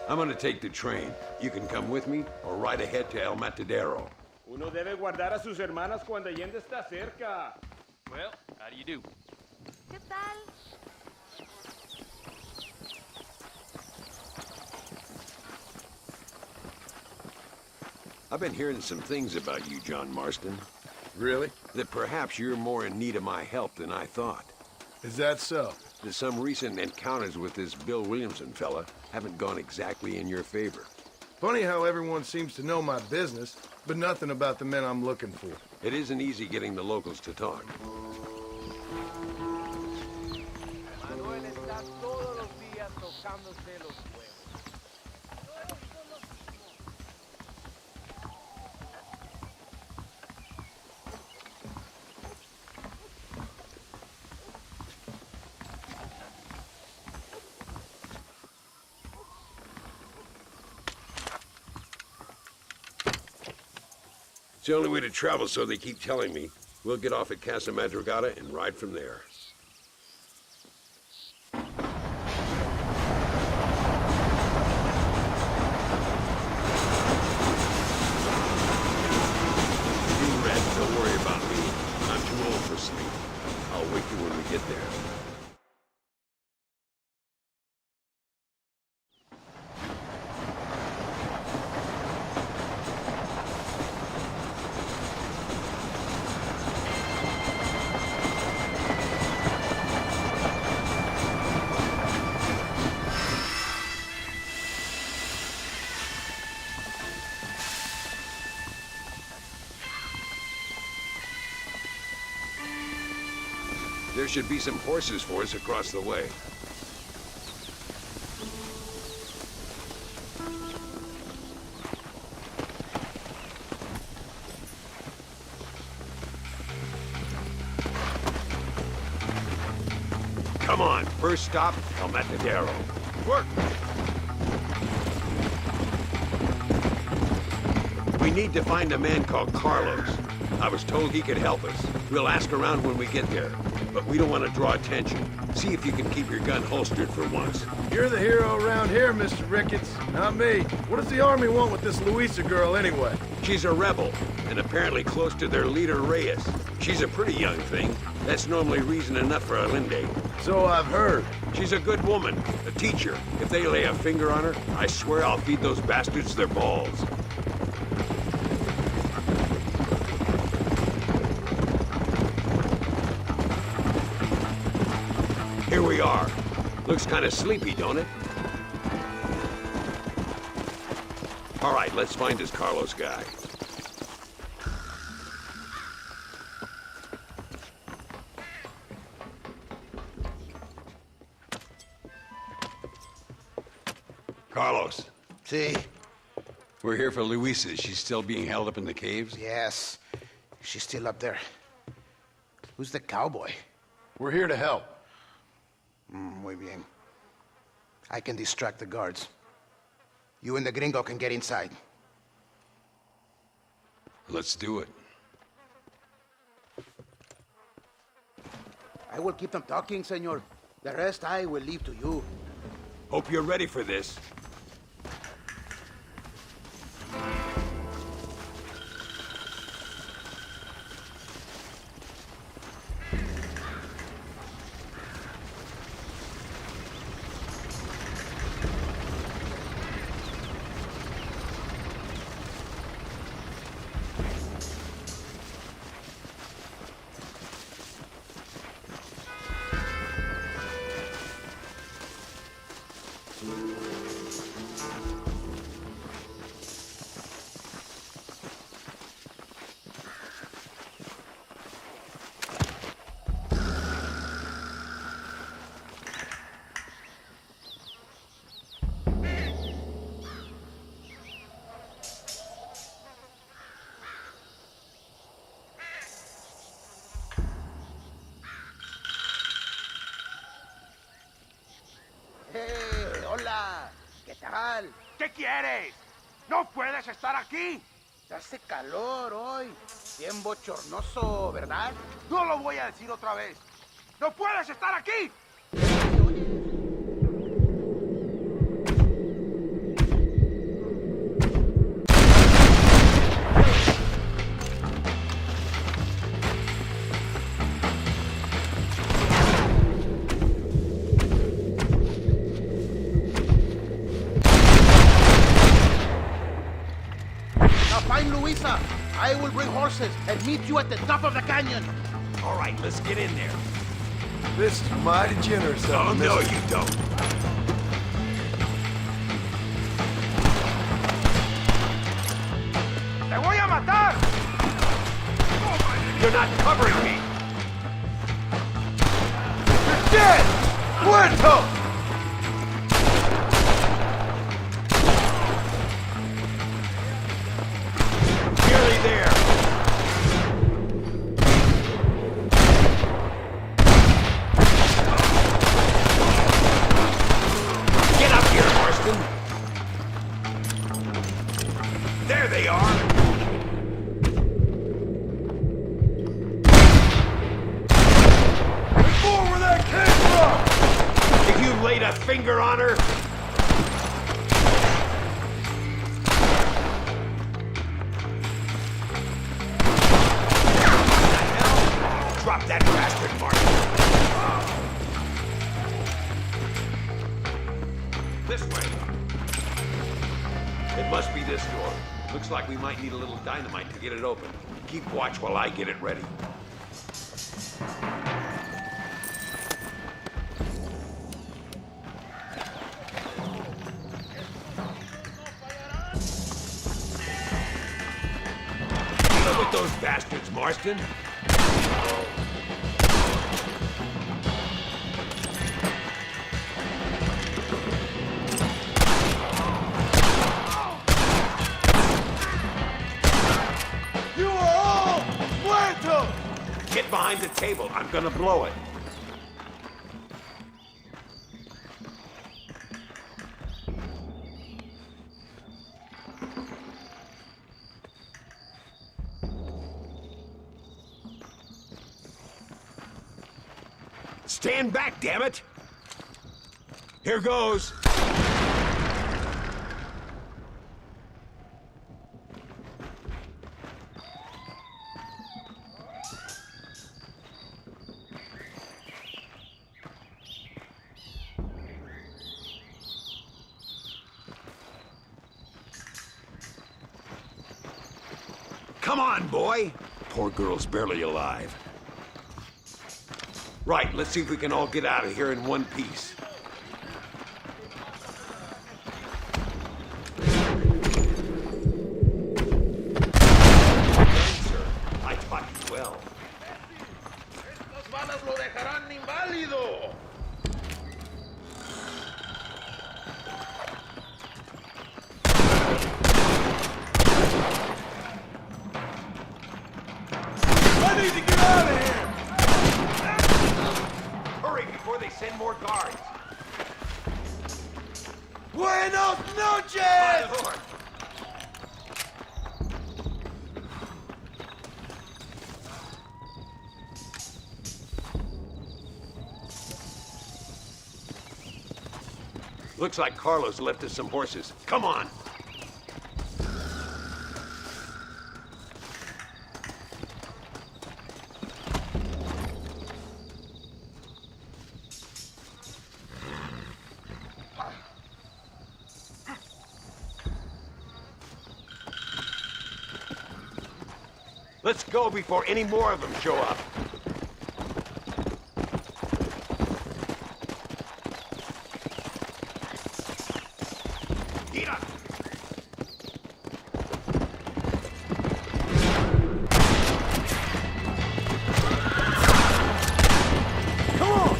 I'm gonna take the train. You can come with me or ride ahead to El Matadero. Uno debe guardar a sus hermanas cuando Allende está cerca. Well, how do you do? ¿Qué tal? I've been hearing some things about you, John Marston. Really? That perhaps you're more in need of my help than I thought. Is that so? That some recent encounters with this Bill Williamson fella haven't gone exactly in your favor. Funny how everyone seems to know my business, but nothing about the men I'm looking for. It isn't easy getting the locals to talk. Manuel está It's the only way to travel, so they keep telling me. We'll get off at Casa Madrugada and ride from there. You, Red, don't worry about me. I'm too old for sleep. I'll wake you when we get there. There should be some horses for us across the way. Come on, first stop, El Matadero. Work! We need to find a man called Carlos. I was told he could help us. We'll ask around when we get there. But we don't want to draw attention. See if you can keep your gun holstered for once. You're the hero around here, Mr. Ricketts, not me. What does the army want with this Luisa girl anyway? She's a rebel, and apparently close to their leader, Reyes. She's a pretty young thing. That's normally reason enough for Allende. So I've heard. She's a good woman, a teacher. If they lay a finger on her, I swear I'll feed those bastards their balls. Here we are. Looks kind of sleepy, don't it? All right, let's find this Carlos guy. Carlos. See? We're here for Luisa. She's still being held up in the caves? Yes. She's still up there. Who's the cowboy? We're here to help. Muy bien. I can distract the guards. You and the gringo can get inside. Let's do it. I will keep them talking, senor. The rest I will leave to you. Hope you're ready for this. ¿Qué quieres? ¡No puedes estar aquí! Hace calor hoy. Bien bochornoso, ¿verdad? No lo voy a decir otra vez. ¡No puedes estar aquí! Luisa, I will bring horses and meet you at the top of the canyon. All right, let's get in there. This is mighty generous of you. Oh, no, you don't. ¡Te voy a matar! You're not covering me. You're dead! Muerto! There they are! Before where that came from! If you laid a finger on her... Drop that bastard, Martin. This way. It must be this door. Looks like we might need a little dynamite to get it open. Keep watch while I get it ready. Deal with those bastards, Marston. You are all muertos! Get behind the table. I'm gonna blow it. Stand back, damn it! Here goes. Come on, boy! Poor girl's barely alive. Right, let's see if we can all get out of here in one piece. Sir, I taught you well. Estas balas lo dejarán inválido. I need to get out of here! Hurry before they send more guards. Buenos noches! My lord! Looks like Carlos left us some horses. Come on! Let's go before any more of them show up. Get up! Come on!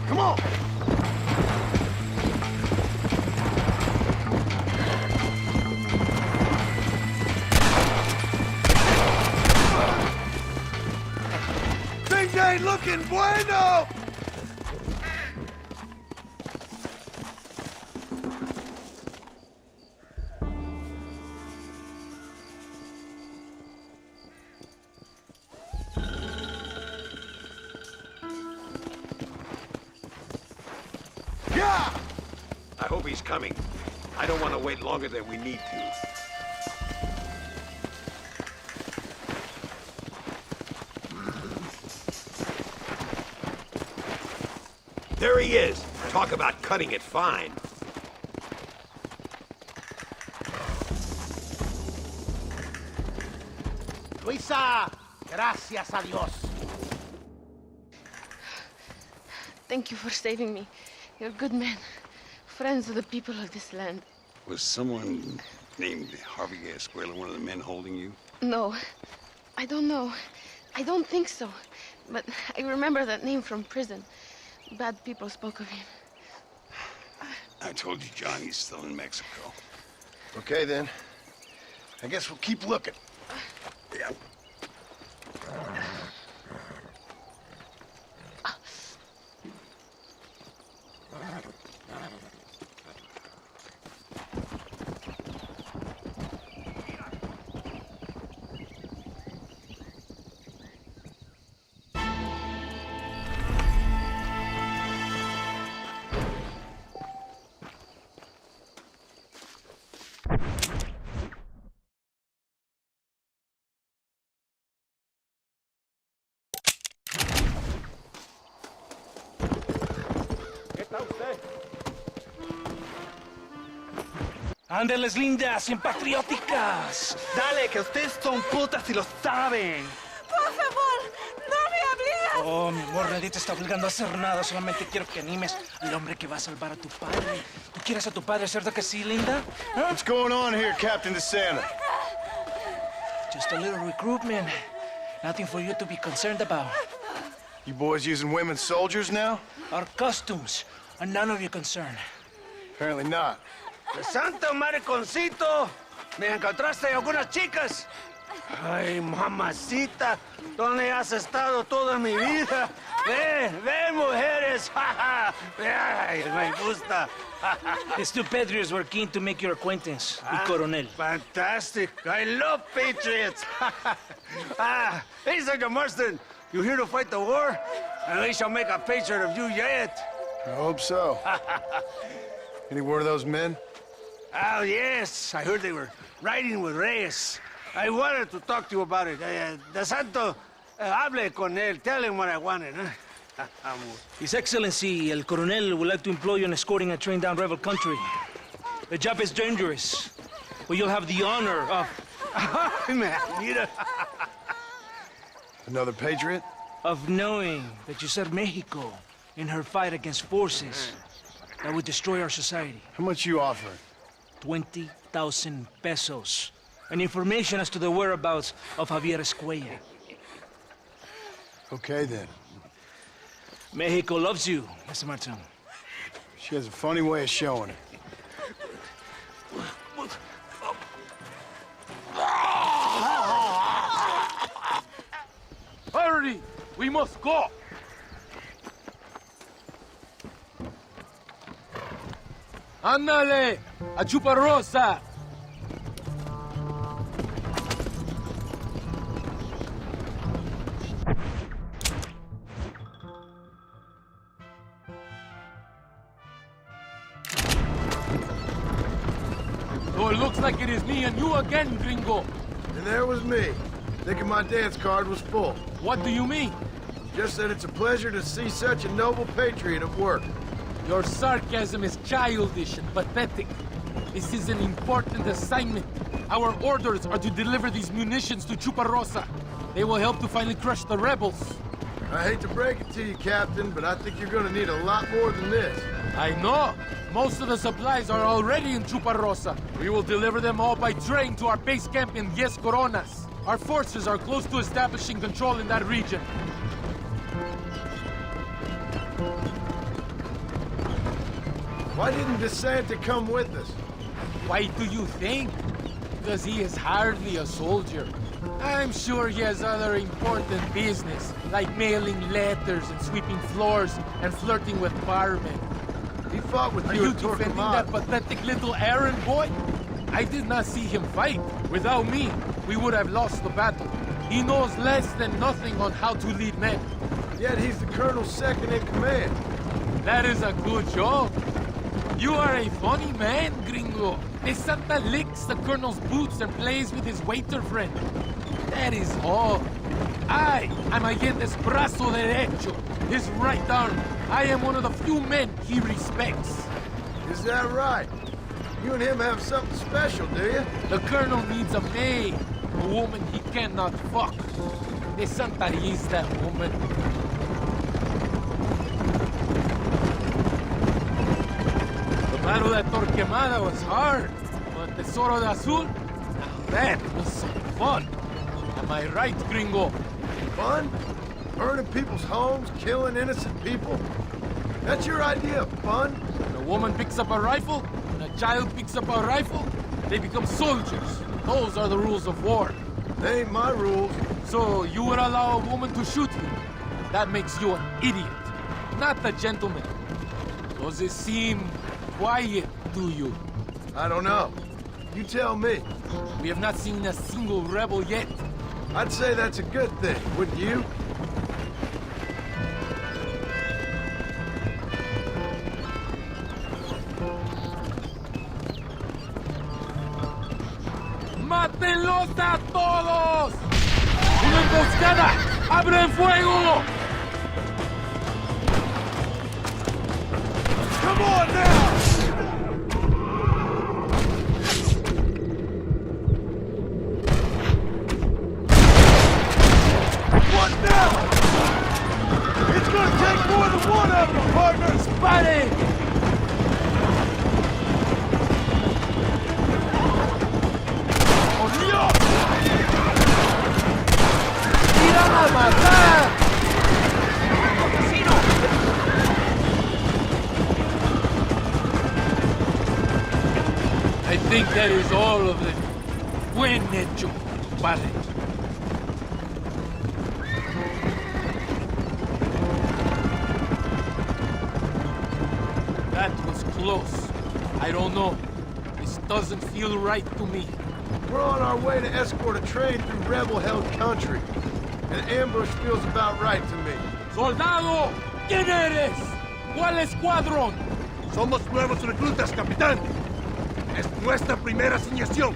Come on! Things ain't looking bueno! Yeah! I hope he's coming. I don't want to wait longer than we need to. There he is. Talk about cutting it fine. Luisa, gracias a Dios. Thank you for saving me. You're good men. Friends of the people of this land. Was someone named Harvey Escuela one of the men holding you? No, I don't know. I don't think so. But I remember that name from prison. Bad people spoke of him. I told you, John, he's still in Mexico. Okay, then. I guess we'll keep looking. Yeah. Ándeles, lindas, bien patrióticas. Dale, que ustedes son putas y lo saben. Por favor, no me obligues. Oh, mi amor, nadie te está obligando a hacer nada. Solamente quiero que animes al hombre que va a salvar a tu padre. ¿Tú quieres a tu padre, cierto que sí, linda? ¿Ah? What's going on here, Captain DeSanta? Just a little recruitment. Nothing for you to be concerned about. You boys using women soldiers now? Our costumes are none of your concern. Apparently not. ¡De santo mariconcito! ¿Me encontraste algunas chicas? Ay, mamacita, ¿dónde has estado toda mi vida? Ven, mujeres. Ay, me gusta. These two patriots were keen to make your acquaintance with Coronel. Fantastic. I love patriots. Hey, Sergeant Marston, you here to fight the war? And we shall make a patriot of you yet. I hope so. Any word of those men? Oh, yes. I heard they were riding with Reyes. I wanted to talk to you about it. De Santo, hable con él. Tell him what I wanted. His Excellency, El Coronel, would like to employ you in escorting a train down rebel country. The job is dangerous, but you'll have the honor of... Another patriot? Of knowing that you served Mexico in her fight against forces that would destroy our society. How much you offering? 20,000 pesos. And information as to the whereabouts of Javier Escuella. Okay, then. Mexico loves you, Mr. Martin. She has a funny way of showing it. Hurry! We must go! Ándale! ¡A Chuparrosa! So it looks like it is me and you again, gringo. And there was me, thinking my dance card was full. What do you mean? Just that it's a pleasure to see such a noble patriot at work. Your sarcasm is childish and pathetic. This is an important assignment. Our orders are to deliver these munitions to Chuparrosa. They will help to finally crush the rebels. I hate to break it to you, Captain, but I think you're gonna need a lot more than this. I know. Most of the supplies are already in Chuparrosa. We will deliver them all by train to our base camp in Diez Coronas. Our forces are close to establishing control in that region. Why didn't DeSanta come with us? Why do you think? Because he is hardly a soldier. I'm sure he has other important business, like mailing letters and sweeping floors and flirting with barmen. He fought with Are you you at defending Torquemada. that pathetic little errand boy? I did not see him fight. Without me, we would have lost the battle. He knows less than nothing on how to lead men. Yet he's the colonel's second in command. That is a good joke. You are a funny man, gringo. De Santa licks the colonel's boots and plays with his waiter friend. That is all. I'm Allende's brazo derecho, his right arm. I am one of the few men he respects. Is that right? You and him have something special, do you? The colonel needs a maid, a woman he cannot fuck. De Santa is that woman. The battle at Torquemada was hard, but Tesoro de Azul, now that was some fun. Am I right, gringo? Fun? Burning people's homes, killing innocent people? That's your idea of fun? When a woman picks up a rifle, when a child picks up a rifle, they become soldiers. Those are the rules of war. They ain't my rules. So you would allow a woman to shoot you? That makes you an idiot, not a gentleman. Does it seem quiet to you? I don't know. You tell me. We have not seen a single rebel yet. I'd say that's a good thing, wouldn't you? ¡Mátenlos a todos! ¡Una emboscada! ¡Abren fuego! Come on now! What now? It's gonna take more than one of them, partner! ¡Disparen! ¡Irán a matar! I think that is all of them. Buen hecho, padre. That was close. I don't know. This doesn't feel right to me. We're on our way to escort a train through rebel-held country. An ambush feels about right to me. ¡Soldado! ¿Quién eres? ¿Cuál escuadrón? Somos nuevos reclutas, capitán. Es nuestra primera asignación.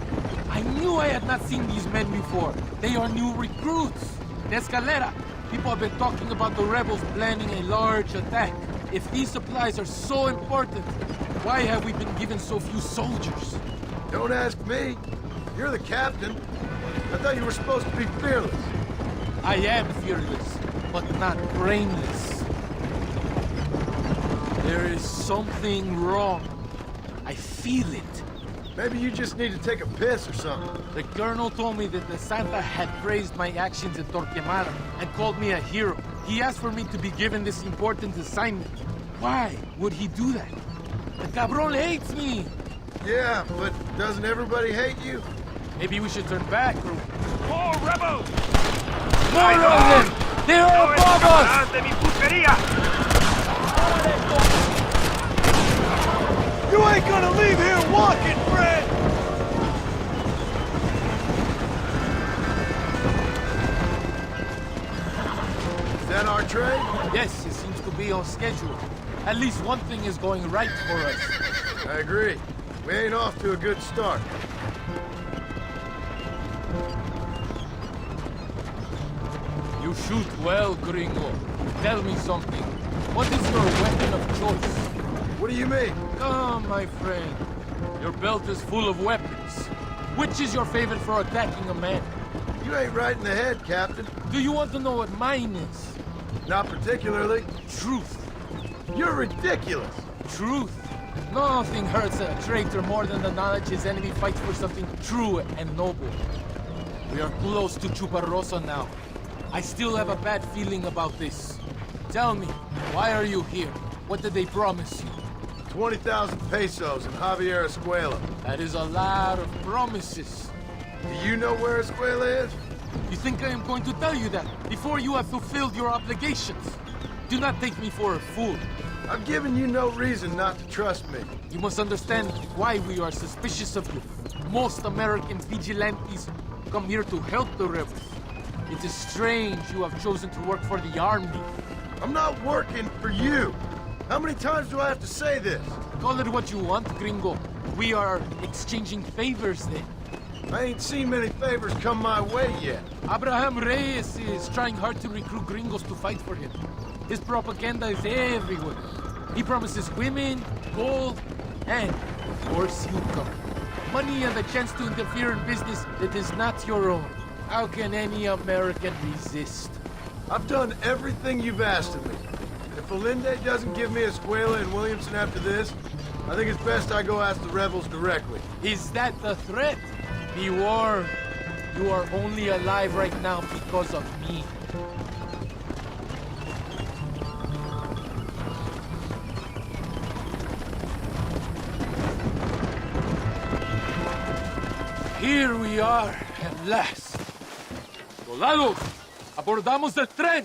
I knew I had not seen these men before. They are new recruits. In Escalera, people have been talking about the rebels planning a large attack. If these supplies are so important, why have we been given so few soldiers? Don't ask me. You're the captain. I thought you were supposed to be fearless. I am fearless, but not brainless. There is something wrong. I feel it. Maybe you just need to take a piss or something. The colonel told me that the Santa had praised my actions in Torquemada and called me a hero. He asked for me to be given this important assignment. Why would he do that? The cabron hates me. Yeah, but doesn't everybody hate you? Maybe we should turn back or... More rebels! More of them! They're above us! De mi pulpería! You ain't gonna leave here walking, Fred! Is that our train? Yes, it seems to be on schedule. At least one thing is going right for us. I agree. We ain't off to a good start. You shoot well, gringo. Tell me something. What is your weapon of choice? What do you mean? Come, my friend. Your belt is full of weapons. Which is your favorite for attacking a man? You ain't right in the head, Captain. Do you want to know what mine is? Not particularly. Truth. You're ridiculous. Truth. Nothing hurts a traitor more than the knowledge his enemy fights for something true and noble. We are close to Chuparrosa now. I still have a bad feeling about this. Tell me, why are you here? What did they promise you? 20,000 pesos in Javier Escuela. That is a lot of promises. Do you know where Escuela is? You think I am going to tell you that before you have fulfilled your obligations? Do not take me for a fool. I've given you no reason not to trust me. You must understand why we are suspicious of you. Most American vigilantes come here to help the rebels. It is strange you have chosen to work for the army. I'm not working for you. How many times do I have to say this? Call it what you want, gringo. We are exchanging favors then. I ain't seen many favors come my way yet. Abraham Reyes is trying hard to recruit gringos to fight for him. His propaganda is everywhere. He promises women, gold, and, of course, you come. Money and the chance to interfere in business that is not your own. How can any American resist? I've done everything you've asked of me. And if Allende doesn't give me Escuela and Williamson after this, I think it's best I go ask the rebels directly. Is that the threat? Be warned. You are only alive right now because of me. Here we are, at last. Soldados, abordamos el tren.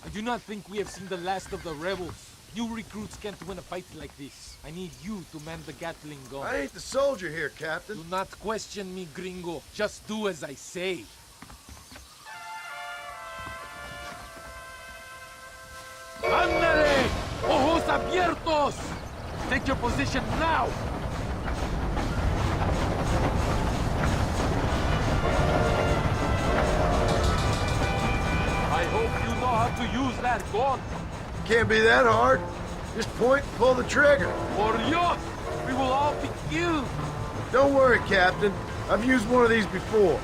I do not think we have seen the last of the rebels. New recruits can't win a fight like this. I need you to man the Gatling gun. I ain't the soldier here, Captain. Do not question me, gringo. Just do as I say. ¡Ándale! ¡Ojos abiertos! Take your position now! I hope you know how to use that gun. Can't be that hard. Just point and pull the trigger. Por Dios! We will all be killed! Don't worry, Captain. I've used one of these before.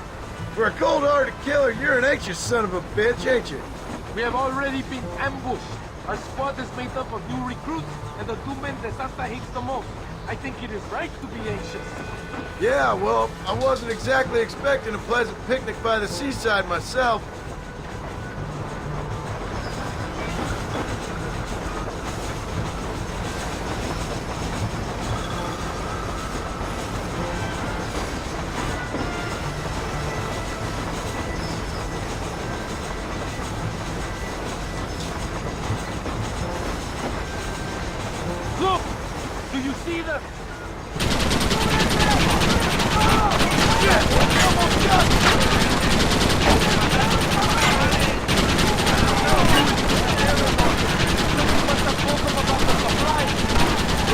For a cold-hearted killer, you're an anxious son of a bitch, ain't you? We have already been ambushed. Our squad is made up of new recruits and the two men that Santa hates the most. I think it is right to be anxious. Yeah, well, I wasn't exactly expecting a pleasant picnic by the seaside myself. Look! Do you see them?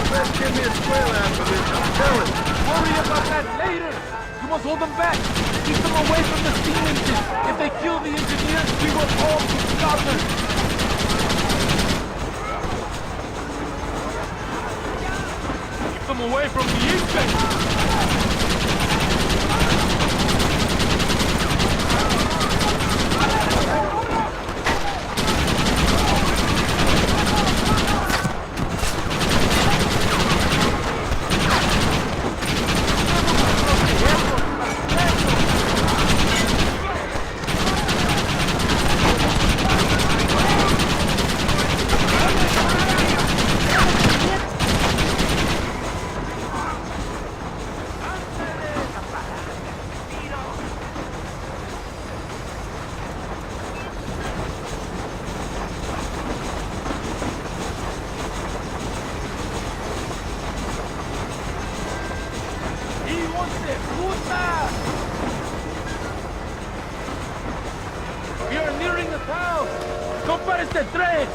Best give me a square after this, I'm telling you. Worry about that later! You must hold them back! Keep them away from the steam engine! If they kill the engineers, we will all be slaughtered! Keep them away from the engine! We are nearing the town! ¡No pares el tren!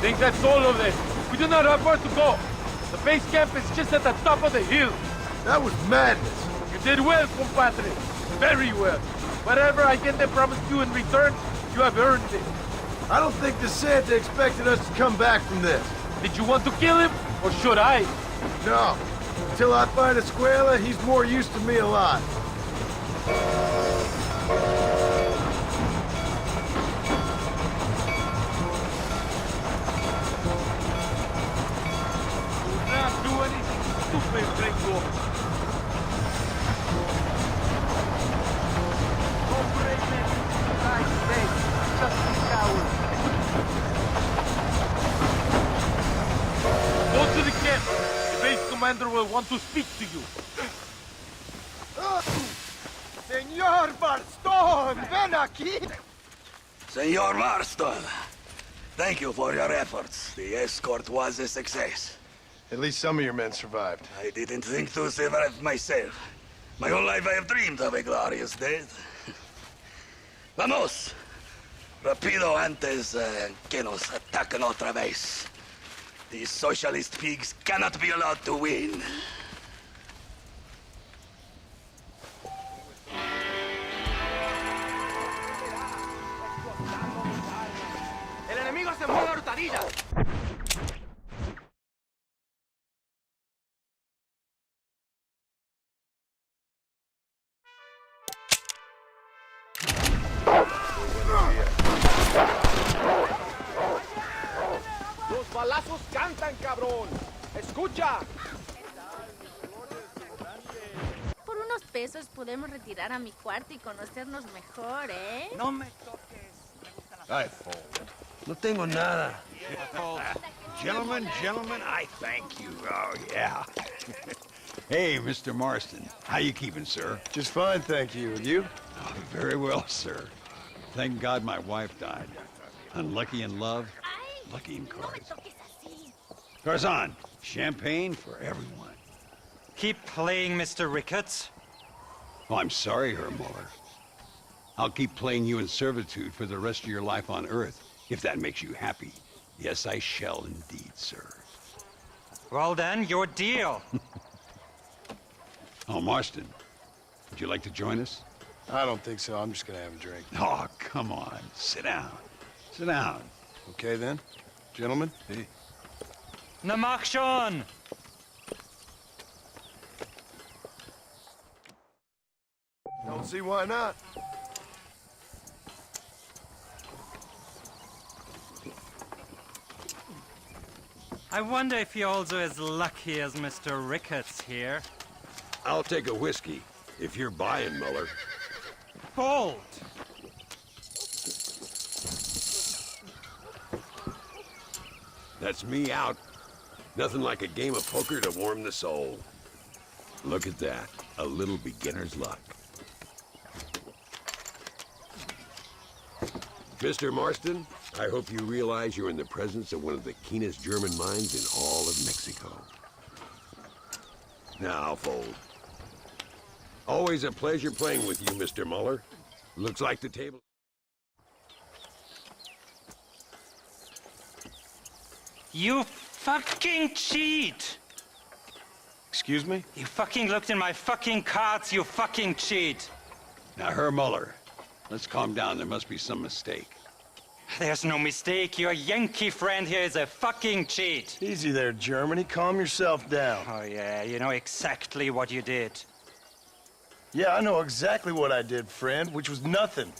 think that's all of it. We do not have far to go. The base camp is just at the top of the hill. That was madness. You did well, compadre. Very well. Whatever Allende promised you in return, you have earned it. I don't think the Santa expected us to come back from this. Did you want to kill him, or should I? No. Until I find Escuela, he's more used to me alive. Do not do anything stupid, Gringo. Don't break me. Just be cowards. Go to the camp. The base commander will want to speak to you. Senor Marston, ven aquí! Senor Marston, thank you for your efforts. The escort was a success. At least some of your men survived. I didn't think to survive myself. My whole life I have dreamed of a glorious death. Vamos! Rapido antes que nos ataquen otra vez. These socialist pigs cannot be allowed to win. ¡El enemigo se mueve a hurtadillas! ¡Los balazos cantan, cabrón! ¡Escucha! Por unos pesos podemos retirar a mi cuarto y conocernos mejor, ¿eh? No me toques. Ay, Fold. No tengo nada. Gentlemen, I thank you. Oh, yeah. Hey, Mr. Marston. How you keeping, sir? Just fine, thank you. And you? Oh, very well, sir. Thank God my wife died. Unlucky in love, lucky in cards. Garzon, champagne for everyone. Keep playing, Mr. Ricketts. Oh, I'm sorry, Herr Muller. I'll keep playing you in servitude for the rest of your life on Earth, if that makes you happy. Yes, I shall indeed, sir. Well then, your deal. Oh, Marston, would you like to join us? I don't think so. I'm just gonna have a drink. Oh, come on. Sit down. Sit down. Okay, then. Gentlemen? Hey. Na mach schon! Don't see why not. I wonder if you're also as lucky as Mr. Ricketts here. I'll take a whiskey, if you're buying, Muller. Bold! That's me out. Nothing like a game of poker to warm the soul. Look at that. A little beginner's luck. Mr. Marston, I hope you realize you're in the presence of one of the keenest German minds in all of Mexico. Now, Fold. Always a pleasure playing with you, Mr. Muller. Looks like the table... You fucking cheat! Excuse me? You fucking looked in my fucking cards, you fucking cheat! Now, Herr Muller, let's calm down. There must be some mistake. There's no mistake. Your Yankee friend here is a fucking cheat. Easy there, Germany. Calm yourself down. Oh, yeah, you know exactly what you did. Yeah, I know exactly what I did, friend, which was nothing.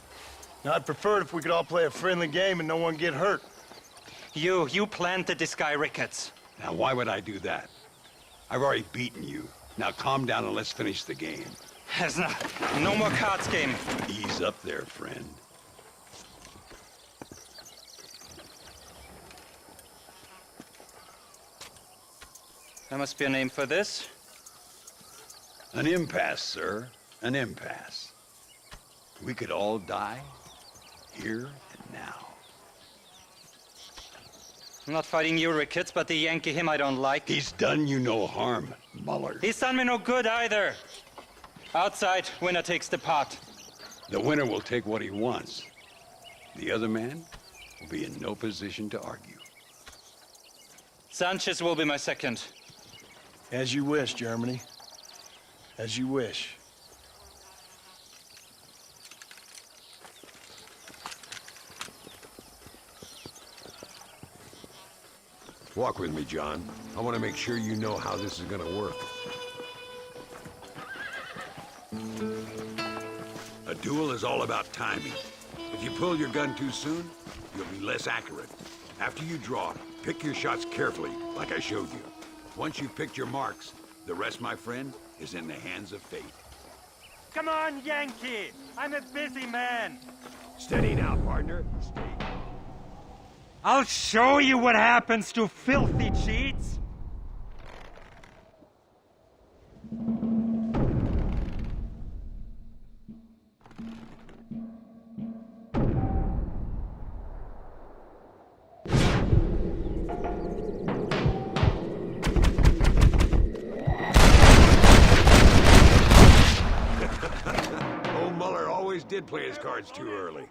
Now, I'd prefer it if we could all play a friendly game and no one get hurt. You planted this guy Ricketts. Now, why would I do that? I've already beaten you. Now, calm down and let's finish the game. There's no more cards game. Ease up there, friend. There must be a name for this. An impasse, sir. An impasse. We could all die, here and now. I'm not fighting you, Ricketts, but the Yankee him I don't like. He's done you no harm, Muller. He's done me no good either. Outside, winner takes the pot. The winner will take what he wants. The other man will be in no position to argue. Sanchez will be my second. As you wish, Germany. As you wish. Walk with me, John. I want to make sure you know how this is gonna work. A duel is all about timing. If you pull your gun too soon, you'll be less accurate. After you draw, pick your shots carefully, like I showed you. Once you've picked your marks, the rest, my friend, is in the hands of fate. Come on, Yankee! I'm a busy man. Steady now, partner. Steady. I'll show you what happens to filthy cheats. Old Muller always did play his cards too early.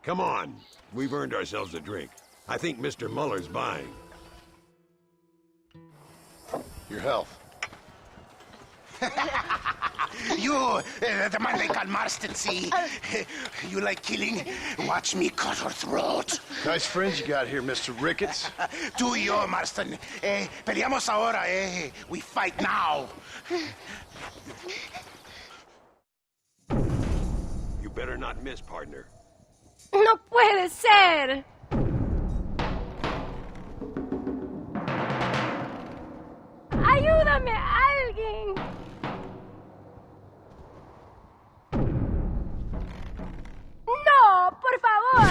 Come on, we've earned ourselves a drink. I think Mr. Muller's buying. Your health. You, the man they call Marston, see? You like killing? Watch me cut her throat. Nice friends you got here, Mr. Ricketts. Tú y yo, Marston. Peleamos ahora, We fight now. You better not miss, partner. No puede ser. ¡Ayúdame, alguien! ¡No, por favor!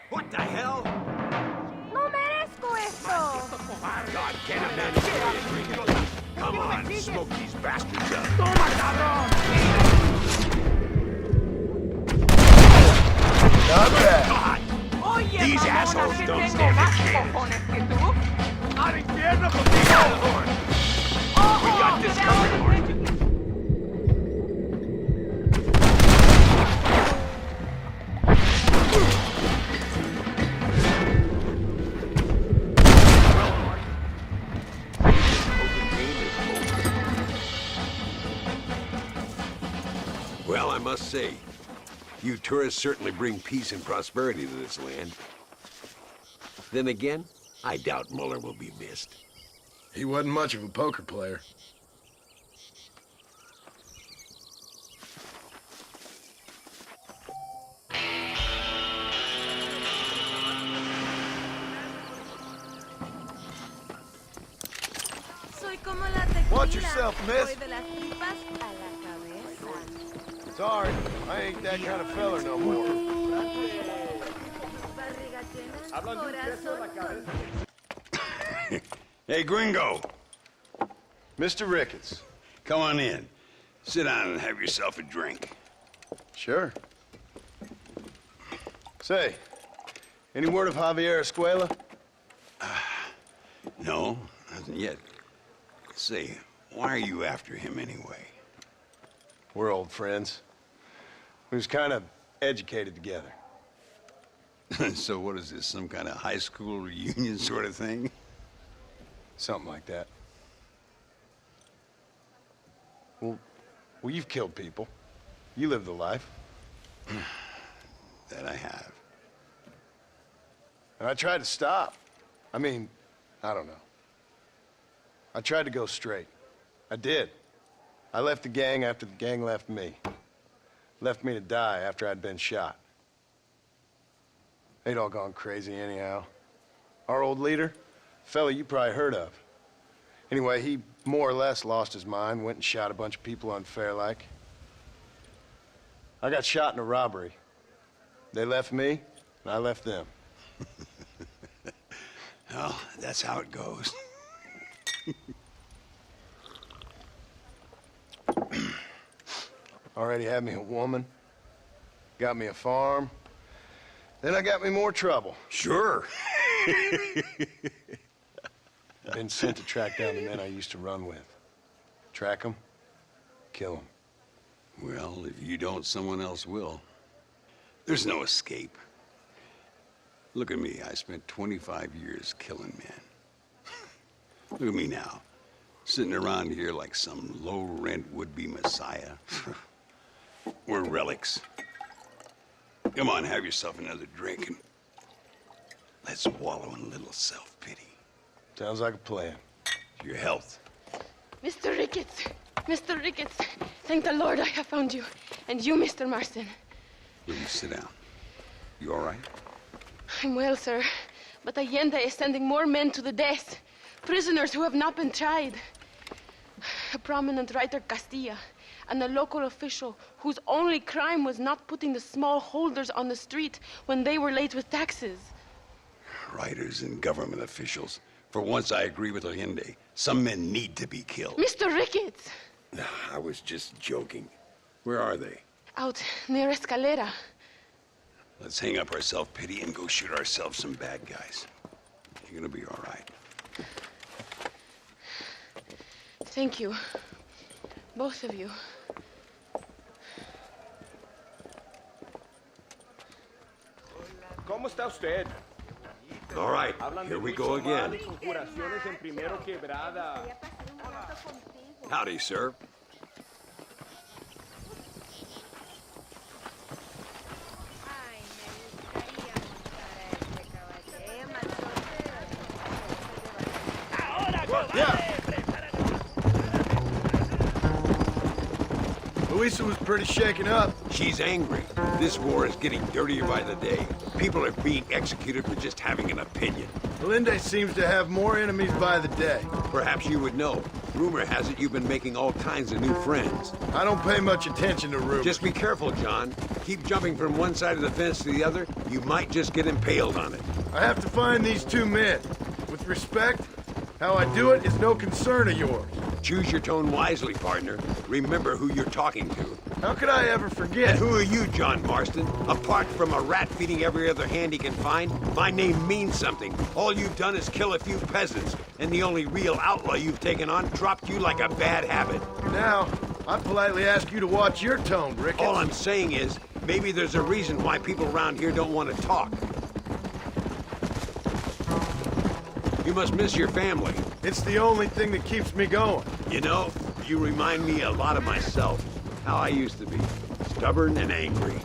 What the hell? ¡No merezco esto! God, can a man enjoy a drink? Come on, smoke these bastards up. ¡Toma, cabrón! Not bad. These assholes don't stand a chance. ¡Al infierno contigo! We got this covered, Marston. Well, I must say, you tourists certainly bring peace and prosperity to this land. Then again, I doubt Muller will be missed. He wasn't much of a poker player. Soy como la tequila. Watch yourself, miss. Voy de las tripas a la cabeza. Sorry, I ain't that kind of fella no more. Hey, Gringo. Mr. Ricketts. Come on in. Sit down and have yourself a drink. Sure. Say, any word of Javier Escuela? No, nothing yet. Say, why are you after him anyway? We're old friends. We was kind of educated together. So what is this, some kind of high school reunion sort of thing? Something like that. Well, you've killed people. You lived the life. That I have. And I tried to stop. I mean, I don't know. I tried to go straight. I did. I left the gang after the gang left me. Left me to die after I'd been shot. They'd all gone crazy anyhow. Our old leader, fella you probably heard of. Anyway, he more or less lost his mind, went and shot a bunch of people unfair-like. I got shot in a robbery. They left me, and I left them. Well, that's how it goes. Already had me a woman, got me a farm, then I got me more trouble. Sure. Been sent to track down the men I used to run with. Track them, kill him. Well, if you don't, someone else will. There's no escape. Look at me. I spent 25 years killing men. Look at me now, sitting around here like some low-rent would-be messiah. We're relics. Come on, have yourself another drink and let's wallow in a little self-pity. Sounds like a plan. Your health. Mr. Ricketts! Mr. Ricketts! Thank the Lord I have found you. And you, Mr. Marston. Will you sit down? You all right? I'm well, sir. But Allende is sending more men to the death. Prisoners who have not been tried. A prominent writer, Castilla, and a local official whose only crime was not putting the small holders on the street when they were late with taxes. Writers and government officials. For once, I agree with Allende. Some men need to be killed. Mr. Ricketts! I was just joking. Where are they? Out near Escalera. Let's hang up our self-pity and go shoot ourselves some bad guys. You're gonna be all right. Thank you. Both of you. ¿Cómo está usted? All right, here we go again. Conjuraciones en Primero Quebrada. Howdy, sir. Yeah. Luisa was pretty shaken up. She's angry. This war is getting dirtier by the day. People are being executed for just having an opinion. Allende seems to have more enemies by the day. Perhaps you would know. Rumor has it you've been making all kinds of new friends. I don't pay much attention to rumors. Just be careful, John. Keep jumping from one side of the fence to the other. You might just get impaled on it. I have to find these two men. With respect, how I do it is no concern of yours. Choose your tone wisely, partner. Remember who you're talking to. How could I ever forget? And who are you, John Marston? Apart from a rat feeding every other hand he can find, my name means something. All you've done is kill a few peasants, and the only real outlaw you've taken on dropped you like a bad habit. Now, I politely ask you to watch your tone, Ricketts. All I'm saying is, maybe there's a reason why people around here don't want to talk. You must miss your family. It's the only thing that keeps me going. You know, you remind me a lot of myself. How I used to be. Stubborn and angry.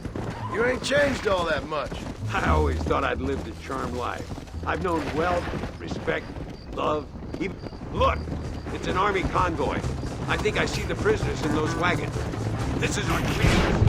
You ain't changed all that much. I always thought I'd lived a charmed life. I've known wealth, respect, love, even... Look! It's an army convoy. I think I see the prisoners in those wagons. This is our chance!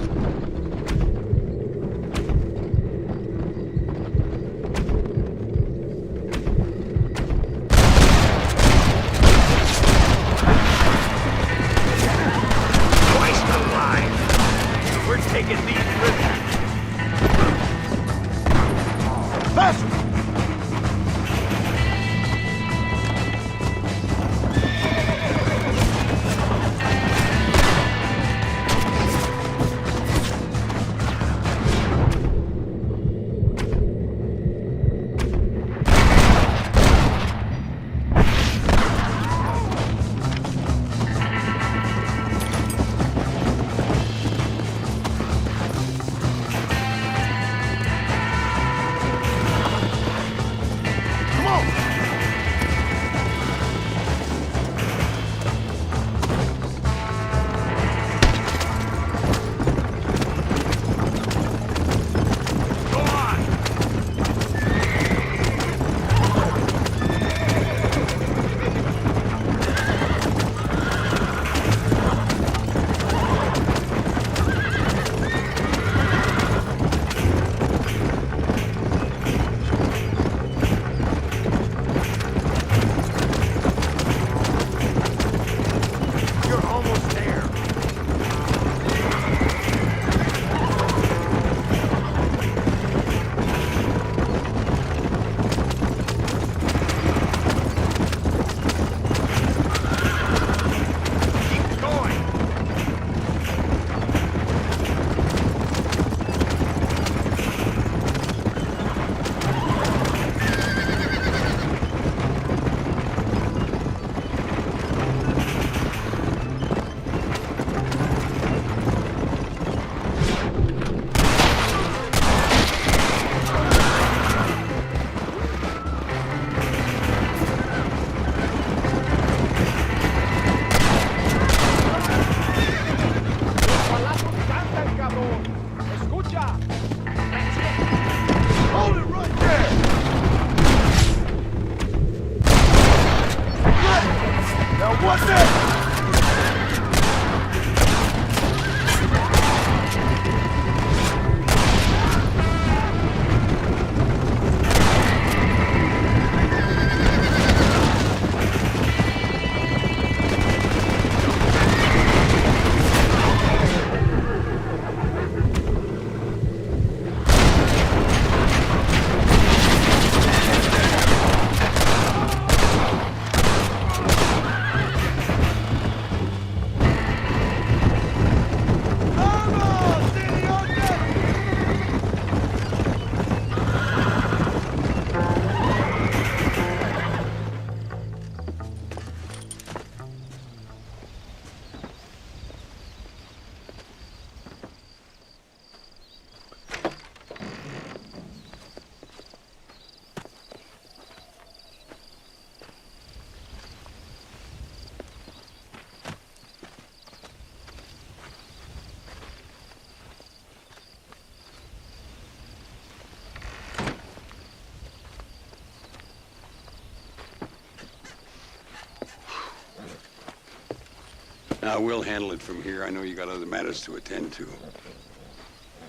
Now, we'll handle it from here. I know you got other matters to attend to.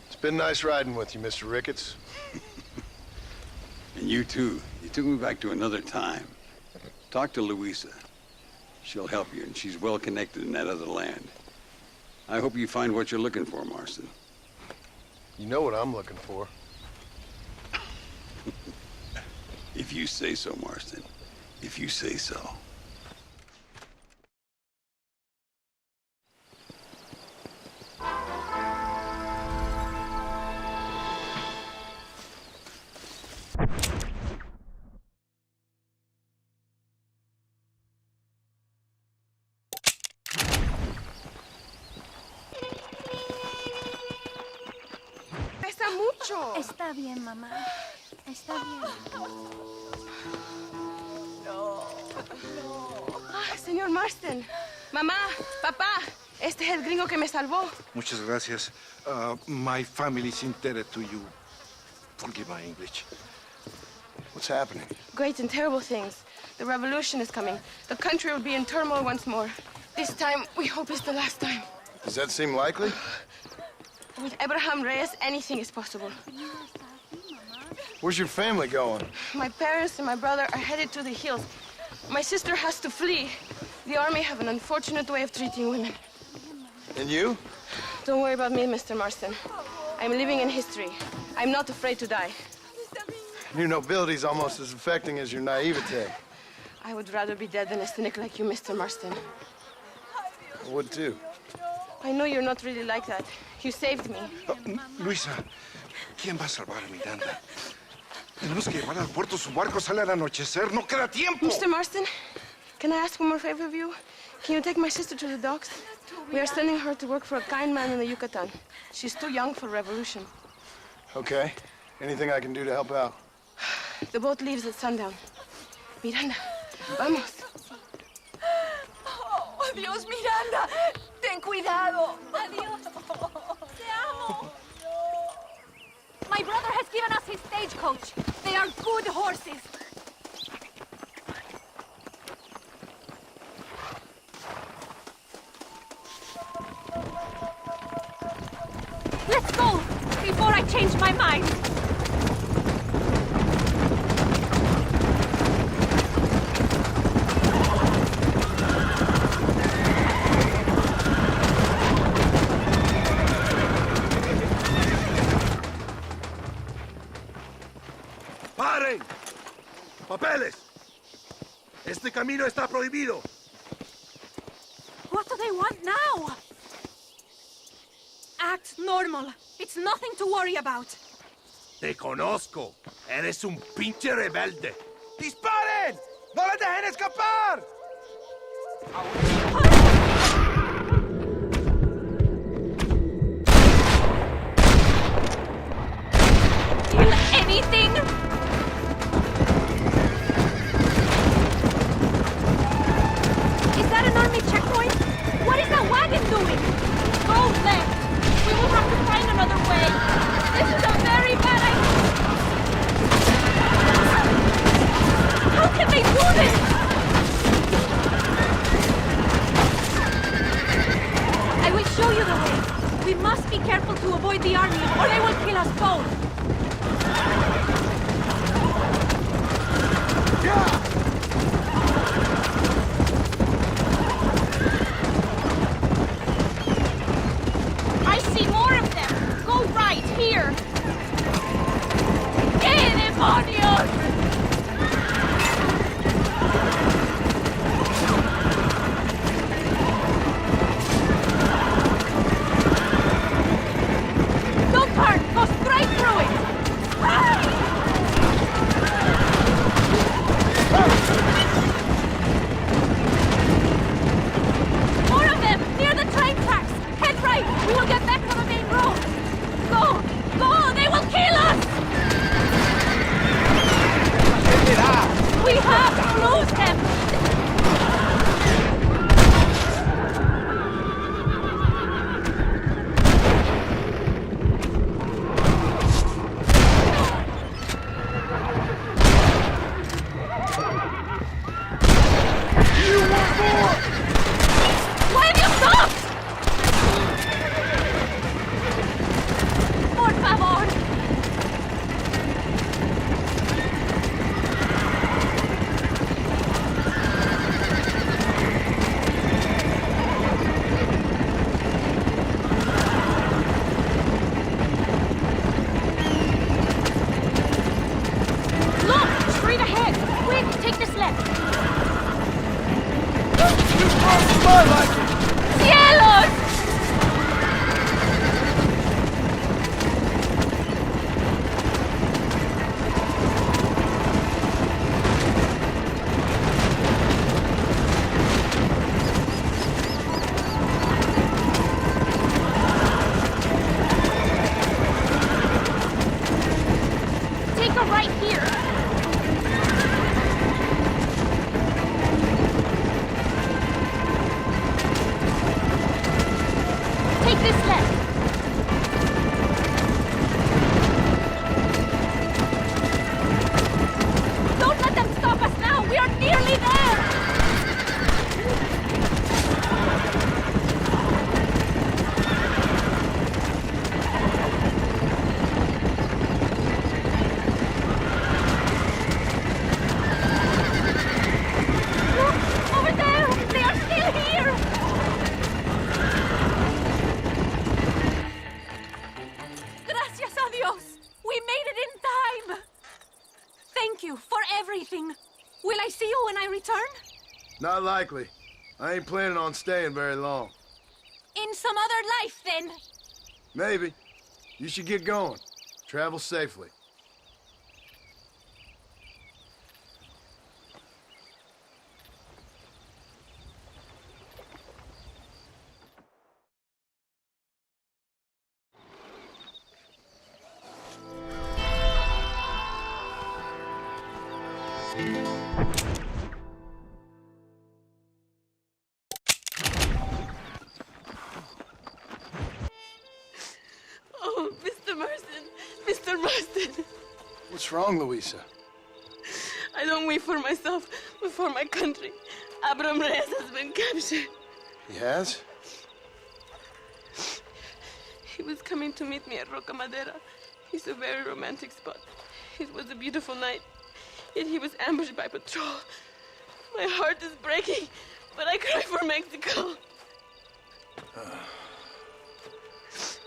It's been nice riding with you, Mr. Ricketts. And you too. You took me back to another time. Talk to Louisa. She'll help you, and she's well connected in that other land. I hope you find what you're looking for, Marston. You know what I'm looking for. If you say so, Marston. If you say so. Pesa mucho. Está bien, mamá. Está bien. Ah, señor Marston. Mamá, papá, este es el gringo que me salvó. Muchas gracias. My family's indebted to you. Forgive my English. What's happening? Great and terrible things. The revolution is coming. The country will be in turmoil once more. This time, we hope it's the last time. Does that seem likely? With Abraham Reyes, anything is possible. Where's your family going? My parents and my brother are headed to the hills. My sister has to flee. The army have an unfortunate way of treating women. And you? Don't worry about me, Mr. Marston. I'm living in history. I'm not afraid to die. Your nobility's almost as affecting as your naivete. I would rather be dead than a cynic like you, Mr. Marston. I would too. I know you're not really like that. You saved me. Luisa, ¿quién va a salvar a Miranda? Tenemos que llevar al puerto. Su barco sale al anochecer. No queda tiempo. Mr. Marston, can I ask one more favor of you? Can you take my sister to the docks? We are sending her to work for a kind man in the Yucatan. She's too young for revolution. Okay. Anything I can do to help out? The boat leaves at sundown. Miranda, vamos. Oh, Dios, Miranda. Ten cuidado. Adiós. Te amo. My brother has given us his stagecoach. They are good horses. Let's go before I change my mind. ¡Paren! ¡Papeles! Este camino está prohibido. What do they want now? Act normal. It's nothing to worry about. Te conozco. Eres un pinche rebelde. ¡Disparen! ¡No le dejen escapar! Kill anything? Is that an army checkpoint? What is that wagon doing? Go left. We will have to find another way. This is a very bad idea. How can they do this? I will show you the way. We must be careful to avoid the army, or they will kill us both. I see more of them. Go right here. ¡Qué demonios! Don't turn. Go straight through it. Ah! left. Don't let them stop us now! We are nearly there! Look! Over there! They are still here! Gracias a Dios! We made it in time! Thank you for everything. Will I see you when I return? Not likely. I ain't planning on staying very long. In some other life, then. Maybe. You should get going. Travel safely. Oh, Mr. Marston. Mr. Marston. What's wrong, Louisa? I don't wait for myself, but for my country. Abraham Reyes has been captured. He has? He was coming to meet me at Roca Madera. It's a very romantic spot. It was a beautiful night, yet he was ambushed by patrol. My heart is breaking, but I cry for Mexico.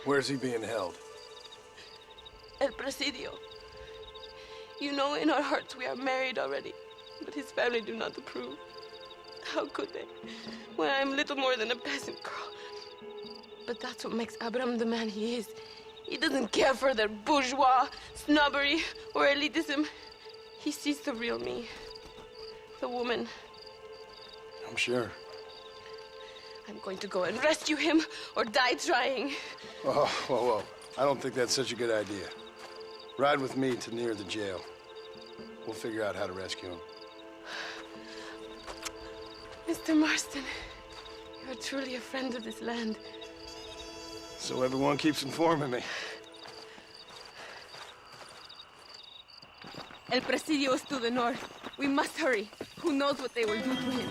Where's he being held? El Presidio. You know, in our hearts we are married already, but his family do not approve. How could they, when I am little more than a peasant girl? But that's what makes Abraham the man he is. He doesn't care for their bourgeois, snobbery, or elitism. He sees the real me, the woman. I'm sure. I'm going to go and rescue him or die trying. Oh, whoa. I don't think that's such a good idea. Ride with me to near the jail. We'll figure out how to rescue him. Mr. Marston, you're truly a friend of this land. So everyone keeps informing me. El Presidio is to the north. We must hurry. Who knows what they will do to him?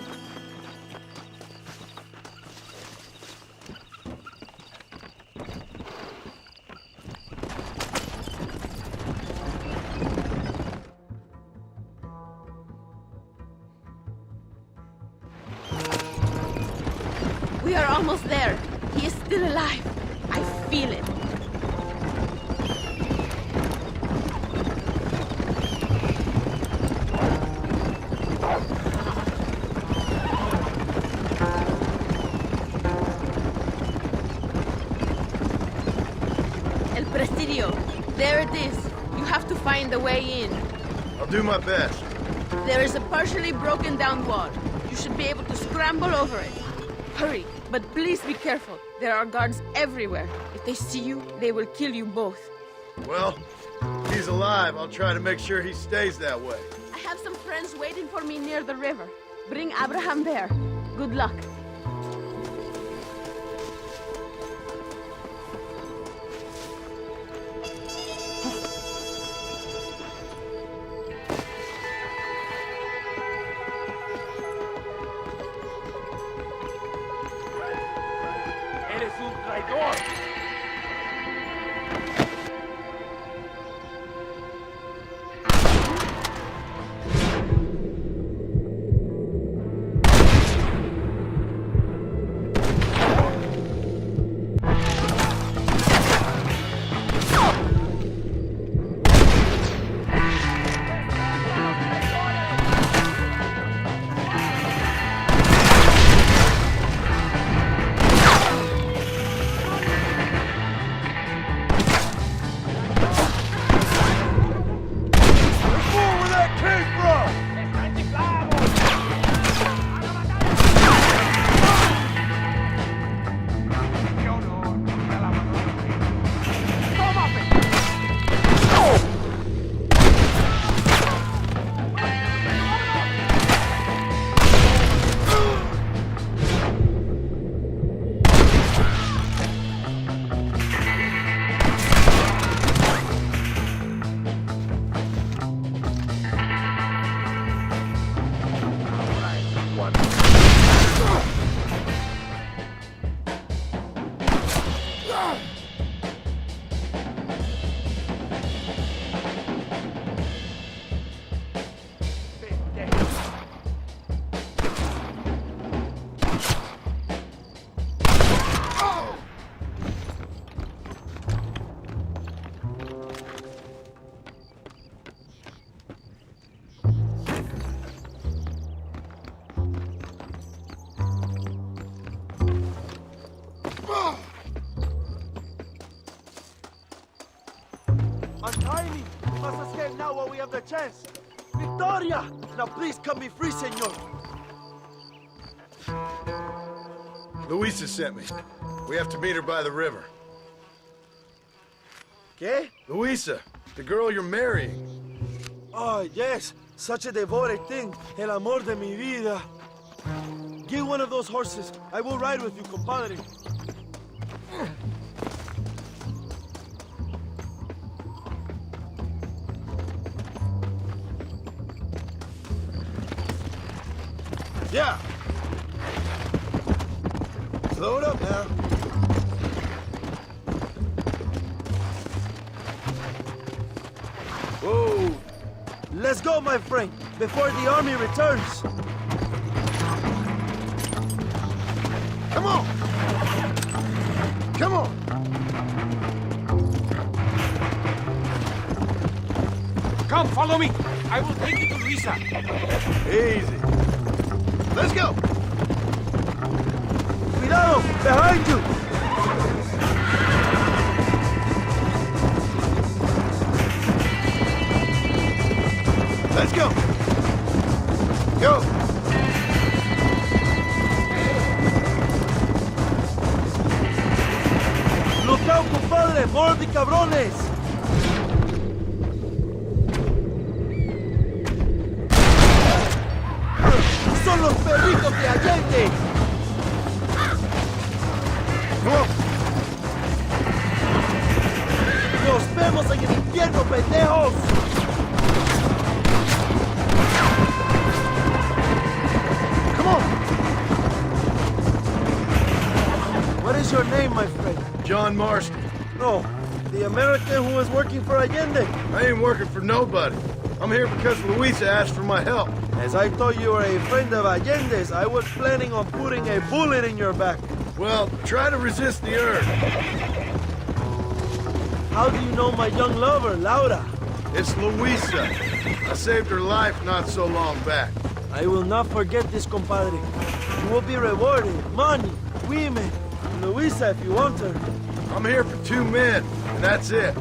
We are almost there. He is still alive. I feel it. El Presidio. There it is. You have to find a way in. I'll do my best. There is a partially broken down wall. You should be able to scramble over it. Hurry, but please be careful. There are guards everywhere. If they see you, they will kill you both. Well, if he's alive, I'll try to make sure he stays that way. I have some friends waiting for me near the river. Bring Abraham there. Good luck. Eres un traidor. Untie me! We must escape now while we have the chance! Victoria! Now please cut me free, senor! Luisa sent me. We have to meet her by the river. ¿Qué? Luisa, the girl you're marrying. Oh, yes. Such a devoted thing. El amor de mi vida. Give one of those horses. I will ride with you, compadre. Yeah. Slow it up now. Whoa. Let's go, my friend, before the army returns. Come on! Come on! Come, follow me. I will take you to Luisa. Easy. Let's go! Cuidado! Behind you! Let's go! Go! Look out, compadre! More of the cabrones! ¡Son los perritos de Allende! ¡Nos vemos en el infierno, pendejos! Come on! What is your name, my friend? John Marston. No, the American who is working for Allende. I ain't working for nobody. I'm here because Luisa asked for my help. As I thought you were a friend of Allende's, I was planning on putting a bullet in your back. Well, try to resist the urge. How do you know my young lover, Laura? It's Luisa. I saved her life not so long back. I will not forget this, compadre. You will be rewarded. Money, women, Luisa if you want her. I'm here for 2 men, and that's it.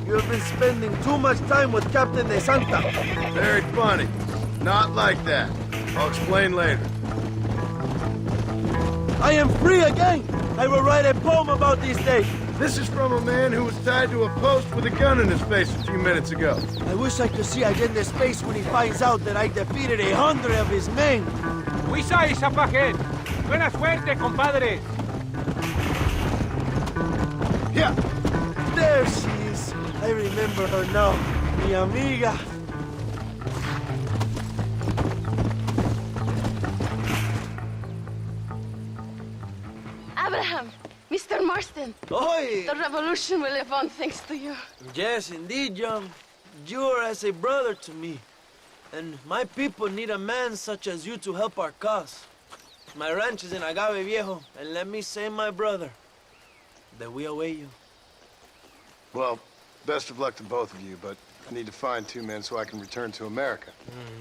You have been spending too much time with Captain De Santa. Very funny. Not like that. I'll explain later. I am free again! I will write a poem about this day. This is from a man who was tied to a post with a gun in his face a few minutes ago. I wish I could see Allende's face when he finds out that I defeated 100 of his men. Luisa is up ahead. Buena suerte, compadre. Yeah. There she is. I remember her now. Mi amiga. Abraham, Mr. Marston. Oi! The revolution will live on thanks to you. Yes, indeed, John. You are as a brother to me. And my people need a man such as you to help our cause. My ranch is in Agave Viejo, and let me say, my brother, that we await you. Well, best of luck to both of you, but I need to find 2 men so I can return to America.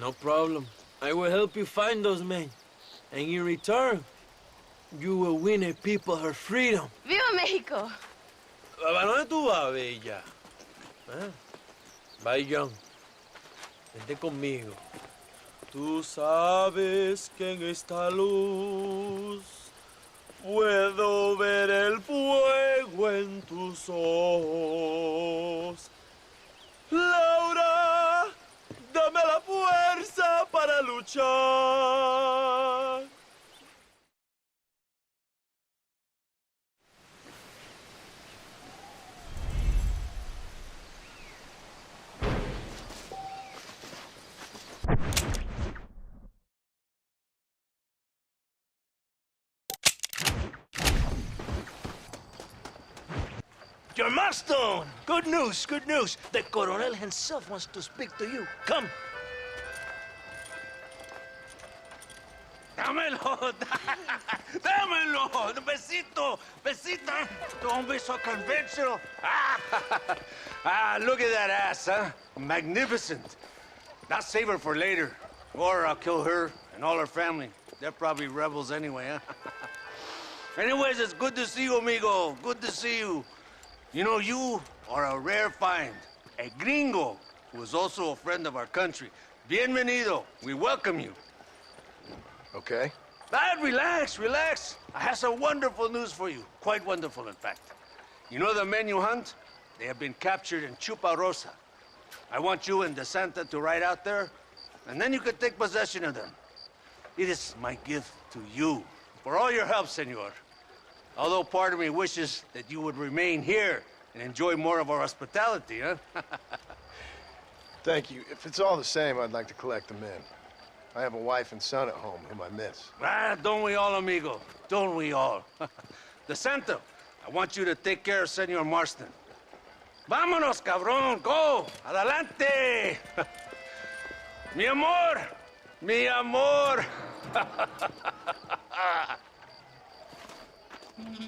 No problem. I will help you find those men. And in return, you will win a people her freedom. ¡Viva México! ¿A dónde tú vas, bella? Bye, John. Vente conmigo. Tú sabes que en esta luz puedo ver el fuego en tus ojos. Laura, dame la fuerza para luchar. Your Marston! Good news, good news. The Coronel himself wants to speak to you. Come. Dámelo! Dámelo! Besito! Besita! Don't be so conventional. Look at that ass, huh? Magnificent. Now save her for later. Or I'll kill her and all her family. They're probably rebels anyway, huh? Anyways, it's good to see you, amigo. Good to see you. You know, you are a rare find. a gringo, who is also a friend of our country. Bienvenido. We welcome you. Okay. Dad, relax, relax. I have some wonderful news for you. Quite wonderful, in fact. You know the men you hunt? They have been captured in Chuparosa. I want you and DeSanta to ride out there, and then you can take possession of them. It is my gift to you for all your help, senor. Although part of me wishes that you would remain here and enjoy more of our hospitality, huh? Thank you. If it's all the same, I'd like to collect them in. I have a wife and son at home whom I miss. Ah, don't we all, amigo? Don't we all? DeSanta, I want you to take care of Senor Marston. Vámonos, cabrón, go! Adelante! Mi amor! Mi amor!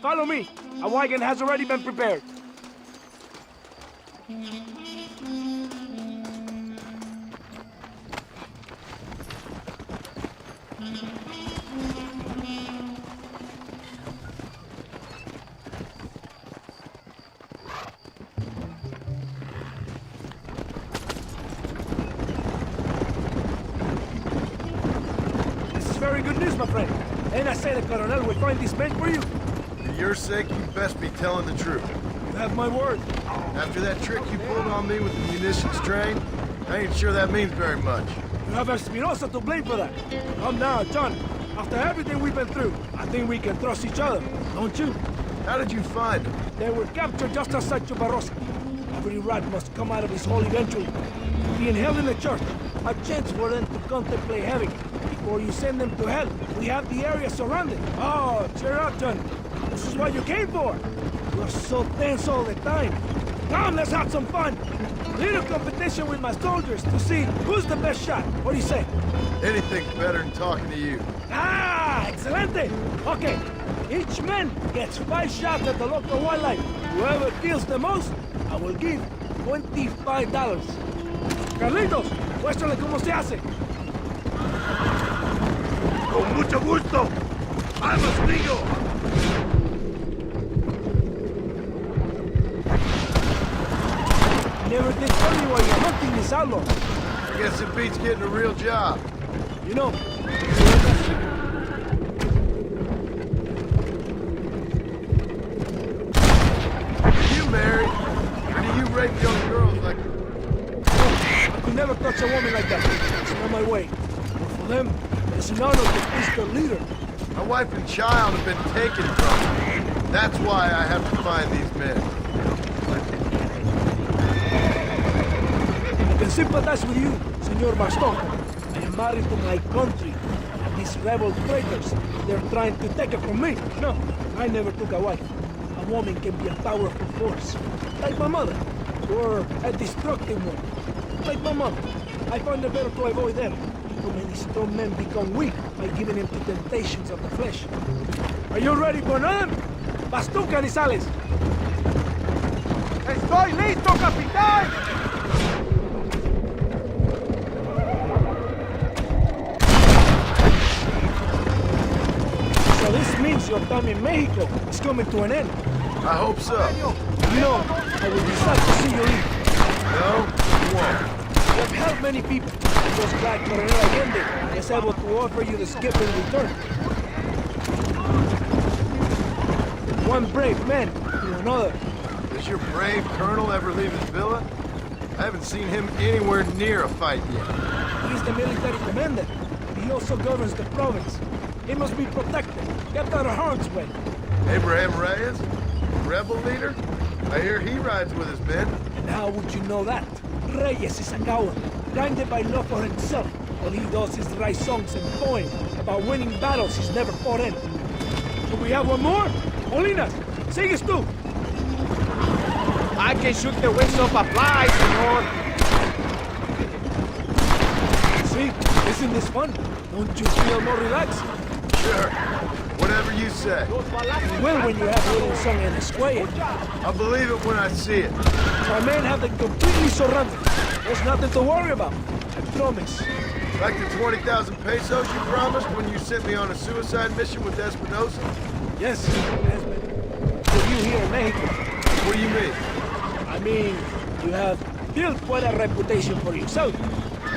Follow me. A wagon has already been prepared. This is very good news, my friend. And I say the Coronel will find this men for you. For your sake, you best be telling the truth. You have my word. After that trick you pulled on me with the munitions train, I ain't sure that means very much. You have Espinosa to blame for that. Come now, John. After everything we've been through, I think we can trust each other, don't you? How did you find them? They were captured just outside Chuparosa. Every rat must come out of his hole eventually. Being held in the church, a chance for them to contemplate heaven. Before you send them to hell, we have the area surrounded. Oh, cheer up, John. This is what you came for. You're so tense all the time. Come, let's have some fun. Little competition with my soldiers to see who's the best shot. What do you say? Anything's better than talking to you. Ah, excelente. Okay, each man gets 5 shots at the local wildlife. Whoever kills the most, I will give $25. Carlitos, muéstrale cómo se hace. Con mucho gusto. Vamos, amigo. Never did tell you why you're hunting this outlaw. I guess it beats getting a real job. You know, You married? Or do you rape young girls like... I could never touch a woman like that. It's not my way. But for them, it's an honor to face their leader. My wife and child have been taken from me. That's why I have to find these men. I can sympathize with you, Senor Baston. I am married to my country. And these rebel traitors, they're trying to take it from me. No, I never took a wife. A woman can be a powerful force. Like my mother. Or a destructive one. Like my mother. I find it better to avoid them. Too many strong men become weak by giving in to temptations of the flesh. Are you ready for another? Bastón Canizales! Estoy listo, capitán. So this means your time in Mexico is coming to an end. I hope so. No, I will be sad to see you leave. No, you won't. You have helped many people. I'm just glad Coronel Allende is able to offer you the skip in return. One brave man to another. Does your brave colonel ever leave his villa? I haven't seen him anywhere near a fight yet. He's the military commander, but he also governs the province. He must be protected, kept out of harm's way. Abraham Reyes? Rebel leader? I hear he rides with his men. And how would you know that? Reyes is a coward, blinded by love for himself. All he does is write songs and poems about winning battles he's never fought in. Do we have one more? Molinas, sigues tú. I can shoot the wings off a fly, senor. See, isn't this fun? Don't you feel more relaxed? Sure. Whatever you say. You will when you have a little song in a square. I'll believe it when I see it. My men have them completely surrounded. There's nothing to worry about. I promise. Like the 20,000 pesos you promised when you sent me on a suicide mission with Espinosa? Yes, for you here in Mexico. What do you mean? I mean, you have built quite a reputation for yourself.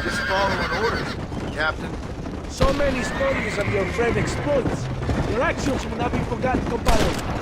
Just following orders, Captain. So many stories of your brave exploits. Your actions will not be forgotten, compadre.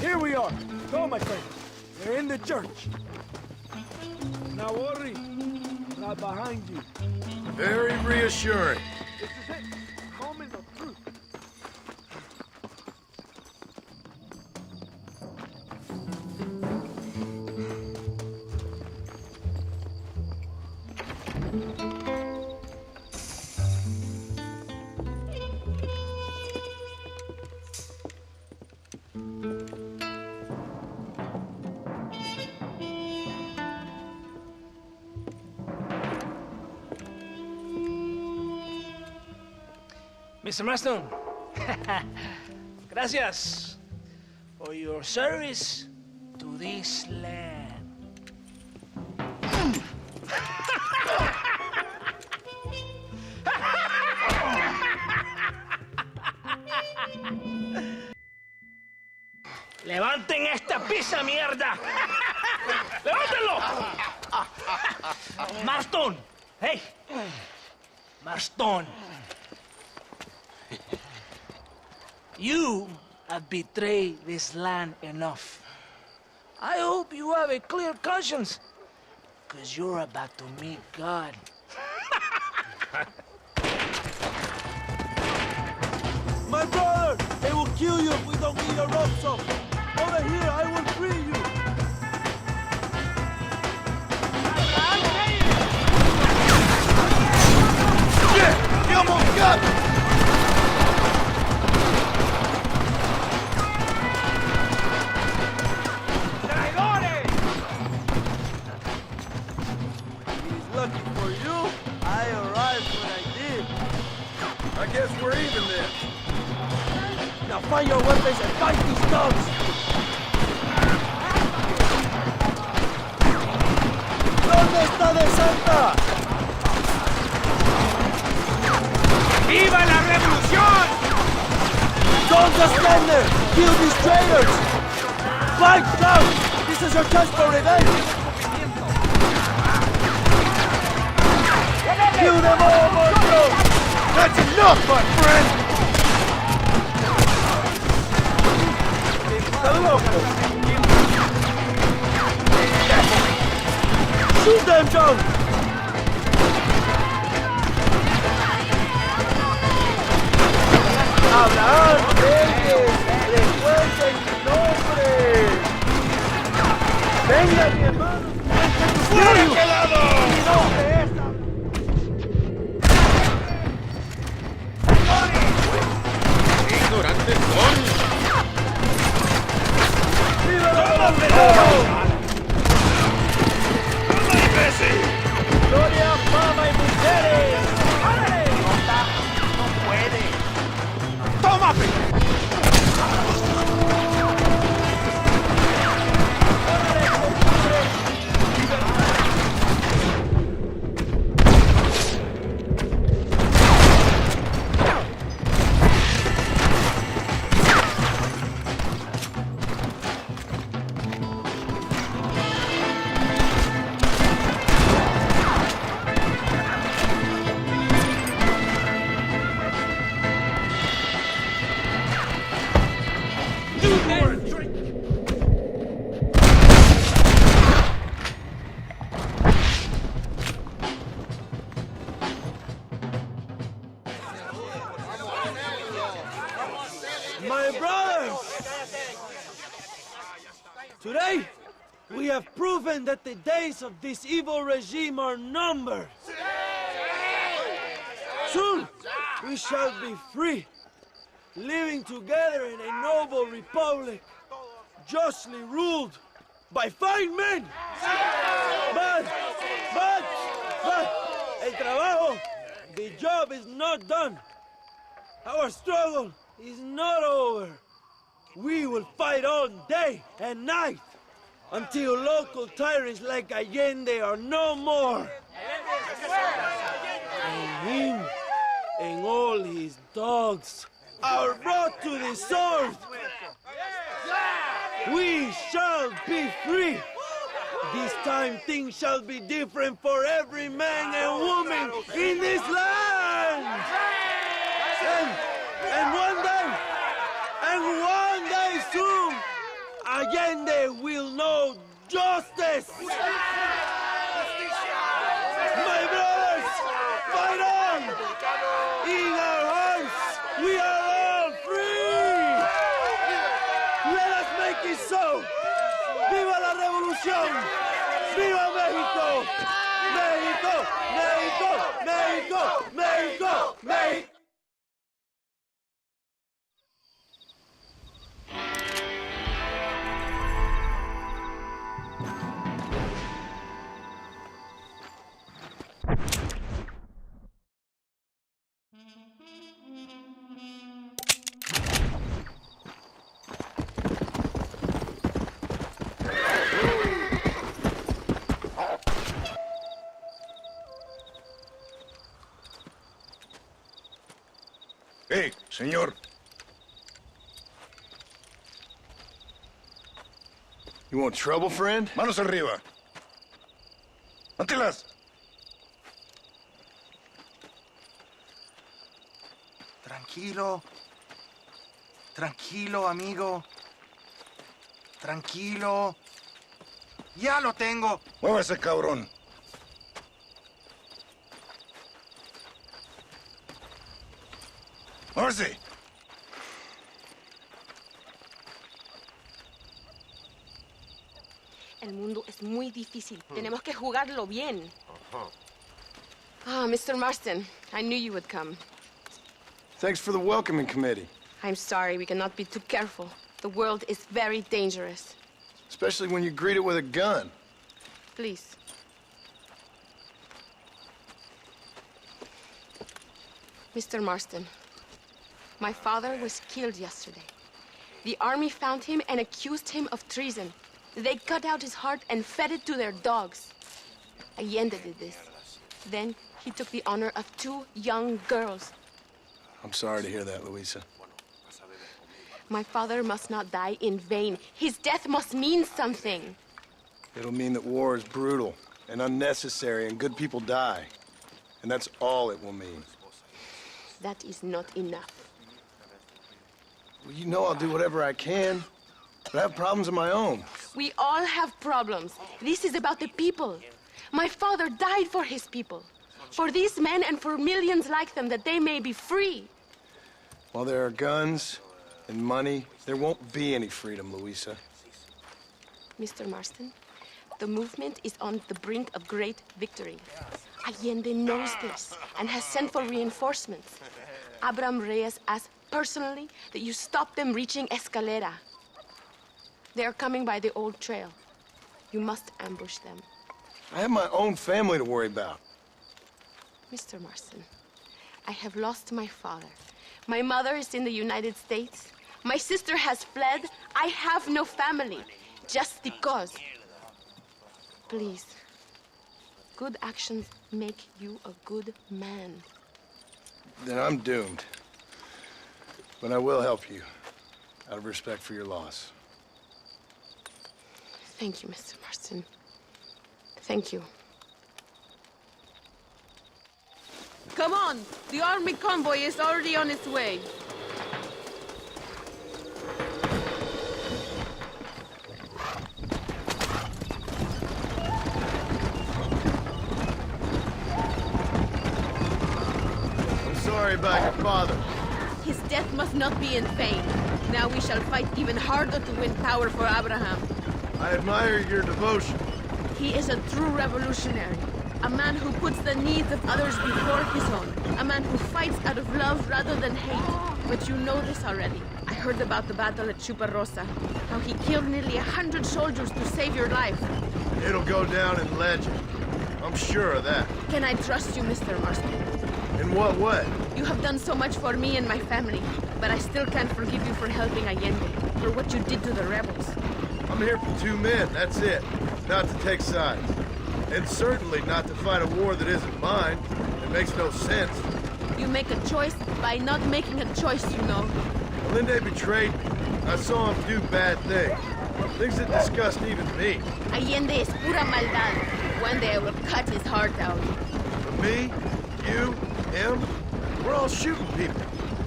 Here we are. Go, my friend. We're in the church. Now worry. Right behind you. Very reassuring. This is it. Moment of truth. Mr. Marston, gracias for your service to this land. ¡Levanten esta pizza, mierda! ¡Levántenlo! Marston, hey, Marston. You have betrayed this land enough. I hope you have a clear conscience, because you're about to meet God. My brother! They will kill you if we don't get your ropes up! Over here, I will free you! Shit! You almost got me! Lucky for you, I arrived when I did. I guess we're even then. Now find your weapons and fight these dogs! ¿Dónde está de Santa? ¡Viva la revolución! Don't just stand there! Kill these traitors! Fight down! This is your chance for revenge! Kill them all, Marco! That's enough, my friend! Shoot them, John! Hablar, recuerden mi nombre. Venga, mi hermano. ¡Fuera, pelado! Mi nombre es... ¡Ignorantes son! ¡Viva la ¡Toma, revolución! pelado! ¡Toma, imbécil! ¡Gloria, fama y mujeres! ¡Árale! No puede. ¡Toma, pelado! My brothers! Today, we have proven that the days of this evil regime are numbered. Soon, we shall be free, living together in a noble republic, justly ruled by fine men. But, el trabajo, the job is not done. Our struggle is not over. We will fight all day and night until local tyrants like Allende are no more. And him and all his dogs are brought to the sword. We shall be free. This time things shall be different for every man and woman in this land. And one day soon, Allende will know justice. My brothers, fight on! In our hearts, we are all free! Let us make it so! ¡Viva la revolución! ¡Viva México! ¡México! ¡México! ¡México! ¡México! ¡México! Hey, señor. You want trouble, friend? Manos arriba. ¡Antelas! Tranquilo. Tranquilo, amigo. Tranquilo. Ya lo tengo. Muévase, cabrón. ¡Muévase! El mundo es muy difícil. Tenemos que jugarlo bien. Ah, Mr. Marston, I knew you would come. Thanks for the welcoming committee. I'm sorry, we cannot be too careful. The world is very dangerous. Especially when you greet it with a gun. Please. Mr. Marston, my father was killed yesterday. The army found him and accused him of treason. They cut out his heart and fed it to their dogs. Allende did this. Then he took the honor of 2 young girls. I'm sorry to hear that, Luisa. My father must not die in vain. His death must mean something. It'll mean that war is brutal and unnecessary and good people die. And that's all it will mean. That is not enough. Well, you know I'll do whatever I can, but I have problems of my own. We all have problems. This is about the people. My father died for his people. For these men and for millions like them, that they may be free. While there are guns and money, there won't be any freedom, Luisa. Mr. Marston, the movement is on the brink of great victory. Allende knows this and has sent for reinforcements. Abraham Reyes asked personally that you stop them reaching Escalera. They are coming by the old trail. You must ambush them. I have my own family to worry about. Mr. Marston, I have lost my father. My mother is in the United States. My sister has fled. I have no family. Just because. Please. Good actions make you a good man. Then I'm doomed. But I will help you, out of respect for your loss. Thank you, Mr. Marston. Thank you. Come on! The army convoy is already on its way. I'm sorry about your father. His death must not be in vain. Now we shall fight even harder to win power for Abraham. I admire your devotion. He is a true revolutionary. A man who puts the needs of others before his own. A man who fights out of love rather than hate. But you know this already. I heard about the battle at Chuparosa. How he killed nearly 100 soldiers to save your life. It'll go down in legend. I'm sure of that. Can I trust you, Mr. Marston? In what way? You have done so much for me and my family, but I still can't forgive you for helping Allende, for what you did to the rebels. I'm here for 2 men, that's it. Not to take sides. And certainly not to fight a war that isn't mine. It makes no sense. You make a choice by not making a choice, you know. Allende betrayed me. I saw him do bad things. Things that disgust even me. Allende es pura maldad. One day I will cut his heart out. But me, you, him, we're all shooting people.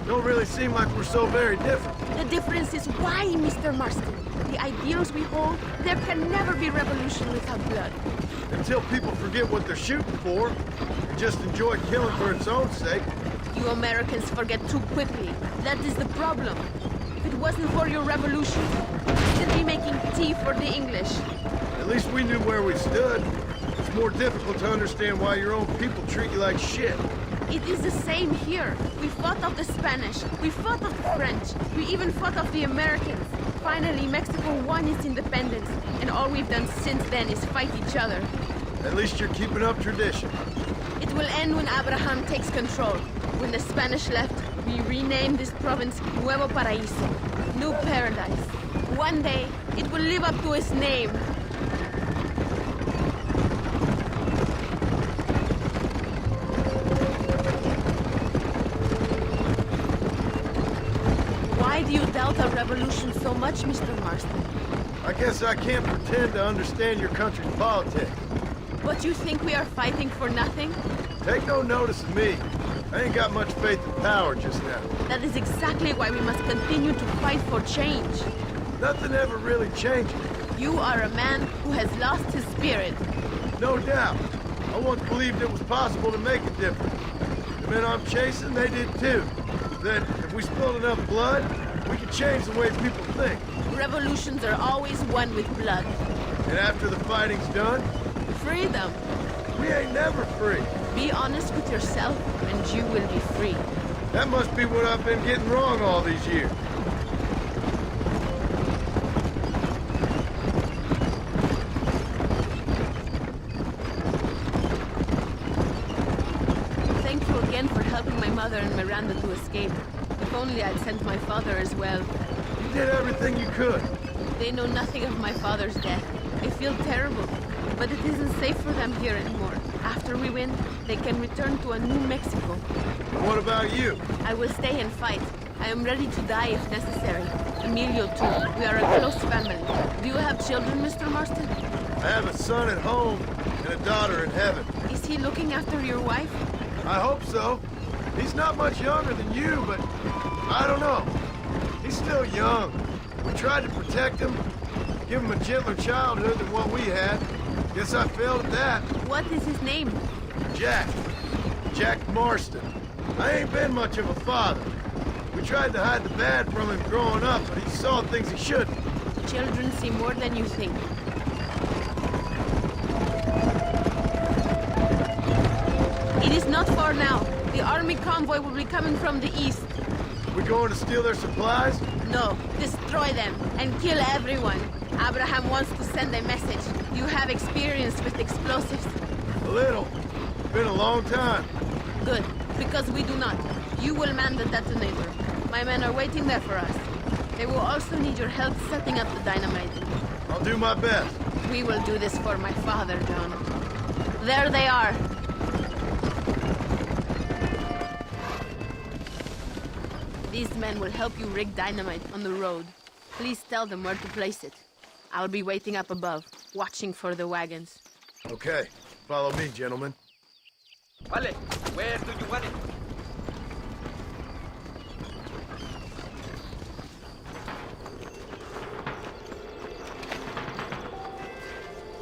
Don't really seem like we're so very different. The difference is why, Mr. Marston. The ideals we hold, there can never be revolution without blood. Until people forget what they're shooting for, and just enjoy killing for its own sake. You Americans forget too quickly. That is the problem. If it wasn't for your revolution, you'd be making tea for the English. At least we knew where we stood. It's more difficult to understand why your own people treat you like shit. It is the same here. We fought off the Spanish. We fought off the French. We even fought off the Americans. Finally, Mexico won its independence, and all we've done since then is fight each other. At least you're keeping up tradition. It will end when Abraham takes control. When the Spanish left, we renamed this province Nuevo Paraíso, New Paradise. One day, it will live up to its name. Why do you doubt our revolution so much, Mr. Marston? I guess I can't pretend to understand your country's politics. But you think we are fighting for nothing? Take no notice of me. I ain't got much faith in power just now. That is exactly why we must continue to fight for change. Nothing ever really changes. You are a man who has lost his spirit. No doubt. I once believed it was possible to make a difference. The men I'm chasing, they did too. That if we spilled enough blood, we could change the way people think. Revolutions are always won with blood. And after the fighting's done? Freedom. We ain't never free. Be honest with yourself, and you will be free. That must be what I've been getting wrong all these years. Thank you again for helping my mother and Miranda to escape. If only I'd sent my father as well. You did everything you could. They know nothing of my father's death. They feel terrible. But it isn't safe for them here anymore. After we win, they can return to a new Mexico. And what about you? I will stay and fight. I am ready to die if necessary. Emilio, too. We are a close family. Do you have children, Mr. Marston? I have a son at home and a daughter in heaven. Is he looking after your wife? I hope so. He's not much younger than you, but I don't know. He's still young. We tried to protect him, give him a gentler childhood than what we had. Guess I failed at that. What is his name? Jack. Jack Marston. I ain't been much of a father. We tried to hide the bad from him growing up, but he saw things he shouldn't. Children see more than you think. It is not far now. The army convoy will be coming from the east. We going to steal their supplies? No, destroy them and kill everyone. Abraham wants to send a message. You have experience with explosives. A little. Been a long time. Good, because we do not. You will man the detonator. My men are waiting there for us. They will also need your help setting up the dynamite. I'll do my best. We will do this for my father, John. There they are. These men will help you rig dynamite on the road. Please tell them where to place it. I'll be waiting up above, watching for the wagons. Okay. Follow me, gentlemen. Vale, where do you want it?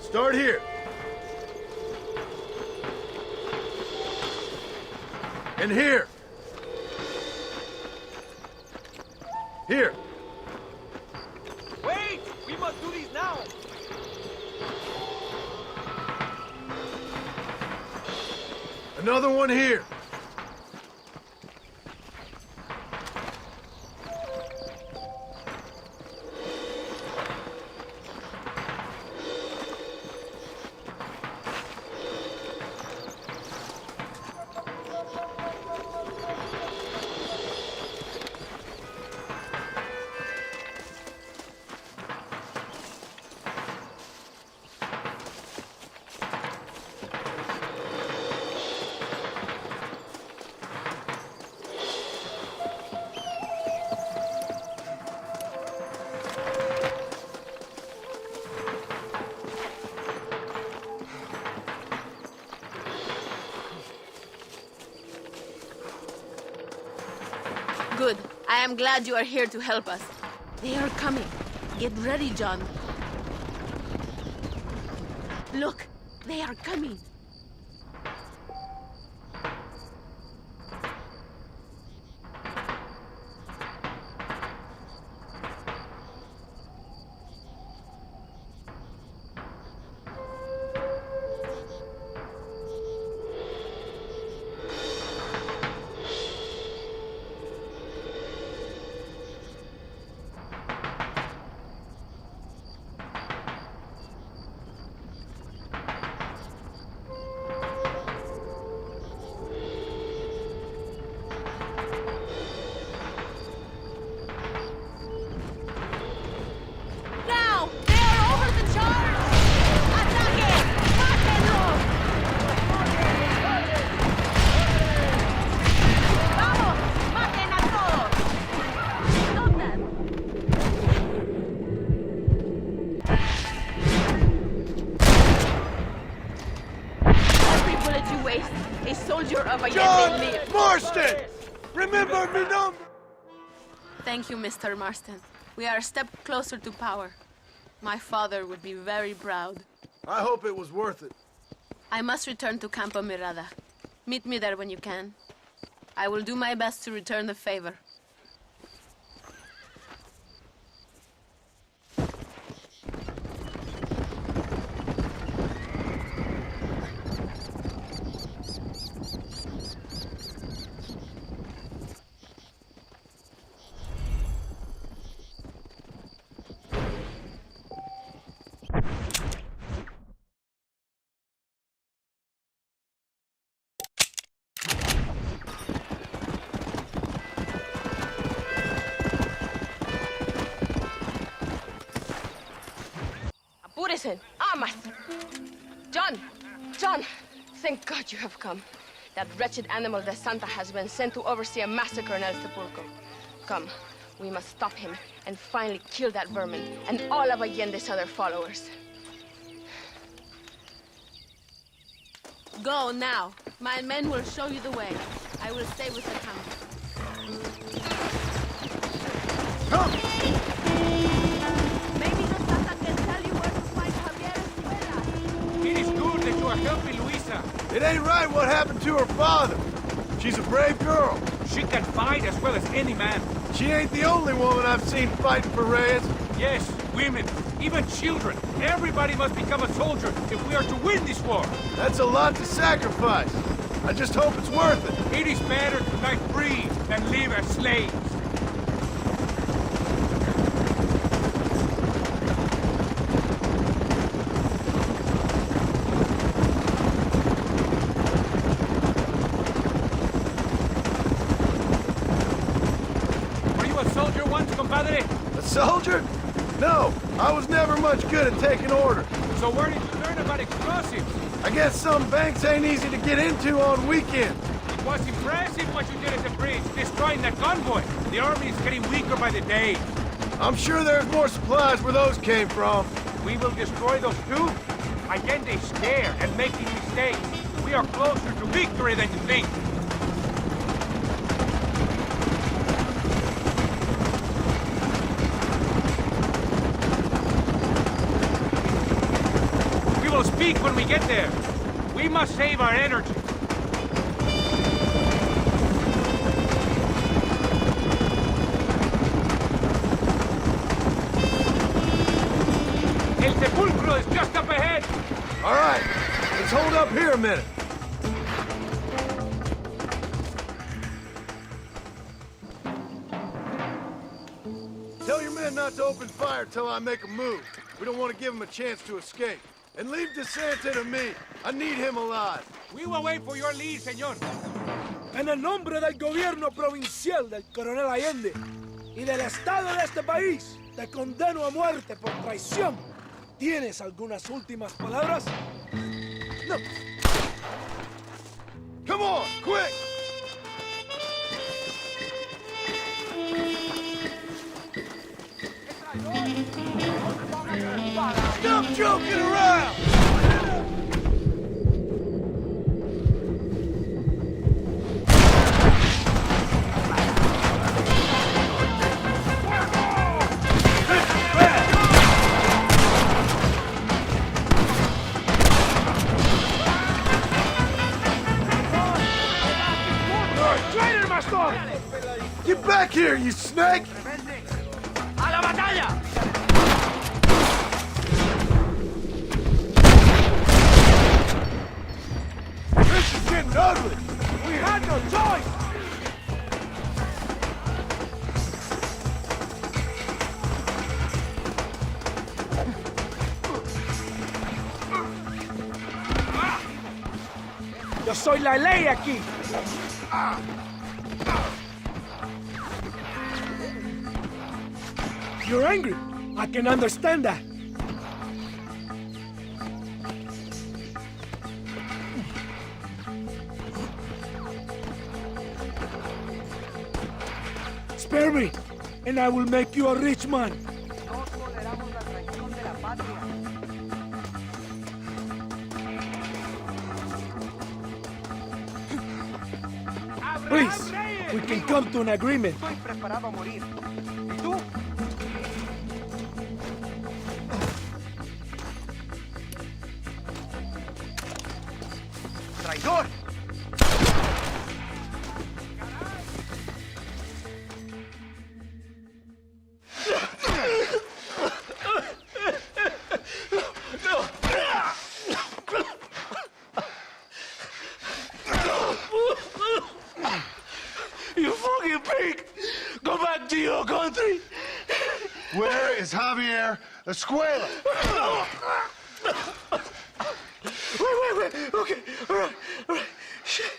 Start here. And here. Here. Wait! We must do these now! Another one here. Good. I am glad you are here to help us. They are coming. Get ready, John. Look, they are coming. John Marston! Remember me number! Thank you, Mr. Marston. We are a step closer to power. My father would be very proud. I hope it was worth it. I must return to Campo Mirada. Meet me there when you can. I will do my best to return the favor. Apúrese. Amas. John, thank God you have come. That wretched animal de Santa has been sent to oversee a massacre in El Sepulcro. Come, we must stop him and finally kill that vermin and all of Allende's other followers. Go now. My men will show you the way. I will stay with the count. Come! Maybe the Santa can tell you where to find Javier Escuela. It is good that you are helping Luisa. It ain't right what happened to her father. She's a brave girl. She can fight as well as any man. She ain't the only woman I've seen fighting for Reyes. Yes, women, even children. Everybody must become a soldier if we are to win this war. That's a lot to sacrifice. I just hope it's worth it. It is better to die free than live as slaves. Were you a soldier once, compadre? A soldier? No, I was never much good at taking orders. So where did you learn about explosives? I guess some banks ain't easy to get into on weekends. It was impressive what you did at the bridge, destroying that convoy. The army is getting weaker by the day. I'm sure there's more supplies where those came from. We will destroy those too. Allende is scared and making mistakes. We are closer to victory than you think. We will speak when we get there. We must save our energy. El sepulcro is just up ahead. All right, let's hold up here a minute. Tell your men not to open fire till I make a move. We don't want to give them a chance to escape. And leave DeSanta to me. I need him alive. We will wait for your lead, señor. En el nombre del gobierno provincial del coronel Allende y del Estado de este país, te condeno a muerte por traición. ¿Tienes algunas últimas palabras? No. Come on, quick! Stop joking around! Get back here, you snake! ¡A la batalla! This is getting ugly! We had no choice! Yo soy la ley aquí. You're angry. I can understand that. Spare me, and I will make you a rich man. Please, we can come to an agreement. Estoy preparado a morir. ¿Y tú? ¡Traidor! You fucking pig! Go back to your country! Where is Javier Escuela? Wait. Okay, all right. Shit.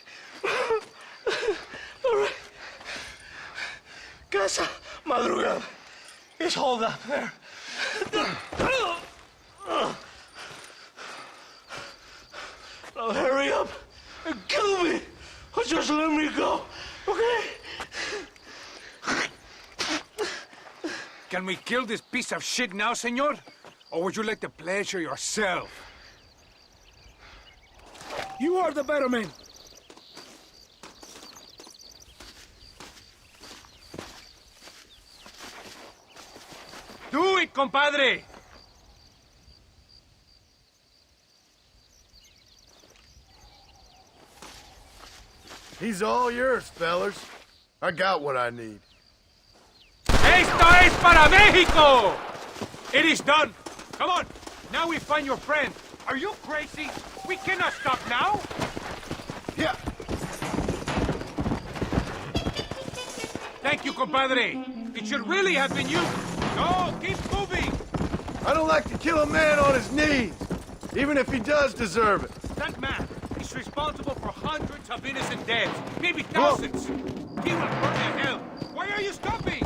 All right. Casa Madrugada. It's hold up there. Now hurry up and kill me, or just let me go, okay? Can we kill this piece of shit now, senor? Or would you like the pleasure yourself? You are the better man. Do it, compadre! He's all yours, fellas. I got what I need. ¡Esto es para México! It is done. Come on. Now we find your friend. Are you crazy? We cannot stop now. Yeah. Thank you, compadre. It should really have been you. No, keep moving. I don't like to kill a man on his knees, even if he does deserve it. That man is responsible for hundreds of innocent deaths, maybe thousands. He will burn in hell. Why are you stopping?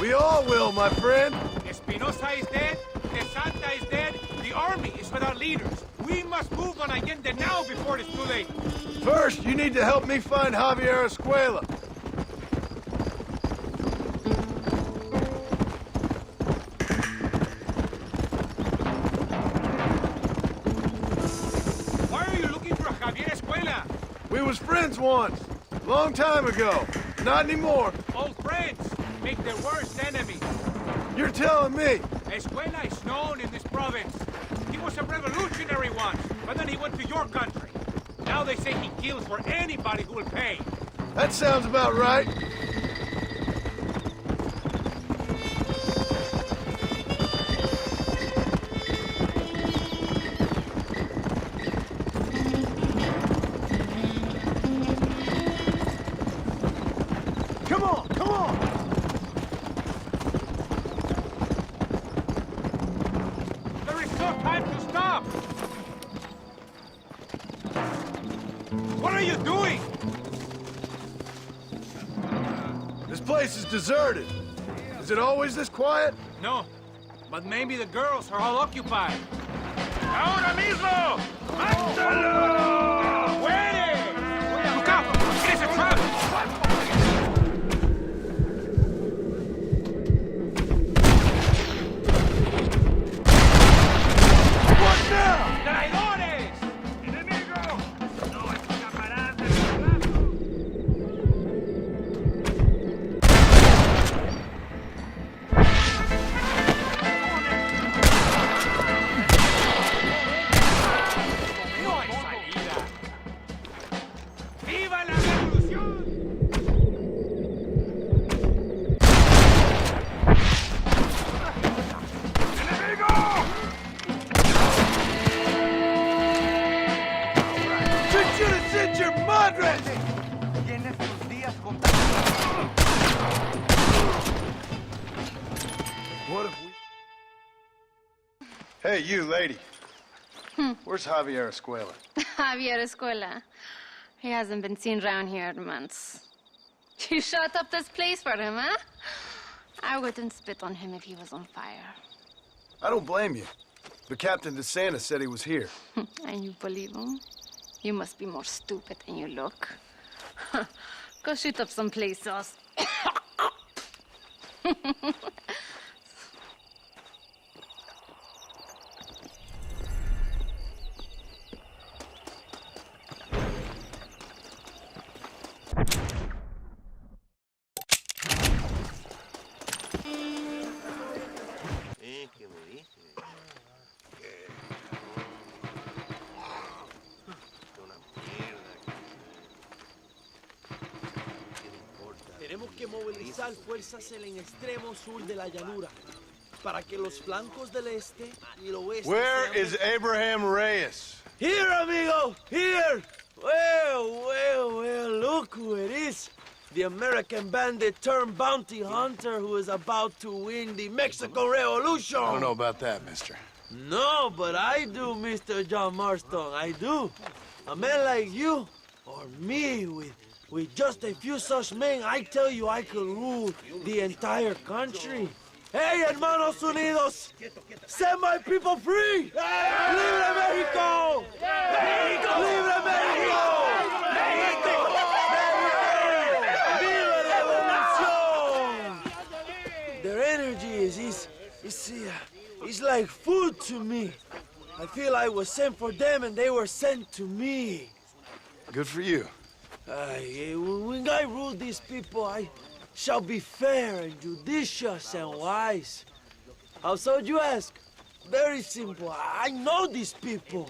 We all will, my friend. Espinosa is dead, De Santa is dead, the army is without leaders. We must move on Allende now before it's too late. First, you need to help me find Javier Escuela. Why are you looking for Javier Escuela? We was friends once, long time ago. Not anymore. Old friends make their worst enemies. You're telling me? Escuela is known in this province. He was a revolutionary once, but then he went to your country. Now they say he kills for anybody who will pay. That sounds about right. no time to stop! What are you doing? This place is deserted. Is it always this quiet? No, but maybe the girls are all occupied. ¡Ahora mismo! ¡Mátalo! ¡Muere! Look out! It is a trap! What now? ¡Traidores! ¡Enemigo! ¡No escaparás de mi ¡No hay salida! ¡Viva la revolución! ¡Enemigo! Should have sent your madre! Tienes tus días contados. What if we... Hey, you, lady. Where's Javier Escuela? Javier Escuela. He hasn't been seen around here in months. You shut up this place for him, huh? I wouldn't spit on him if he was on fire. I don't blame you. But Captain DeSantis said he was here. And you believe him? You must be more stupid than you look. Go shoot up some places. Tenemos que movilizar fuerzas en el extremo sur de la llanura para que los flancos del este y el oeste Where sean... is Abraham Reyes? Here, amigo! Here! Well, look who it is. The American bandit turned bounty hunter who is about to win the Mexican Revolution. I don't know about that, mister. No, but I do, Mr. John Marston, I do. A man like you, or me, with just a few such men, I tell you I could rule the entire country. Hey, hermanos unidos! Set my people free! Libre Mexico! Mexico! Libre Mexico! Mexico! Viva la revolución! Their energy is like food to me. I feel I was sent for them and they were sent to me. Good for you. When I rule these people, I shall be fair and judicious and wise. How so, you ask? Very simple. I know these people.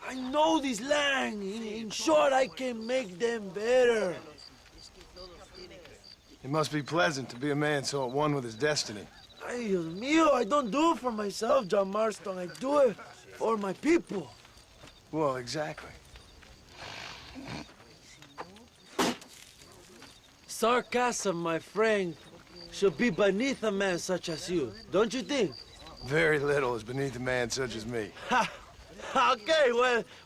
I know this land. In short, I can make them better. It must be pleasant to be a man so at one with his destiny. Ay, Dios mío, I don't do it for myself, John Marston. I do it for my people. Well, exactly. Sarcasm, my friend, should be beneath a man such as you, don't you think? Very little is beneath a man such as me. Ha! Okay,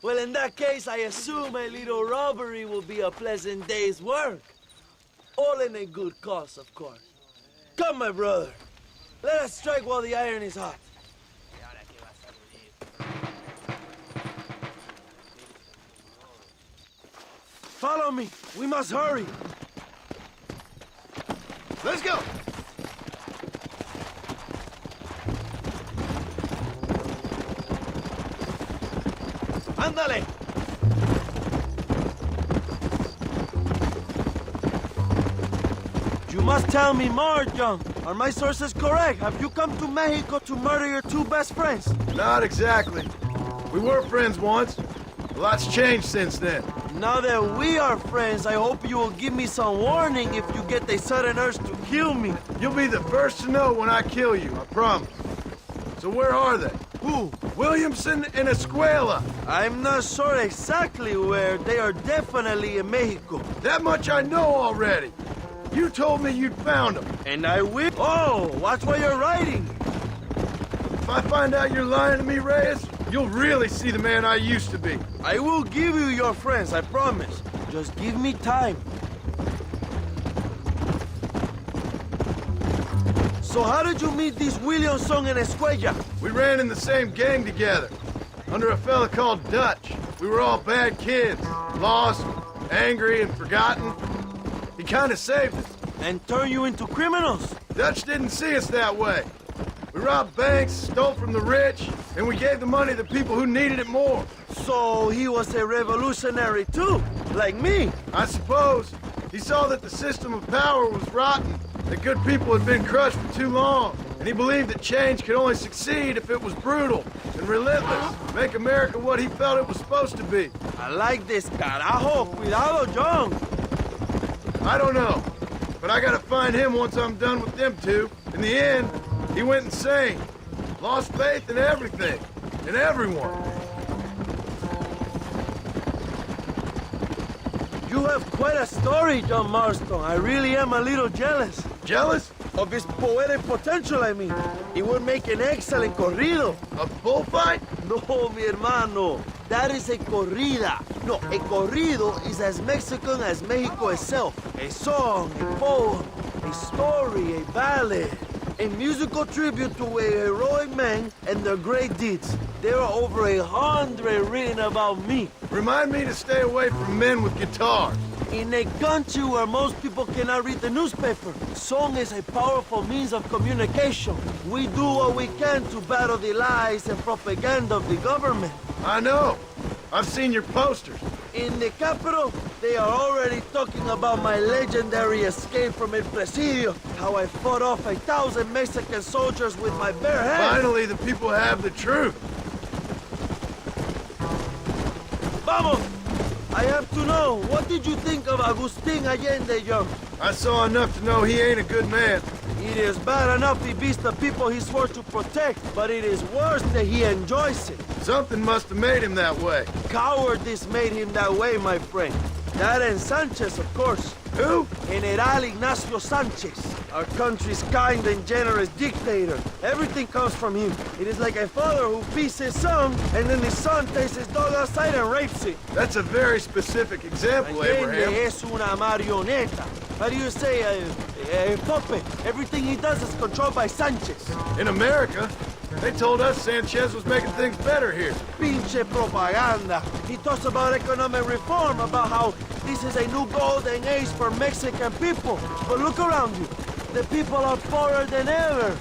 well, in that case, I assume a little robbery will be a pleasant day's work. All in a good cause, of course. Come, my brother. Let us strike while the iron is hot. Follow me. We must hurry. Let's go! Ándale! You must tell me more, John. Are my sources correct? Have you come to Mexico to murder your two best friends? Not exactly. We were friends once. A lot's changed since then. Now that we are friends, I hope you will give me some warning if you get a sudden urge to kill me. You'll be the first to know when I kill you, I promise. So where are they? Who? Williamson and Escuela. I'm not sure exactly where. They are definitely in Mexico. That much I know already. You told me you'd found them. And I will. Oh, watch what you're writing. If I find out you're lying to me, Reyes, you'll really see the man I used to be. I will give you your friends, I promise. Just give me time. So how did you meet these Williamson and Escuella? We ran in the same gang together, under a fella called Dutch. We were all bad kids, lost, angry, and forgotten. He kind of saved us. And turned you into criminals? Dutch didn't see us that way. We robbed banks, stole from the rich, and we gave the money to people who needed it more. So he was a revolutionary too, like me? I suppose. He saw that the system of power was rotten, that good people had been crushed for too long, and he believed that change could only succeed if it was brutal and relentless, make America what he felt it was supposed to be. I like this, carajo. Cuidado, John. I don't know, but I gotta find him once I'm done with them two. In the end, he went insane. Lost faith in everything, in everyone. You have quite a story, John Marston. I really am a little jealous. Jealous? Of his poetic potential, I mean. He would make an excellent corrido. A bullfight? No, mi hermano. That is a corrida. No, a corrido is as Mexican as Mexico itself. A song, a poem, a story, a ballad. A musical tribute to a heroic man and their great deeds. There are over 100 written about me. Remind me to stay away from men with guitars. In a country where most people cannot read the newspaper, song is a powerful means of communication. We do what we can to battle the lies and propaganda of the government. I know. I've seen your posters. In the capital, they are already talking about my legendary escape from El Presidio, how I fought off 1,000 Mexican soldiers with my bare hands. Finally, the people have the truth. Vamos! I have to know, what did you think of Agustin Allende, John? I saw enough to know he ain't a good man. It is bad enough he beats the people he swore to protect, but it is worse that he enjoys it. Something must have made him that way. Cowardice made him that way, my friend. That and Sanchez, of course. Who? General Ignacio Sanchez, our country's kind and generous dictator. Everything comes from him. It is like a father who beats his son, and then the son takes his dog outside and rapes it. That's a very specific example, Abraham. Allende es una marioneta. How do you say, a puppet? Everything he does is controlled by Sanchez. In America, they told us Sanchez was making things better here. Pinche propaganda. He talks about economic reform, about how this is a new golden age for Mexican people. But look around you. The people are poorer than ever.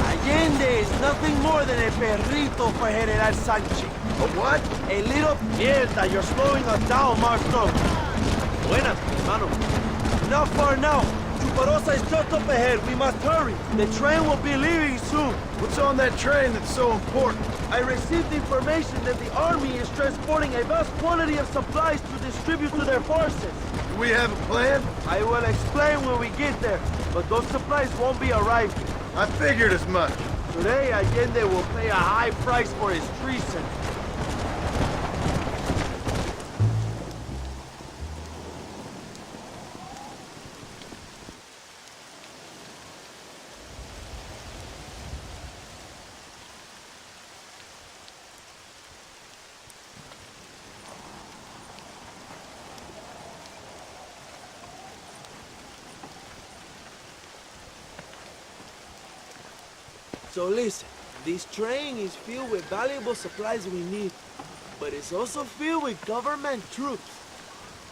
Allende is nothing more than a perrito for General Sanchez. A what? A little mierda. You're slowing us down, Marston. Buenas, hermano. Not far now. Chuparosa is just up ahead. We must hurry. The train will be leaving soon. What's on that train that's so important? I received information that the army is transporting a vast quantity of supplies to distribute to their forces. Do we have a plan? I will explain when we get there, but those supplies won't be arriving. I figured as much. Today, Allende will pay a high price for his treason. So listen, this train is filled with valuable supplies we need, but it's also filled with government troops.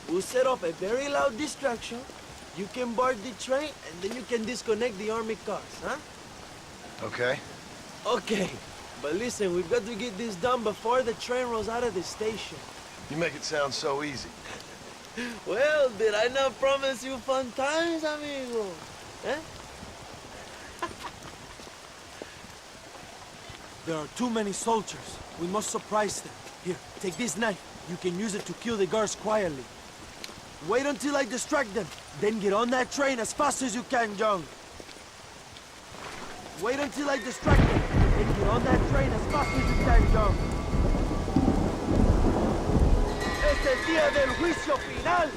We'll set off a very loud distraction. You can board the train, and then you can disconnect the army cars, huh? Okay. Okay, but listen, we've got to get this done before the train rolls out of the station. You make it sound so easy. Well, did I not promise you fun times, amigo? Eh? There are too many soldiers. We must surprise them. Here, take this knife. You can use it to kill the guards quietly. Wait until I distract them. Then get on that train as fast as you can, John. Wait until I distract them. Then get on that train as fast as you can, John. Es el día del juicio final.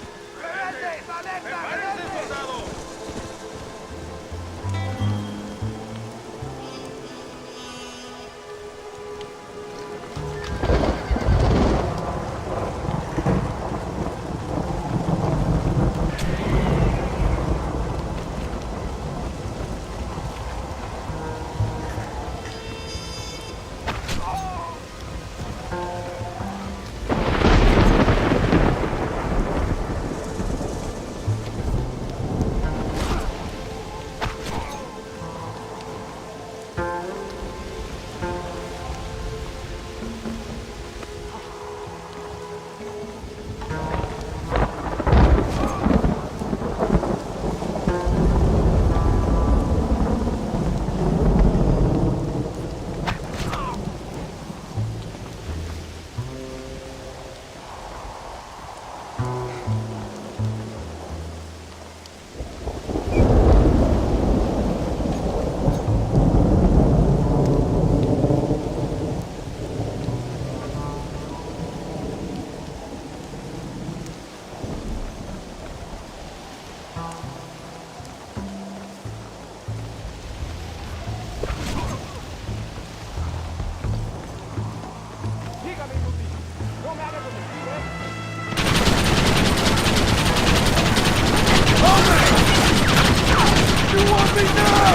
me now!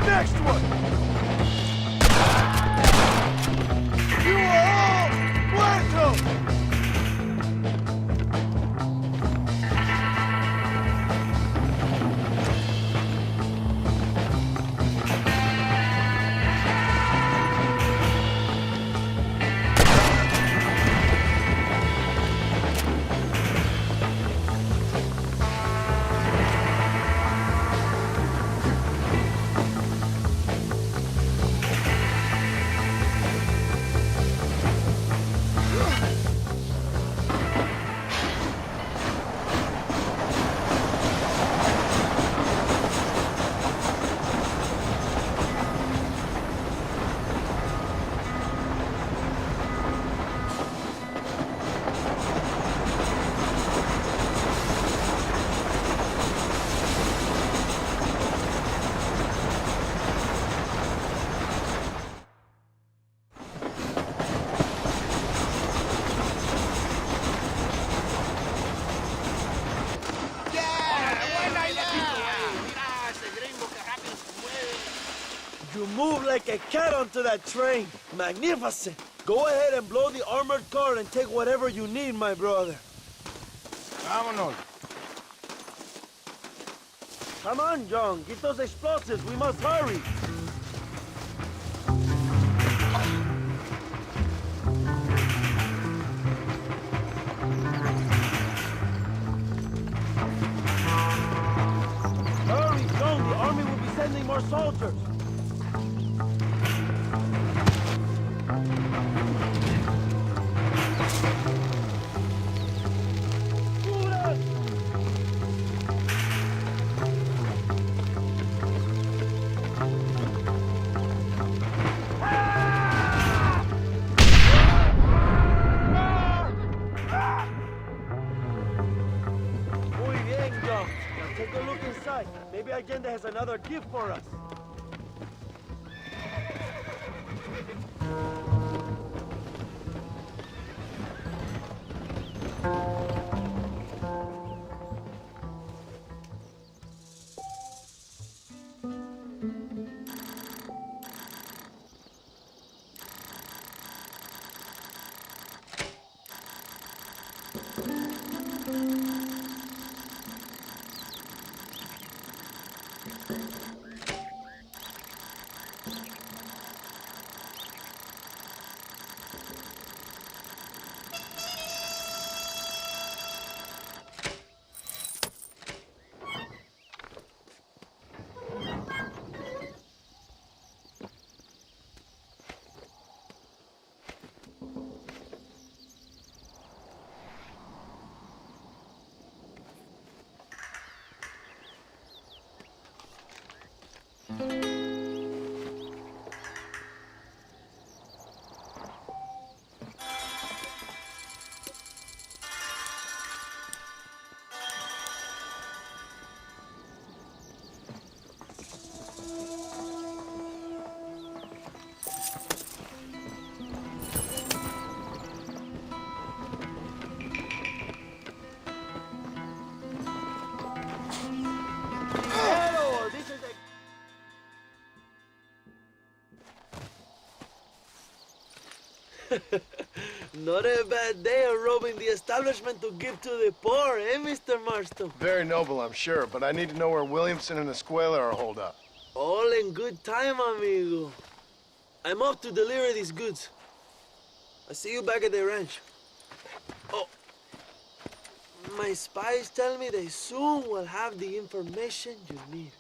Next one! You are all welcome! You move like a cat onto that train. Magnificent. Go ahead and blow the armored car and take whatever you need, my brother. Vámonos. Come on, John. Get those explosives. We must hurry. Hurry, John. The army will be sending more soldiers. Take a look inside. Maybe Allende has another gift for us. Not a bad day of robbing the establishment to give to the poor, eh, Mr. Marston? Very noble, I'm sure, but I need to know where Williamson and Escuela are holed up. All in good time, amigo. I'm off to deliver these goods. I'll see you back at the ranch. Oh, my spies tell me they soon will have the information you need.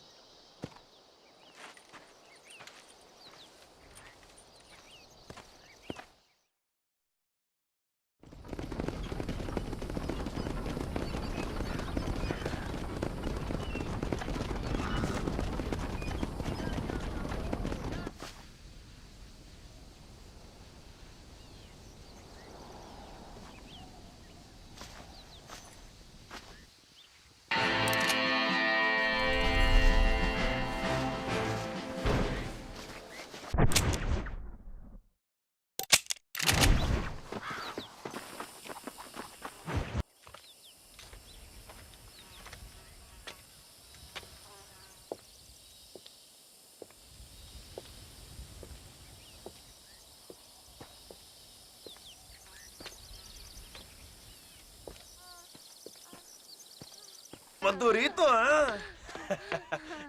but durito, huh?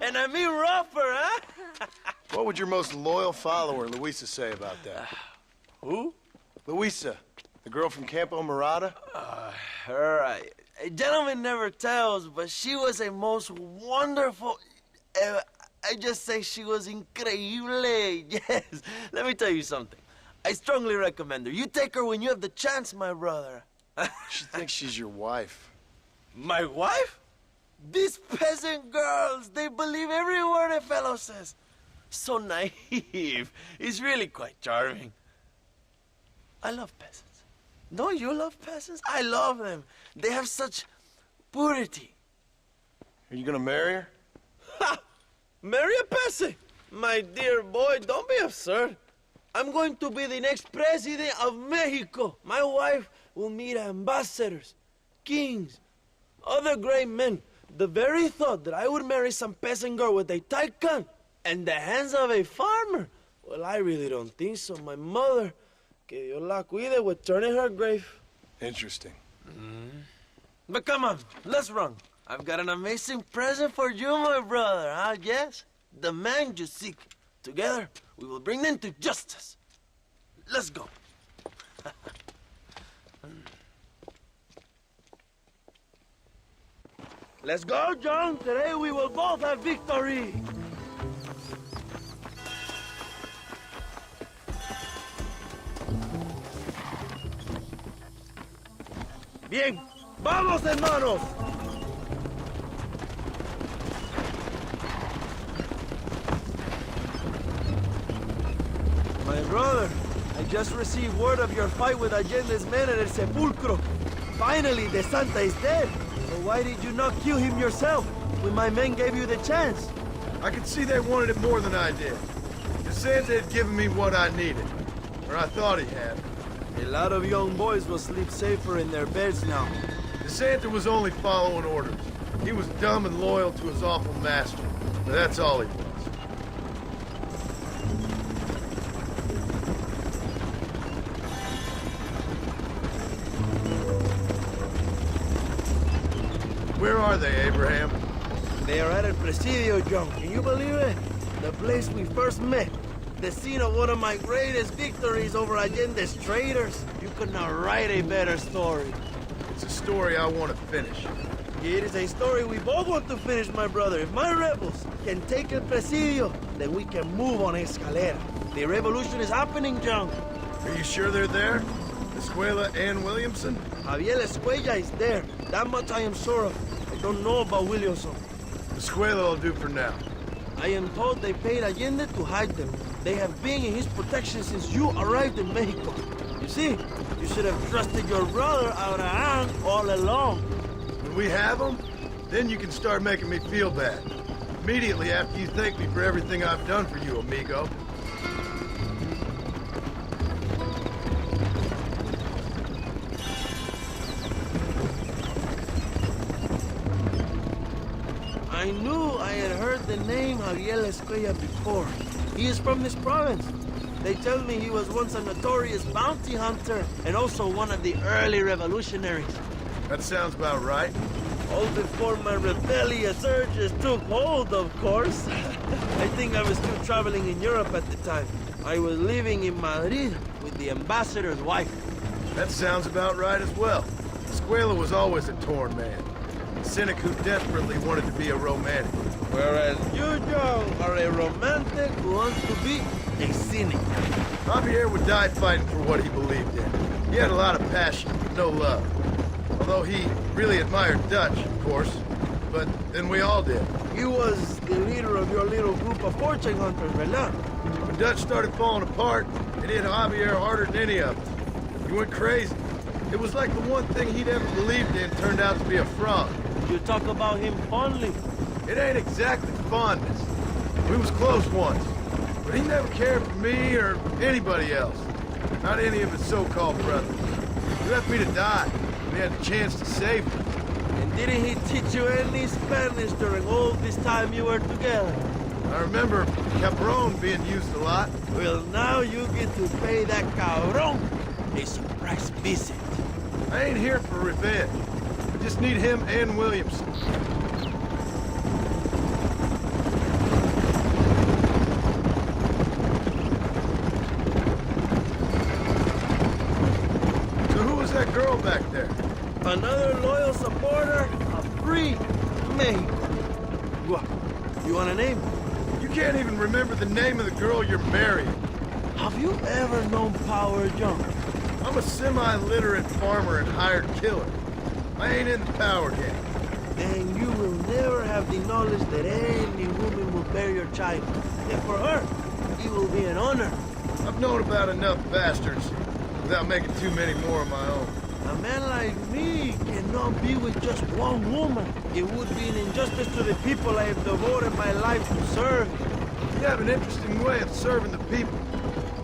And I mean rougher, huh? What would your most loyal follower, Luisa, say about that? Who? Luisa, the girl from Campo Murata? Her, a gentleman never tells, but she was a most wonderful... I just say she was increíble, yes. Let me tell you something. I strongly recommend her. You take her when you have the chance, my brother. She thinks she's your wife. My wife? These peasant girls, they believe every word a fellow says. So naive. It's really quite charming. I love peasants. Don't you love peasants? I love them. They have such purity. Are you gonna marry her? Ha! Marry a peasant? My dear boy, don't be absurd. I'm going to be the next president of Mexico. My wife will meet ambassadors, kings, other great men. The very thought that I would marry some peasant girl with a tight gun and the hands of a farmer, well, I really don't think so. My mother, que Dios la cuide, would turn in her grave. Interesting. But come on, let's run. I've got an amazing present for you, my brother, huh? Yes, the man you seek. Together, we will bring them to justice. Let's go. Let's go, John. Today we will both have victory. Bien, vamos, hermanos. My brother, I just received word of your fight with Allende's men at El Sepulcro. Finally, the Santa is dead. So why did you not kill him yourself when my men gave you the chance? I could see they wanted it more than I did. The Santa had given me what I needed. Or I thought he had. A lot of young boys will sleep safer in their beds now. The Santa was only following orders. He was dumb and loyal to his awful master. But that's all he was. Where are they, Abraham? They are at El Presidio, John. Can you believe it? The place we first met. The scene of one of my greatest victories over Allende's traitors. You could not write a better story. It's a story I want to finish. It is a story we both want to finish, my brother. If my rebels can take El Presidio, then we can move on Escalera. The revolution is happening, John. Are you sure they're there? Escuela and Williamson? Javier Escuella is there. That much I am sure of. I don't know about Williamson. Escuela will do for now. I am told they paid Allende to hide them. They have been in his protection since you arrived in Mexico. You see, you should have trusted your brother Abraham all along. When we have them, then you can start making me feel bad. Immediately after you thank me for everything I've done for you, amigo. I knew I had heard the name Javier Escuella before. He is from this province. They tell me he was once a notorious bounty hunter and also one of the early revolutionaries. That sounds about right. All before my rebellious urges took hold, of course. I think I was still traveling in Europe at the time. I was living in Madrid with the ambassador's wife. That sounds about right as well. Escuela was always a torn man. A cynic who desperately wanted to be a romantic. Whereas you, John, are a romantic who wants to be a cynic. Javier would die fighting for what he believed in. He had a lot of passion, but no love. Although he really admired Dutch, of course. But then we all did. He was the leader of your little group of fortune hunters, ¿verdad? When Dutch started falling apart, it hit Javier harder than any of them. He went crazy. It was like the one thing he'd ever believed in turned out to be a fraud. You talk about him fondly. It ain't exactly fondness. We was close once. But he never cared for me or anybody else. Not any of his so-called brothers. He left me to die when he had the chance to save me. And didn't he teach you any Spanish during all this time you were together? I remember Cabron being used a lot. Well, now you get to pay that Cabron a surprise visit. I ain't here for revenge. I just need him and Williamson. back there? Another loyal supporter of free Mexico. You want a name? You can't even remember the name of the girl you're marrying. Have you ever known power, John? I'm a semi-literate farmer and hired killer. I ain't in the power game. Then you will never have the knowledge that any woman will bear your child. And for her, it will be an honor. I've known about enough bastards without making too many more of my own. A man like me cannot be with just one woman. It would be an injustice to the people I have devoted my life to serve. You have an interesting way of serving the people.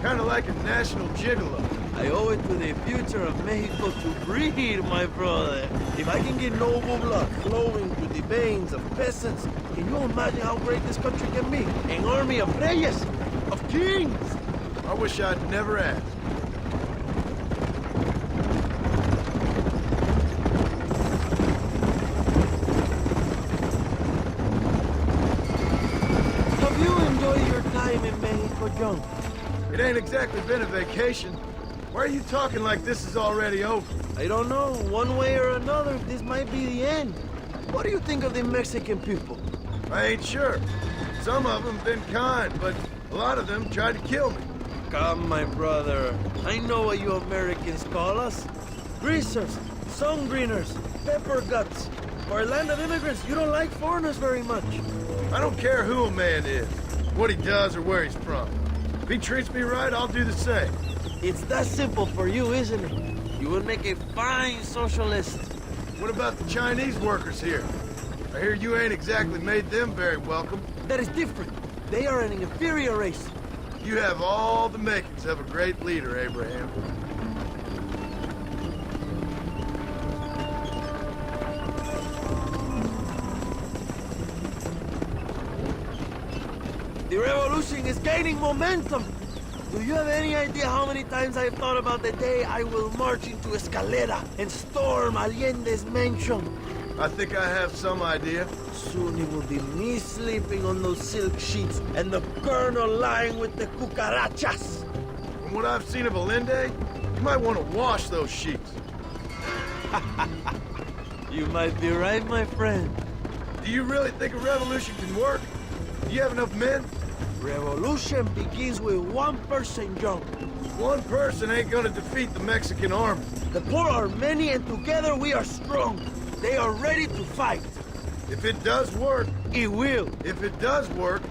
Kind of like a national gigolo. I owe it to the future of Mexico to breed, my brother. If I can get noble blood flowing through the veins of peasants, can you imagine how great this country can be? An army of reyes, of kings. I wish I'd never asked. Have you enjoyed your time in Mexico, John? It ain't exactly been a vacation. Why are you talking like this is already over? I don't know. One way or another, this might be the end. What do you think of the Mexican people? I ain't sure. Some of them been kind, but a lot of them tried to kill me. Come, my brother. I know what you Americans call us. Greasers, sun greeners, pepper guts. For a land of immigrants, you don't like foreigners very much. I don't care who a man is, what he does or where he's from. If he treats me right, I'll do the same. It's that simple for you, isn't it? You would make a fine socialist. What about the Chinese workers here? I hear you ain't exactly made them very welcome. That is different. They are an inferior race. You have all the makings of a great leader, Abraham. The revolution is gaining momentum. Do you have any idea how many times I've thought about the day I will march into Escalera and storm Allende's mansion? I think I have some idea. Soon it will be me sleeping on those silk sheets and the colonel lying with the cucarachas. From what I've seen of Allende, you might want to wash those sheets. You might be right, my friend. Do you really think a revolution can work? Do you have enough men? Revolution begins with one person, John. One person ain't gonna defeat the Mexican army. The poor are many and together we are strong. They are ready to fight. If it does work... It will. If it does work,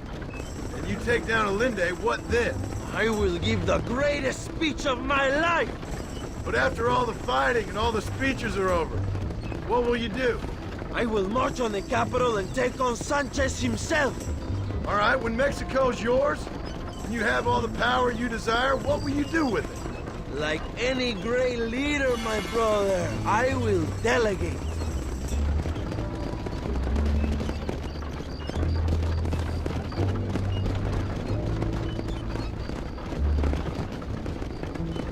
and you take down Allende, what then? I will give the greatest speech of my life. But after all the fighting and all the speeches are over, what will you do? I will march on the capital and take on Sanchez himself. All right, when Mexico's yours, and you have all the power you desire, what will you do with it? Like any great leader, my brother, I will delegate.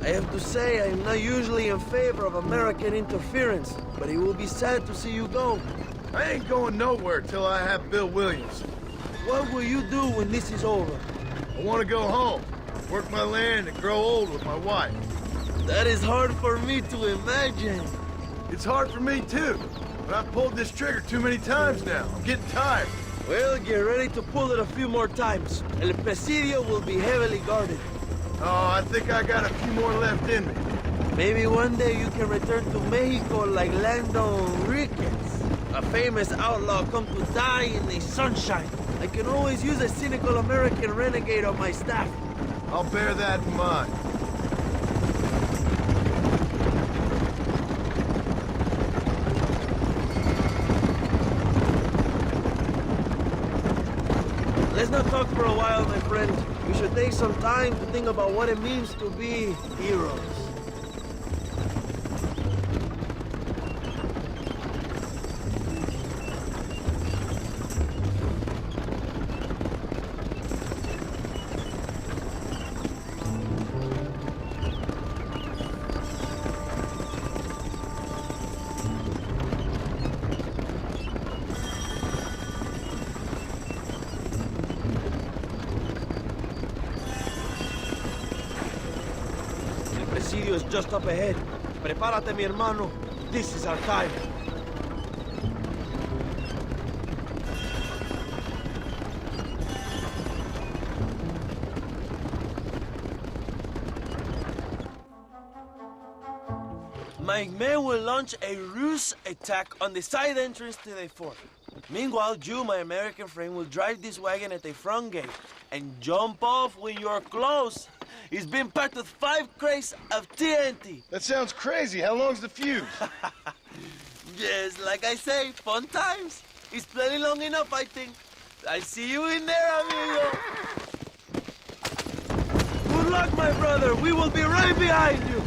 I have to say, I am not usually in favor of American interference, but it will be sad to see you go. I ain't going nowhere till I have Bill Williams. What will you do when this is over? I want to go home, work my land, and grow old with my wife. That is hard for me to imagine. It's hard for me, too. But I've pulled this trigger too many times now. I'm getting tired. Well, get ready to pull it a few more times. El Presidio will be heavily guarded. Oh, I think I got a few more left in me. Maybe one day you can return to Mexico like Lando Enriquez. A famous outlaw come to die in the sunshine. I can always use a cynical American renegade on my staff. I'll bear that in mind. Let's not talk for a while, my friend. We should take some time to think about what it means to be heroes. Is just up ahead. Prepárate, mi hermano. This is our time. My men will launch a ruse attack on the side entrance to the fort. Meanwhile, you, my American friend, will drive this wagon at the front gate and jump off when you're close. It's been packed with 5 crates of TNT. That sounds crazy. How long's the fuse? Yes, like I say, fun times. It's plenty long enough, I think. I'll see you in there, amigo. Good luck, my brother. We will be right behind you.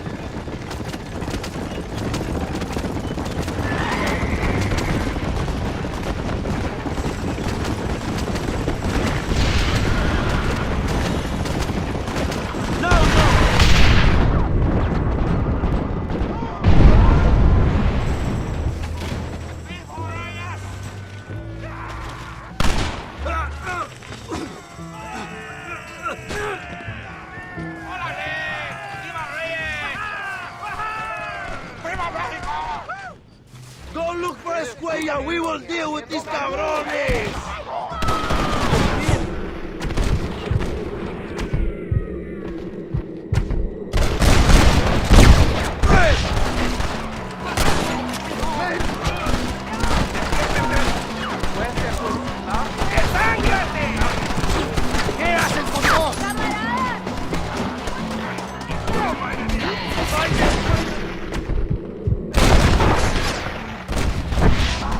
Don't look for Escuella. We will deal with these cabrones.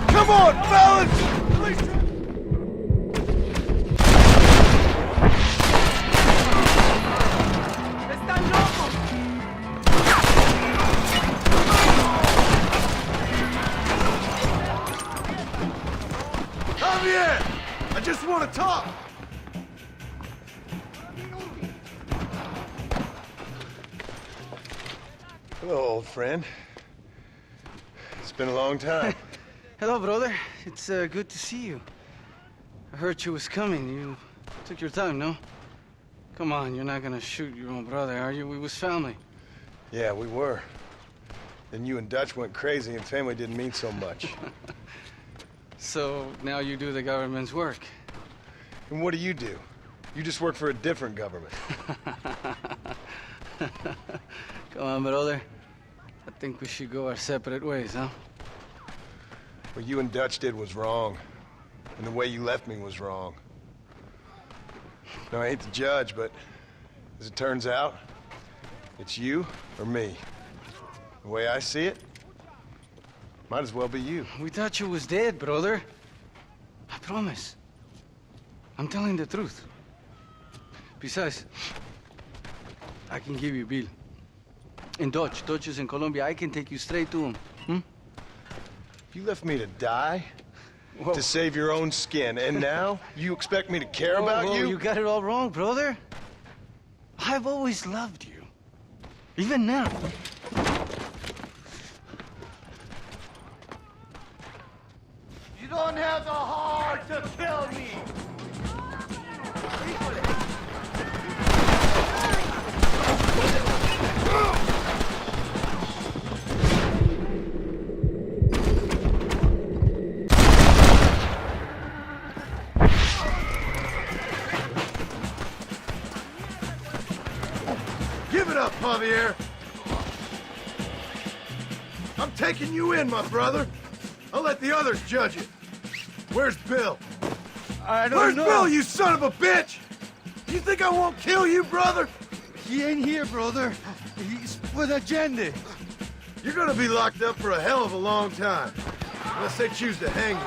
Come on, fellas! ¡Están locos! Javier! I just want to talk! Hello, old friend. It's been a long time. Hello, brother. It's good to see you. I heard you was coming. You took your time, no? Come on, you're not gonna shoot your own brother, are you? We was family. Yeah, we were. Then you and Dutch went crazy and family didn't mean so much. So now you do the government's work. And what do? You just work for a different government. Come on, brother. I think we should go our separate ways, huh? What you and Dutch did was wrong. And the way you left me was wrong. Now, I hate to judge, but as it turns out, it's you or me. The way I see it, might as well be you. We thought you was dead, brother. I promise. I'm telling the truth. Besides, I can give you Bill. And Dutch is in Colombia. I can take you straight to him. You left me to die? Whoa. To save your own skin, and now you expect me to care about you? You got it all wrong, brother. I've always loved you. Even now. You don't have the heart to kill me! Give it up, Javier! I'm taking you in, my brother. I'll let the others judge it. Where's Bill? I don't Where's know. Bill, you son of a bitch? You think I won't kill you, brother? He ain't here, brother. He's with Agenda. You're gonna be locked up for a hell of a long time. Unless they choose to hang you.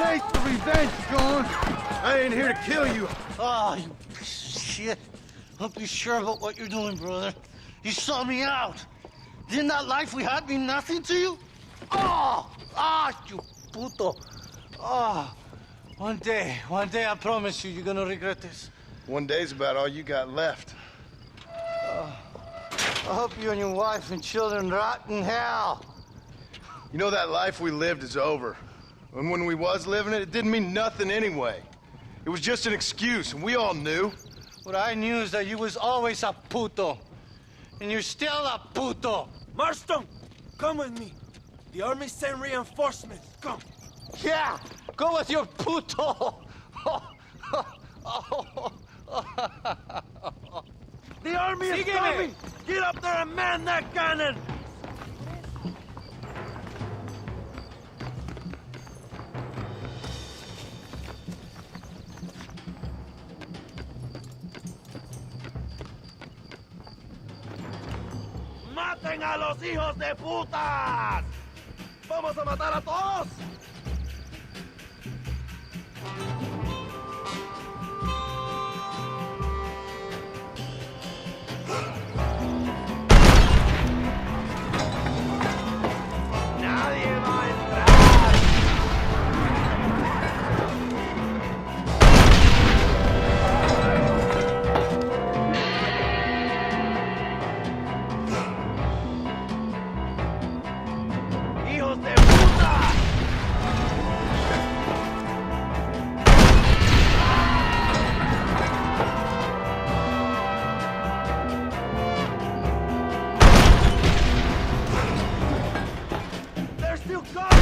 Late for revenge, John. I ain't here to kill you. Oh, you piece of shit. Don't be sure about what you're doing, brother. You saw me out. Didn't that life we had mean nothing to you? Oh, you puto. Oh, one day, I promise you, you're gonna regret this. One day's about all you got left. I hope you and your wife and children rot in hell. You know that life we lived is over. And when we was living it, it didn't mean nothing anyway. It was just an excuse, and we all knew. What I knew is that you was always a puto. And you're still a puto. Marston, come with me. The army sent reinforcements. Come. Yeah, go with your puto. The army is coming! Get up there and man that cannon! ¡Maten a los hijos de putas! ¡Vamos a matar a todos! ¡Nadie va a entrar! ¡Hijos de puta! They're still coming!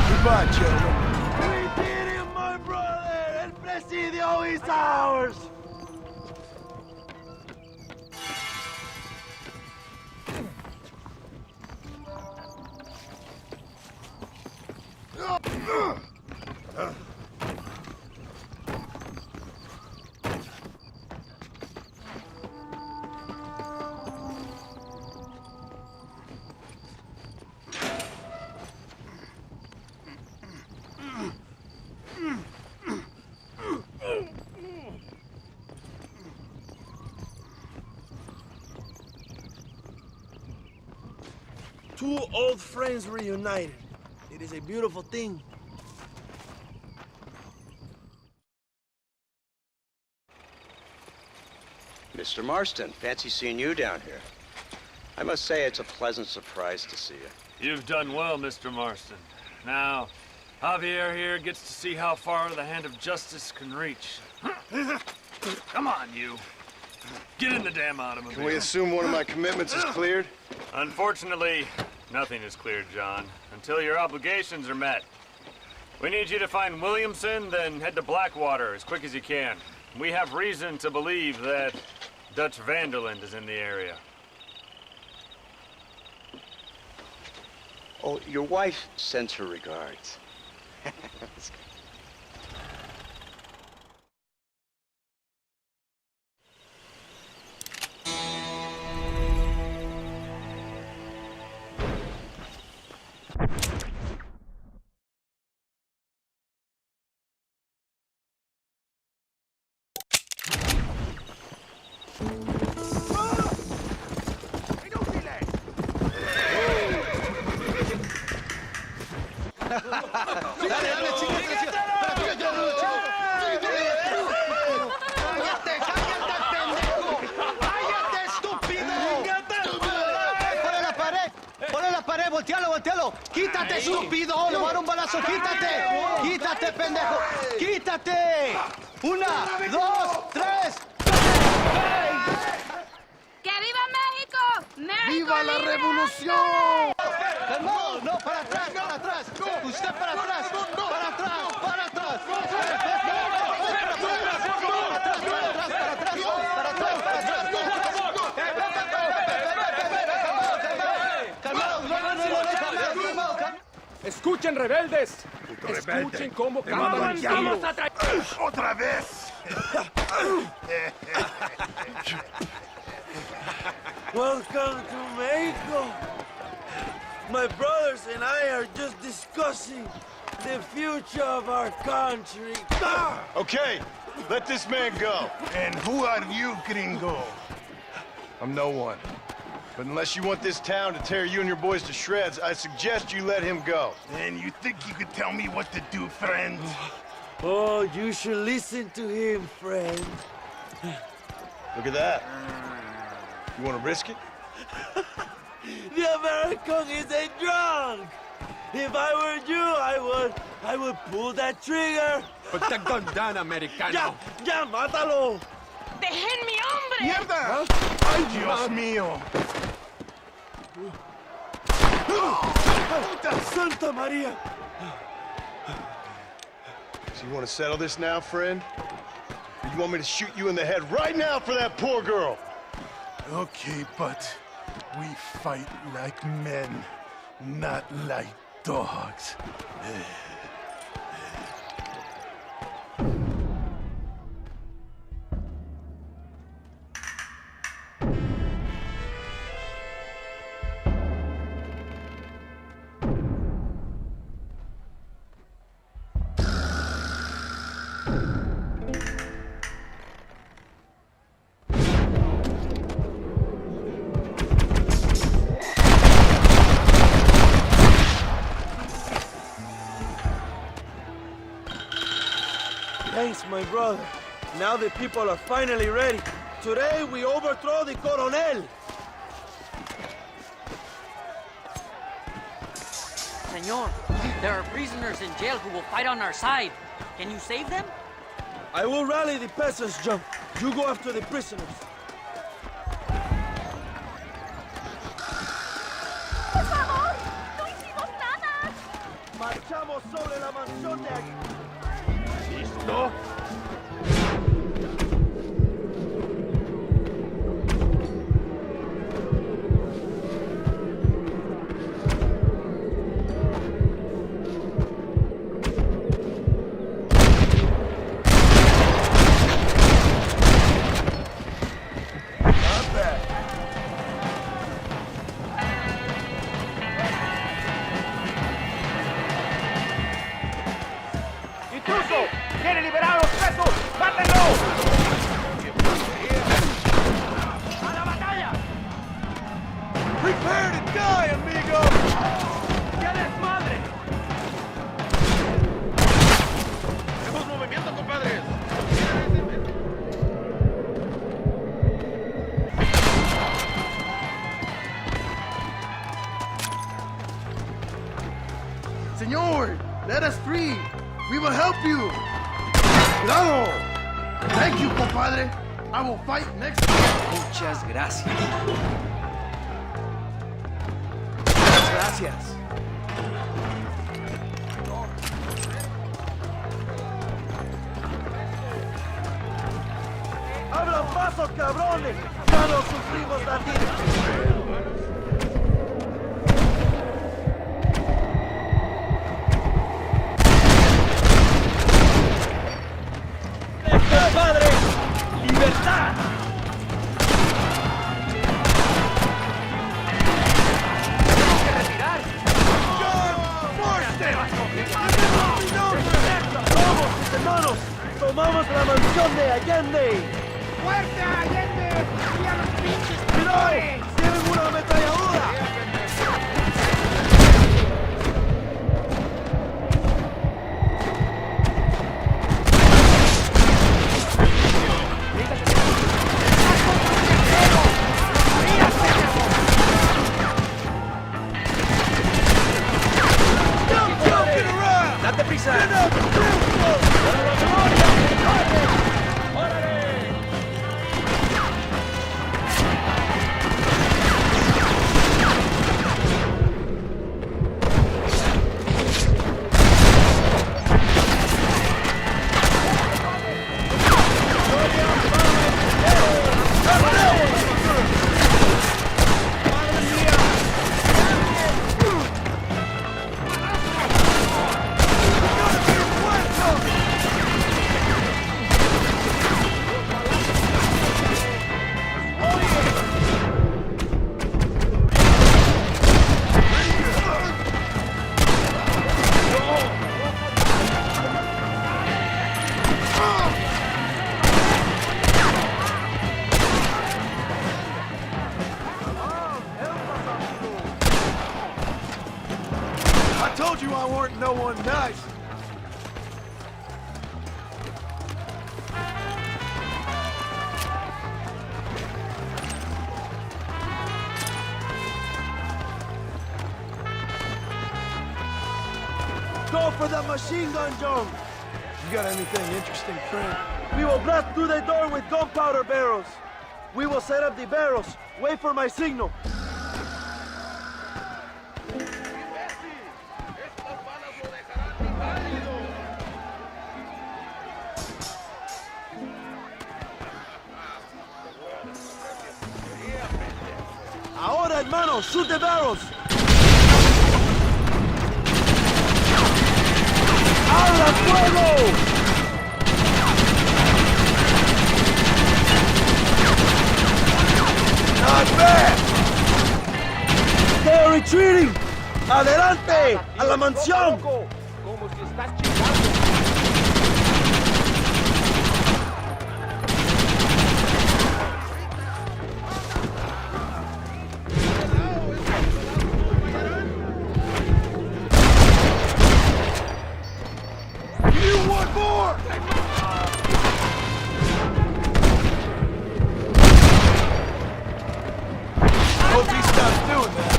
Goodbye, gentlemen. We did it, my brother! El Presidio is ours! Two old friends reunited. It is a beautiful thing. Mr. Marston, fancy seeing you down here. I must say it's a pleasant surprise to see you. You've done well, Mr. Marston. Now, Javier here gets to see how far the hand of justice can reach. Come on, you. Get in the damn automobile. Can we assume one of my commitments is cleared? Unfortunately, nothing is cleared, John, until your obligations are met. We need you to find Williamson, then head to Blackwater as quick as you can. We have reason to believe that Dutch Vanderland is in the area. Oh, your wife sends her regards. ¡Voltealo! ¡Quítate, estúpido! ¡Le voy a dar un balazo! ¡Quítate! ¡Quítate, pendejo! ¡Quítate! ¡Una, dos, tres! ¡Que viva México! ¡México ¡Viva la libre! revolución! ¡Calmado! ¡No, para atrás, para atrás! ¡Usted para atrás! ¡Para atrás, para atrás! Escuchen, rebeldes. Escuchen cómo cantan mis tíos. ¡Otra vez! Welcome to Mexico. My brothers and I are just discussing the future of our country. Okay, let this man go. And who are you, gringo? I'm no one. But unless you want this town to tear you and your boys to shreds, I suggest you let him go. And you think you could tell me what to do, friend? Oh, you should listen to him, friend. Look at that. You want to risk it? The American is a drunk! If I were you, I would pull that trigger. Put the gun down, Americano. ¡Ya, mátalo! ¡Dejen mi hombre! ¡Mierda! ¡Ay, Dios mío! ¡Santa María! So you want to settle this now, friend? Or you want me to shoot you in the head right now for that poor girl? Okay, but we fight like men, not like dogs. Thanks, my brother. Now the people are finally ready. Today we overthrow the Coronel. Senor, there are prisoners in jail who will fight on our side. Can you save them? I will rally the peasants, John. You go after the prisoners. ¡Por favor! ¡No hicimos nada! Marchamos sobre la mansión de aquí. ¿Listo? ¡Intruso! ¡Quiere liberar a los presos! ¡Mátenlo! ¡A la batalla! Prepare to die, amigo! ¡Qué desmadre! ¡Tenemos movimiento, compadres! Senor, let us free. We will help you. Cuidado. Thank you, compadre. I will fight next time. Muchas gracias. Gracias. ¡Abran paso, cabrones! ¡Ya no sufrimos la vida! ¡Padre! ¡Libertad! ¡Tenemos que retirar! ¡Vamos, hermanos! ¡Tomamos la mansión de Allende! ¡Fuerte, Allende! ¡Y a los pinches ¡Cuidado! traidores! ¡Tienen una ametralladora! ¡Date prisa! told you I weren't no one nice. Go for the machine gun, John! You got anything interesting, friend? We will blast through the door with gunpowder barrels. We will set up the barrels. Wait for my signal. Ahora, hermano, shoot the barrels. ¡Abra fuego! Not bad! They're retreating! ¡Adelante! ¡A la mansión! Como si estás chingando. You want more? Hope he stops doing that.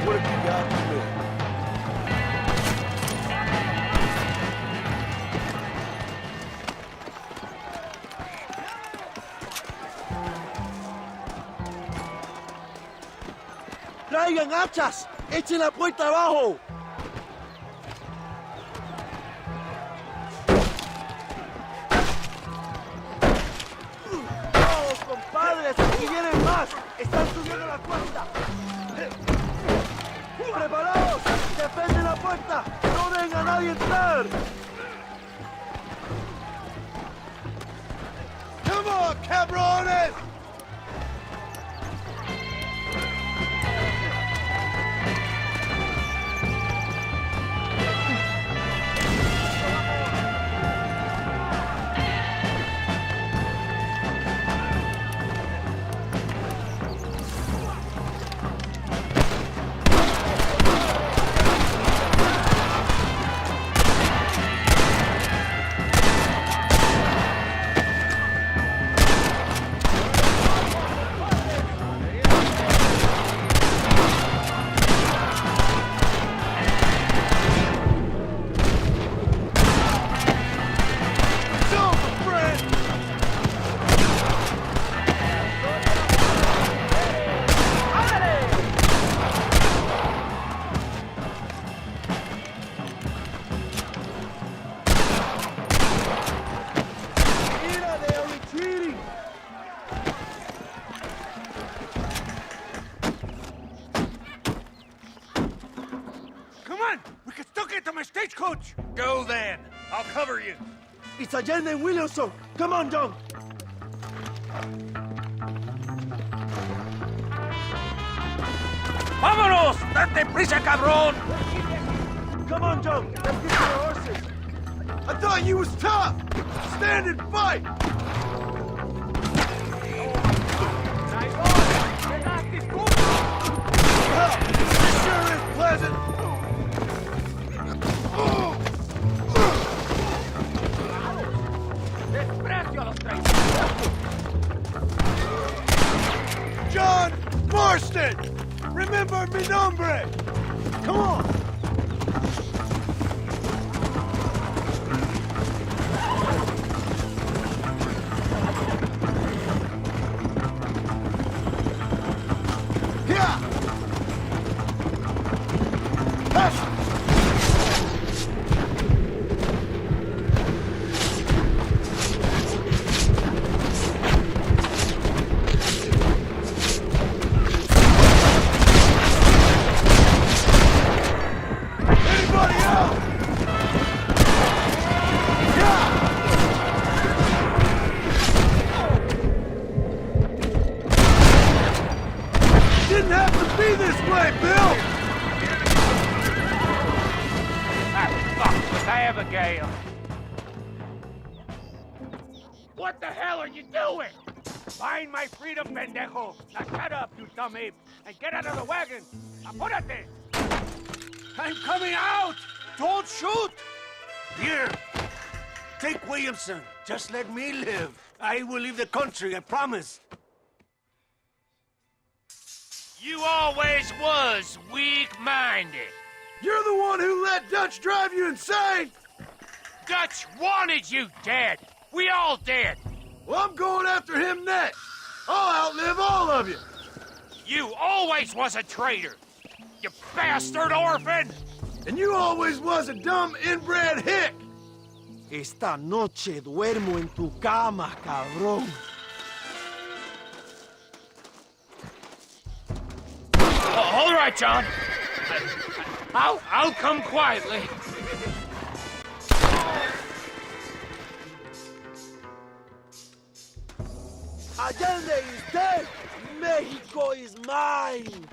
What have you got for me? ¡Traigan hachas! ¡Echen la puerta abajo! ¡Vamos, compadres! ¡Aquí vienen más! ¡Están subiendo la cuesta! ¡Preparados! ¡Defienden la puerta! ¡No dejen a nadie entrar! Come on, cabrones! Stagecoach! Go then. I'll cover you. It's Allende and Williamson. Come on, John. ¡Vámonos! ¡Date prisa, cabrón! Come on, John. Let's get to the horses. I thought you was tough. Stand and fight. This sure is pleasant. ¡Desprecio a los traicioneros! John Marston! Remember mi nombre! Come on! Yeah! Didn't have to be this way, Bill! Fuck with Abigail! What the hell are you doing? Find my freedom, pendejo! Now shut up, you dumb ape, and get out of the wagon! Apúrate! I'm coming out! Don't shoot! Here, take Williamson. Just let me live. I will leave the country, I promise. You always was weak-minded. You're the one who let Dutch drive you insane! Dutch wanted you dead. We all did. Well, I'm going after him next. I'll outlive all of you. You always was a traitor. You bastard orphan! And you always was a dumb inbred hick. Esta noche duermo en tu cama, cabrón. All right, John. I'll come quietly. Allende is dead. Mexico is mine.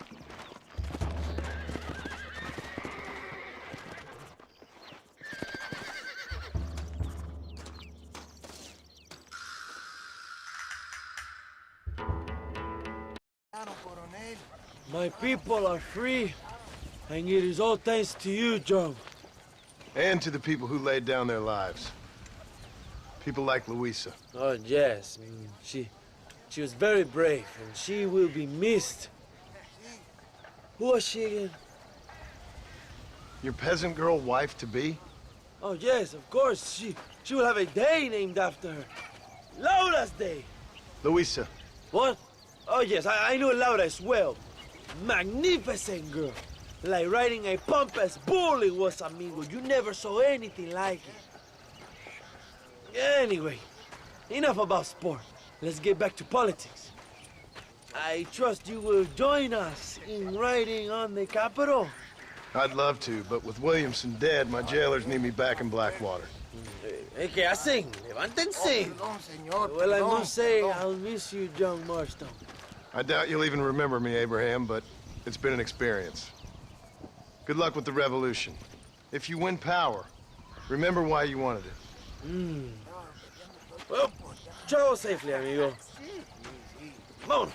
My people are free, and it is all thanks to you, John. And to the people who laid down their lives. People like Luisa. Oh, yes. She was very brave, and she will be missed. Who was she again? Your peasant girl wife-to-be? Oh, yes, of course. She will have a day named after her. Laura's Day. Luisa. What? Oh, yes, I know Laura as well. Magnificent girl. Like riding a pompous bull it was, amigo. You never saw anything like it. Anyway, enough about sport. Let's get back to politics. I trust you will join us in riding on the Capitol. I'd love to, but with Williamson dead, my jailers need me back in Blackwater. ¿Qué hacen? Levántense. Well, I must say, I'll miss you, John Marston. I doubt you'll even remember me, Abraham, but it's been an experience. Good luck with the revolution. If you win power, remember why you wanted it. Well, travel safely, amigo. Vámonos.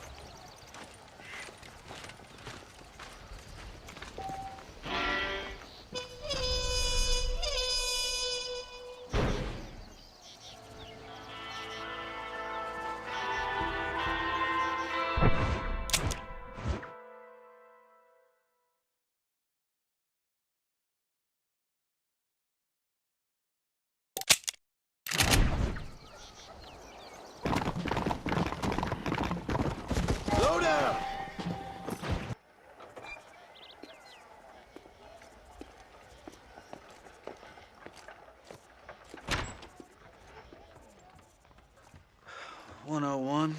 Slow down! $101,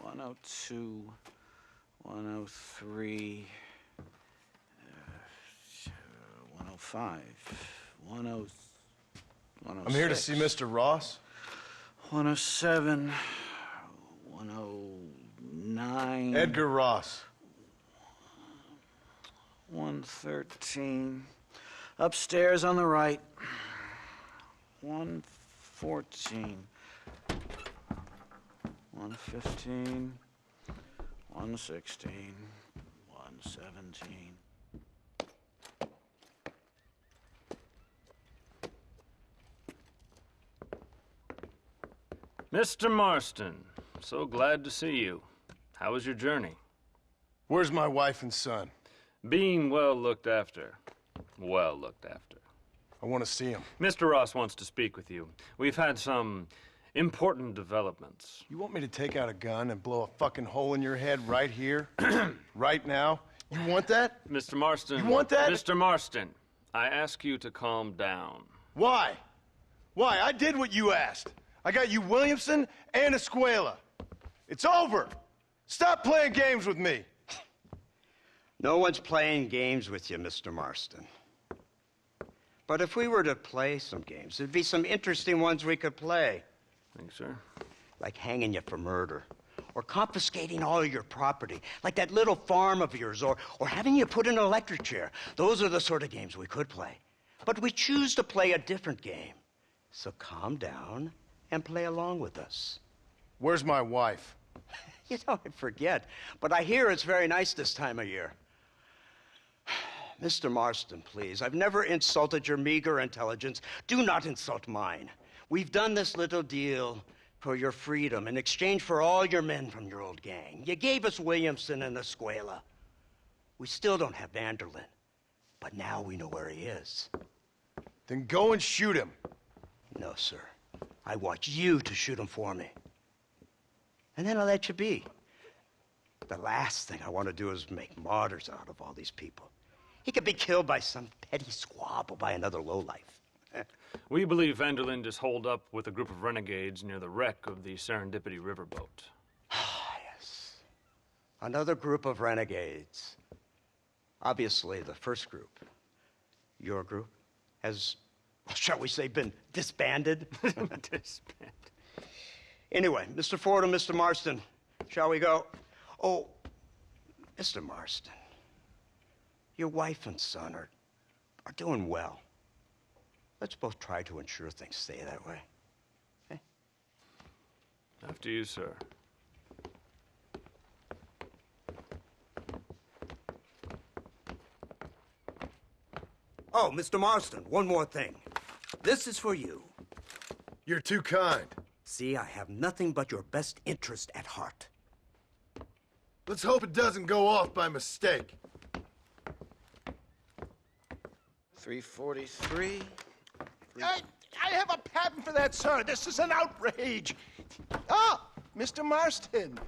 $102, $103, $105, $106. I'm here to see Mr. Ross. 107, 109. Edgar Ross. 113. Upstairs on the right. 114. 115. 116. 117. Mr. Marston, so glad to see you. How was your journey? Where's my wife and son? Being well looked after. Well looked after. I want to see him. Mr. Ross wants to speak with you. We've had some important developments. You want me to take out a gun and blow a fucking hole in your head right here? Right now? You want that? Mr. Marston. You want that? Mr. Marston, I ask you to calm down. Why? Why? I did what you asked. I got you Williamson and Escuela. It's over. Stop playing games with me. No one's playing games with you, Mr. Marston. But if we were to play some games, there'd be some interesting ones we could play. Think so? Like hanging you for murder, or confiscating all of your property, like that little farm of yours, or having you put in an electric chair. Those are the sort of games we could play. But we choose to play a different game. So calm down and play along with us. Where's my wife? You know, I forget, but I hear it's very nice this time of year. Mr. Marston, please. I've never insulted your meager intelligence. Do not insult mine. We've done this little deal for your freedom in exchange for all your men from your old gang. You gave us Williamson and Escuela. We still don't have Vanderlyn, but now we know where he is. Then go and shoot him. No, sir. I want you to shoot him for me. And then I'll let you be. The last thing I want to do is make martyrs out of all these people. He could be killed by some petty squabble by another lowlife. We believe Vanderlyn just holed up with a group of renegades near the wreck of the Serendipity riverboat. Yes. Another group of renegades. Obviously, the first group, your group, has, shall we say, been disbanded? Disbanded. Anyway, Mr. Ford and Mr. Marston, shall we go? Oh, Mr. Marston, your wife and son are doing well. Let's both try to ensure things stay that way. Okay? After you, sir. Oh, Mr. Marston, one more thing. This is for you. You're too kind. See, I have nothing but your best interest at heart. Let's hope it doesn't go off by mistake. 343. I have a patent for that, sir. This is an outrage. Ah, Mr. Marston.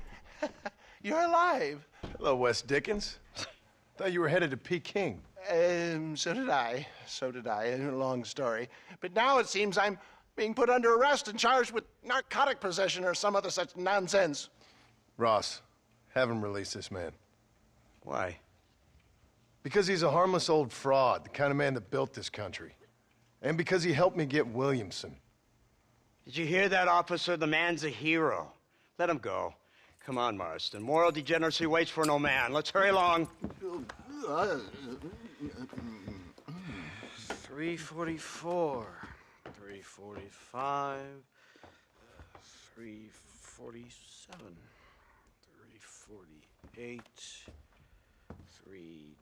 You're alive. Hello, Wes Dickens. Thought you were headed to Peking. So did I. So did I. A long story. But now it seems I'm being put under arrest and charged with narcotic possession or some other such nonsense. Ross, have him release this man. Why? Because he's a harmless old fraud, the kind of man that built this country. And because he helped me get Williamson. Did you hear that, officer? The man's a hero. Let him go. Come on, Marston. Moral degeneracy waits for no man. Let's hurry along. 344. 345. 347. 348. 3...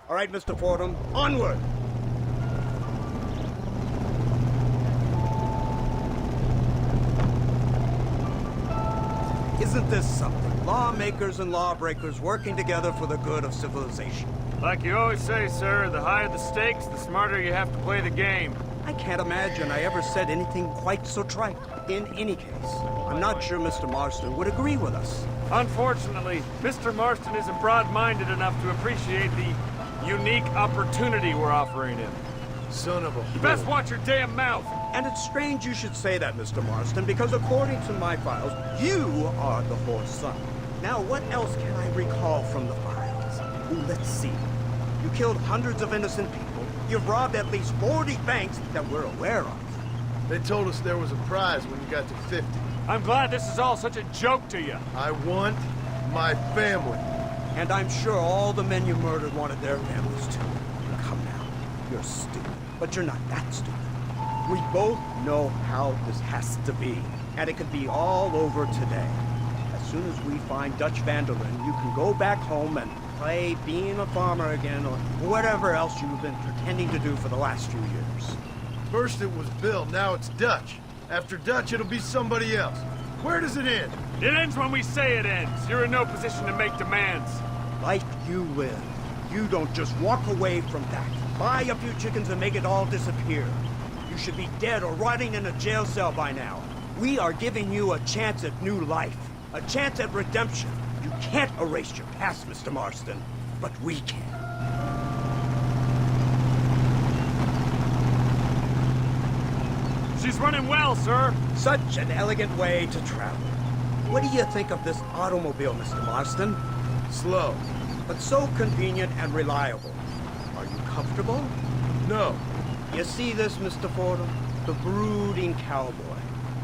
All right, Mr. Fordham, onward! Isn't this something? Lawmakers and lawbreakers working together for the good of civilization. Like you always say, sir, the higher the stakes, the smarter you have to play the game. I can't imagine I ever said anything quite so trite. In any case, I'm not sure Mr. Marston would agree with us. Unfortunately, Mr. Marston isn't broad-minded enough to appreciate the unique opportunity we're offering him. Son of a You best watch your damn mouth! And it's strange you should say that, Mr. Marston, because according to my files, you are the whore's son. Now, what else can I recall from the files? Ooh, let's see. You killed hundreds of innocent people. You've robbed at least 40 banks that we're aware of. They told us there was a prize when you got to 50. I'm glad this is all such a joke to you. I want my family. And I'm sure all the men you murdered wanted their families too. Come now, you're stupid, but you're not that stupid. We both know how this has to be, and it could be all over today. As soon as we find Dutch Vanderlyn, you can go back home and play being a farmer again, or whatever else you've been pretending to do for the last few years. First it was Bill, now it's Dutch. After Dutch, it'll be somebody else. Where does it end? It ends when we say it ends. You're in no position to make demands. Life you live. You don't just walk away from that. Buy a few chickens and make it all disappear. You should be dead or rotting in a jail cell by now. We are giving you a chance at new life. A chance at redemption. You can't erase your past, Mr. Marston. But we can. She's running well, sir. Such an elegant way to travel. What do you think of this automobile, Mr. Marston? Slow. But so convenient and reliable. Are you comfortable? No. You see this, Mr. Fordham? The brooding cowboy.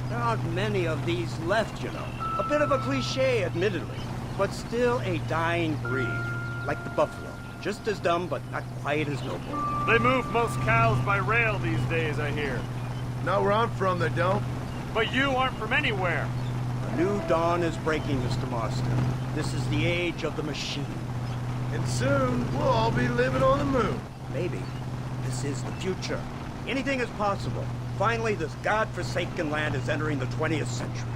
There aren't many of these left, you know. A bit of a cliche, admittedly, but still a dying breed, like the buffalo. Just as dumb, but not quite as noble. They move most cows by rail these days, I hear. Not where I'm from, they don't. But you aren't from anywhere. A new dawn is breaking, Mr. Marston. This is the age of the machine. And soon, we'll all be living on the moon. Maybe. This is the future. Anything is possible. Finally, this godforsaken land is entering the 20th century.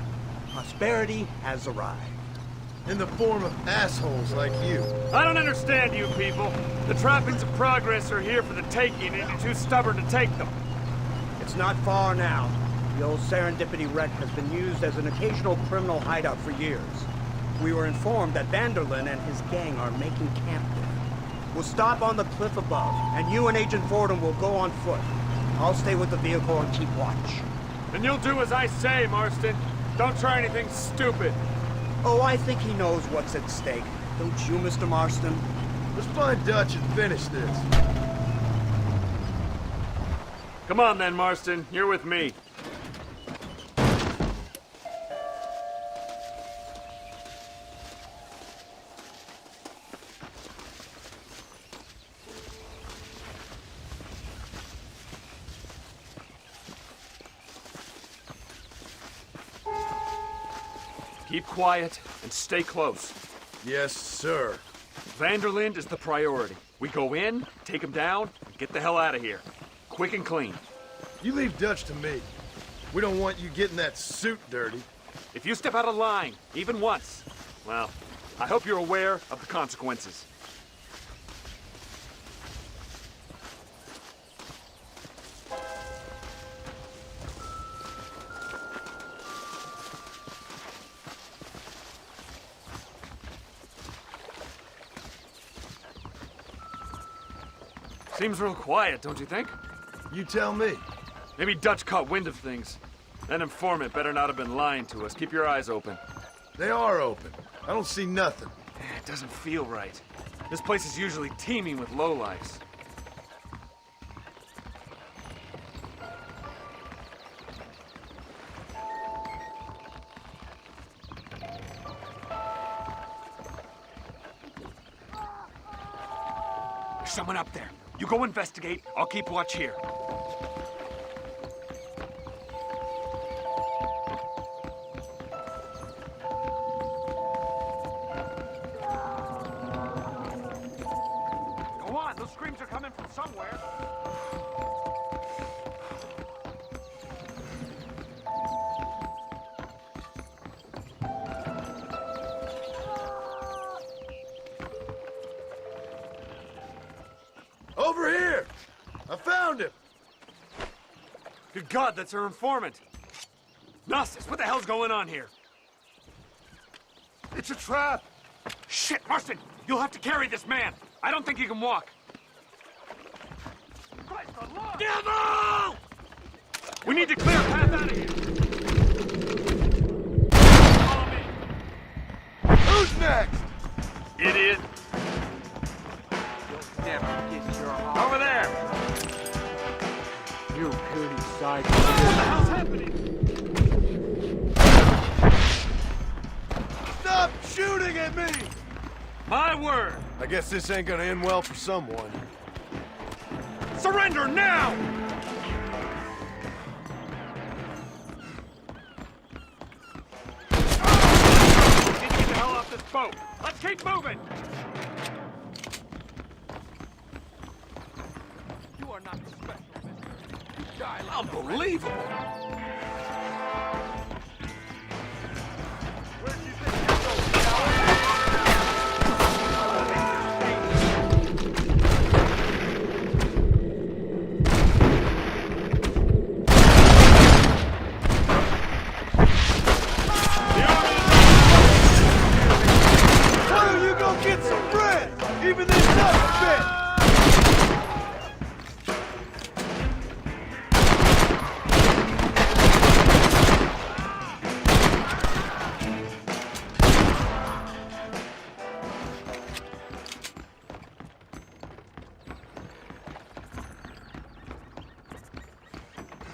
Prosperity has arrived. In the form of assholes like you. I don't understand you people. The trappings of progress are here for the taking, and you're too stubborn to take them. It's not far now. The old Serendipity wreck has been used as an occasional criminal hideout for years. We were informed that Vanderlyn and his gang are making camp there. We'll stop on the cliff above, and you and Agent Fordham will go on foot. I'll stay with the vehicle and keep watch. And you'll do as I say, Marston. Don't try anything stupid. Oh, I think he knows what's at stake. Don't you, Mr. Marston? Let's find Dutch and finish this. Come on then, Marston. You're with me. Keep quiet and stay close. Yes, sir. Vanderlyn is the priority. We go in, take him down, and get the hell out of here. Quick and clean. You leave Dutch to me. We don't want you getting that suit dirty. If you step out of line, even once, well, I hope you're aware of the consequences. Seems real quiet, don't you think? You tell me. Maybe Dutch caught wind of things. That informant better not have been lying to us. Keep your eyes open. They are open. I don't see nothing. It doesn't feel right. This place is usually teeming with lowlifes. There's someone up there. You go investigate. I'll keep watch here. Go on. Those screams are coming from somewhere. Over here! I found him! Good God, that's our informant. Gnosis, what the hell's going on here? It's a trap! Shit, Marston! You'll have to carry this man! I don't think he can walk. Devil! We need to clear a path out of here. Follow me. Who's next? Idiot. Over there! You puny side. What the hell's happening? Stop shooting at me! My word! I guess this ain't gonna end well for someone. Surrender now! We need to get the hell off this boat. Let's keep moving! You are not special, mister. You die like Unbelievable! Where'd you think you're going, coward? Why don't you go get some bread? Even this doesn't fit!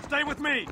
Stay with me!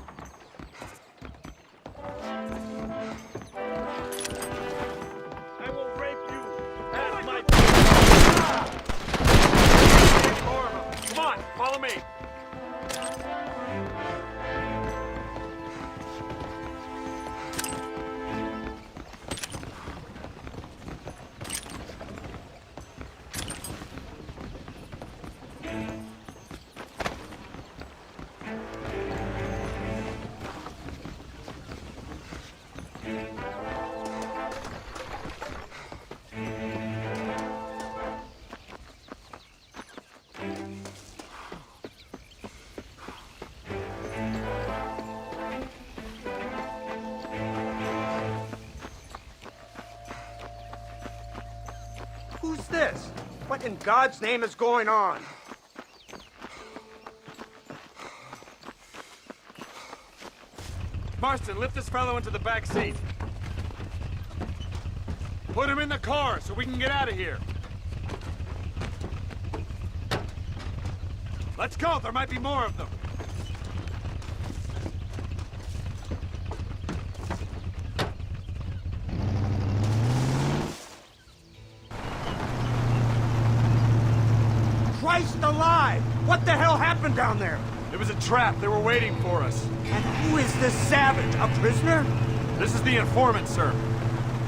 What in God's name is going on? Marston, lift this fellow into the back seat. Put him in the car so we can get out of here. Let's go, there might be more of them. Christ alive! What the hell happened down there? It was a trap. They were waiting for us. And who is this savage? A prisoner? This is the informant, sir.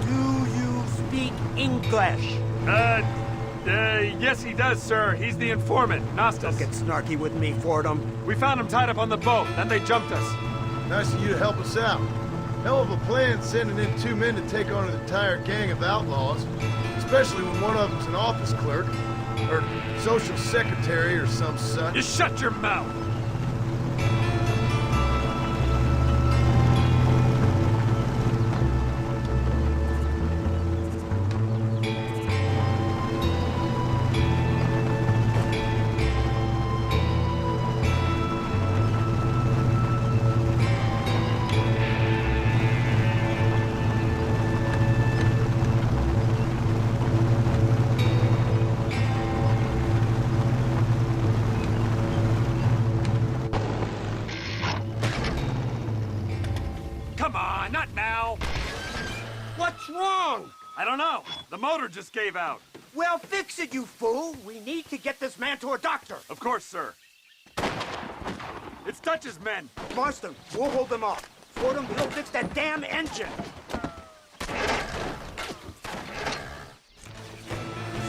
Do you speak English? Yes he does, sir. He's the informant, Nastas. Don't get snarky with me, Fordham. We found him tied up on the boat, then they jumped us. Nice of you to help us out. Hell of a plan sending in 2 men to take on an entire gang of outlaws, especially when one of them's an office clerk, or social secretary, or some such. You shut your mouth! Come on, not now! What's wrong? I don't know. The motor just gave out. Well, fix it, you fool! We need to get this man to a doctor! Of course, sir. It's Dutch's men. Marston, we'll hold them off. Fordham, we'll fix that damn engine!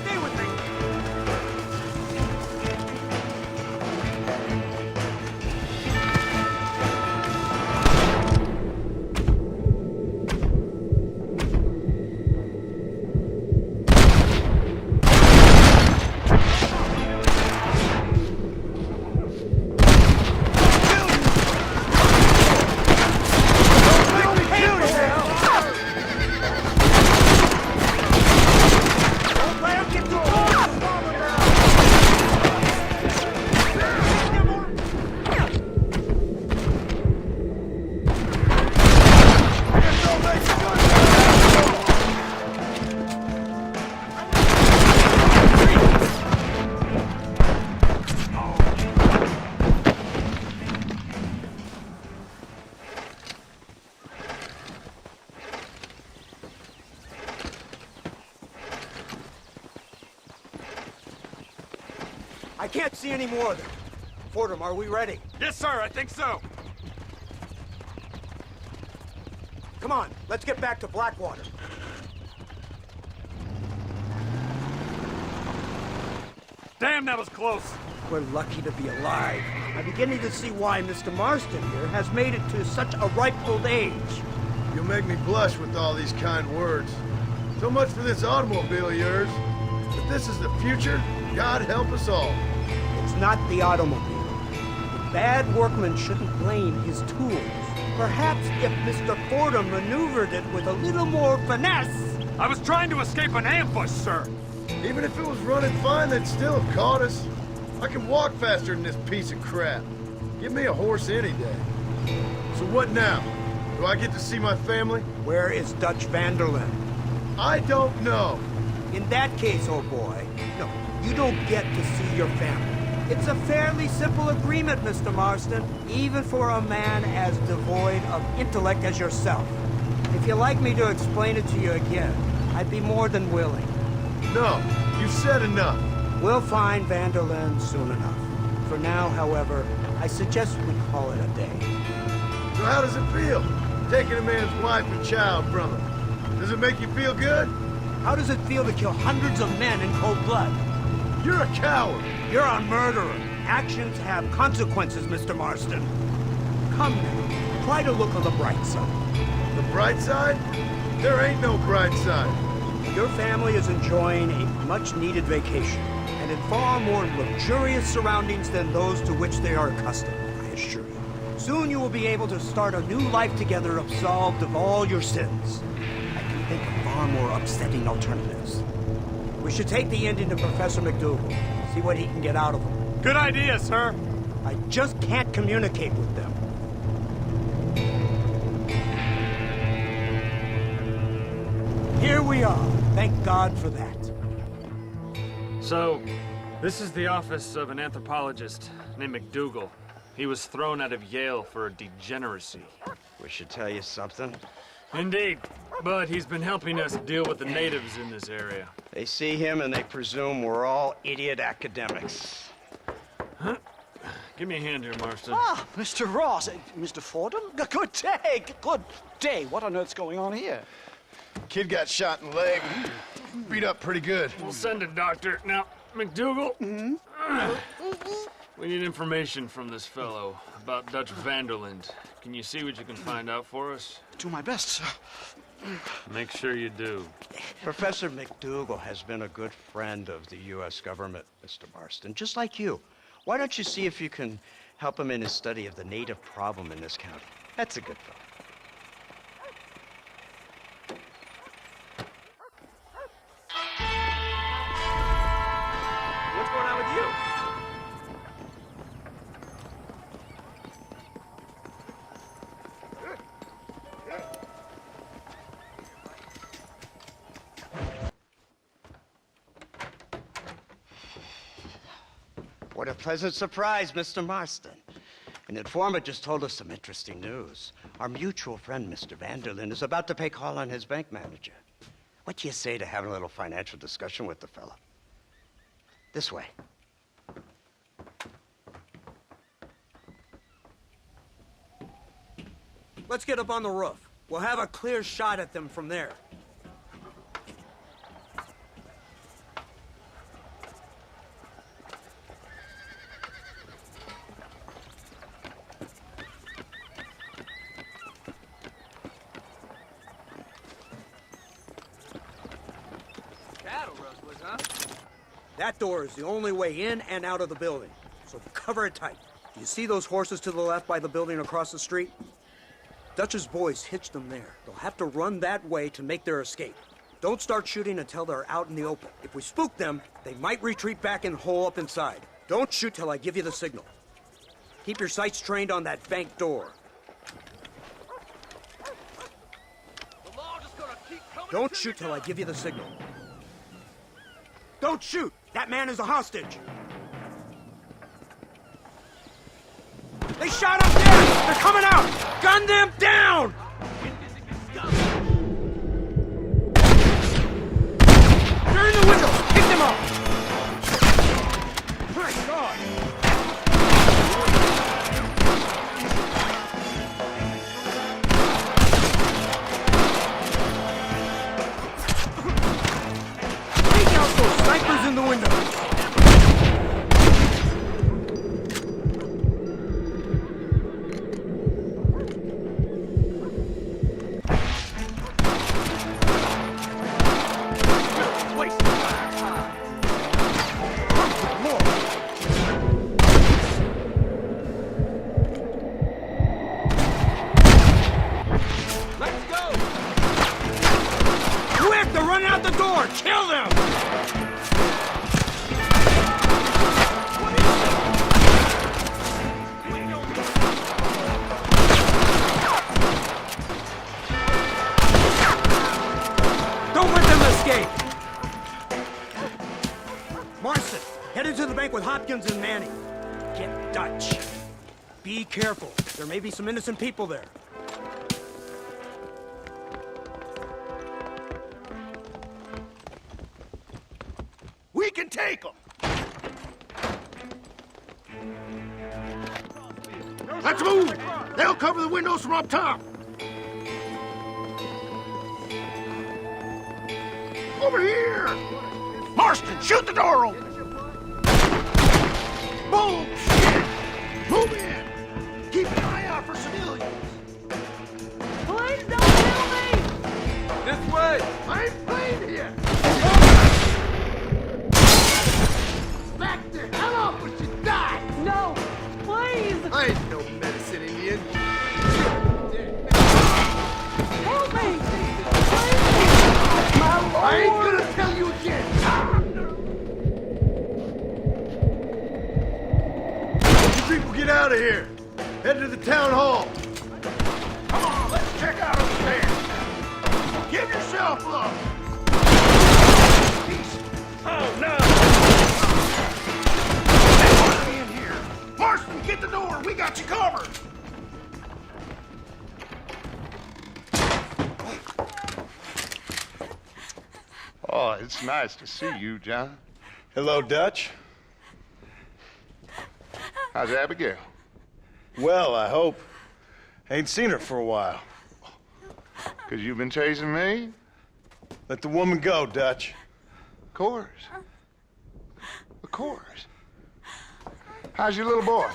Stay with me! I can't see any more of them. Fordham, are we ready? Yes, sir, I think so. Come on, let's get back to Blackwater. Damn, that was close. We're lucky to be alive. I'm beginning to see why Mr. Marston here has made it to such a ripe old age. You'll make me blush with all these kind words. So much for this automobile of yours. If this is the future, God help us all. It's not the automobile. The bad workman shouldn't blame his tools. Perhaps if Mr. Fordham maneuvered it with a little more finesse. I was trying to escape an ambush, sir. Even if it was running fine, they'd still have caught us. I can walk faster than this piece of crap. Give me a horse any day. So what now? Do I get to see my family? Where is Dutch Vanderlyn? I don't know. In that case, old boy, no, you don't get to see your family. It's a fairly simple agreement, Mr. Marston, even for a man as devoid of intellect as yourself. If you'd like me to explain it to you again, I'd be more than willing. No, you've said enough. We'll find Vanderlyn soon enough. For now, however, I suggest we call it a day. So how does it feel, taking a man's wife and child from him? Does it make you feel good? How does it feel to kill hundreds of men in cold blood? You're a coward. You're a murderer. Actions have consequences, Mr. Marston. Come now, try to look on the bright side. The bright side? There ain't no bright side. Your family is enjoying a much-needed vacation, and in far more luxurious surroundings than those to which they are accustomed, I assure you. Soon you will be able to start a new life together absolved of all your sins. I can think of far more upsetting alternatives. We should take the Indian to Professor McDougal. See what he can get out of them. Good idea, sir. I just can't communicate with them. Here we are. Thank God for that. So, this is the office of an anthropologist named McDougal. He was thrown out of Yale for a degeneracy. We should tell you something. Indeed, but he's been helping us deal with the natives in this area. They see him and they presume we're all idiot academics. Huh? Give me a hand here, Marston. Ah, Mr. Ross. Mr. Fordham? Good day. Good day. What on earth's going on here? Kid got shot in the leg. Beat up pretty good. We'll send a doctor. Now, McDougal, we need information from this fellow about Dutch Vanderland. Can you see what you can find out for us? Do my best, sir. Make sure you do. Professor McDougal has been a good friend of the U.S. government, Mr. Marston, just like you. Why don't you see if you can help him in his study of the native problem in this county? That's a good fellow. What's going on with you? What a pleasant surprise, Mr. Marston. An informant just told us some interesting news. Our mutual friend, Mr. Vanderlyn, is about to pay call on his bank manager. What do you say to having a little financial discussion with the fella? This way. Let's get up on the roof. We'll have a clear shot at them from there. That door is the only way in and out of the building, so cover it tight. Do you see those horses to the left by the building across the street? Dutch's boys hitched them there. They'll have to run that way to make their escape. Don't start shooting until they're out in the open. If we spook them, they might retreat back and hole up inside. Don't shoot till I give you the signal. Keep your sights trained on that bank door. Don't shoot till I give you the signal. Don't shoot! That man is a hostage! They shot up there! They're coming out! Gun them down! They're in the window! Pick them up! My God! Take out those snipers in the window! Kill them! Don't let them escape! Marston, head into the bank with Hopkins and Manning. Get Dutch. Be careful. There may be some innocent people there. We can take them! Let's move! They'll cover the windows from up top! Over here! Marston, shoot the door open! Bullshit! Move in! Keep an eye out for civilians! Please don't kill me! This way! I ain't playing here! Back the hell up or you die! No! Please! I ain't no medicine Indian. Help me! I ain't gonna tell you again! get out of here. Head to the town hall. Come on, let's check out upstairs. Give yourself up. Oh, no! Hey, in here. Marston, get the door. We got you covered. Oh, it's nice to see you, John. Hello, Dutch. How's Abigail? Well, I hope. Ain't seen her for a while. 'Cause you've been chasing me? Let the woman go, Dutch. Of course. Of course. How's your little boy?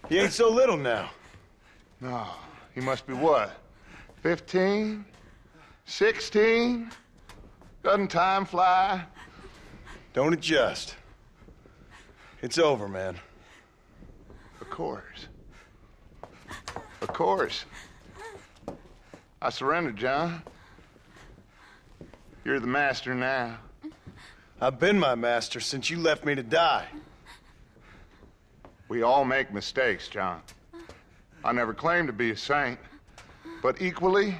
He ain't so little now. No, he must be what? 15? 16? Doesn't time fly? Don't adjust. It's over, man. Of course. Of course. I surrendered, John. You're the master now. I've been my master since you left me to die. We all make mistakes, John. I never claimed to be a saint, but equally,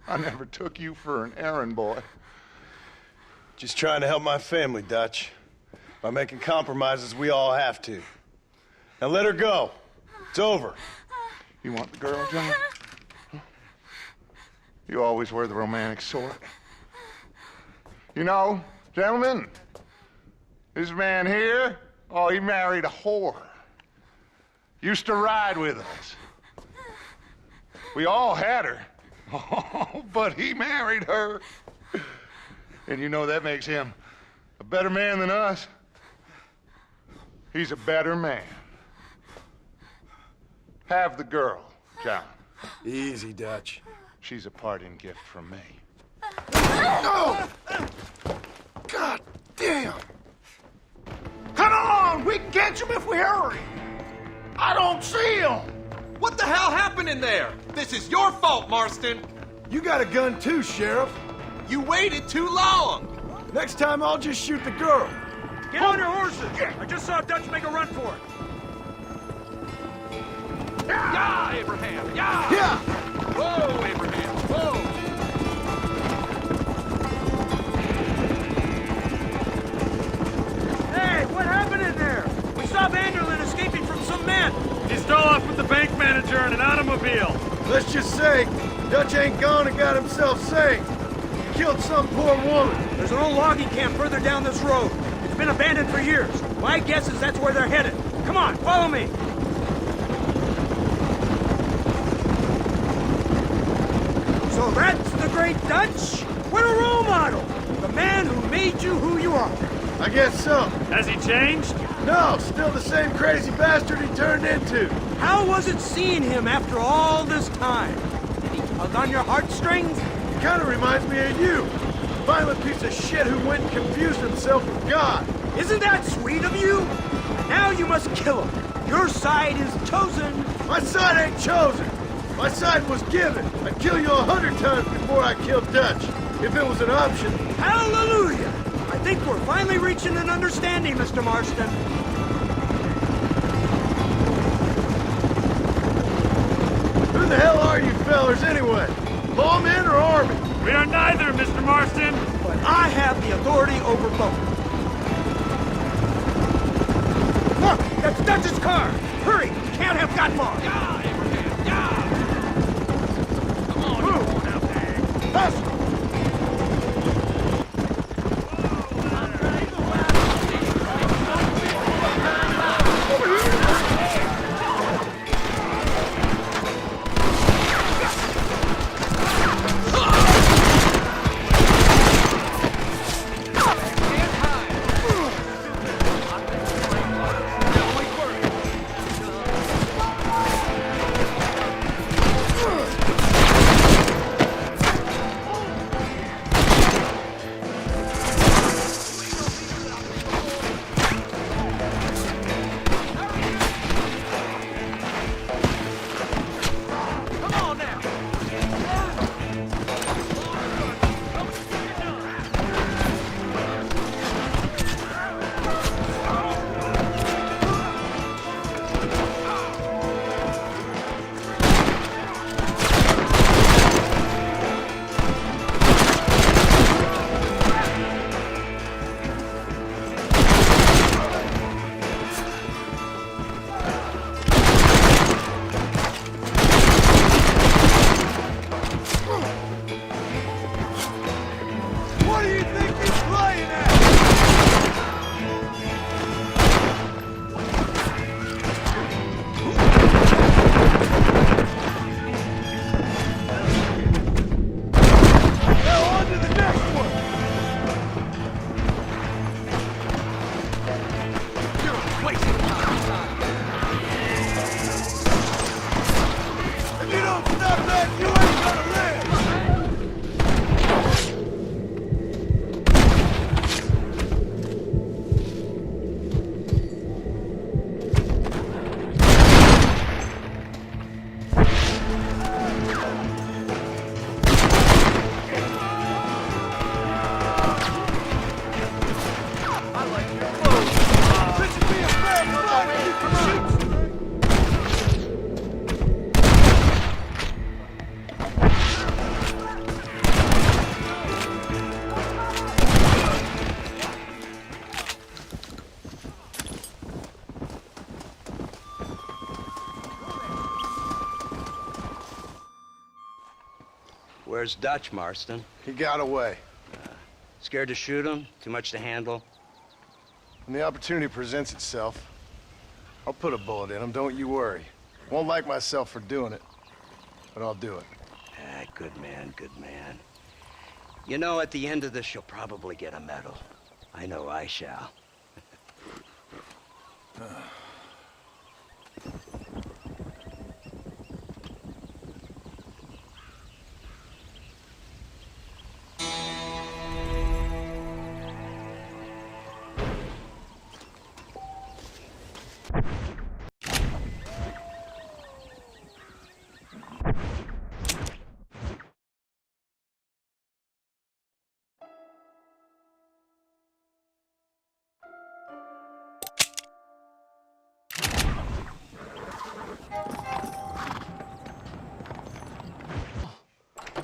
I never took you for an errand boy. Just trying to help my family, Dutch. By making compromises we all have to. Now let her go. It's over. You want the girl, John? You always were the romantic sort. You know, gentlemen, this man here, oh, he married a whore. Used to ride with us. We all had her. Oh, but he married her. And you know that makes him a better man than us. He's a better man. Have the girl, John. Easy, Dutch. She's a parting gift from me. No! God damn! Come on! We can catch him if we hurry! I don't see him! What the hell happened in there? This is your fault, Marston! You got a gun too, Sheriff. You waited too long! Next time I'll just shoot the girl. Get on your horses! I just saw Dutch make a run for it. Yeah, Abraham! Yeah! Yeah! Whoa, Abraham! Whoa! Hey, what happened in there? We saw Vanderlyn escaping from some men. He stole off with the bank manager in an automobile. Let's just say, Dutch ain't gone and got himself saved. He killed some poor woman. There's an old logging camp further down this road. It's been abandoned for years. My guess is that's where they're headed. Come on, follow me. So that's the great Dutch? What a role model! The man who made you who you are. I guess so. Has he changed? No, still the same crazy bastard he turned into. How was it seeing him after all this time? Did he tug on your heartstrings? He kind of reminds me of you. A violent piece of shit who went and confused himself with God. Isn't that sweet of you? Now you must kill him. Your side is chosen. My side ain't chosen. My side was given. I'd kill you 100 times before I killed Dutch, if it was an option. Hallelujah! I think we're finally reaching an understanding, Mr. Marston. Who the hell are you fellers anyway? Lawmen or army? We are neither, Mr. Marston. But I have the authority over both. Look, that's Dutch's car. Hurry, we can't have got far. Yeah, Abraham! Yeah! Come on, move out there. Hustle. Where's Dutch, Marston? He got away. Scared to shoot him? Too much to handle? When the opportunity presents itself, I'll put a bullet in him, don't you worry. Won't like myself for doing it, but I'll do it. Good man, good man. You know, at the end of this, you'll probably get a medal. I know I shall.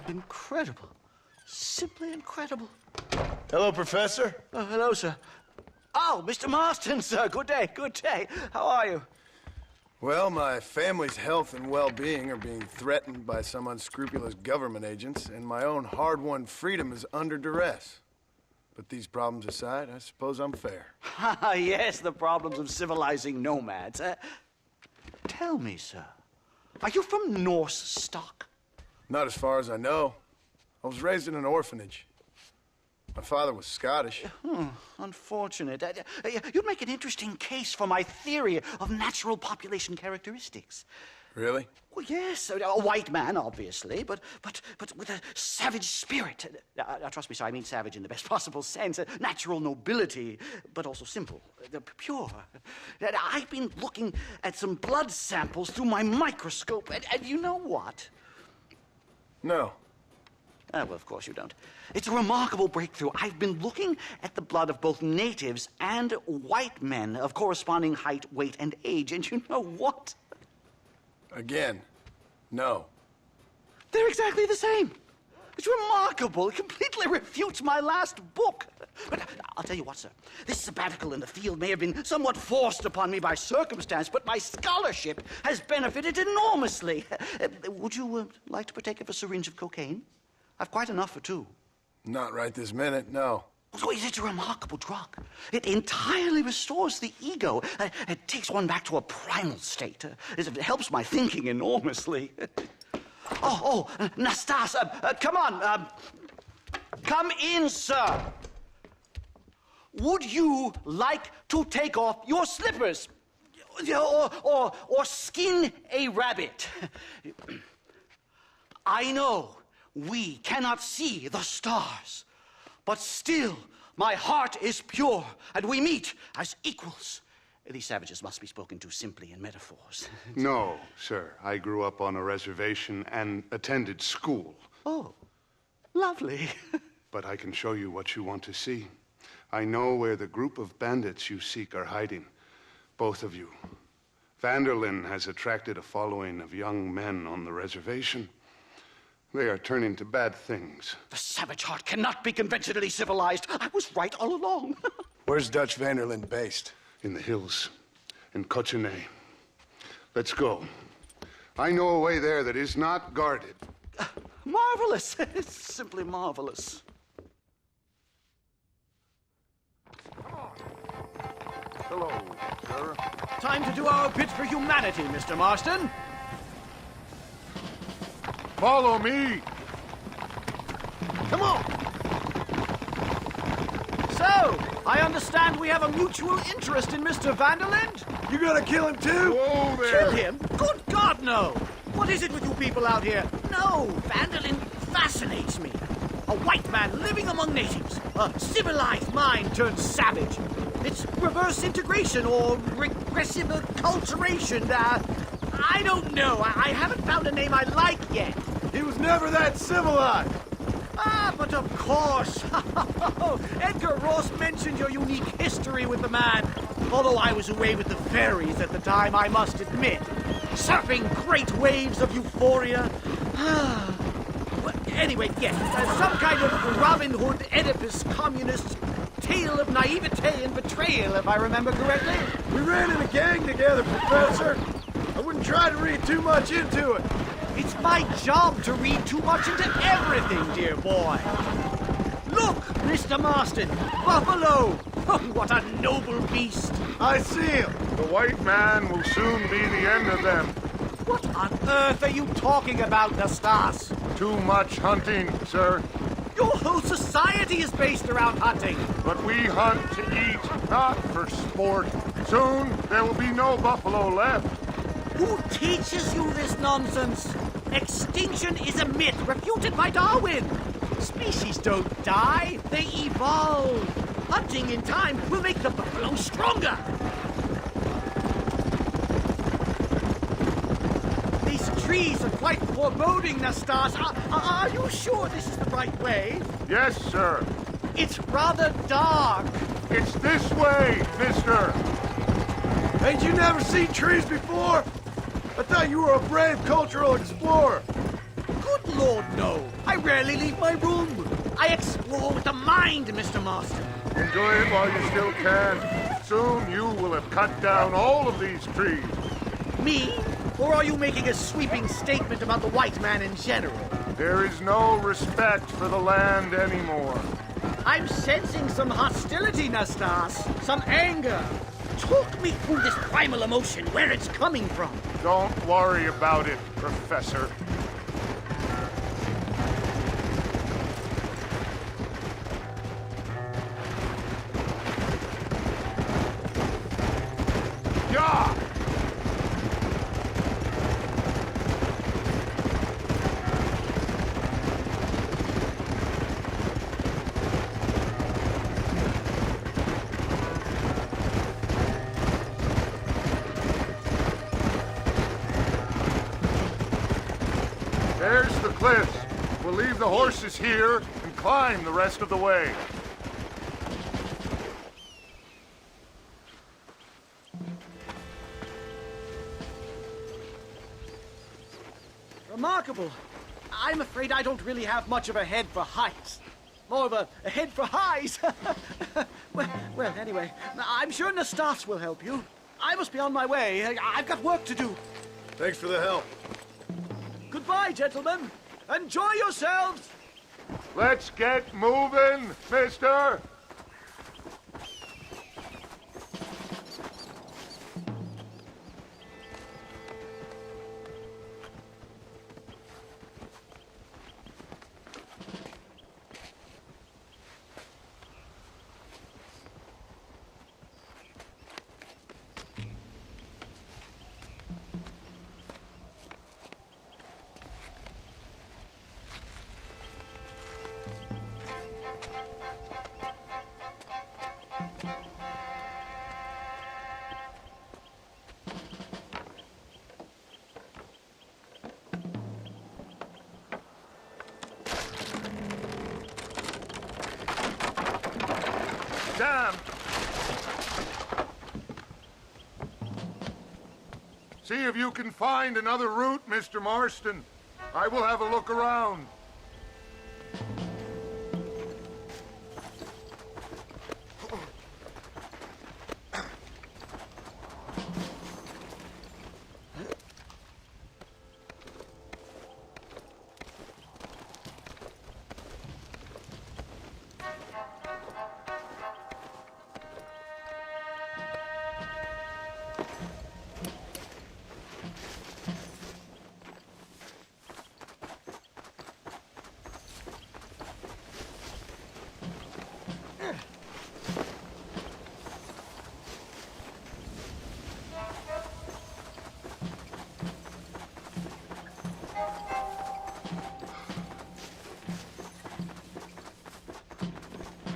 Incredible. Simply incredible. Hello, Professor. Hello, sir. Oh, Mr. Marston, sir. Good day, good day. How are you? Well, my family's health and well-being are being threatened by some unscrupulous government agents, and my own hard-won freedom is under duress. But these problems aside, I suppose I'm fair. Yes, the problems of civilizing nomads. Tell me, sir, are you from Norse stock? Not as far as I know. I was raised in an orphanage. My father was Scottish. Unfortunate. You'd make an interesting case for my theory of natural population characteristics. Really? Well, yes, a white man, obviously, but with a savage spirit. Trust me, sir, I mean savage in the best possible sense. Natural nobility, but also simple, pure. I've been looking at some blood samples through my microscope, and you know what? No. Well, of course you don't. It's a remarkable breakthrough. I've been looking at the blood of both natives and white men of corresponding height, weight, and age, and you know what? Again, no. They're exactly the same. It's remarkable. It completely refutes my last book. But I'll tell you what, sir. This sabbatical in the field may have been somewhat forced upon me by circumstance, but my scholarship has benefited enormously. Would you like to partake of a syringe of cocaine? I've quite enough for two. Not right this minute, no. So it's a remarkable drug. It entirely restores the ego. It takes one back to a primal state. It helps my thinking enormously. Nastas, come on. Come in, sir. Would you like to take off your slippers? Or skin a rabbit? I know we cannot see the stars, but still my heart is pure, and we meet as equals. These savages must be spoken to simply in metaphors. No, sir. I grew up on a reservation and attended school. Oh, lovely. But I can show you what you want to see. I know where the group of bandits you seek are hiding. Both of you. Vanderlyn has attracted a following of young men on the reservation. They are turning to bad things. The savage heart cannot be conventionally civilized. I was right all along. Where's Dutch Vanderlyn based? In the hills, in Cochene. Let's go. I know a way there that is not guarded. Marvelous. It's simply marvelous. Hello, sir. Time to do our bit for humanity, Mr. Marston. Follow me. Come on. So, I understand we have a mutual interest in Mr. Vanderlyn? You gonna kill him too? Whoa there. Kill him? Good God, no! What is it with you people out here? No, Vanderlyn fascinates me. A white man living among natives. A civilized mind turned savage. It's reverse integration or regressive acculturation. I don't know. I haven't found a name I like yet. He was never that civilized. But of course. Edgar Ross mentioned your unique history with the man. Although I was away with the fairies at the time, I must admit. Surfing great waves of euphoria. Anyway, yes, some kind of Robin Hood, Oedipus, communist tale of naivete and betrayal, if I remember correctly. We ran in a gang together, Professor. I wouldn't try to read too much into it. It's my job to read too much into everything, dear boy. Look, Mr. Marston, buffalo! What a noble beast! I see him. The white man will soon be the end of them. What on earth are you talking about, Nastas? Too much hunting, sir. Your whole society is based around hunting. But we hunt to eat, not for sport. Soon there will be no buffalo left. Who teaches you this nonsense? Extinction is a myth refuted by Darwin. Species don't die, they evolve. Hunting in time will make the buffalo stronger. These trees are quite foreboding, Nastas. Are you sure this is the right way? Yes, sir. It's rather dark. It's this way, mister. Ain't you never seen trees before? I thought you were a brave cultural explorer. Good Lord, no. I rarely leave my room. I explore with the mind, Mr. Marston. Enjoy it while you still can. Soon you will have cut down all of these trees. Me? Or are you making a sweeping statement about the white man in general? There is no respect for the land anymore. I'm sensing some hostility, Nastas. Some anger. Talk me through this primal emotion, where it's coming from. Don't worry about it, Professor. Yeah! There's the cliffs. We'll leave the horses here and climb the rest of the way. Remarkable. I'm afraid I don't really have much of a head for heights. More of a head for highs. well, anyway, I'm sure Nastas will help you. I must be on my way. I've got work to do. Thanks for the help. Goodbye, gentlemen. Enjoy yourselves. Let's get moving, mister. Damn! See if you can find another route, Mr. Marston. I will have a look around.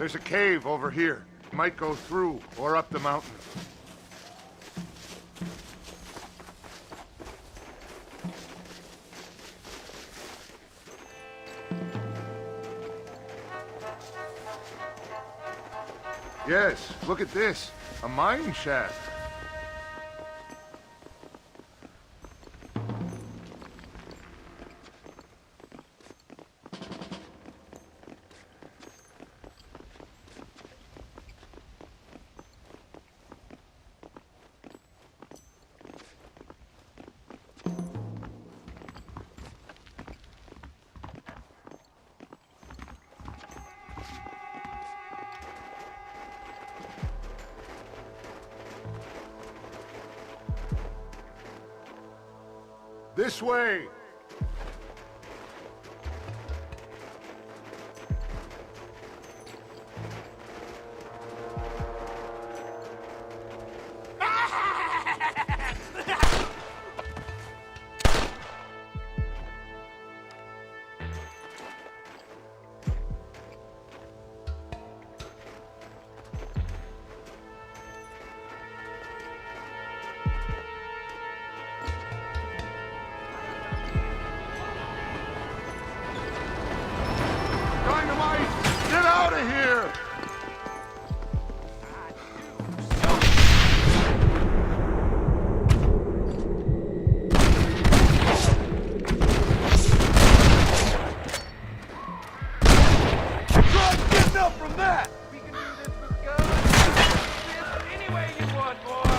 There's a cave over here. Might go through or up the mountain. Yes, look at this. A mine shaft. This way! Get out of here! Try getting up from that! We can do this with guns. This any way you want, boy.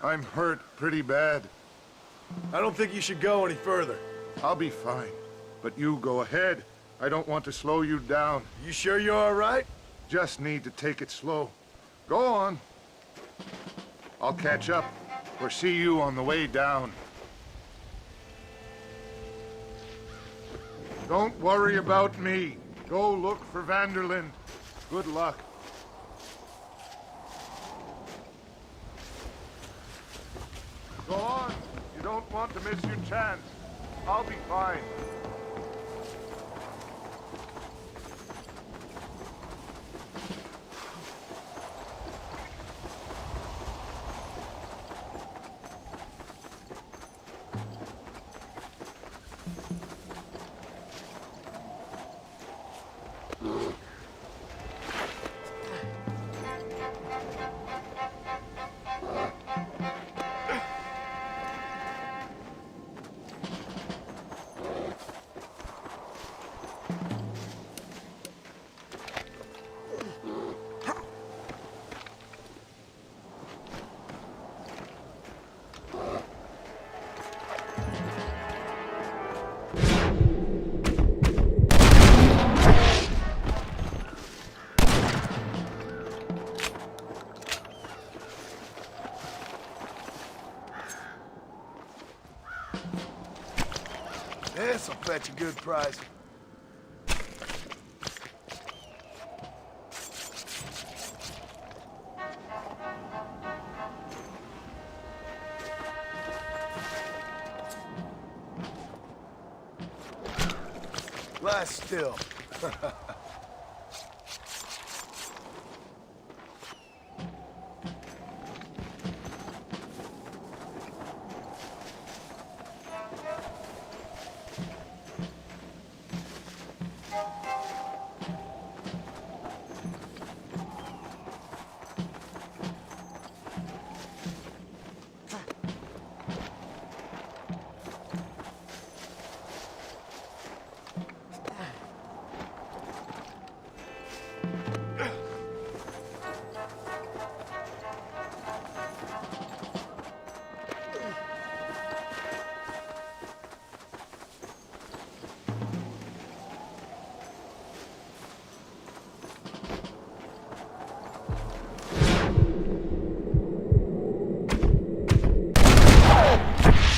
I'm hurt pretty bad. I don't think you should go any further. I'll be fine. But you go ahead. I don't want to slow you down. You sure you're all right? Just need to take it slow. Go on. I'll catch up or see you on the way down. Don't worry about me. Go look for Vanderlyn. Good luck. Go on. You don't want to miss your chance. I'll be fine. This'll fetch a good price. Lie still.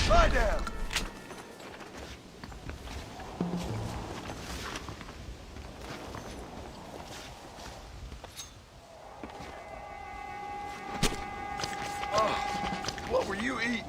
Lie down. Oh, what were you eating?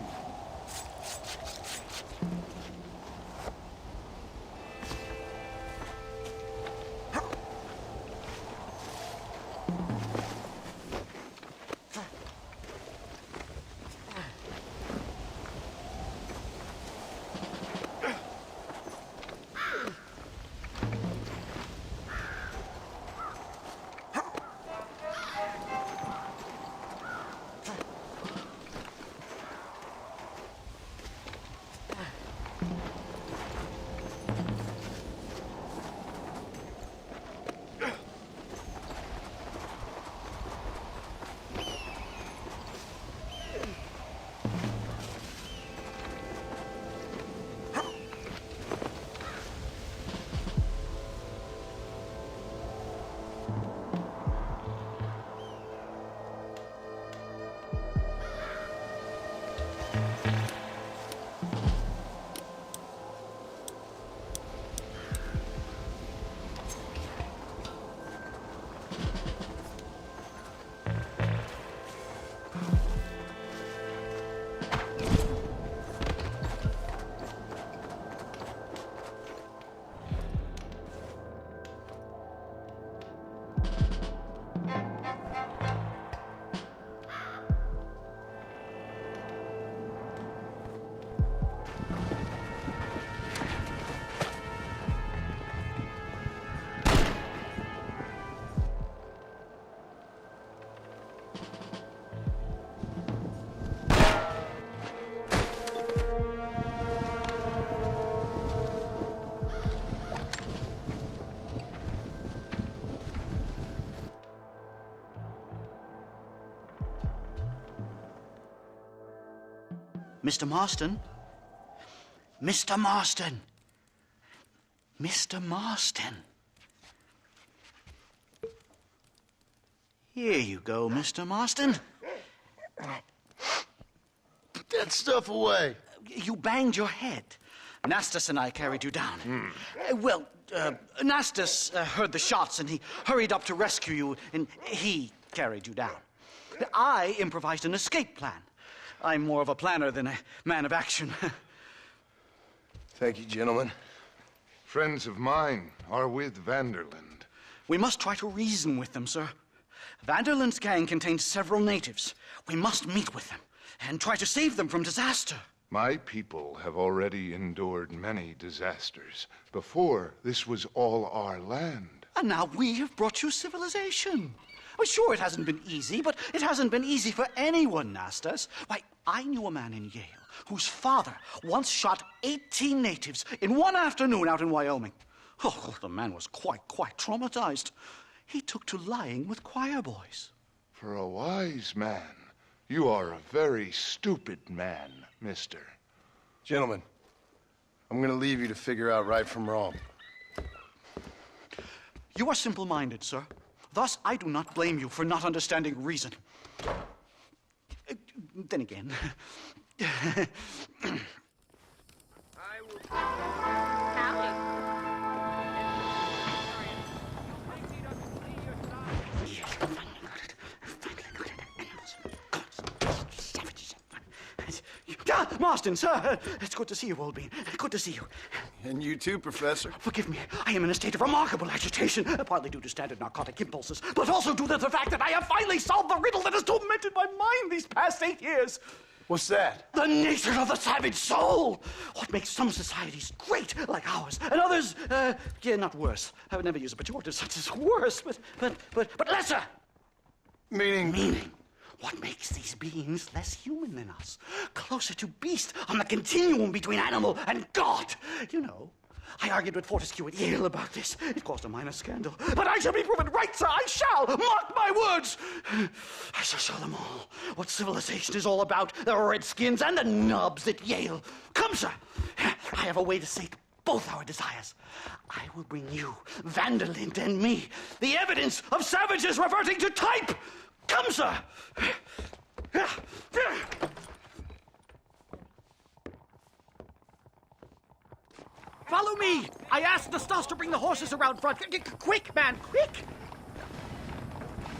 Mr. Marston? Mr. Marston! Mr. Marston! Here you go, Mr. Marston. Put that stuff away. You banged your head. Nastas and I carried you down. Nastas heard the shots and he hurried up to rescue you, and he carried you down. I improvised an escape plan. I'm more of a planner than a man of action. Thank you, gentlemen. Friends of mine are with Vanderland. We must try to reason with them, sir. Vanderland's gang contains several natives. We must meet with them and try to save them from disaster. My people have already endured many disasters. Before, this was all our land. And now we have brought you civilization. Well, sure, it hasn't been easy, but it hasn't been easy for anyone, Nastas. Why, I knew a man in Yale whose father once shot 18 natives in one afternoon out in Wyoming. Oh, the man was quite traumatized. He took to lying with choir boys. For a wise man, you are a very stupid man, mister. Gentlemen, I'm gonna leave you to figure out right from wrong. You are simple-minded, sir. Thus, I do not blame you for not understanding reason. Then again... Marston, sir! It's good to see you, old bean. Good to see you. And you too, Professor. Forgive me. I am in a state of remarkable agitation, partly due to standard narcotic impulses, but also due to the fact that I have finally solved the riddle that has tormented my mind these past 8 years. What's that? The nature of the savage soul! What makes some societies great, like ours, and others, not worse. I would never use a pejorative such as worse, but lesser! Meaning? What makes these beings less human than us? Closer to beast on the continuum between animal and God. You know, I argued with Fortescue at Yale about this. It caused a minor scandal. But I shall be proven right, sir. I shall. Mark my words. I shall show them all what civilization is all about. The redskins and the nubs at Yale. Come, sir. I have a way to sate both our desires. I will bring you, Vanderland and me, the evidence of savages reverting to type. Come, sir! Follow me! I asked the Stas to bring the horses around front. Quick, man, quick!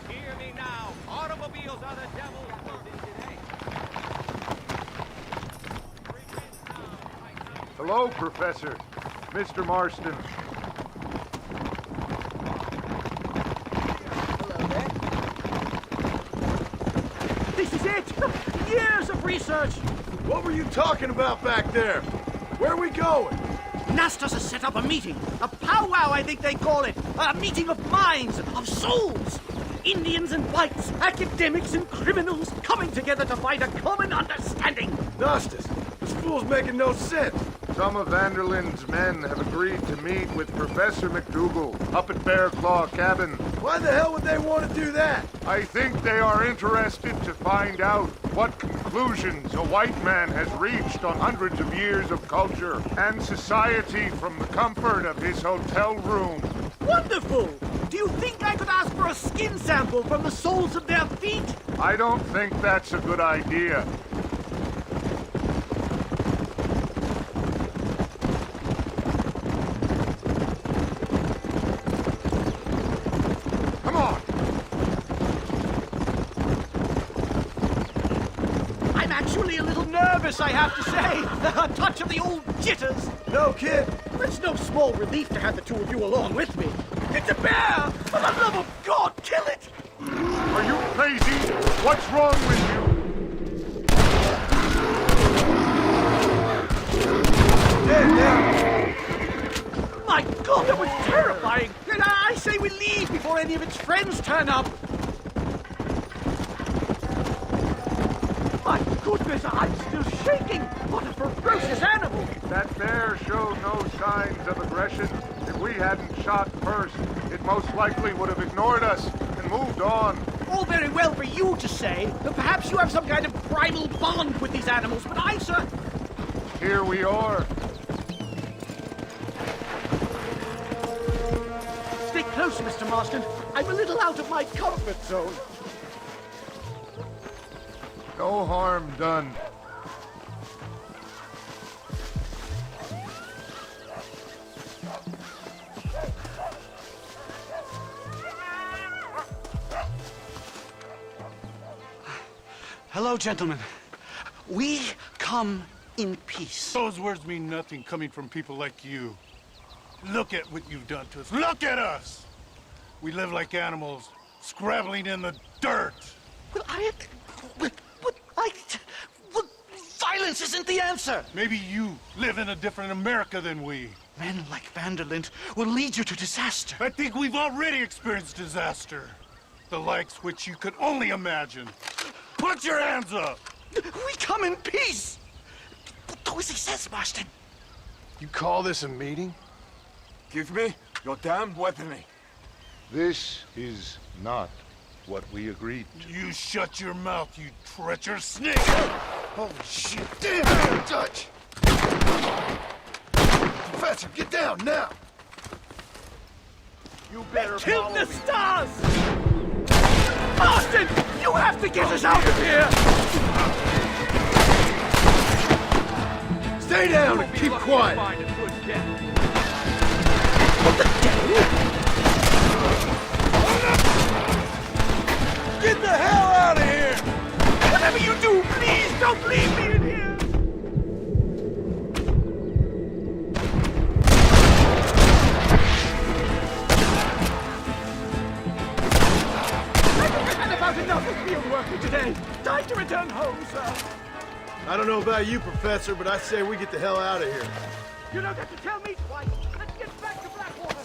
Hear me now. Automobiles are the devil's work today. Hello, Professor. Mr. Marston. This is it! Years of research! What were you talking about back there? Where are we going? Nastas has set up a meeting. A powwow, I think they call it. A meeting of minds, of souls. Indians and whites, academics and criminals coming together to find a common understanding. Nastas, this fool's making no sense. Some of Vanderland's men have agreed to meet with Professor McDougal up at Bear Claw Cabin. Why the hell would they want to do that? I think they are interested to find out what conclusions a white man has reached on hundreds of years of culture and society from the comfort of his hotel room. Wonderful! Do you think I could ask for a skin sample from the soles of their feet? I don't think that's a good idea. I have to say. A touch of the old jitters. No, kid. It's no small relief to have the two of you along with me. It's a bear! For the love of God, kill it! Are you crazy? What's wrong with you? Dead now. My God, that was terrifying. And I say we leave before any of its friends turn up. My goodness, I'm still shaking! What a ferocious animal! That bear showed no signs of aggression. If we hadn't shot first, it most likely would have ignored us and moved on. all very well for you to say. Perhaps you have some kind of primal bond with these animals, but I, sir... Here we are. Stay close, Mr. Marston. I'm a little out of my comfort zone. No harm done. Hello, gentlemen. We come in peace. Those words mean nothing coming from people like you. Look at what you've done to us. Look at us! We live like animals, scrabbling in the dirt. Well, violence isn't the answer. Maybe you live in a different America than we. Men like Vanderlint will lead you to disaster. I think we've already experienced disaster. The likes which you could only imagine. Put your hands up! We come in peace! Do as he says, Marston. You call this a meeting? Give me your damn weaponry. This is not what we agreed to. You shut your mouth, you treacherous snake! Holy shit! Damn it, Dutch! Professor, get down now! You better Kill follow the me. stars! Marston! You have to get us out of here! Stay down and keep quiet! What the devil? Get the hell out of here! Whatever you do, please don't leave me in here! I've had about enough of field work for today. Time to return home, sir. I don't know about you, Professor, but I say we get the hell out of here. You don't have to tell me twice. Let's get back to Blackwater.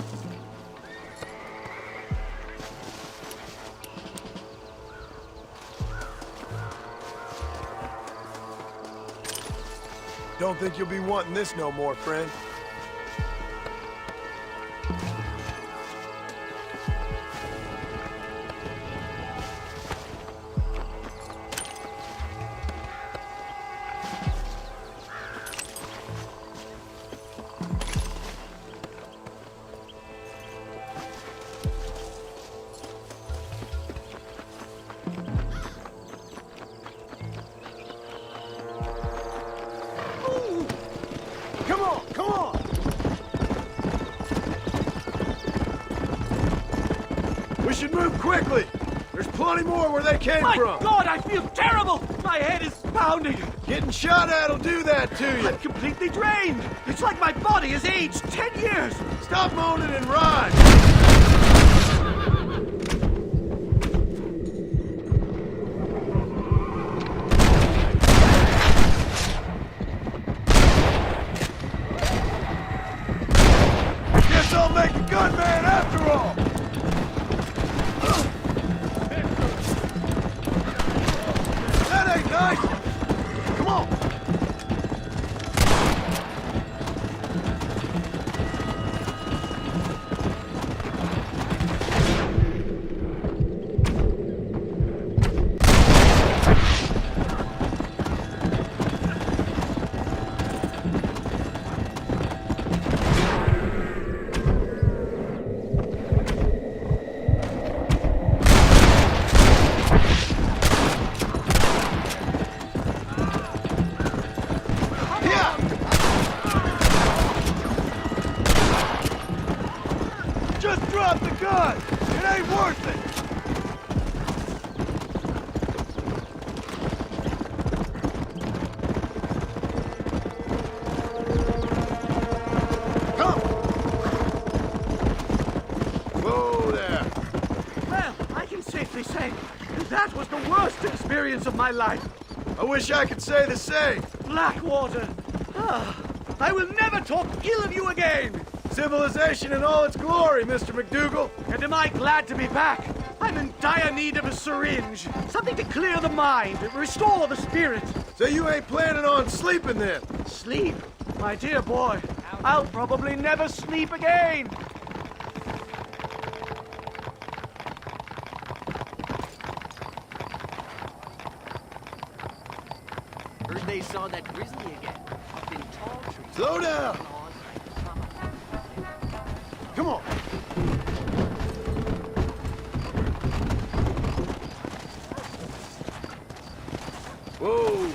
Don't think you'll be wanting this no more, friend. Come on, come on! We should move quickly. There's plenty more where they came My from. God, I feel terrible! My head is pounding. Getting shot at'll do that to you. I'm completely drained. It's like my body has aged 10 years. Stop moaning and ride. Guess I'll make a gunman after all. That ain't nice. Come on. Just drop the gun! It ain't worth it! Come! Whoa there! Well, I can safely say that was the worst experience of my life. I wish I could say the same. Blackwater. Ah, I will never talk ill of you again. Civilization in all its glory, Mr. McDougal. And am I glad to be back? I'm in dire need of a syringe. Something to clear the mind, restore the spirit. So you ain't planning on sleeping then? Sleep? My dear boy, I'll probably never sleep again. saw that grizzly again. Up in tall trees. Slow down! Come on! Whoa!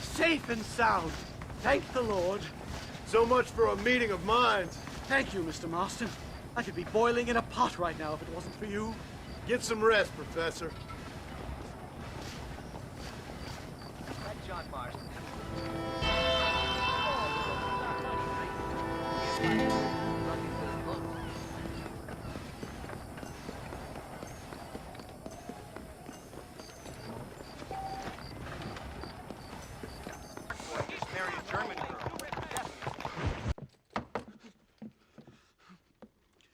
Safe and sound. Thank the Lord. So much for a meeting of minds. Thank you, Mr. Marston. I could be boiling in a pot right now if it wasn't for you. Get some rest, Professor. Let John Marston.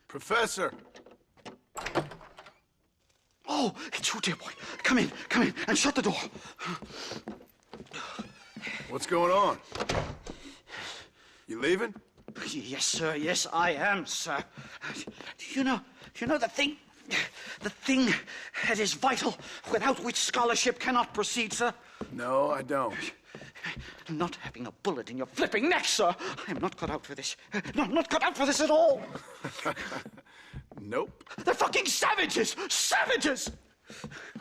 Professor! Oh, it's you, dear boy. Come in, and shut the door. What's going on? You leaving? Yes, sir. Yes, I am, sir. You know the thing that is vital, without which scholarship cannot proceed, sir? No, I don't. Not having a bullet in your flipping neck, sir. I am not cut out for this. No, I'm not cut out for this at all. Nope. They're fucking savages! Savages!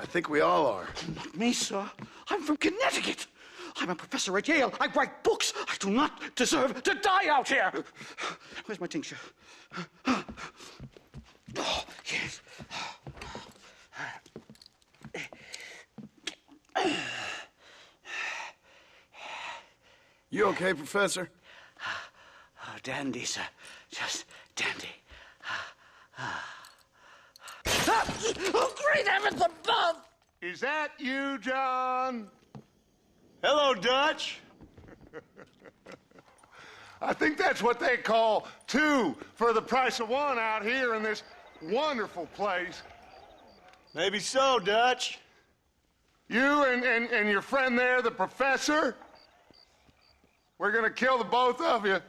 I think we all are. Not me, sir. I'm from Connecticut. I'm a professor at Yale. I write books. I do not deserve to die out here. Where's my tincture? Oh, yes. You okay, Professor? Oh, dandy, sir. Just dandy. Oh, great heavens above! Is that you, John? Hello, Dutch. I think that's what they call two for the price of one out here in this wonderful place. Maybe so, Dutch. You and your friend there, the professor, we're gonna kill the both of you.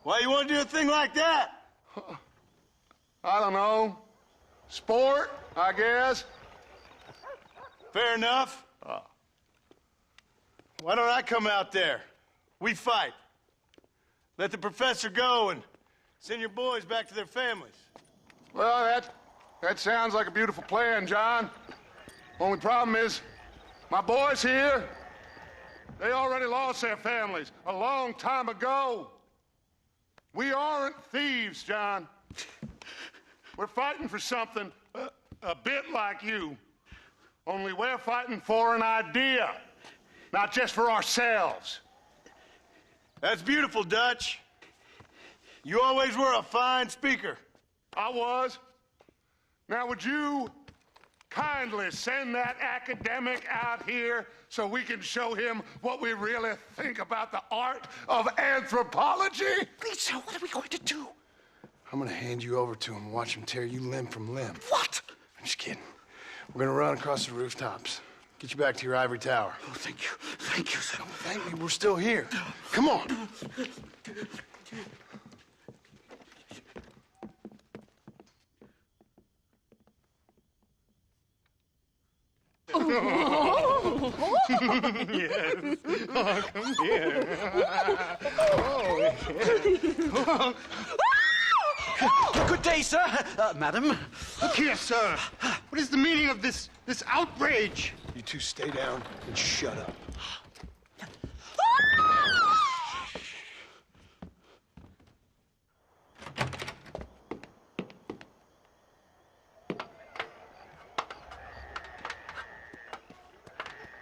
Why you want to do a thing like that? I don't know. Sport, I guess. Fair enough. Why don't I come out there? We fight. Let the professor go and send your boys back to their families. Well, that sounds like a beautiful plan, John. Only problem is, my boys here, they already lost their families a long time ago. We aren't thieves, John. We're fighting for something a bit like you. Only we're fighting for an idea, not just for ourselves. That's beautiful, Dutch. You always were a fine speaker. I was. Now, would you kindly send that academic out here so we can show him what we really think about the art of anthropology? Lisa, what are we going to do? I'm gonna hand you over to him and watch him tear you limb from limb. What? I'm just kidding. We're gonna run across the rooftops. Get you back to your ivory tower. Oh, thank you. Thank you, sir. Don't thank me, we're still here. Come on. Yes. Oh, come here. Oh. Good day, sir. Madam. Look here, sir. What is the meaning of this outrage? You two stay down and shut up.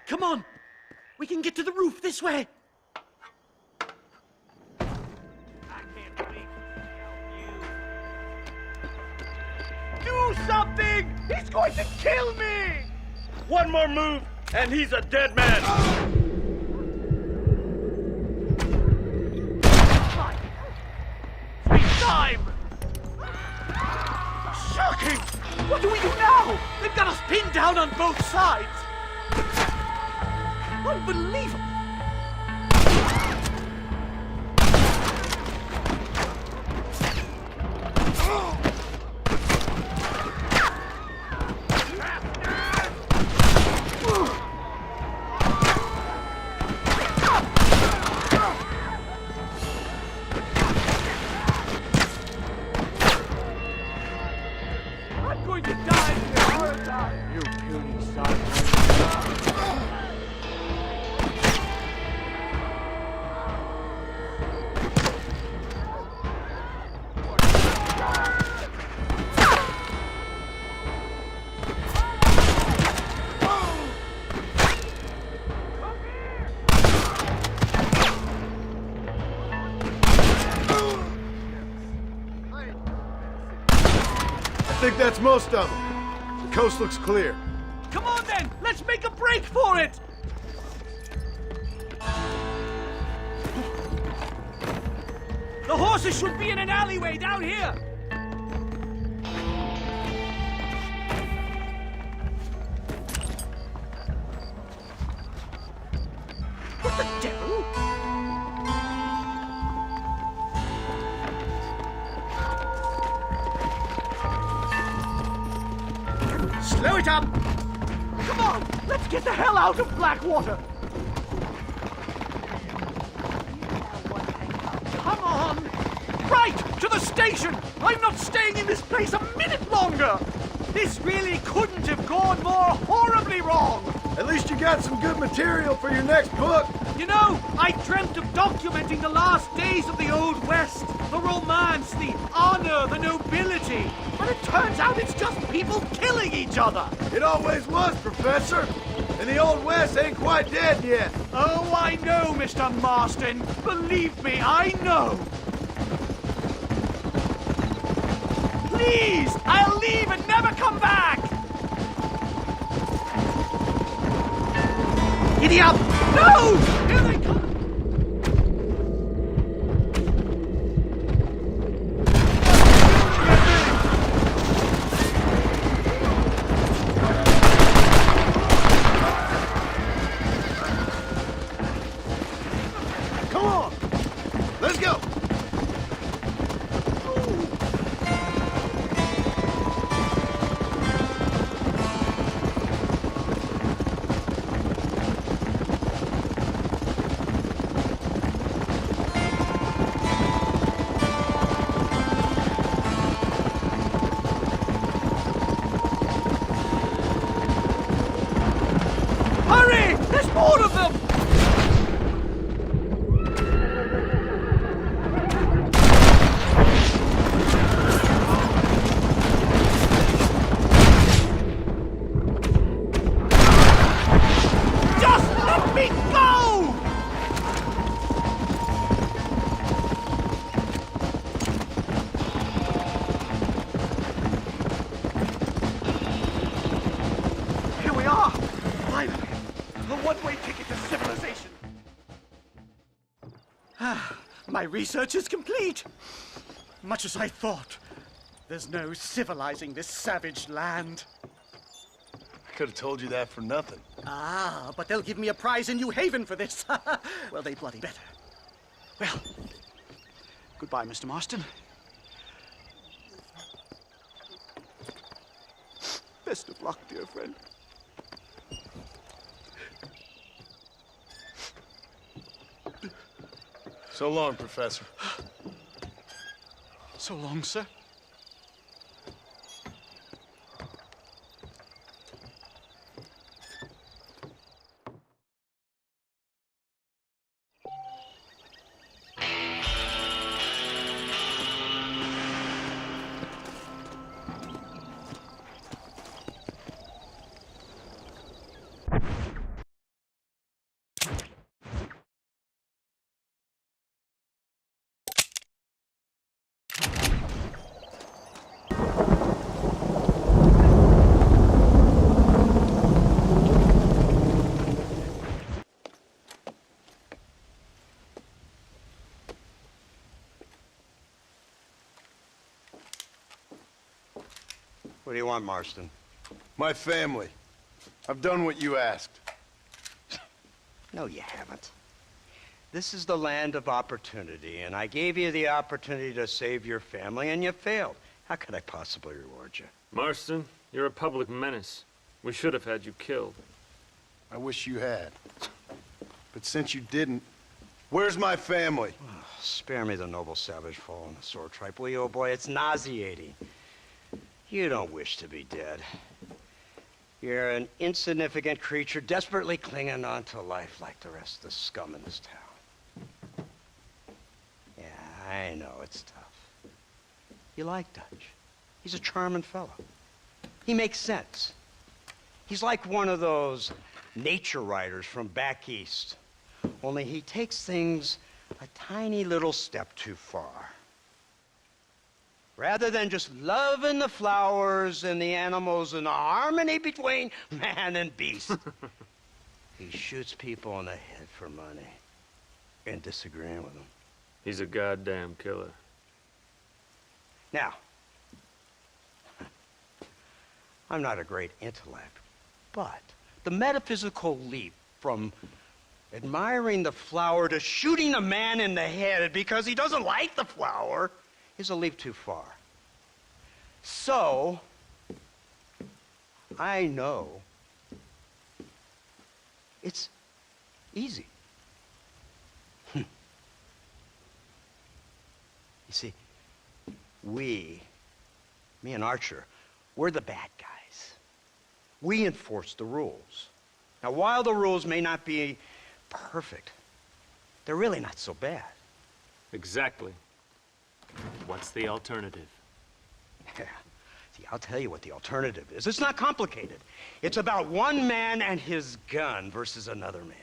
Come on. We can get to the roof this way. Do something! He's going to kill me! One more move, and he's a dead man! Time! Shocking! What do we do now? They've got us pinned down on both sides. Unbelievable! think that's most of them. The coast looks clear. Come on then, let's make a break for it! The horses should be in an alleyway down here! What the devil? Slow it up! Come on, let's get the hell out of Blackwater! Come on! Right, to the station! I'm not staying in this place a minute longer! This really couldn't have gone more horribly wrong! At least you got some good material for your next book. You know, I dreamt of documenting the last days of the Old West. The romance, the honor, the nobility. But it turns out it's just people killing each other. It always was, Professor. And the Old West ain't quite dead yet. Oh, I know, Mr. Marston. Believe me, I know. Please, I'll leave and never come back. Giddy up! No! Here they come! Come on! Let's go! Hurry! There's more of them! Just let me go! Here we are! Finally! The one-way ticket to civilization! My research is complete! Much as I thought. There's no civilizing this savage land. I could have told you that for nothing. Ah, but they'll give me a prize in New Haven for this. Well, they bloody better. Well, goodbye, Mr. Marston. Best of luck, dear friend. So long, Professor. So long, sir. What do you want, Marston? My family. I've done what you asked. No, you haven't. This is the land of opportunity, and I gave you the opportunity to save your family, and you failed. How could I possibly reward you? Marston, you're a public menace. We should have had you killed. I wish you had. But since you didn't, where's my family? Oh, spare me the noble savage fall on the sword tripe, will you, old boy? It's nauseating. You don't wish to be dead. You're an insignificant creature desperately clinging on to life like the rest of the scum in this town. Yeah, I know it's tough. You like Dutch. He's a charming fellow. He makes sense. He's like one of those nature writers from back east. Only he takes things a tiny little step too far. Rather than just loving the flowers and the animals and the harmony between man and beast. He shoots people in the head for money and disagreeing with them. He's a goddamn killer. Now, I'm not a great intellect, but the metaphysical leap from admiring the flower to shooting a man in the head because he doesn't like the flower is a leap too far. So, I know it's easy. You see, me and Archer, we're the bad guys. We enforce the rules. Now, while the rules may not be perfect, they're really not so bad. Exactly. What's the alternative? Yeah. See, I'll tell you what the alternative is. It's not complicated. It's about one man and his gun versus another man.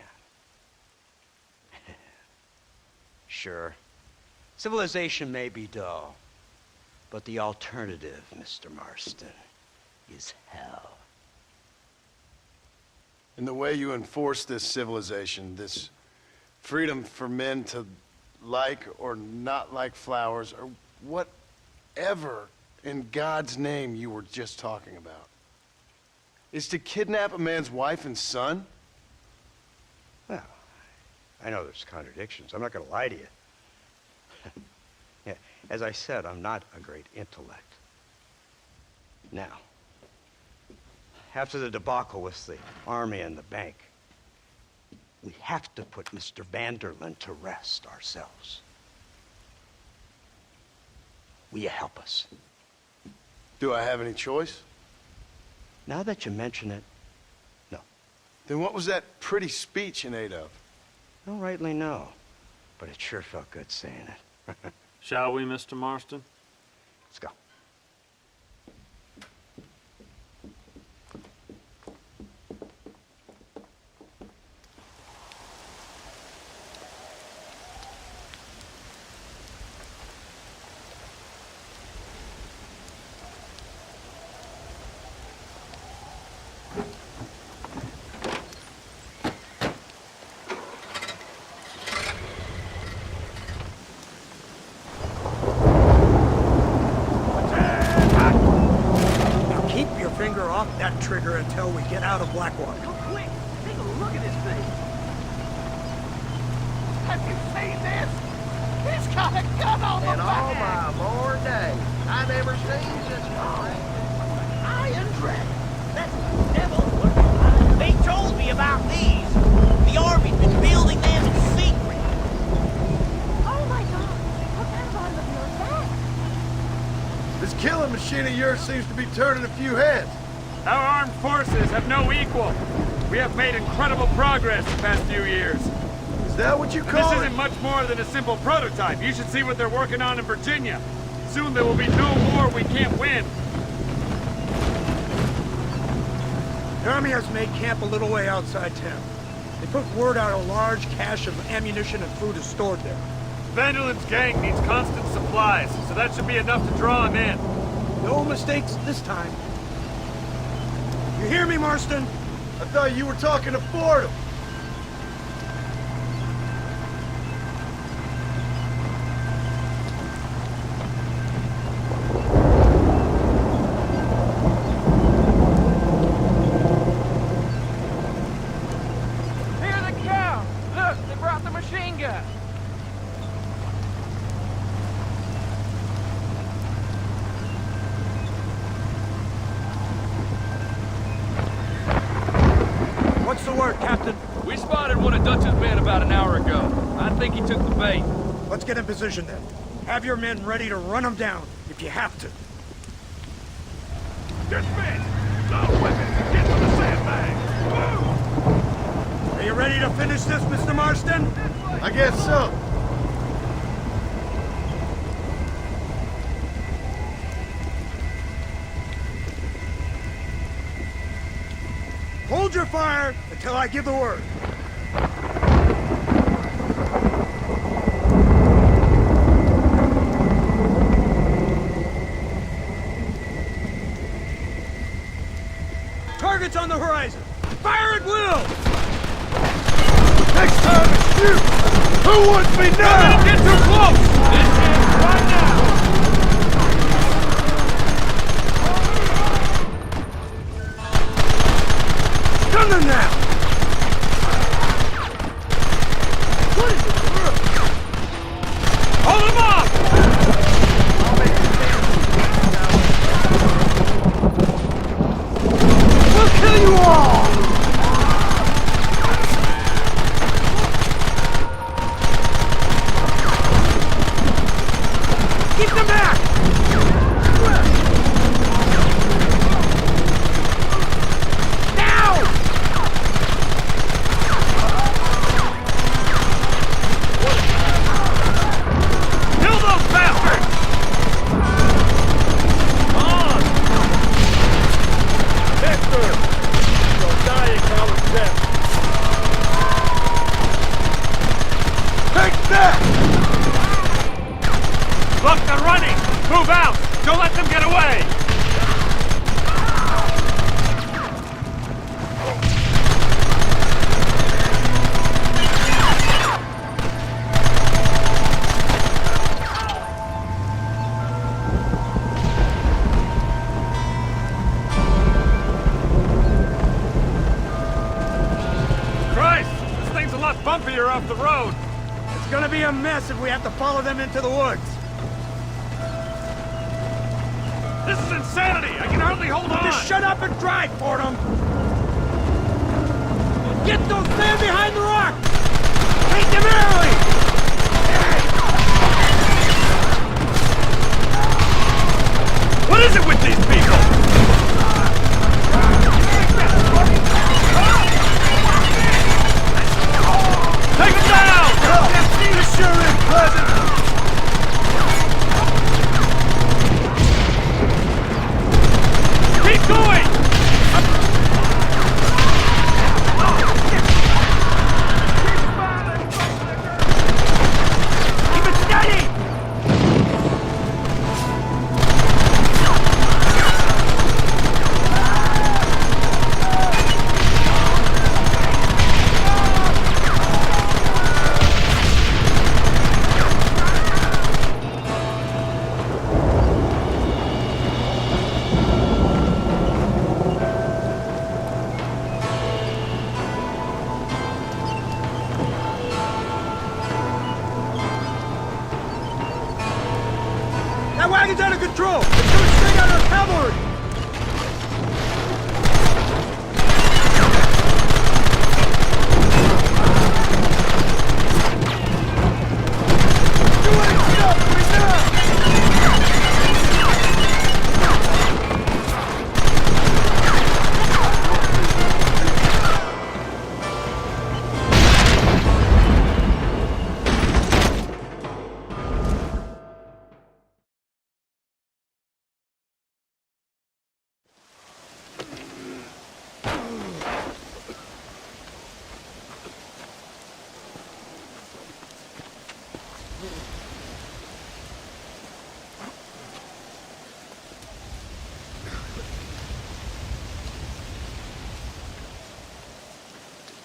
Sure, civilization may be dull, but the alternative, Mr. Marston, is hell. And the way you enforce this civilization, this freedom for men to like or not like flowers, or whatever in God's name you were just talking about, is to kidnap a man's wife and son? Well, I know there's contradictions. I'm not going to lie to you. Yeah, as I said, I'm not a great intellect. Now, after the debacle with the army and the bank, we have to put Mr. Vanderlyn to rest ourselves. Will you help us? Do I have any choice? Now that you mention it, no. Then what was that pretty speech in aid of? Don't rightly know, but it sure felt good saying it. Shall we, Mr. Marston? Let's go. That trigger until we get out of Blackwater. Come quick! Take a look at his face! Have you seen this? He's got a gun on the In all back! my born days, I never seen such a thing. Iron Dragon! That's the devil! They told me about these. The Army's been building them in secret. Oh my God! Put that on the your back! This killing machine of yours seems to be turning a few heads. Our armed forces have no equal. We have made incredible progress the past few years. Is that what you call This isn't much more than a simple prototype. You should see what they're working on in Virginia. Soon there will be no war we can't win. The Army has made camp a little way outside town. They put word out a large cache of ammunition and food is stored there. Vanderlyn's gang needs constant supplies, so that should be enough to draw him in. No mistakes this time. You hear me, Marston? I thought you were talking to Fordham. Here they come! Look, they brought the machine gun! What's the word, Captain? We spotted one of Dutch's men about an hour ago. I think he took the bait. Let's get in position then. Have your men ready to run them down, if you have to. Dismiss! No weapons! Get to the sandbag! Move! Are you ready to finish this, Mr. Marston? I guess so. Hold your fire until I give the word. targets on the horizon! Fire at will! Next time it's you! Who wants me now? Don't get too close! This is right now! Come to now! What is the world? Hold him off! We'll kill you all! Keep them back! Look, they're running! Move out! Don't let them get away! Christ! This thing's a lot bumpier off the road! It's gonna be a mess if we have to follow them into the woods. This is insanity! I can hardly hold on! Just shut up and drive, Fordham! Get those men behind the rock! Take them early! What is it with these people? Take them down! This sure is pleasant! Keep going! Keep it steady! That wagon's out of control! It's coming straight out of the cavalry!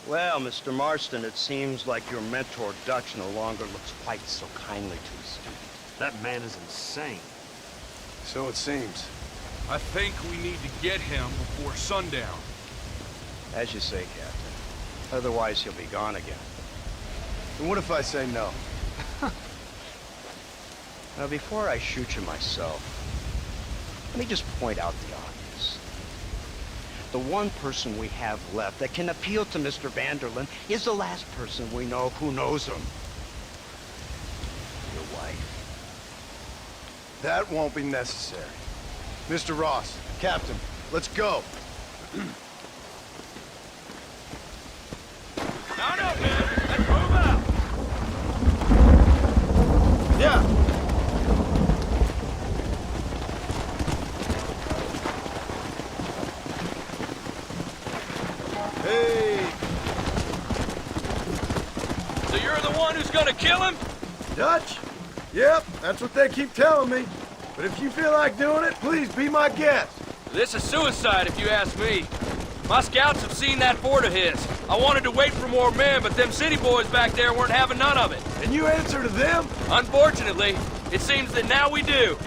Well, Mr. Marston, it seems like your mentor Dutch no longer looks quite so kindly to his student. That man is insane. So it seems. I think we need to get him before sundown. As you say, Captain. Otherwise, he'll be gone again. And what if I say no? Now, before I shoot you myself, let me just point out the obvious. The one person we have left that can appeal to Mr. Vanderlyn is the last person we know who knows him. Your wife. That won't be necessary. Mr. Ross, Captain, let's go. Mount up, man! Let's move out! Yeah. Hey! So you're the one who's gonna kill him? Dutch? Yep, that's what they keep telling me. But if you feel like doing it, please be my guest. This is suicide, if you ask me. My scouts have seen that fort of his. I wanted to wait for more men, but them city boys back there weren't having none of it. And you answer to them? Unfortunately, it seems that now we do.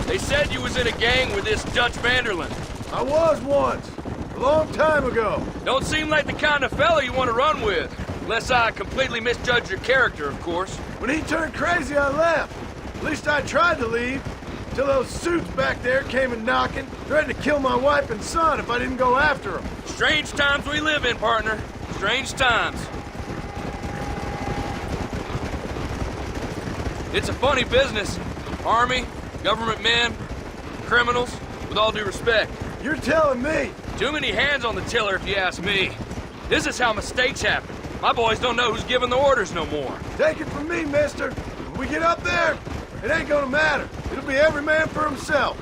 They said you was in a gang with this Dutch Vanderlyn. I was once. A long time ago. Don't seem like the kind of fella you want to run with. Unless I completely misjudged your character, of course. When he turned crazy, I left. At least I tried to leave. Till those suits back there came and knocking, threatened to kill my wife and son if I didn't go after them. Strange times we live in, partner. Strange times. It's a funny business. Army, government men, criminals, with all due respect. You're telling me? Too many hands on the tiller, if you ask me. This is how mistakes happen. My boys don't know who's giving the orders no more. Take it from me, mister. When we get up there, it ain't gonna matter. It'll be every man for himself.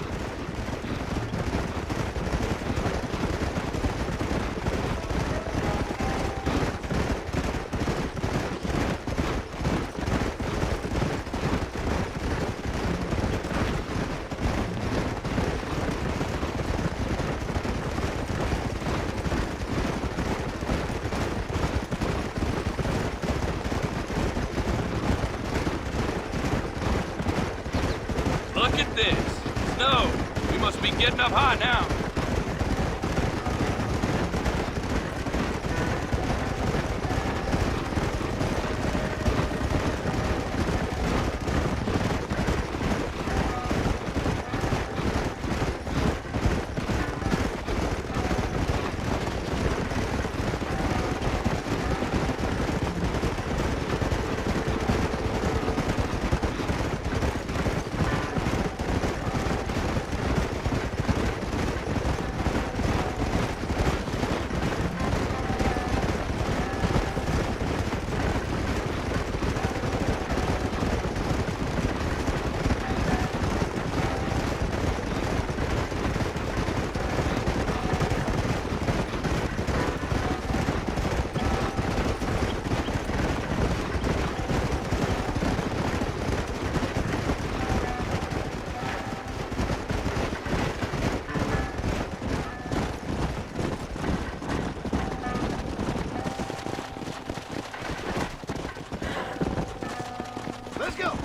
Look at this. Snow. We must be getting up high now. Let's go.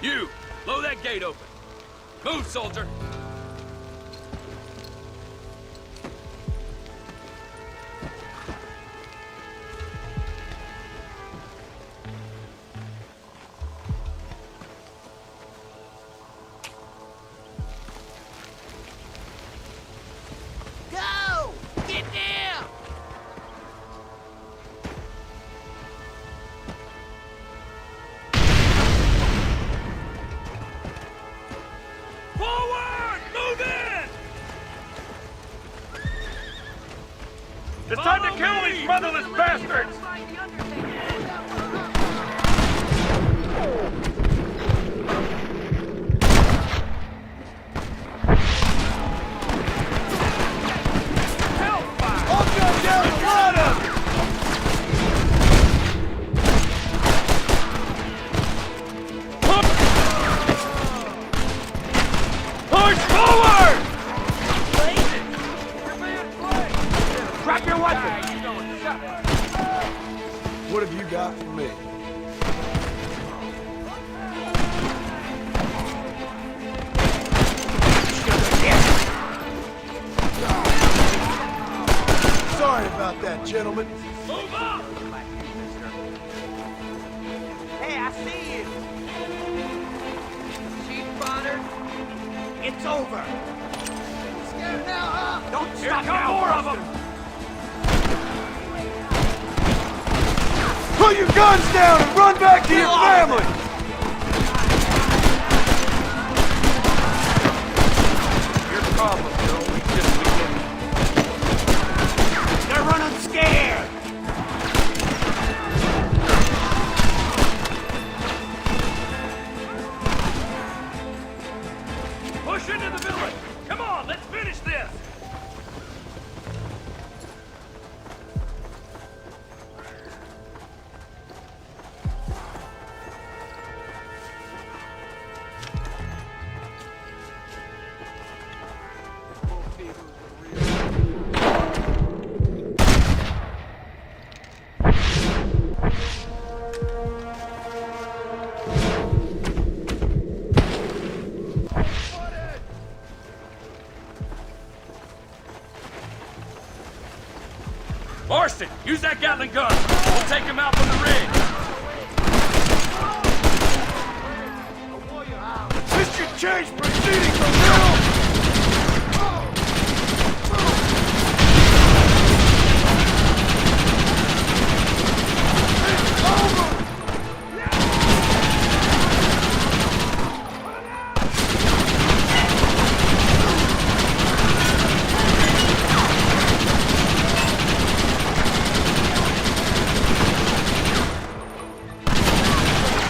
You, blow that gate open. Move, soldier. Go! Get down! Forward! Move in! It's time to kill these motherless bastards! gentlemen. Move up! Hey, I see you. Chief Bonner, it's over. Scared now, huh? Don't Here stop come now, more of Marston. them! Put your guns down and run back to your family! Your problem, Joe. We just beginning. They're running scared. Push into the village! Come on, let's finish this! Marston, use that Gatling gun! We'll take him out from the ridge! This should change proceedings a little! It's over!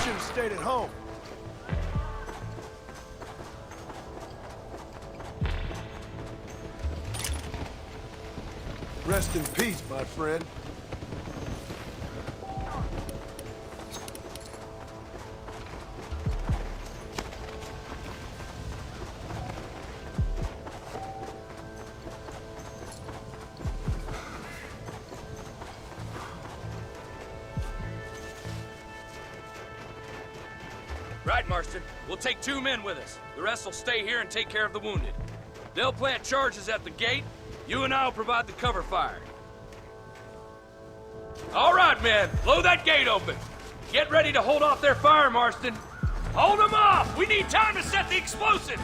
Should have stayed at home. Rest in peace, my friend. Right, Marston. We'll take 2 men with us. The rest will stay here and take care of the wounded. They'll plant charges at the gate. You and I'll provide the cover fire. All right, men. Blow that gate open. Get ready to hold off their fire, Marston. Hold them off! We need time to set the explosives!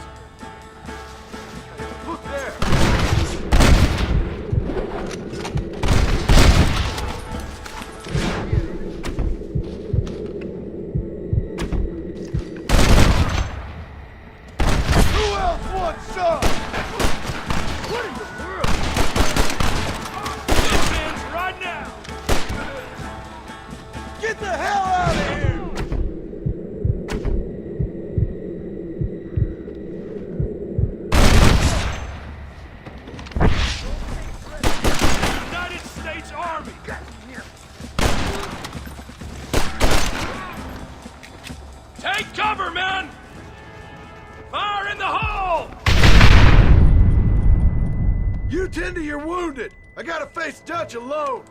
Look there! Who else wants some? What in the world? This ends right now! Get the hell out of here! United States Army! Take cover, men! Fire in the hole! You tend to your wounded. I gotta face Dutch alone.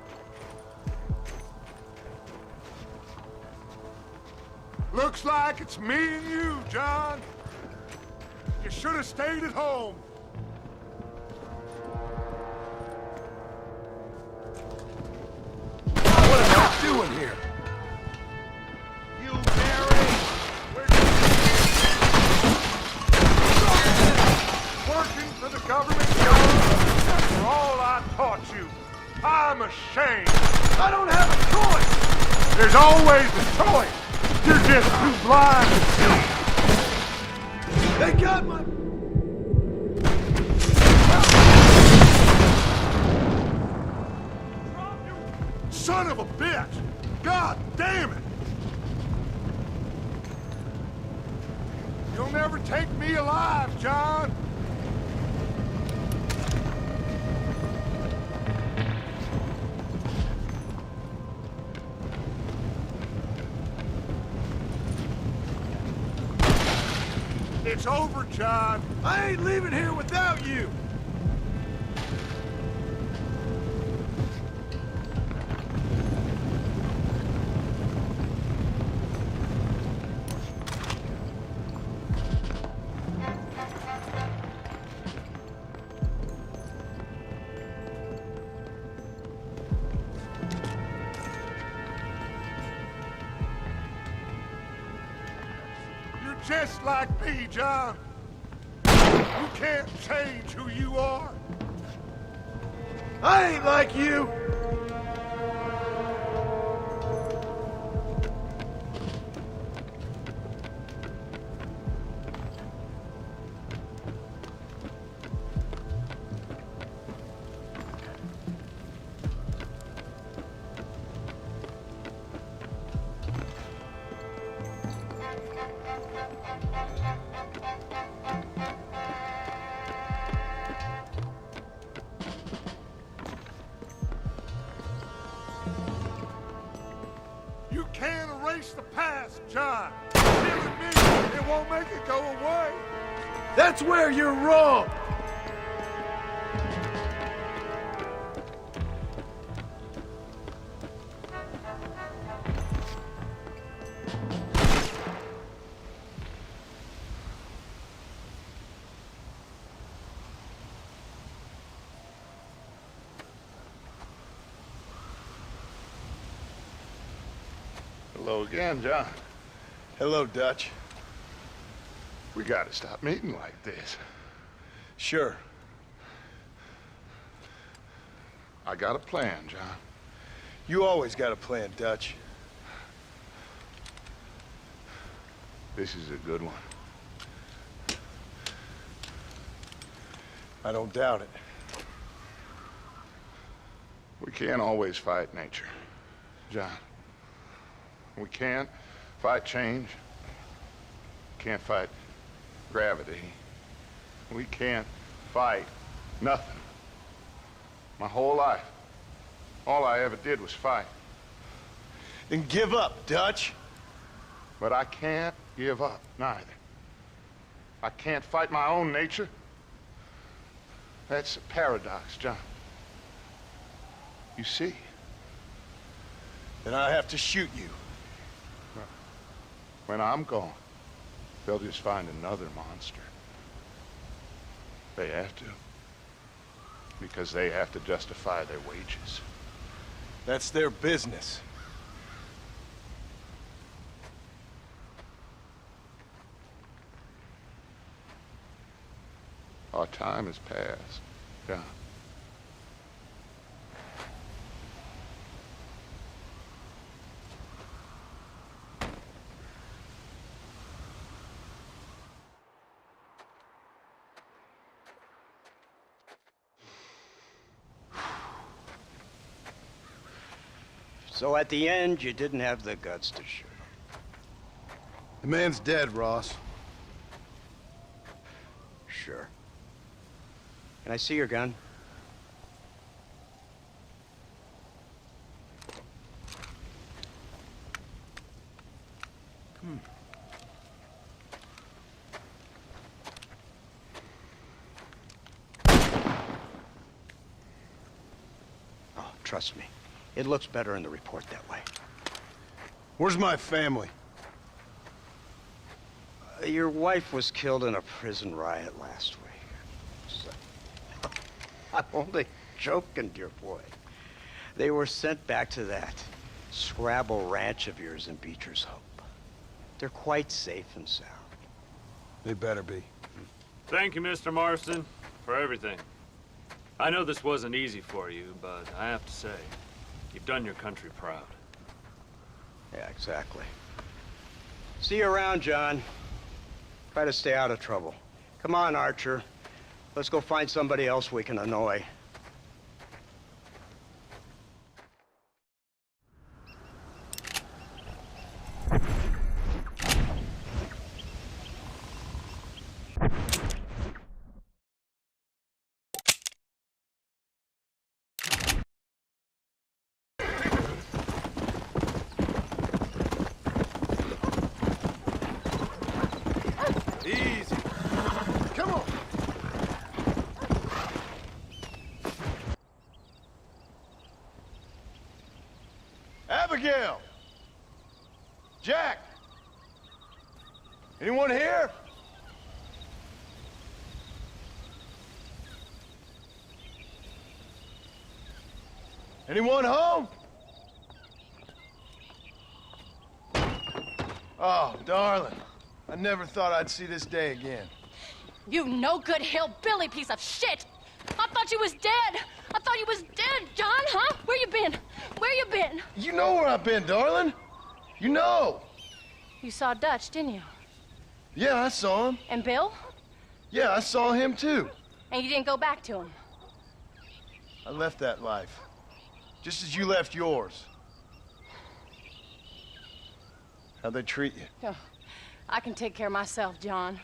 Looks like it's me and you, John. You should have stayed at home. What am I doing here? You Mary! Working for the government, John? For all I taught you. I'm ashamed. I don't have a choice. There's always a choice. You're just too blind to see. They got my... Son of a bitch! God damn it! You'll never take me alive, John! It's over, John. I ain't leaving here without you. just like me, John. You can't change who you are. I ain't like you. You can't erase the past, John. Killing me, it won't make it go away. That's where you're wrong. Hello again, John. Hello, Dutch. We gotta stop meeting like this. Sure. I got a plan, John. You always got a plan, Dutch. This is a good one. I don't doubt it. We can't always fight nature, John. We can't fight change. Can't fight gravity. We can't fight nothing. My whole life, all I ever did was fight. Then give up, Dutch. But I can't give up, neither. I can't fight my own nature. That's a paradox, John. You see? Then I have to shoot you. When I'm gone, they'll just find another monster. They have to. Because they have to justify their wages. That's their business. Our time has passed, John. So at the end, you didn't have the guts to shoot him. The man's dead, Ross. Sure. Can I see your gun? Oh, trust me. It looks better in the report that way. Where's my family? Your wife was killed in a prison riot last week. So, I'm only joking, dear boy. They were sent back to that Scrabble ranch of yours in Beecher's Hope. They're quite safe and sound. They better be. Thank you, Mr. Marston, for everything. I know this wasn't easy for you, but I have to say, you've done your country proud. Yeah, exactly. See you around, John. Try to stay out of trouble. Come on, Archer. Let's go find somebody else we can annoy. Easy. Come on. Abigail! Jack! Anyone here? Anyone home? Oh, darling. I never thought I'd see this day again. You no-good hillbilly piece of shit! I thought you was dead! I thought you was dead, John, huh? Where you been? Where you been? You know where I've been, darling. You know. You saw Dutch, didn't you? Yeah, I saw him. And Bill? Yeah, I saw him too. And you didn't go back to him? I left that life. Just as you left yours. How'd they treat you? Oh, I can take care of myself, John.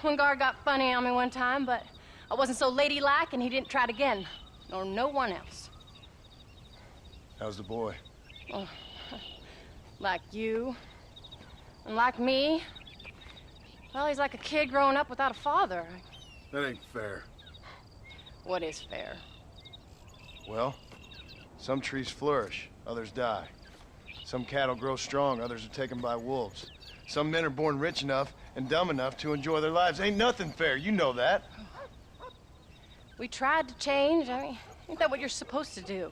One guard got funny on me one time, but I wasn't so ladylike and he didn't try it again. Nor no one else. How's the boy? Oh, like you. And like me. Well, he's like a kid growing up without a father. That ain't fair. What is fair? Well, some trees flourish, others die. Some cattle grow strong, others are taken by wolves. Some men are born rich enough and dumb enough to enjoy their lives. Ain't nothing fair, you know that. We tried to change. I mean, ain't that what you're supposed to do?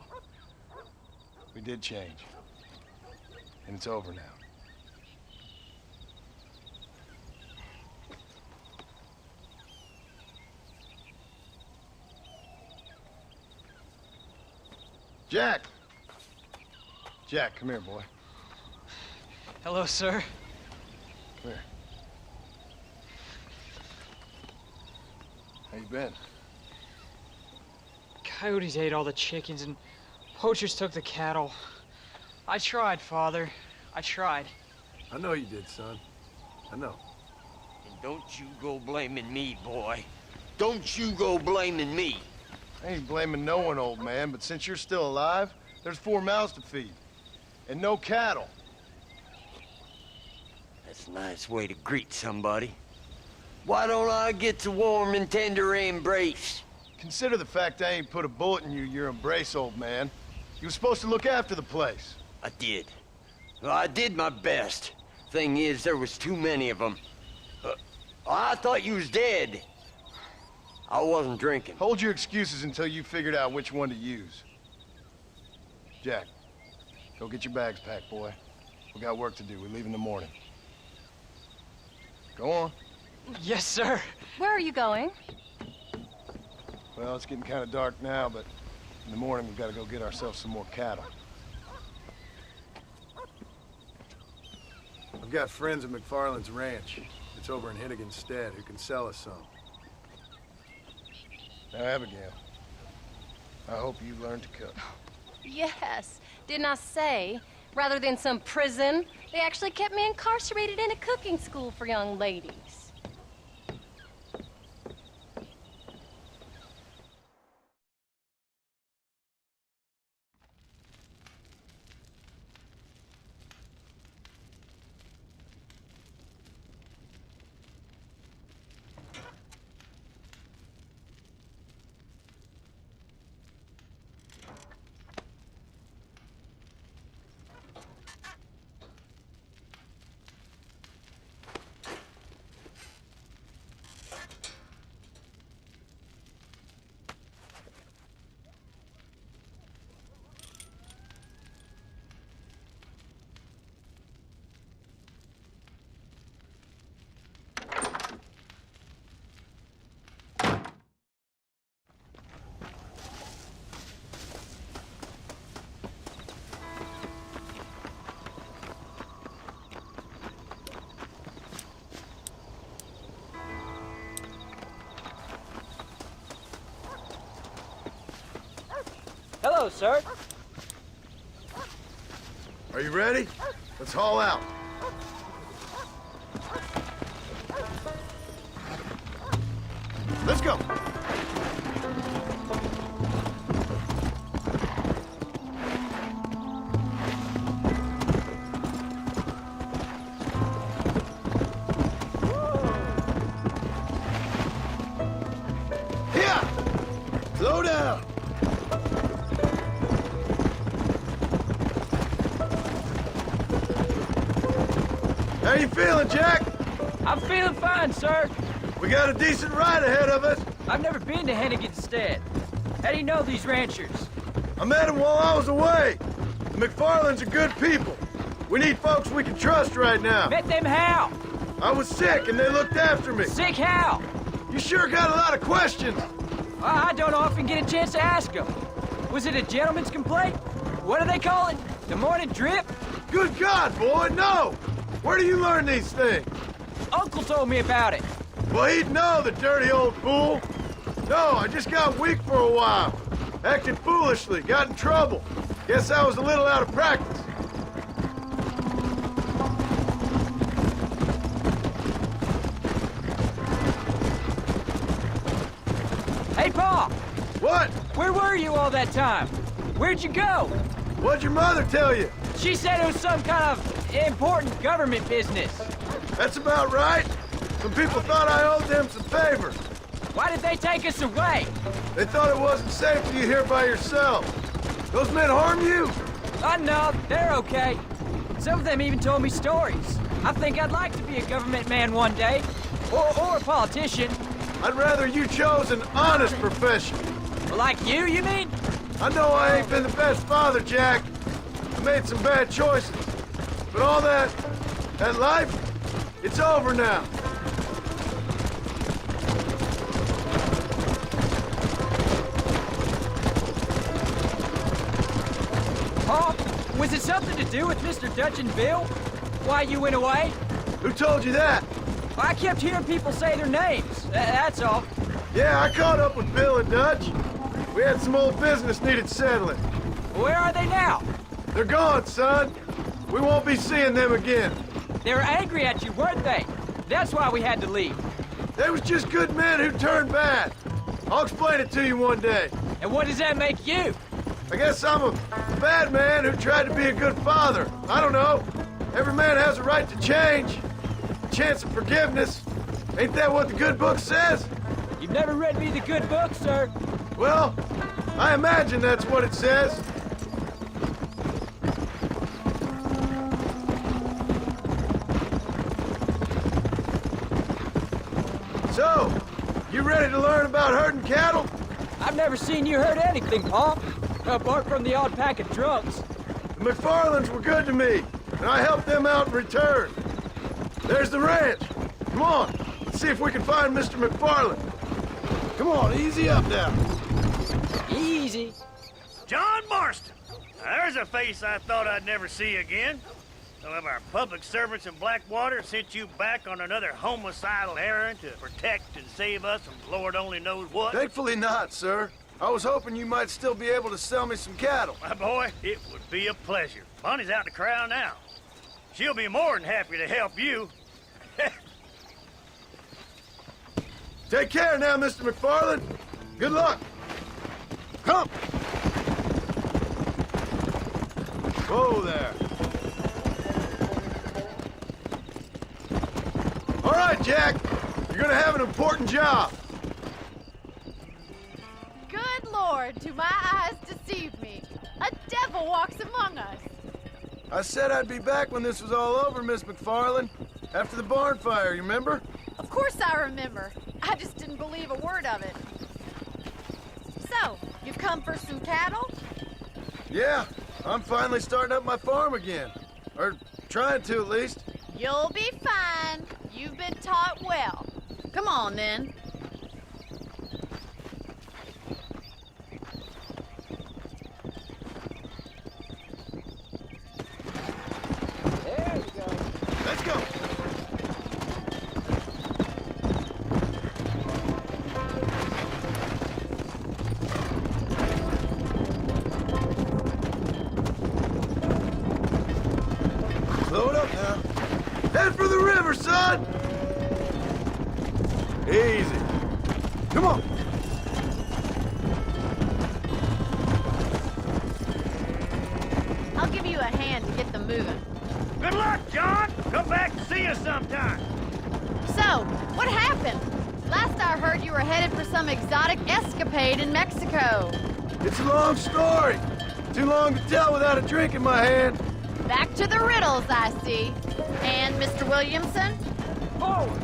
We did change. And it's over now. Jack! Jack, come here, boy. Hello, sir. Come here. How you been? Coyotes ate all the chickens and poachers took the cattle. I tried, Father. I tried. I know you did, son. I know. And don't you go blaming me, boy. Don't you go blaming me. I ain't blaming no one, old man, but since you're still alive, there's 4 mouths to feed. And no cattle. That's a nice way to greet somebody. Why don't I get a warm and tender embrace? Consider the fact I ain't put a bullet in your embrace, old man. You were supposed to look after the place. I did. Well, I did my best. Thing is, there was too many of them. I thought you was dead. I wasn't drinking. Hold your excuses until you figured out which one to use. Jack, go get your bags packed, boy. We got work to do. We leave in the morning. Go on. Yes, sir. Where are you going? Well, it's getting kind of dark now, but in the morning we've got to go get ourselves some more cattle. I've got friends at McFarland's ranch. It's over in Hennigan's stead who can sell us some. Now, Abigail, I hope you learned to cook. Yes. Didn't I say, rather than some prison, they actually kept me incarcerated in a cooking school for young ladies. Hello, sir. Are you ready? Let's haul out. Let's go. Here! Slow down. How you feeling, Jack? I'm feeling fine, sir. We got a decent ride ahead of us. I've never been to Hennigan's stead. How do you know these ranchers? I met them while I was away. The McFarlands are good people. We need folks we can trust right now. Met them how? I was sick and they looked after me. Sick how? You sure got a lot of questions. I don't often get a chance to ask them. Was it a gentleman's complaint? What do they call it? The morning drip? Good God, boy, no! Where do you learn these things? Uncle told me about it. Well, he'd know, the dirty old fool. No, I just got weak for a while. Acted foolishly, got in trouble. Guess I was a little out of practice. Hey, Pa! What? Where were you all that time? Where'd you go? What'd your mother tell you? She said it was some kind of important government business. That's about right. Some people thought I owed them some favors. Why did they take us away? They thought it wasn't safe for you here by yourself. Those men harm you? No, they're okay. Some of them even told me stories. I think I'd like to be a government man one day. Or a politician. I'd rather you chose an honest profession. Like you mean? I know I ain't been the best father, Jack. I made some bad choices. But all that life, it's over now. Pa, was it something to do with Mr. Dutch and Bill? Why you went away? Who told you that? I kept hearing people say their names. That's all. Yeah, I caught up with Bill and Dutch. We had some old business needed settling. Where are they now? They're gone, son. We won't be seeing them again. They were angry at you, weren't they? That's why we had to leave. They was just good men who turned bad. I'll explain it to you one day. And what does that make you? I guess I'm a bad man who tried to be a good father. I don't know. Every man has a right to change. A chance of forgiveness. Ain't that what the good book says? You've never read me the good book, sir. Well, I imagine that's what it says. So, you ready to learn about herding cattle? I've never seen you hurt anything, Pa. Apart from the odd pack of drunks. The McFarlands were good to me, and I helped them out in return. There's the ranch. Come on, let's see if we can find Mr. McFarland. Come on, easy up now. Easy. John Marston. Now, there's a face I thought I'd never see again. Some of our public servants in Blackwater sent you back on another homicidal errand to protect and save us from Lord only knows what. Thankfully not, sir. I was hoping you might still be able to sell me some cattle. My boy, it would be a pleasure. Bonnie's out in the crowd now. She'll be more than happy to help you. Take care now, Mr. McFarland. Good luck. Come. Whoa there. All right, Jack. You're gonna have an important job. Good Lord, do my eyes deceive me? A devil walks among us. I said I'd be back when this was all over, Miss McFarland. After the barn fire, you remember? Of course I remember. I just didn't believe a word of it. So, you've come for some cattle? Yeah, I'm finally starting up my farm again. Or trying to, at least. You'll be fine. You've been taught well. Come on, then. There you go. Let's go. Slow it up now. Head for the river, son! Easy. Come on. I'll give you a hand to get them moving. Good luck, John. Come back and see us sometime. So, what happened? Last I heard you were headed for some exotic escapade in Mexico. It's a long story. Too long to tell without a drink in my hand. Back to the riddles, I see. And Mr. Williamson? Forward.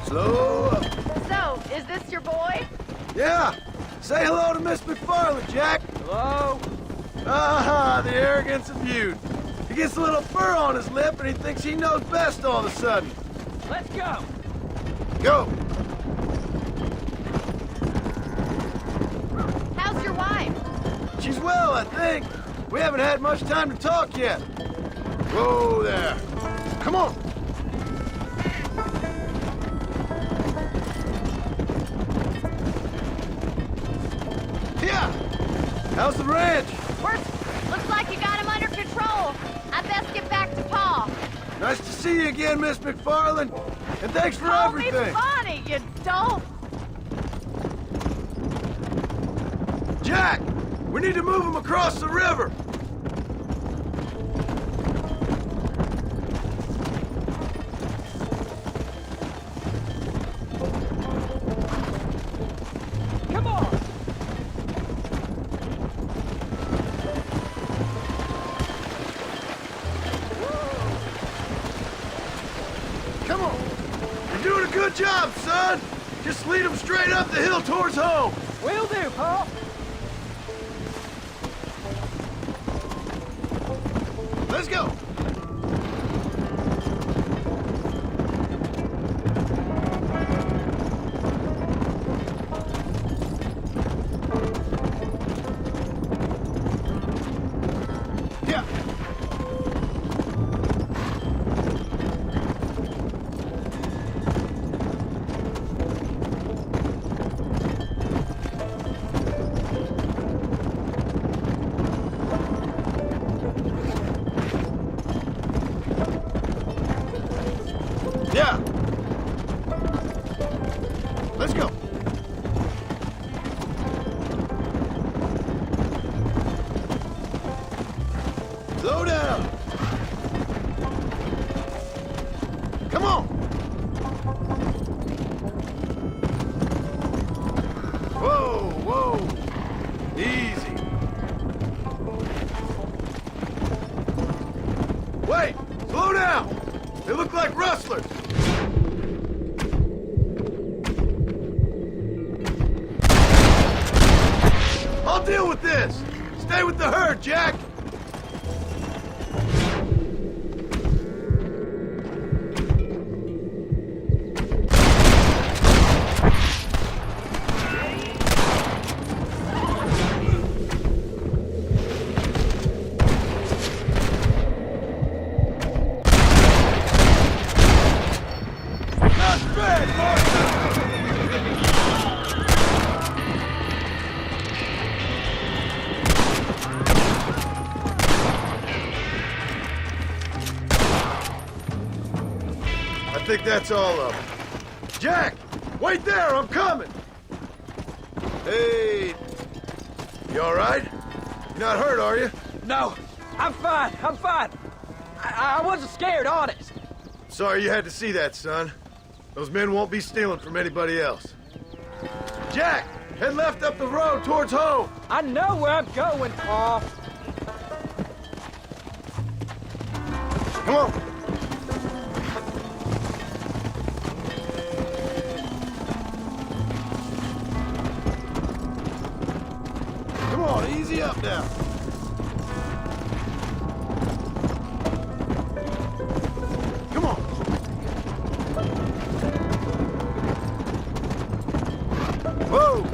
Slow up. So, is this your boy? Yeah, Say hello to Miss McFarland, Jack. Hello? Ah, the arrogance of youth. He gets a little fur on his lip and he thinks he knows best all of a sudden. Let's go. Go. How's your wife? She's well, I think. We haven't had much time to talk yet. Whoa there. Come on. Yeah. How's the ranch? Looks like you got him under control. I best get back to Pa. Nice to see you again, Miss McFarland. And thanks for Call everything. me Bonnie, you dope. Jack, we need to move him across the river. Come on. Come on. You're doing a good job, son. Just lead him straight up the hill towards home. Will do, Pa. Let's go. Yeah. Yeah. Let's go. Slow down. Come on. Whoa, whoa. Easy. Wait, slow down. They look like rustlers. I'll deal with this. Stay with the herd, Jack. Not bad, I think that's all of them. Jack! Wait there, I'm coming! Hey... You all right? You're not hurt, are you? No, I'm fine. I'm fine. I wasn't scared, honest. Sorry you had to see that, son. Those men won't be stealing from anybody else. Jack! Head left up the road towards home! I know where I'm going, Pa. Come on! Come on, easy up now. Come on. Whoa!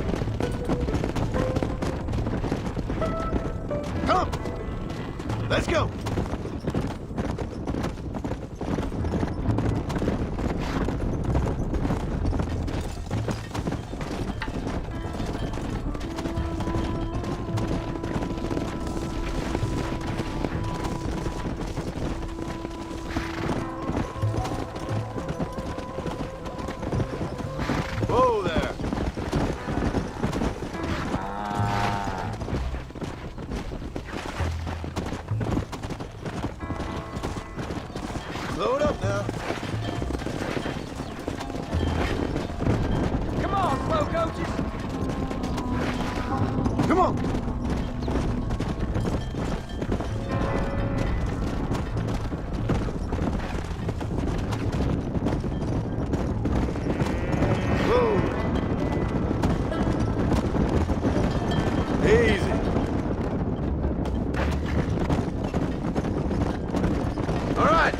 Come! Let's go! Whoa there! Slow it up now. Come on, slow coaches. Come on! Whoa! easy. All right,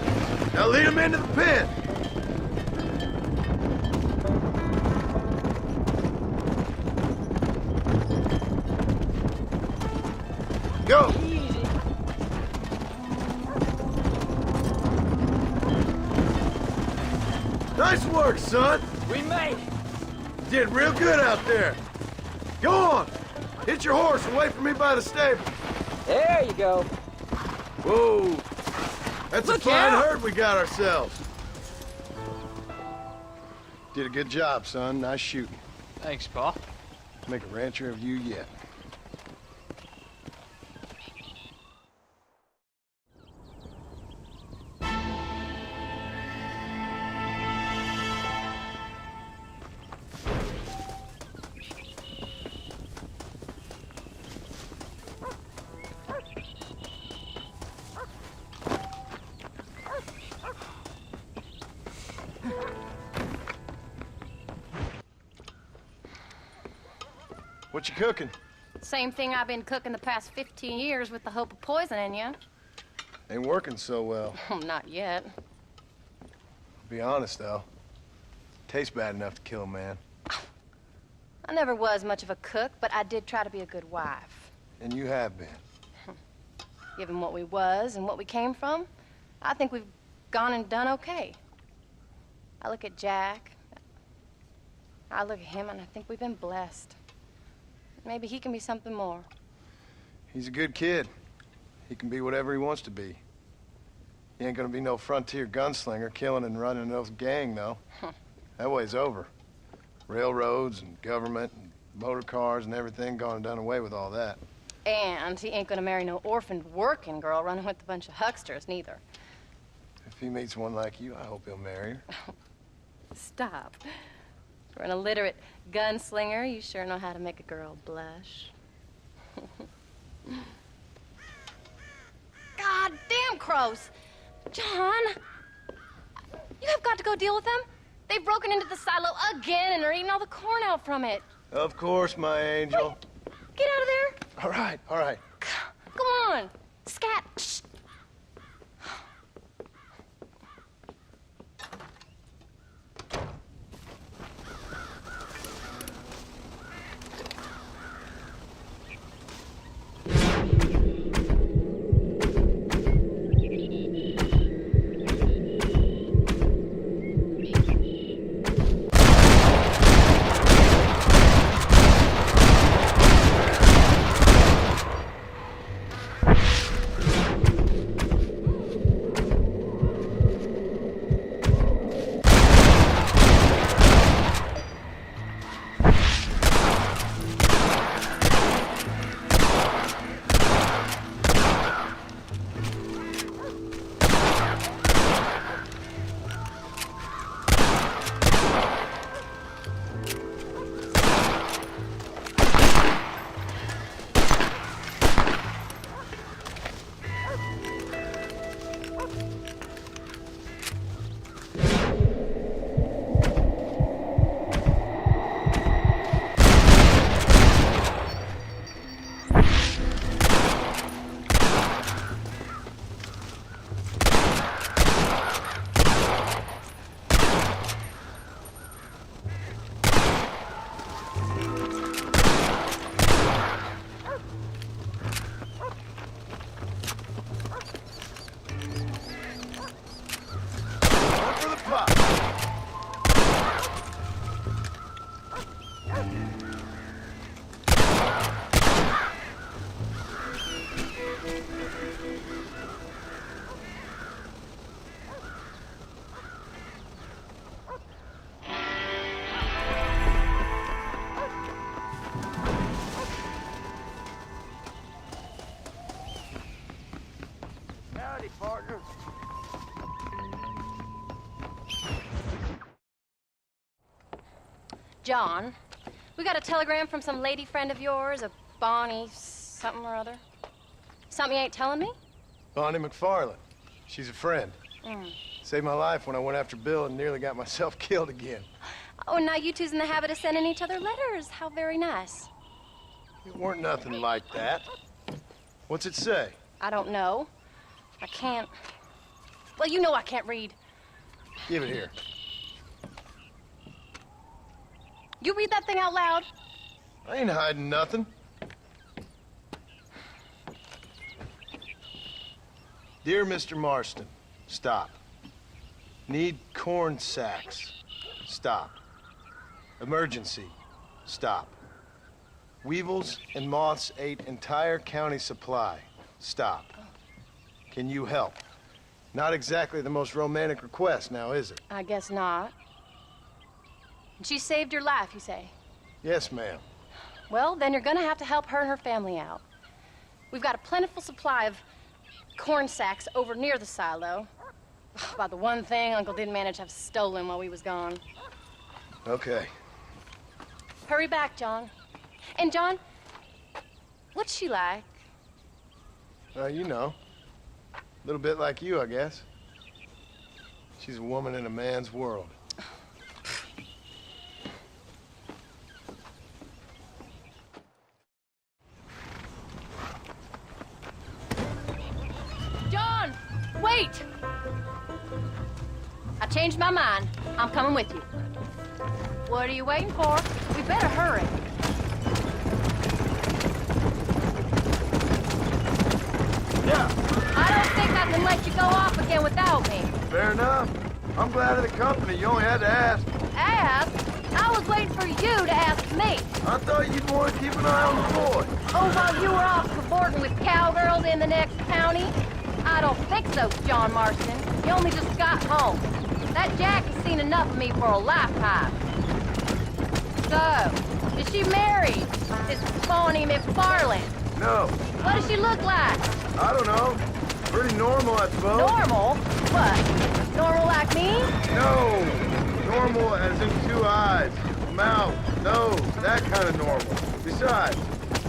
now lead him into the pen. Go. Nice work, son. We made it. Did real good out there. Go on. Hit your horse and wait for me by the stable. There you go. Whoa. That's Look a fine out. herd we got ourselves. Did a good job, son. Nice shooting. Thanks, Pa. Make a rancher of you yet. What you cooking? Same thing I've been cooking the past 15 years with the hope of poisoning you. Ain't working so well. Not yet. Be honest, though. Tastes bad enough to kill a man. I never was much of a cook, but I did try to be a good wife. And you have been. Given what we was and what we came from, I think we've gone and done okay. I look at Jack, I look at him, and I think we've been blessed. Maybe he can be something more. He's a good kid. He can be whatever he wants to be. He ain't gonna be no frontier gunslinger killing and running no gang, though. That way's over. Railroads and government and motor cars and everything gone and done away with all that. And he ain't gonna marry no orphaned working girl running with a bunch of hucksters, neither. If he meets one like you, I hope he'll marry her. Stop. For an illiterate gunslinger, you sure know how to make a girl blush. God damn crows! John! You have got to go deal with them. They've broken into the silo again and are eating all the corn out from it. Of course, my angel. Wait, get out of there. All right, all right. Come on. Scat. Shh. Partner. John, we got a telegram from some lady friend of yours, a Bonnie something or other. Something you ain't telling me? Bonnie McFarland. She's a friend. Mm. Saved my life when I went after Bill and nearly got myself killed again. Oh, and now you two's in the habit of sending each other letters. How very nice. It weren't nothing like that. What's it say? I don't know. I can't... Well, you know I can't read. Give it here. You read that thing out loud? I ain't hiding nothing. Dear Mr. Marston, stop. Need corn sacks. Stop. Emergency. Stop. Weevils and moths ate entire county supply. Stop. Can you help? Not exactly the most romantic request now, is it? I guess not. She saved your life, you say? Yes, ma'am. Well, then you're gonna have to help her and her family out. We've got a plentiful supply of corn sacks over near the silo. About the one thing Uncle didn't manage to have stolen while we was gone. Okay. Hurry back, John. And John, what's she like? You know. A little bit like you, I guess. She's a woman in a man's world. John, wait! I changed my mind. I'm coming with you. What are you waiting for? We better hurry. Yeah. I don't think I can let you go off again without me. Fair enough. I'm glad of the company. You only had to ask. Ask? I was waiting for you to ask me. I thought you'd want to keep an eye on the boy. Oh, while you were off cavorting with cowgirls in the next county? I don't think so, John Marston. You only just got home. That Jack has seen enough of me for a lifetime. So, is she married? This phony McFarland? No. What does she look like? I don't know. Pretty normal, I suppose. Normal? What? Normal like me? No. Normal as in 2 eyes, mouth, nose, that kind of normal. Besides,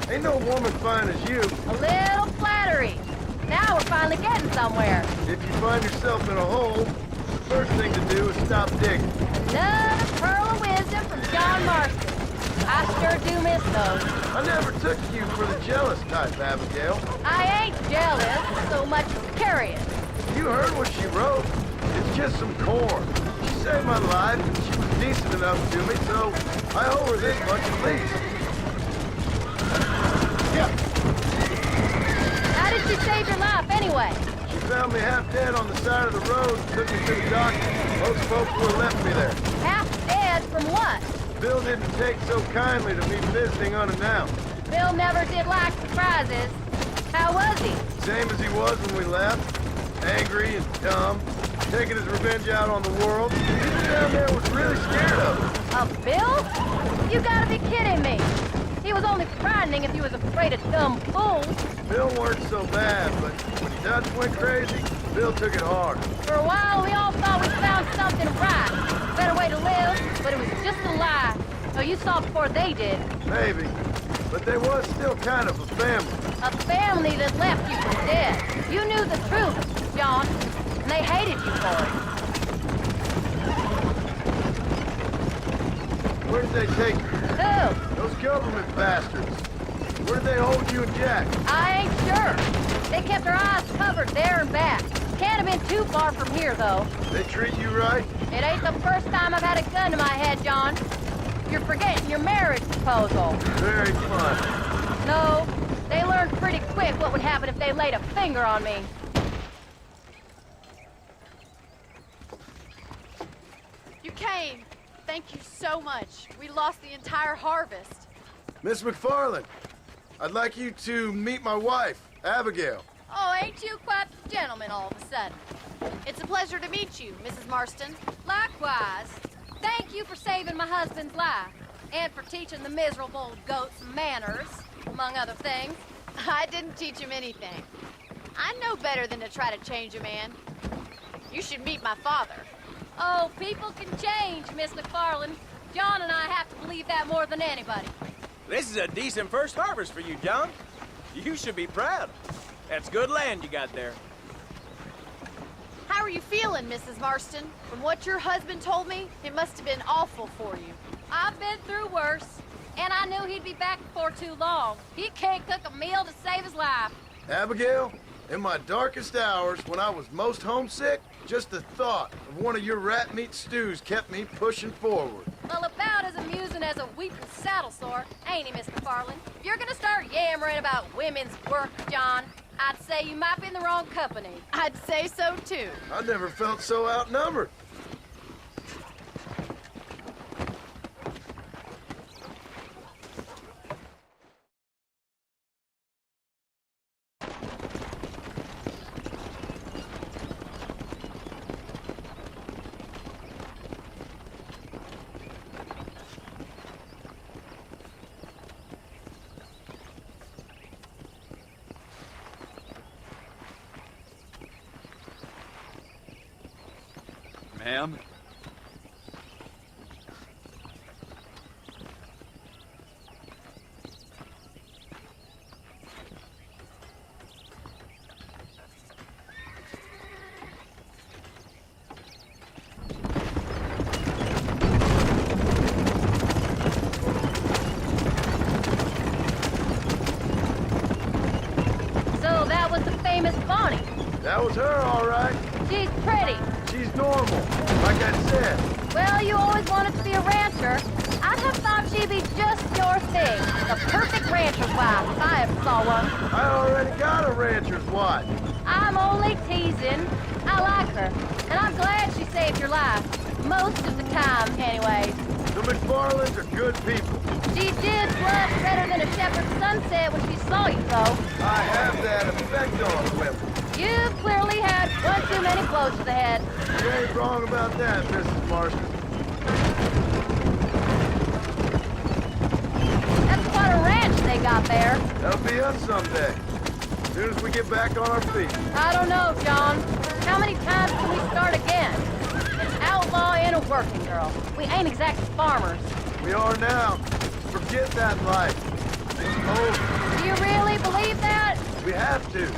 ain't no woman fine as you. A little flattery. Now we're finally getting somewhere. If you find yourself in a hole, the first thing to do is stop digging. Another pearl of wisdom from John Marston. I sure do miss those. I never took you for the jealous type, Abigail. I ain't jealous, so much as curious. You heard what she wrote. It's just some corn. She saved my life, and she was decent enough to me, so I owe her this much at least. Yeah. How did she save your life, anyway? She found me half dead on the side of the road and took me to the doctor. Most folks would have left me there. Half dead from what? Bill didn't take so kindly to me visiting unannounced. Bill never did like surprises. How was he? Same as he was when we left. Angry and dumb. Taking his revenge out on the world. People down there was really scared of him. Of Bill? You gotta be kidding me. He was only frightening if he was afraid of dumb fools. Bill weren't so bad, but when he Dutch went crazy, Bill took it hard. For a while, we all thought we found something right. Better way to live, but it was just a lie. So you saw before they did. Maybe. But they was still kind of a family. A family that left you for dead. You knew the truth, John, and they hated you for it. Where did they take you? Who? Those government bastards. Where did they hold you and Jack? I ain't sure. They kept their eyes covered there and back. Can't have been too far from here, though. They treat you right? It ain't the first time I've had a gun to my head, John. You're forgetting your marriage proposal. Very fun. No, they learned pretty quick what would happen if they laid a finger on me. You came. Thank you so much. We lost the entire harvest. Miss McFarland, I'd like you to meet my wife, Abigail. Oh, ain't you quite the gentleman all of a sudden? It's a pleasure to meet you, Mrs. Marston. Likewise. Thank you for saving my husband's life, and for teaching the miserable goats manners, among other things. I didn't teach him anything. I know better than to try to change a man. You should meet my father. Oh, people can change, Miss McFarland. John and I have to believe that more than anybody. This is a decent first harvest for you, John. You should be proud. That's good land you got there. How are you feeling, Mrs. Marston? From what your husband told me, it must have been awful for you. I've been through worse. And I knew he'd be back before too long. He can't cook a meal to save his life. Abigail, in my darkest hours, when I was most homesick, just the thought of one of your rat meat stews kept me pushing forward. Well, about as amusing as a weeping saddle sore, ain't he, Mr. Farland? If you're gonna start yammering about women's work, John, I'd say you might be in the wrong company. I'd say so, too. I never felt so outnumbered. Ma'am? So that was the famous Bonnie. That was her, all right. She's pretty. She's normal, like I said. Well, you always wanted to be a rancher. I'd have thought she'd be just your thing. The perfect rancher's wife, if I ever saw one. I already got a rancher's wife. I'm only teasing. I like her, and I'm glad she saved your life. Most of the time, anyways. The McFarlands are good people. She did blush better than a shepherd's sunset when she saw you, though. I have that effect on women. You clearly had one too many blows to the head. You ain't wrong about that, Mrs. Marston. That's quite a ranch they got there. That'll be us someday. As soon as we get back on our feet. I don't know, John. How many times can we start again? An outlaw and a working girl. We ain't exactly farmers. We are now. Forget that life. It's over. Do you really believe that? We have to.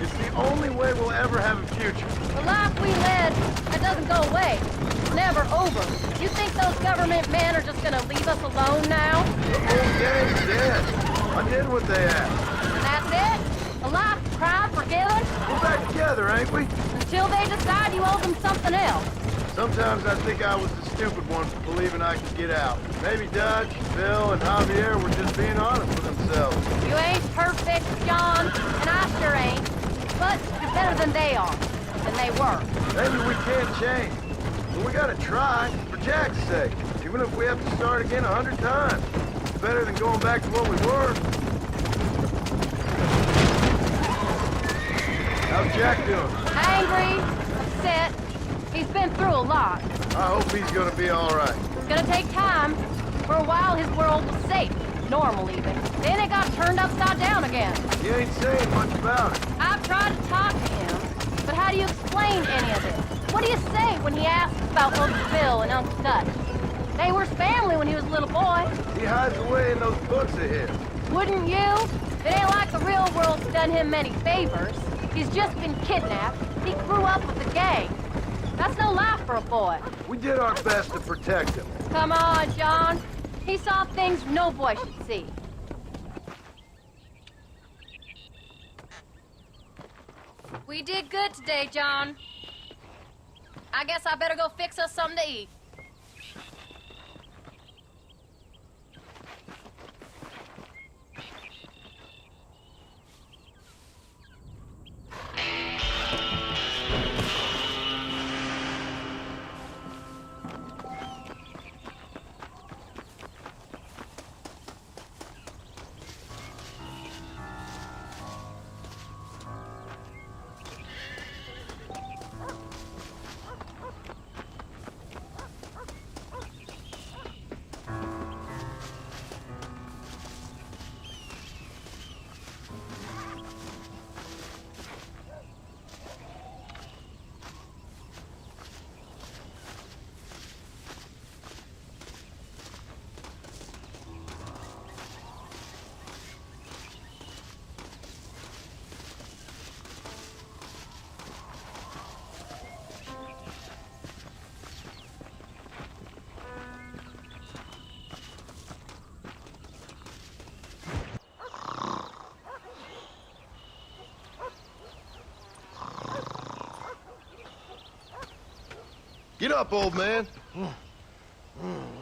It's the only way we'll ever have a future. The life we led, that doesn't go away. It's never over. You think those government men are just gonna leave us alone now? The whole gang's dead. I did what they asked. And that's it? A life cried forgiven? We're back together, ain't we? Until they decide you owe them something else. Sometimes I think I was the stupid one for believing I could get out. Maybe Dutch, Bill, and Javier were just being honest with themselves. You ain't perfect, John, and I sure ain't. But you're better than they are. Than they were. Maybe we can't change. But we gotta try, for Jack's sake. Even if we have to start again 100 times. It's better than going back to what we were. How's Jack doing? Angry, upset. He's been through a lot. I hope he's gonna be all right. It's gonna take time. For a while, his world was safe. Normal, even. Then it got turned upside down again. He ain't saying much about it. I've tried to talk to him, but how do you explain any of this? What do you say when he asks about Uncle Bill and Uncle Dutch? They were his family when he was a little boy. He hides away in those books of his. Wouldn't you? It ain't like the real world's done him many favors. He's just been kidnapped. He grew up with the gang. That's no life for a boy. We did our best to protect him. Come on, John. He saw things no boy should see. We did good today, John. I guess I better go fix us something to eat. Get up, old man.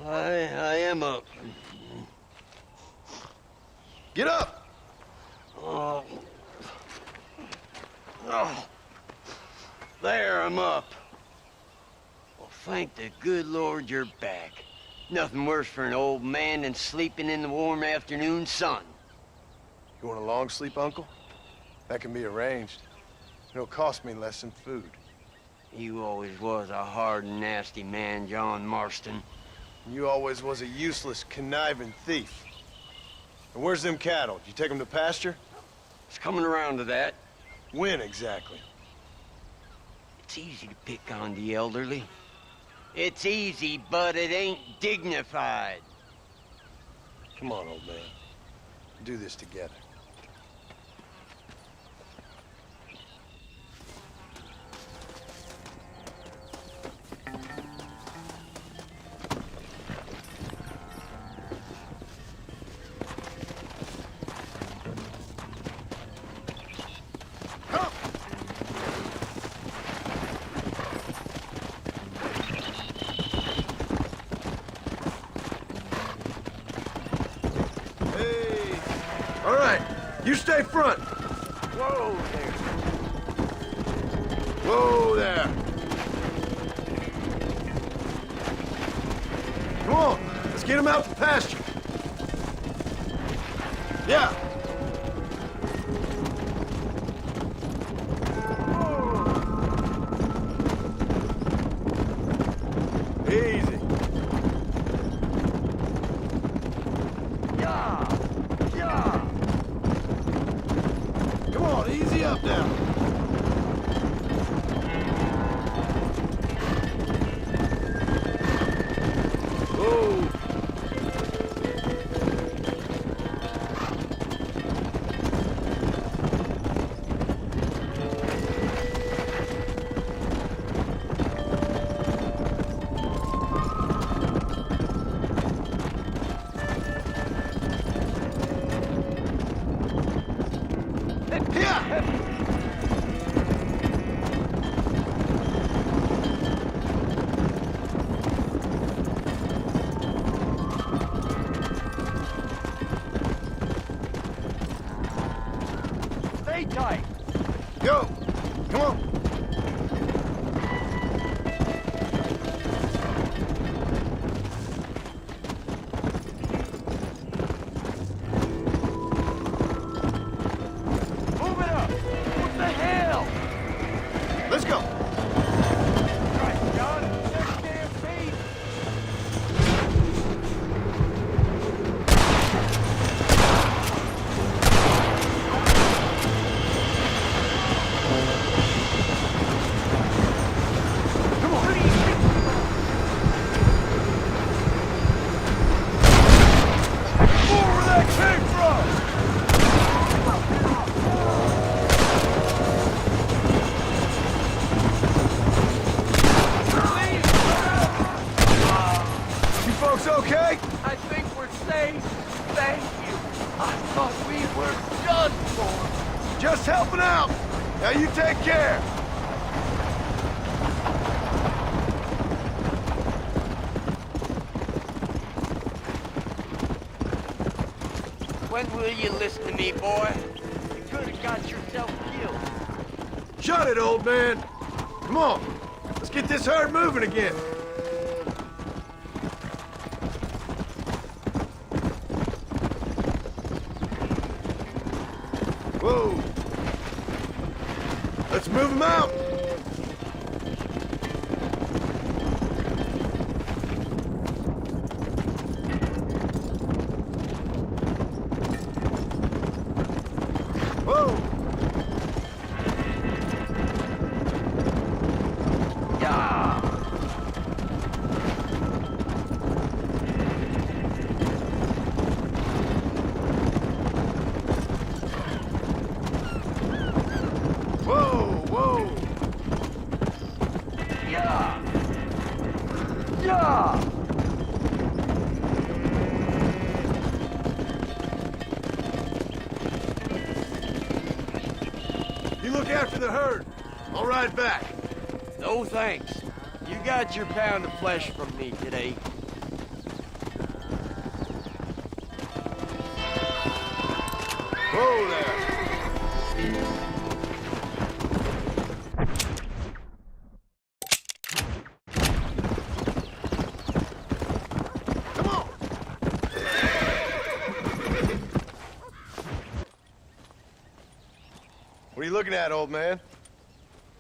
I am up. Get up! Oh. There, I'm up. Well, thank the good Lord you're back. Nothing worse for an old man than sleeping in the warm afternoon sun. You want a long sleep, Uncle? That can be arranged. It'll cost me less than food. You always was a hard and nasty man, John Marston. You always was a useless, conniving thief. And where's them cattle? Did you take them to pasture? It's coming around to that. When exactly? It's easy to pick on the elderly. It's easy, but it ain't dignified. Come on, old man. Do this together. All right, you stay front. Whoa there. Whoa there. Come on, let's get him out to pasture. Yeah. Easy. Come on, easy up now. Oh. Stay tight. Go. Come on. Move it up. What the hell? Let's go. Right, John. 6 damn feet. Okay? I think we're safe. Thank you. I thought we were done for. Just helping out. Now you take care. When will you listen to me, boy? You could have got yourself killed. Shut it, old man. Come on. Let's get this herd moving again. Whoa. Let's move them out. Whoa. Yeah. Whoa, whoa. Yeah. Yeah. You look after the herd. I'll ride back. No thanks. You got your pound of flesh from me today. Whoa there. Come on. What are you looking at, old man?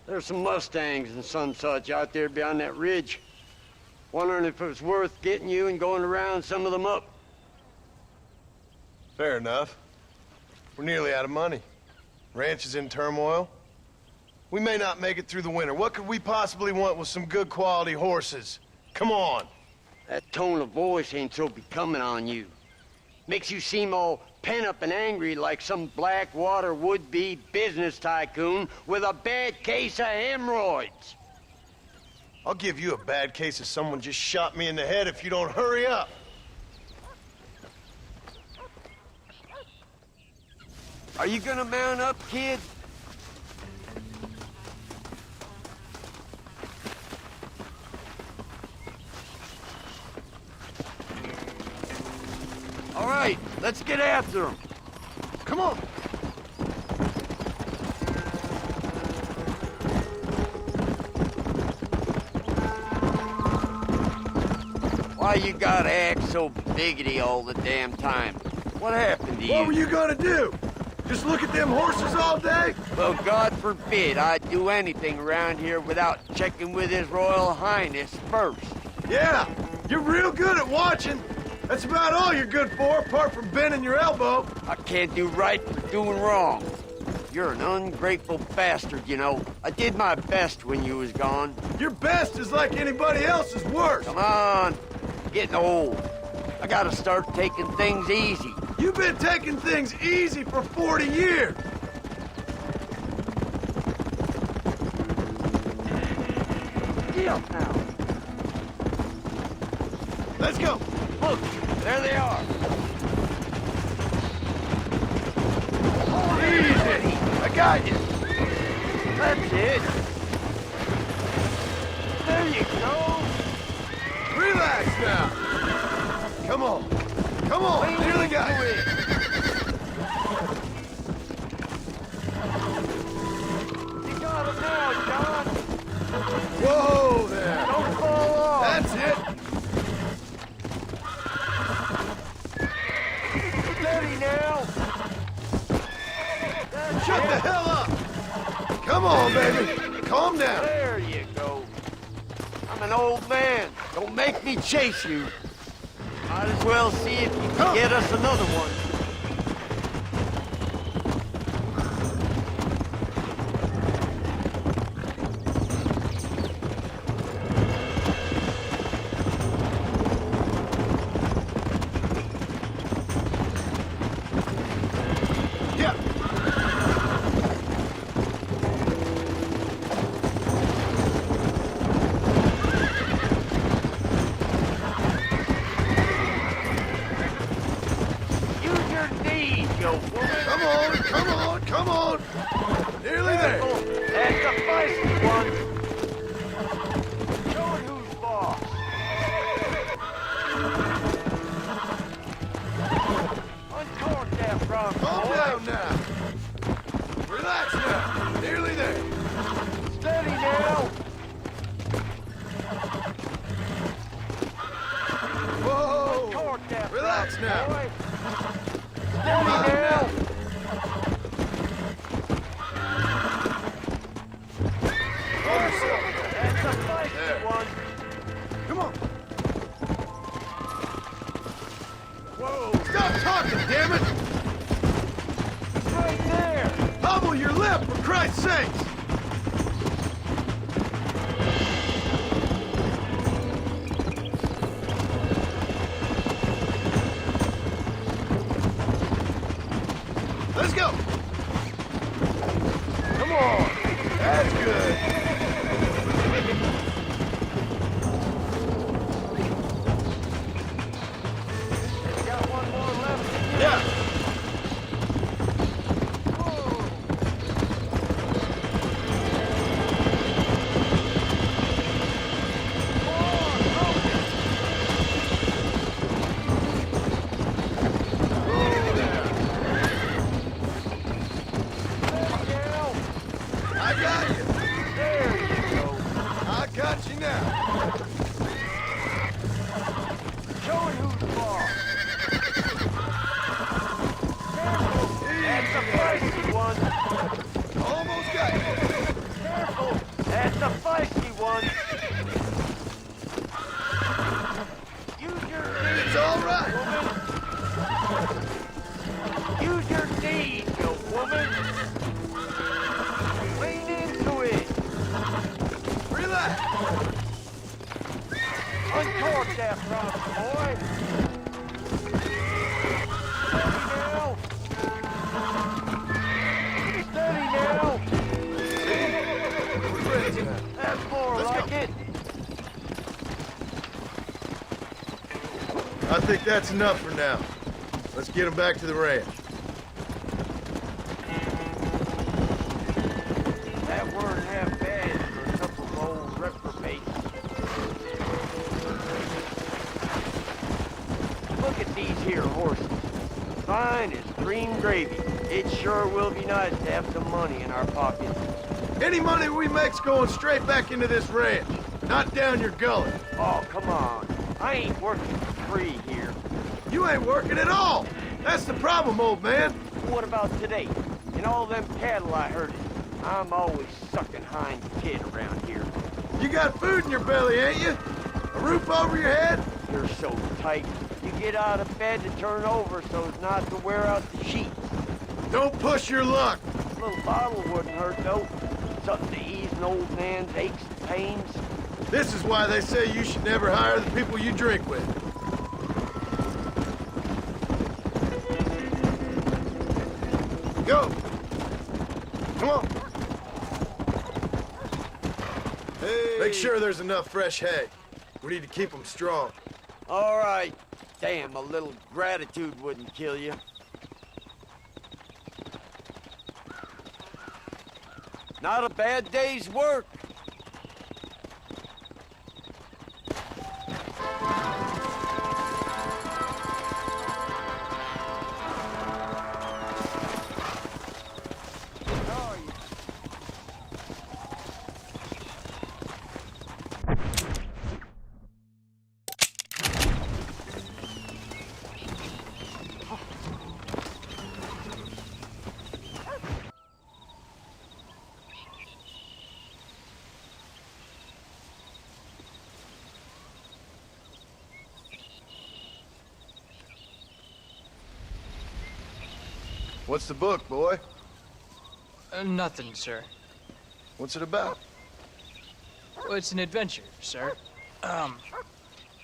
There's some Mustangs and some such out there beyond that ridge. Wondering if it was worth getting you and going around some of them up. Fair enough. We're nearly out of money. Ranch is in turmoil. We may not make it through the winter. What could we possibly want with some good quality horses? Come on. That tone of voice ain't so becoming on you. Makes you seem all pent up and angry like some Blackwater would-be business tycoon with a bad case of hemorrhoids. I'll give you a bad case of someone just shot me in the head if you don't hurry up. Are you gonna mount up, kid? All right, let's get after him. Come on. Why you gotta act so biggity all the damn time? What happened to you? What were you gonna do? Just look at them horses all day? Well, God forbid I'd do anything around here without checking with His Royal Highness first. Yeah, you're real good at watching. That's about all you're good for, apart from bending your elbow. I can't do right for doing wrong. You're an ungrateful bastard, you know. I did my best when you was gone. Your best is like anybody else's worst. Come on. Getting old. I gotta start taking things easy. You've been taking things easy for 40 years. Get up now. Let's go. Look, there they are. Easy. I got you. That's it. There you go. Relax now. Come on. Come on. Nearly got you. You got him now, John. Whoa there. Don't fall off. That's it. Steady now. Shut the hell up. Come on, baby. Calm down. There you go. I'm an old man. Don't make me chase you. Might as well see if you can get us another one. Come on! Nearly there! That's a feisty one. Showing who's boss. Uncork that from Calm down now! Relax now! Nearly there! Steady now! Whoa! Uncork that Relax from, now! boy. Steady now! That's a feisty one. Come on! Whoa! Stop talking, damn it! It's right there! Hobble your lip, for Christ's sakes! Let's go! Come on! That's good! Got one more left. Yeah! think that's enough for now. Let's get them back to the ranch. That weren't half bad for a couple of old reprobates. Look at these here horses. Fine as cream gravy. It sure will be nice to have some money in our pockets. Any money we make's going straight back into this ranch, not down your gullet. Oh, come on. I ain't working for free here. You ain't working at all. That's the problem, old man. What about today? And all them cattle I herded. I'm always sucking hind kid around here. You got food in your belly, ain't you? A roof over your head? You're so tight. You get out of bed to turn over so as not to wear out the sheets. Don't push your luck. A little bottle wouldn't hurt, though. Something to ease an old man's aches and pains. This is why they say you should never hire the people you drink with. Go! Come on! Hey. Make sure there's enough fresh hay. We need to keep them strong. All right. Damn, a little gratitude wouldn't kill you. Not a bad day's work. What's the book, boy? Nothing, sir. What's it about? Well, it's an adventure, sir.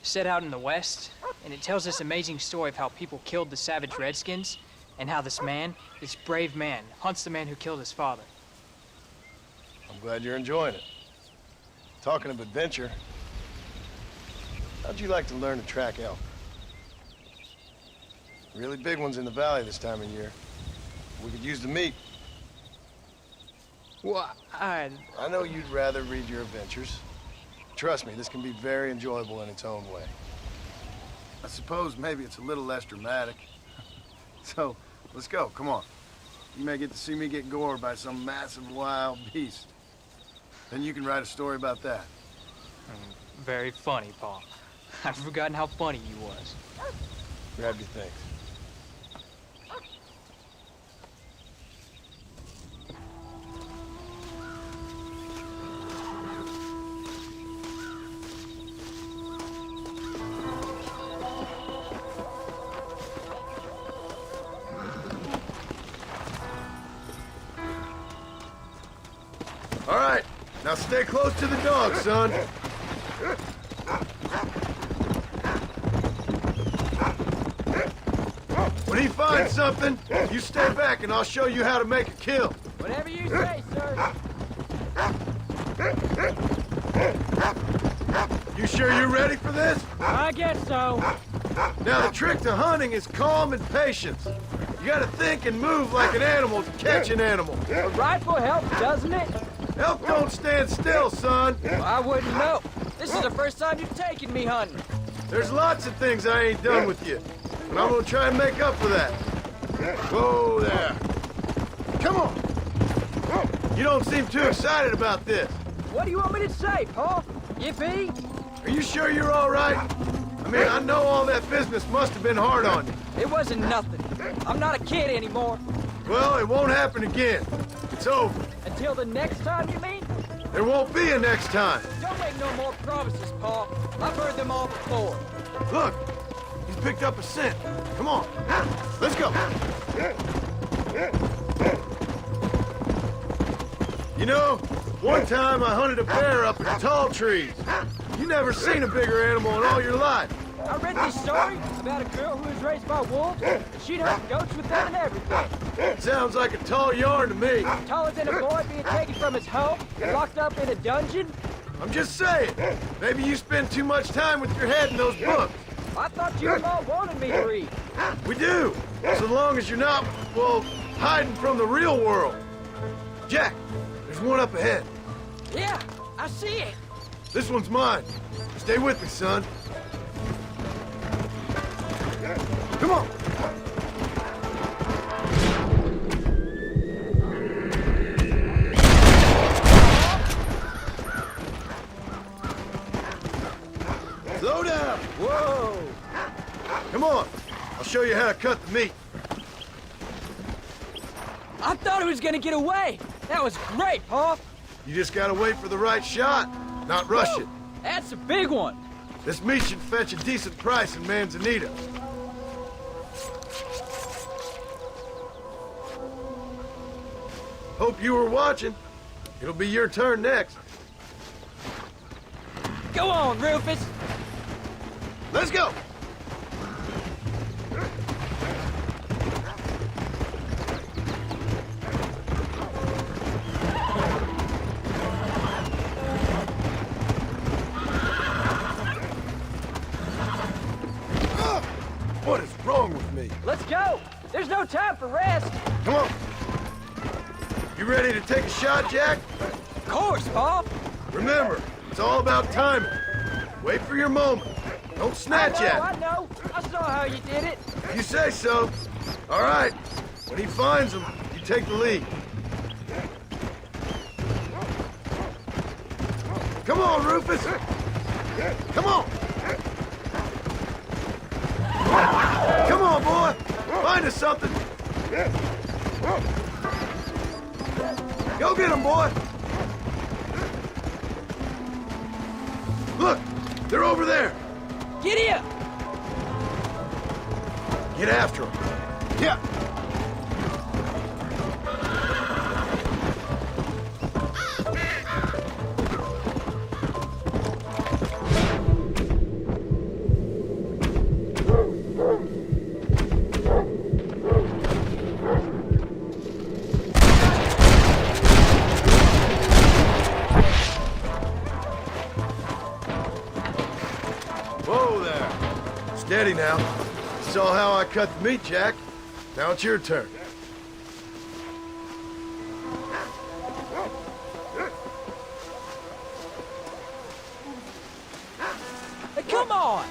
Set out in the West, and it tells this amazing story of how people killed the savage Redskins, and how this man, this brave man, hunts the man who killed his father. I'm glad you're enjoying it. Talking of adventure, how'd you like to learn to track elk? Really big ones in the valley this time of year. We could use the meat. Well, I know you'd rather read your adventures. Trust me, this can be very enjoyable in its own way. I suppose maybe it's a little less dramatic. So, let's go, come on. You may get to see me get gored by some massive wild beast. Then you can write a story about that. Very funny, Paul. I've forgotten how funny you was. Grab your things. All right, now stay close to the dog, son. When he finds something, you stay back and I'll show you how to make a kill. Whatever you say, sir. You sure you're ready for this? I guess so. Now, the trick to hunting is calm and patience. You gotta think and move like an animal to catch an animal. A rifle helps, doesn't it? Elk don't stand still, son. Well, I wouldn't know. This is the first time you've taken me hunting. There's lots of things I ain't done with you, and I'm gonna try and make up for that. Whoa there. Come on. You don't seem too excited about this. What do you want me to say, Paul? Yippee? Are you sure you're all right? I mean, I know all that business must have been hard on you. It wasn't nothing. I'm not a kid anymore. Well, it won't happen again. It's over. Until the next time, you mean? There won't be a next time. Don't make no more promises, Paul. I've heard them all before. Look, he's picked up a scent. Come on, let's go. You know, one time I hunted a bear up in tall trees. You never seen a bigger animal in all your life. I read this story about a girl who was raised by wolves, and she'd hunt goats with them and everything. Sounds like a tall yarn to me. Taller than a boy being taken from his home and locked up in a dungeon? I'm just saying, maybe you spend too much time with your head in those books. I thought you all wanted me to read. We do, so long as you're not, well, hiding from the real world. Jack, there's one up ahead. Yeah, I see it. This one's mine. Stay with me, son. Come on. Slow down. Whoa. Come on. I'll show you how to cut the meat. I thought he was gonna get away. That was great, Pa. You just gotta wait for the right shot, not rush it. That's a big one. This meat should fetch a decent price in Manzanita. Hope you were watching. It'll be your turn next. Go on, Rufus. Let's go. What is wrong with me? Let's go. There's no time for rest. Come on. You ready to take a shot, Jack? Of course, Pa. Remember, it's all about timing. Wait for your moment. Don't snatch at it. I know. I saw how you did it. You say so. All right. When he finds them, you take the lead. Come on, Rufus. Come on. Come on, boy. Find us something. Go get him, boy. Look, they're over there. Giddy up. Get after him. Yeah. Whoa there. Steady now. Saw how I cut the meat, Jack. Now it's your turn. Hey, come on.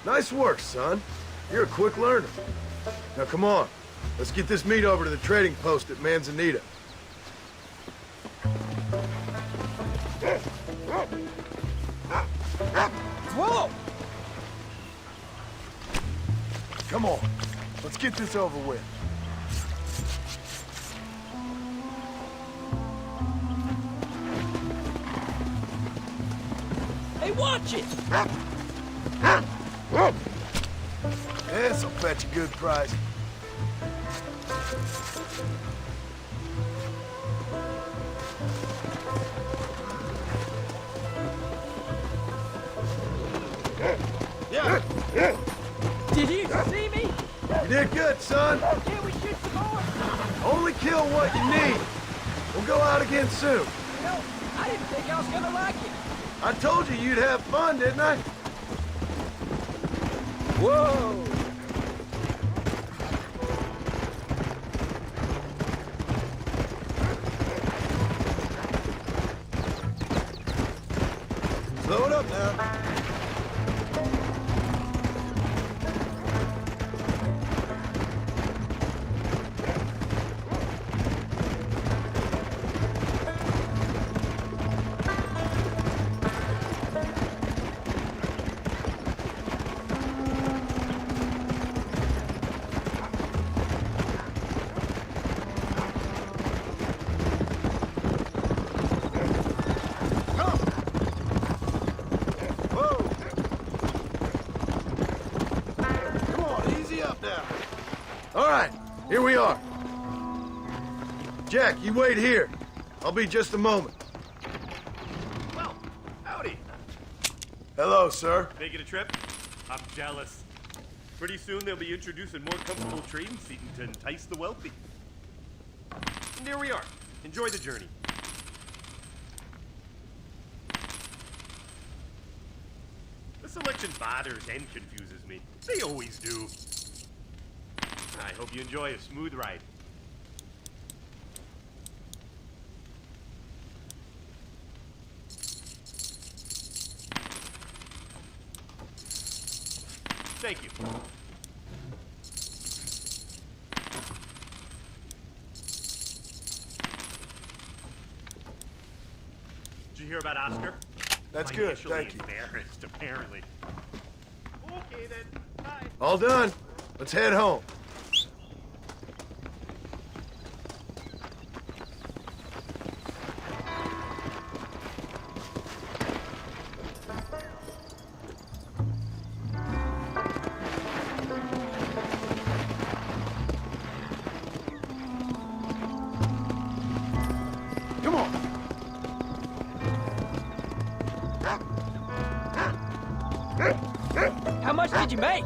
Nice work, son. You're a quick learner. Now come on. Let's get this meat over to the trading post at Manzanita. Whoa! Come on. Let's get this over with. Hey, watch it! This'll fetch a good price. Yeah. Did you see me? You did good, son. Can we shoot some more? Only kill what you need. We'll go out again soon. You know, I didn't think I was gonna like it. I told you you'd have fun, didn't I? Whoa! Slow it up now. Whoa! Here we are. Jack, you wait here. I'll be just a moment. Well, howdy. Hello, sir. Making a trip? I'm jealous. Pretty soon they'll be introducing more comfortable train seating to entice the wealthy. And here we are. Enjoy the journey. The selection bothers and confuses me. They always do. I hope you enjoy a smooth ride. Thank you. Did you hear about Oscar? That's good, thank you. Embarrassed, apparently. Okay then. Bye. All done. Let's head home. Come on. How much did you make?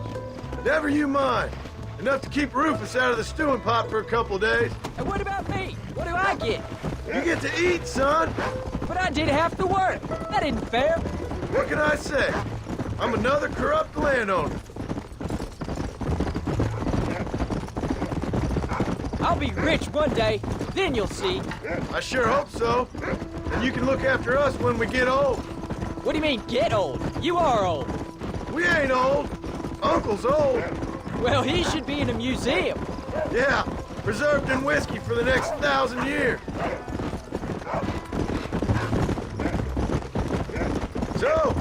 Never you mind. Enough to keep Rufus out of the stewing pot for a couple of days. And what about me? What do I get? You get to eat, son. But I did half the work. That isn't fair. What can I say? I'm another corrupt landowner. I'll be rich one day, then you'll see. I sure hope so. And you can look after us when we get old. What do you mean, get old? You are old. We ain't old. Uncle's old. Well, he should be in a museum. Yeah, preserved in whiskey for the next 1,000 years. So,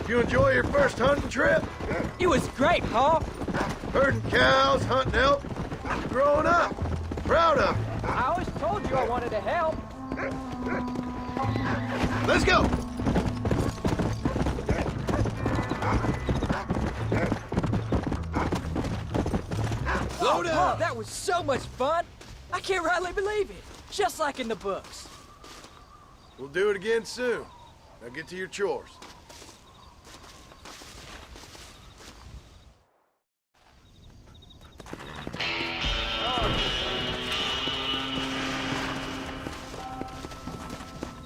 you enjoy your first hunting trip? It was great, Pa. Herding cows, hunting elk. Growing up. Proud of you. I always told you I wanted to help. Let's go. Load up! That was so much fun! I can't rightly believe it. Just like in the books. We'll do it again soon. Now get to your chores.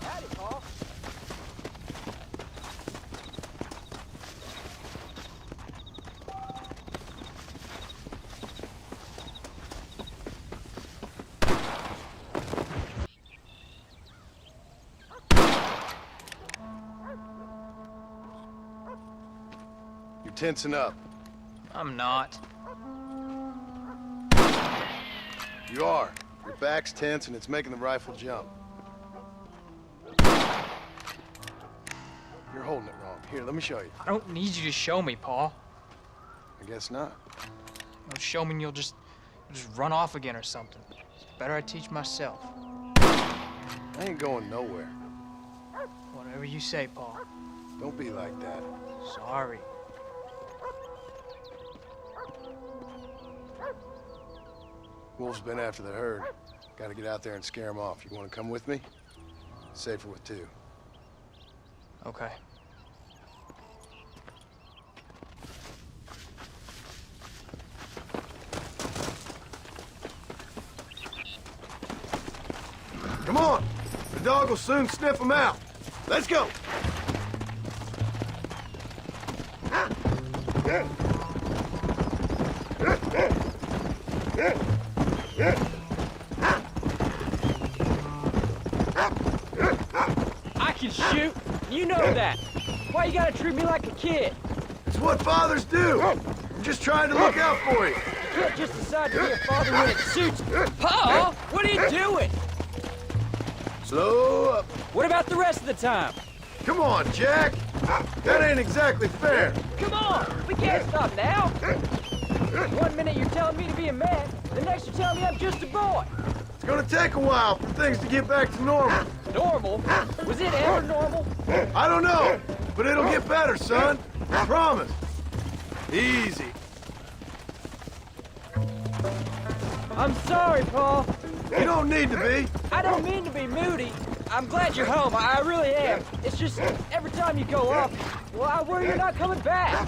Howdy, Pa. You're tensing up. I'm not. You are. Your back's tense and it's making the rifle jump. You're holding it wrong. Here, let me show you. I don't need you to show me, Pa. I guess not. Don't show me and you'll just run off again or something. It's better I teach myself. I ain't going nowhere. Whatever you say, Pa. Don't be like that. Sorry. Wolf's been after the herd. Gotta get out there and scare them off. You wanna come with me? Safer with two. Okay. Come on. The dog will soon sniff them out. Let's go. I can shoot. You know that. Why you gotta treat me like a kid? It's what fathers do. I'm just trying to look out for you. You can't just decide to be a father when it suits you. Pa, what are you doing? Slow up. What about the rest of the time? Come on, Jack. That ain't exactly fair. Come on, we can't stop now. 1 minute you're telling me to be a man, the next you're telling me I'm just a boy. It's gonna take a while for things to get back to normal. Normal? Was it ever normal? I don't know, but it'll get better, son. I promise. Easy. I'm sorry, Paul. You don't need to be. I don't mean to be moody. I'm glad you're home. I really am. It's just every time you go up, well, I worry you're not coming back.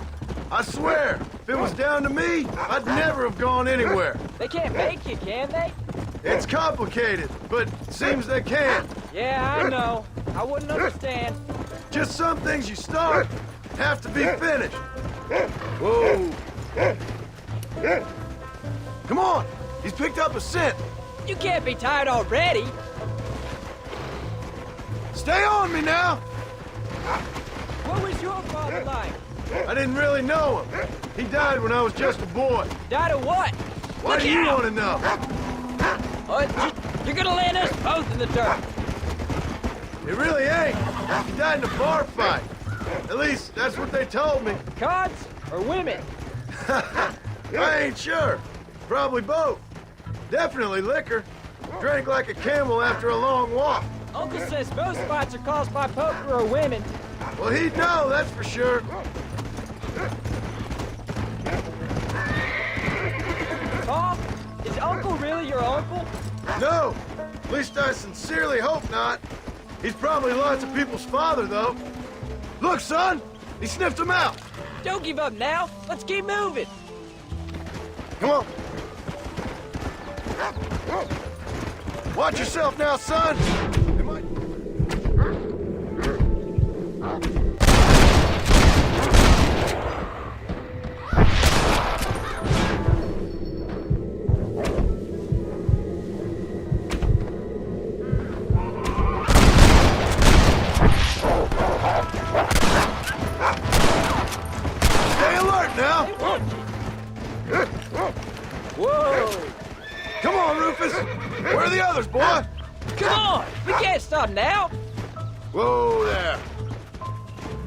I swear, if it was down to me, I'd never have gone anywhere. They can't make you, can they? It's complicated, but seems they can. Yeah, I know. I wouldn't understand. Just some things you start have to be finished. Whoa. Come on, he's picked up a scent. You can't be tired already. Stay on me now. What was your father like? I didn't really know him. He died when I was just a boy. Died of what? Why do you want to know? You're gonna land us both in the dirt. It really ain't. He died in a bar fight. At least, that's what they told me. Cards or women? I ain't sure. Probably both. Definitely liquor. Drank like a camel after a long walk. Uncle says most fights are caused by poker or women. Well, he'd know, that's for sure. Paul, is Uncle really your uncle? No. At least I sincerely hope not. He's probably lots of people's father, though. Look, son! He sniffed him out! Don't give up now. Let's keep moving. Come on. Watch yourself now, son! It might... Stay alert now! Whoa! Come on, Rufus! Where are the others, boy? Come on! We can't stop now! Whoa there!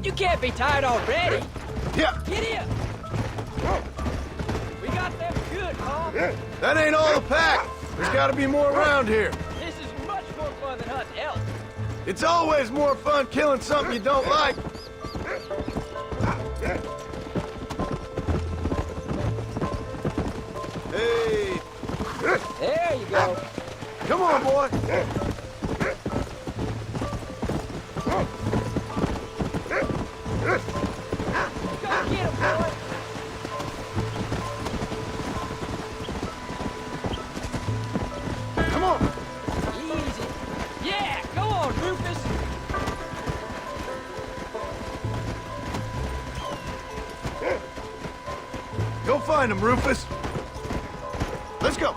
You can't be tired already! Yeah! Get in! We got them good, Paul! That ain't all the pack! There's gotta be more around here. This is much more fun than hunting elk. It's always more fun killing something you don't like. Hey! There you go. Come on, boy! Go get him, boy! Come on! Easy. Yeah, go on, Rufus! Go find him, Rufus! Let's go!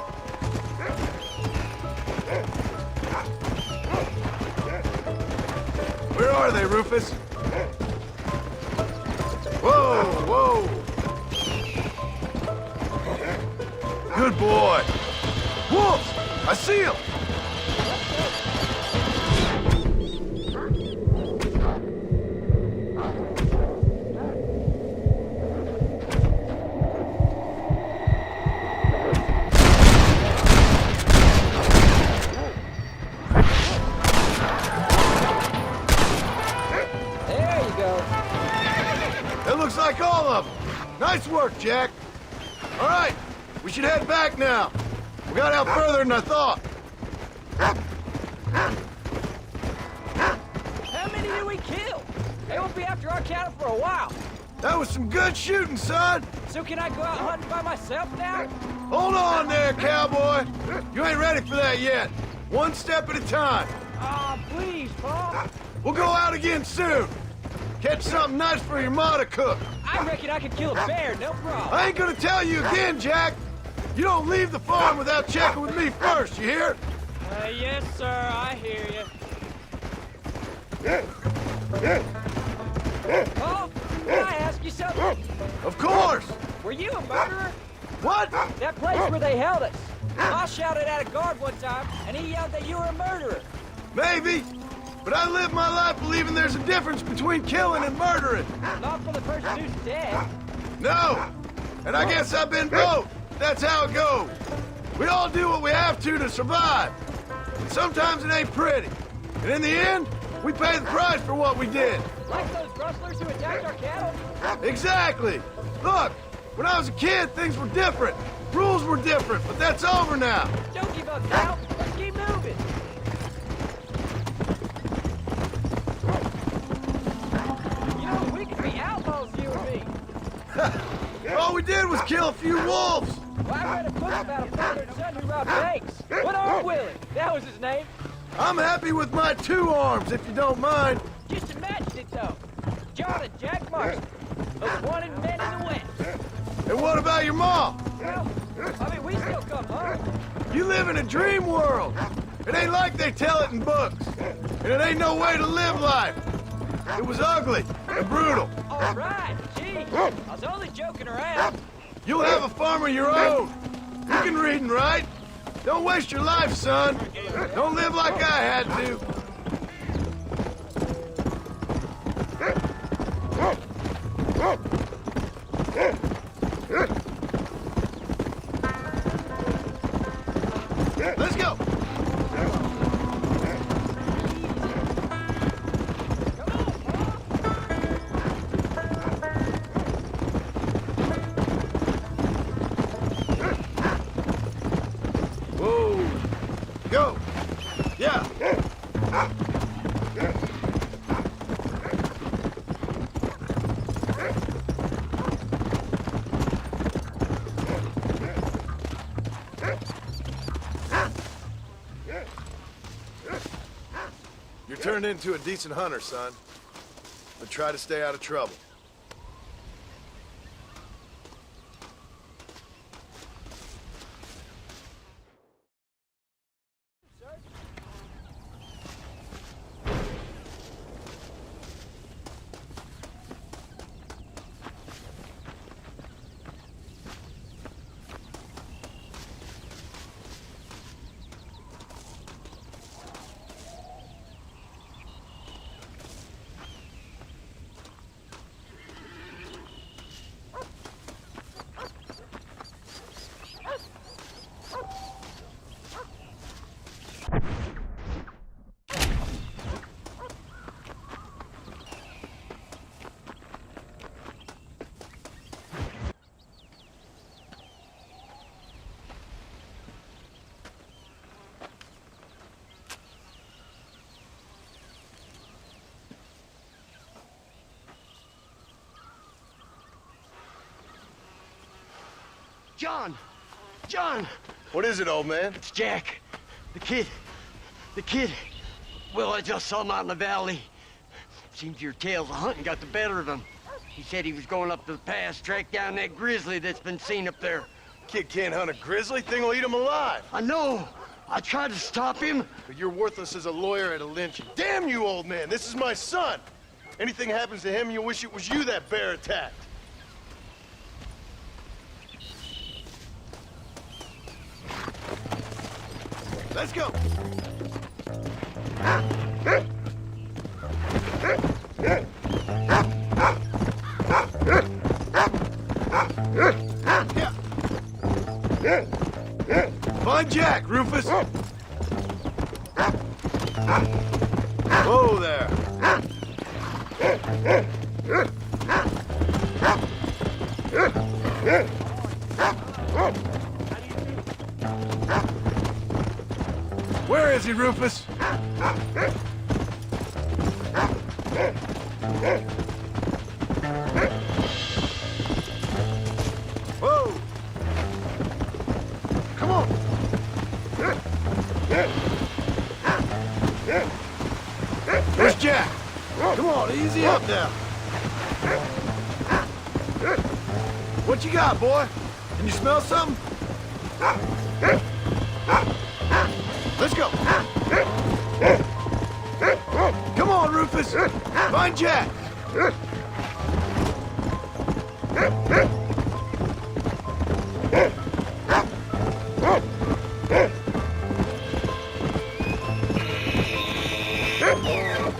Where are they, Rufus? Whoa, whoa! Good boy! Wolves! I see them! There you go. That looks like all of them. Nice work, Jack. All right, we should head back now. We got out further than I thought. How many did we kill? They won't be after our cattle for a while. That was some good shooting, son. So can I go out hunting by myself now? Hold on there, cowboy. You ain't ready for that yet. One step at a time. Aw, please, Paul. We'll go out again soon. Catch something nice for your ma to cook. I reckon I could kill a bear, no problem. I ain't gonna tell you again, Jack. You don't leave the farm without checking with me first, you hear? Yes, sir, I hear you. Paul, can I ask you something? Of course. Were you a murderer? What? That place where they held us. I shouted at a guard one time, and he yelled that you were a murderer. Maybe. But I live my life believing there's a difference between killing and murdering. Not for the person who's dead. No. And I guess I've been both. That's how it goes. We all do what we have to survive. And sometimes it ain't pretty. And in the end, we pay the price for what we did. Like those rustlers who attacked our cattle? Exactly. Look, when I was a kid, things were different. Rules were different, but that's over now. Don't give up now. Let's keep moving. You know, we could be outlaws, you and me. All we did was kill a few wolves. Well, I read a book about a father and son who robbed banks. What arm Willie? That was his name. I'm happy with my 2 arms, if you don't mind. Just imagine it, though. John and Jack Marston, most wanted men in the West. And what about your mom? Well, I mean, we still come home. You live in a dream world. It ain't like they tell it in books. And it ain't no way to live life. It was ugly and brutal. All right, gee, I was only joking around. You'll have a farm of your own. You can read and write. Don't waste your life, son. Don't live like I had to. Let's go. Whoa. Go. Yeah. You're turned into a decent hunter, son. But try to stay out of trouble. John! John! What is it, old man? It's Jack. The kid. The kid. Well, I just saw him out in the valley. Seems your tales of hunting got the better of him. He said he was going up to the pass, track down that grizzly that's been seen up there. Kid can't hunt a grizzly. Thing will eat him alive. I know. I tried to stop him. But you're worthless as a lawyer at a lynching. Damn you, old man. This is my son. Anything happens to him, you'll wish it was you that bear attacked. Let's go. Find Jack, Rufus. Whoa there. Where is he, Rufus? Whoa! Come on! Where's Jack? Come on, easy up now. What you got, boy? Can you smell something? Let's go. Come on, Rufus. Find Jack.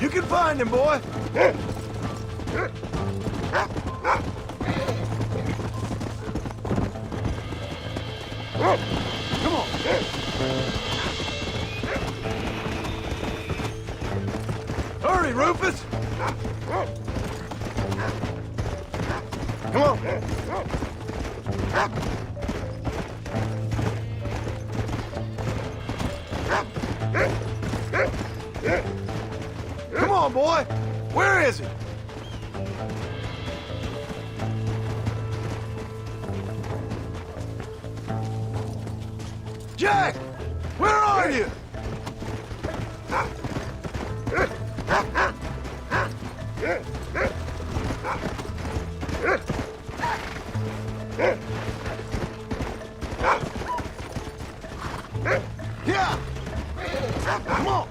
You can find him, boy. Come on. Hurry, Rufus! Come on! on, boy! Where is he? Jack! Where are you? Yeah! Come on!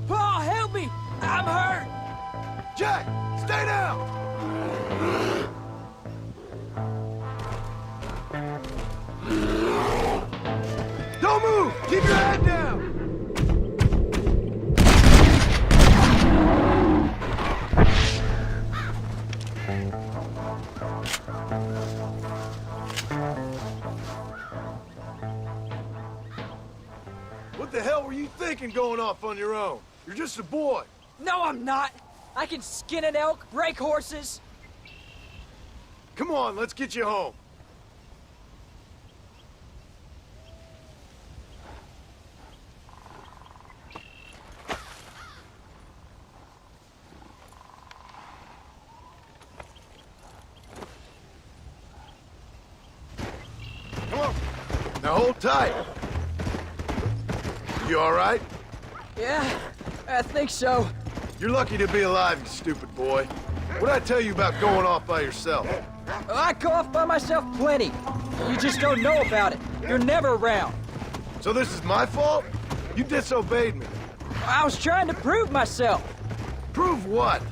Paul, help me! I'm hurt! Jack, stay down! Don't move! Keep your head down! What the hell were you thinking going off on your own? You're just a boy. No, I'm not! I can skin an elk, break horses. Come on, let's get you home. Come on. Now hold tight. You all right? Yeah, I think so. You're lucky to be alive, you stupid boy. What'd I tell you about going off by yourself? I go off by myself plenty. You just don't know about it. You're never around. So this is my fault? You disobeyed me. I was trying to prove myself. Prove what?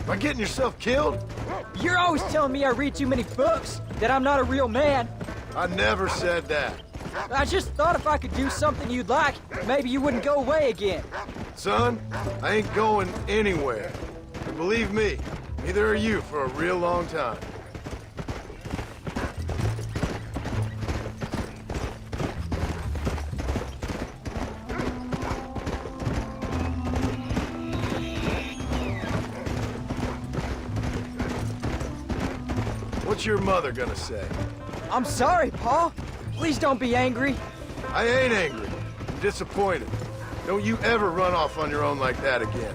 By getting yourself killed? You're always telling me I read too many books, that I'm not a real man. I never said that. I just thought if I could do something you'd like, maybe you wouldn't go away again. Son, I ain't going anywhere. And believe me, neither are you for a real long time. What's your mother gonna say? I'm sorry, Paul. Please don't be angry. I ain't angry. I'm disappointed. Don't you ever run off on your own like that again.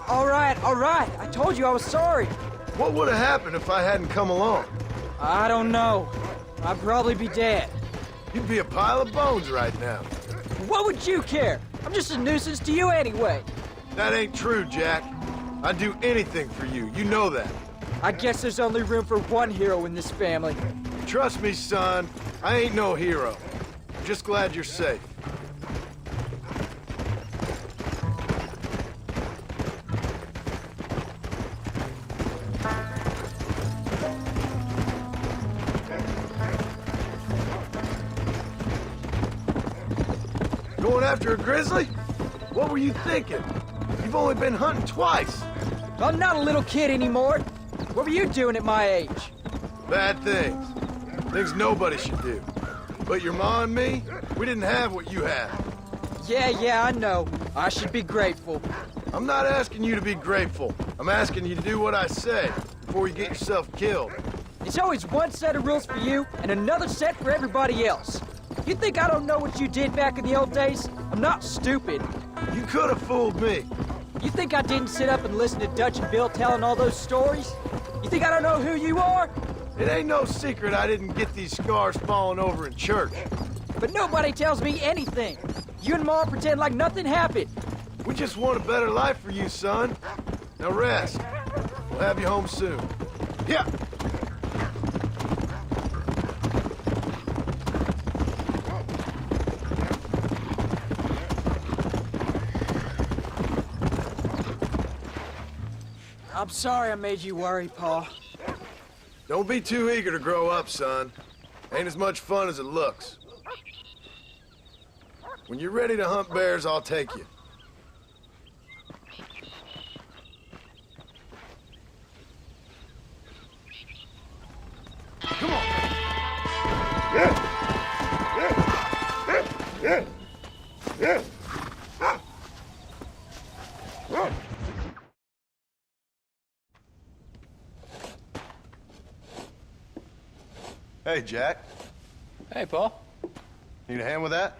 All right. I told you I was sorry. What would have happened if I hadn't come along? I don't know. I'd probably be dead. You'd be a pile of bones right now. What would you care? I'm just a nuisance to you anyway. That ain't true, Jack. I'd do anything for you. You know that. I guess there's only room for one hero in this family. Trust me, son. I ain't no hero. I'm just glad you're safe. Going after a grizzly? What were you thinking? You've only been hunting twice. I'm not a little kid anymore. What were you doing at my age? Bad things. Things nobody should do. But your ma and me, we didn't have what you have. Yeah, I know. I should be grateful. I'm not asking you to be grateful. I'm asking you to do what I say before you get yourself killed. It's always one set of rules for you and another set for everybody else. You think I don't know what you did back in the old days? I'm not stupid. You could have fooled me. You think I didn't sit up and listen to Dutch and Bill telling all those stories? You think I don't know who you are? It ain't no secret I didn't get these scars falling over in church. But nobody tells me anything. You and Ma pretend like nothing happened. We just want a better life for you, son. Now rest. We'll have you home soon. Yeah. I'm sorry I made you worry, Paul. Don't be too eager to grow up, son. Ain't as much fun as it looks. When you're ready to hunt bears, I'll take you. Come on. Hey, Jack. Hey, Paul. Need a hand with that?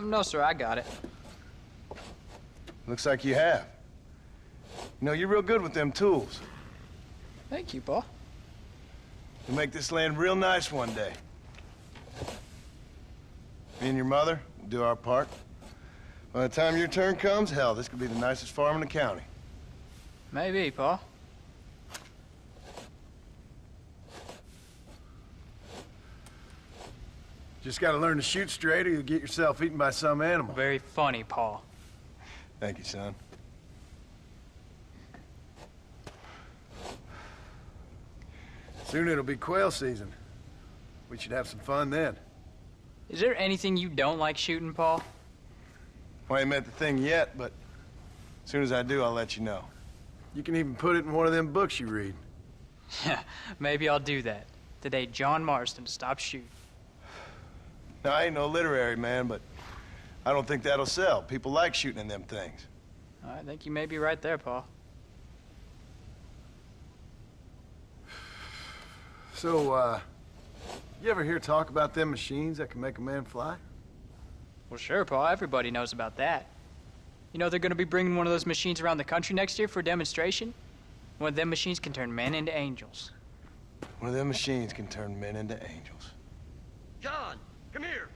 No, sir, I got it. Looks like you have. You know, you're real good with them tools. Thank you, Paul. You'll make this land real nice one day. Me and your mother will do our part. By the time your turn comes, hell, this could be the nicest farm in the county. Maybe, Paul. Just gotta learn to shoot straight or you'll get yourself eaten by some animal. Very funny, Paul. Thank you, son. Soon it'll be quail season. We should have some fun then. Is there anything you don't like shooting, Paul? Well, I ain't met the thing yet, but as soon as I do, I'll let you know. You can even put it in one of them books you read. Yeah, maybe I'll do that. Today, John Marston stopped shooting. Now, I ain't no literary man, but I don't think that'll sell. People like shooting in them things. I think you may be right there, Paul. So, you ever hear talk about them machines that can make a man fly? Well, sure, Paul. Everybody knows about that. You know they're going to be bringing one of those machines around the country next year for a demonstration? One of them machines can turn men into angels. One of them machines can turn men into angels. John, come here.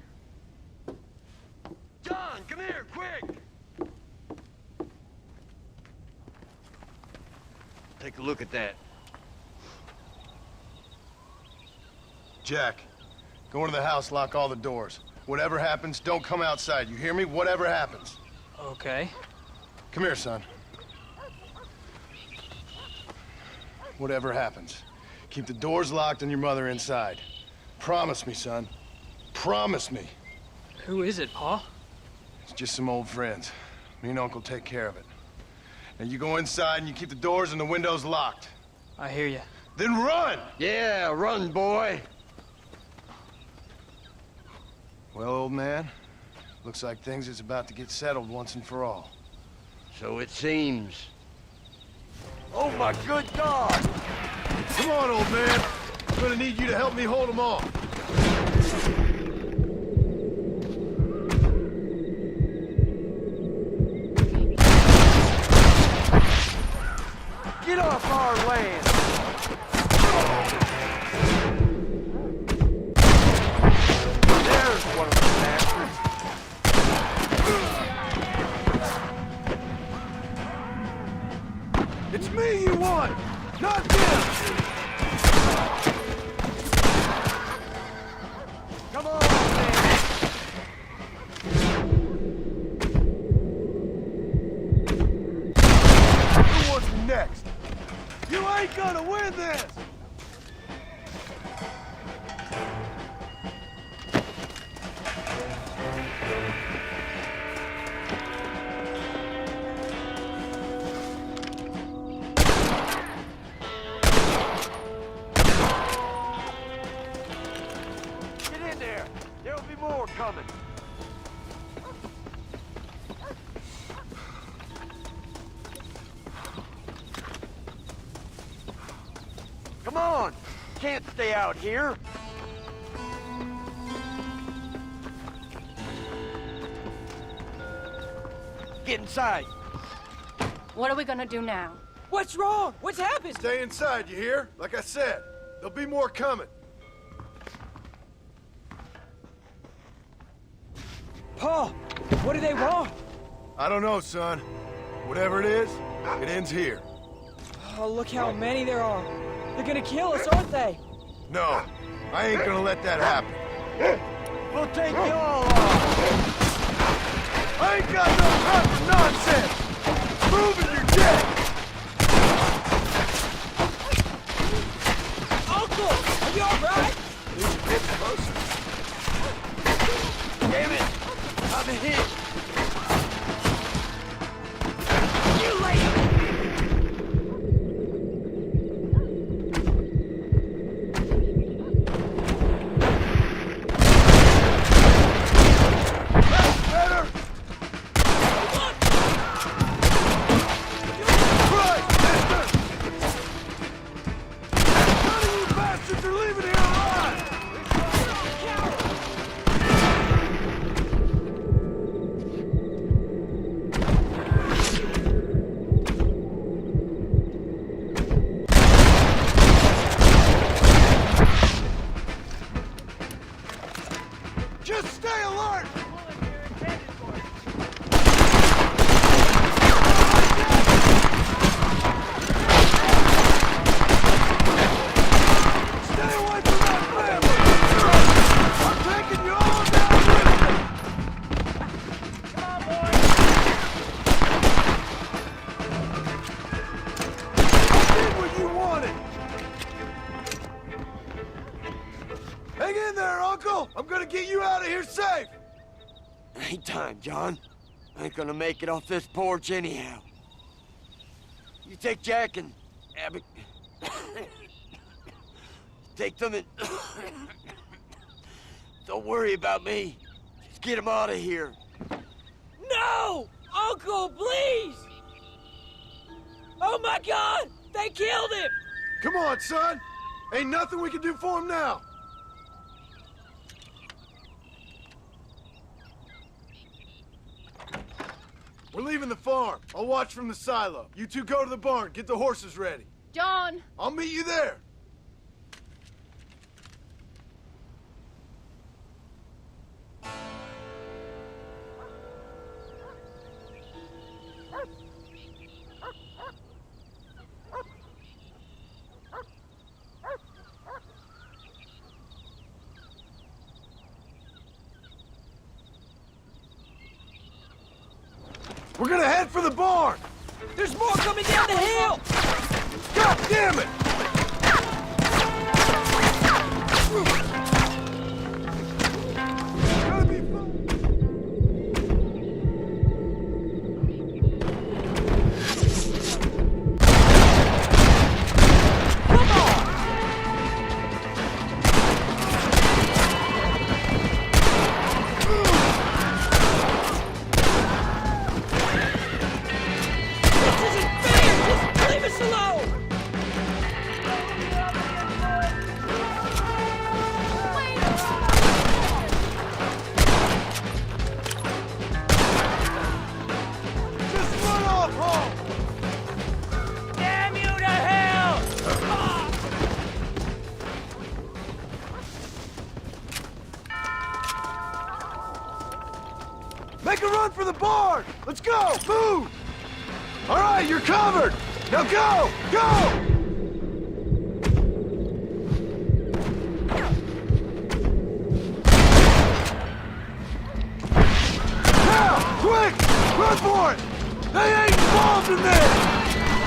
John, come here, quick. Take a look at that. Jack, go into the house, lock all the doors. Whatever happens, don't come outside. You hear me? Whatever happens. Okay. Come here, son. Whatever happens, keep the doors locked and your mother inside. Promise me, son. Promise me. Who is it, Paul? It's just some old friends. Me and Uncle take care of it. Now you go inside and you keep the doors and the windows locked. I hear you. Then run! Yeah, run, boy. Well, old man, looks like things is about to get settled once and for all. So it seems. Oh, my good God! Come on, old man. I'm gonna need you to help me hold them off. Get off our land! There's one of the bastards. It's me you want, not them! Come on, man! Who wants me next? You ain't gonna win this! Get in there! There'll be more coming. Come on! Can't stay out here. Get inside. What are we gonna do now? What's wrong? What's happened? Stay inside, you hear? Like I said, there'll be more coming. Paul, what do they want? I don't know, son. Whatever it is, it ends here. Oh, look how many there are. They're gonna kill us, aren't they? No, I ain't gonna let that happen. We'll take you all off. I ain't got no time for nonsense! Prove it you're dead! Uncle, are you alright? These are getting closer. Damn it! I'm hit! You lady! Better! Christ, mister! None of you bastards are leaving here alive! Just stay alert! Stay away from that family! I'm taking you all down with me! Come on, boys! I did what you wanted! Hang in there, Uncle! I'm gonna get you out of here safe! Ain't time, John. I ain't gonna make it off this porch anyhow. You take Jack and Abby. Take them and... Don't worry about me. Just get them out of here. No! Uncle, please! Oh my God! They killed him! Come on, son! Ain't nothing we can do for him now! We're leaving the farm. I'll watch from the silo. You two go to the barn. Get the horses ready. John! I'll meet you there. We're gonna head for the barn! There's more coming down the hill! God damn it! Gotta be Leave us alone! Just run off home! Damn you to hell! Make a run for the barn! Let's go! Move! All right, you're covered! Now go! Go! Now! Quick! Run for it! They ain't involved in this!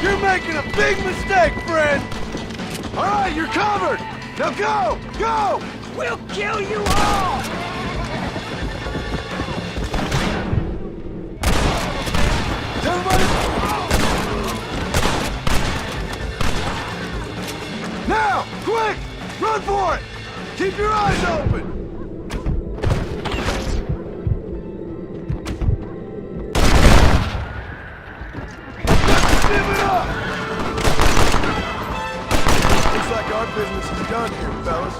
You're making a big mistake, friend! All right, you're covered! Now go! Go! We'll kill you all! Everybody! Now! Quick! Run for it! Keep your eyes open! Give it up! Looks like our business is done here, fellas.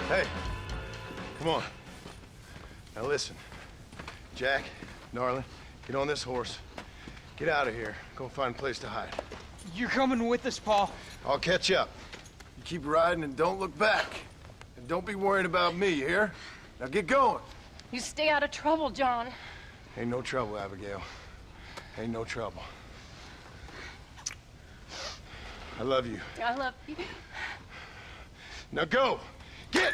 Hey, come on. Now listen. Jack, Darlin, get on this horse. Get out of here. Go find a place to hide. You're coming with us, Paul. I'll catch up. You keep riding and don't look back. And don't be worrying about me, you hear? Now get going. You stay out of trouble, John. Ain't no trouble, Abigail. Ain't no trouble. I love you. I love you. Now go! Get!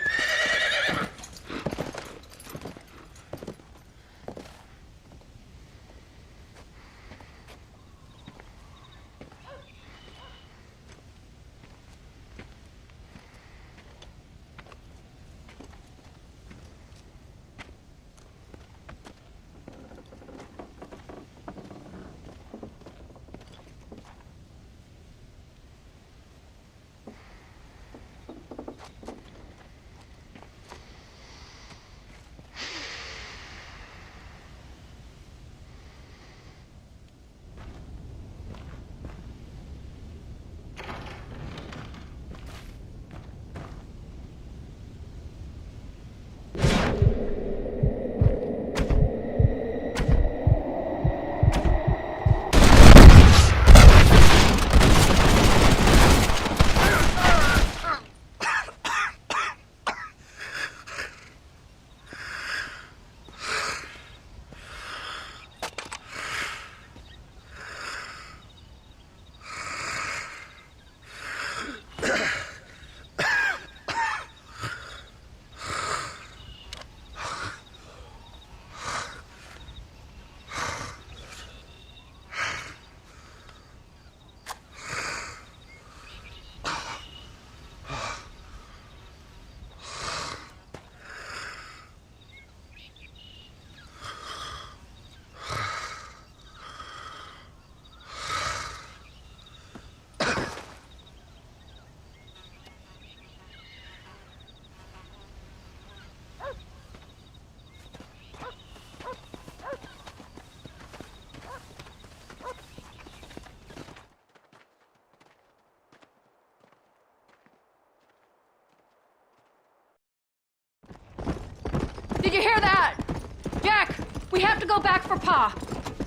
We have to go back for Pa.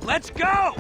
Let's go!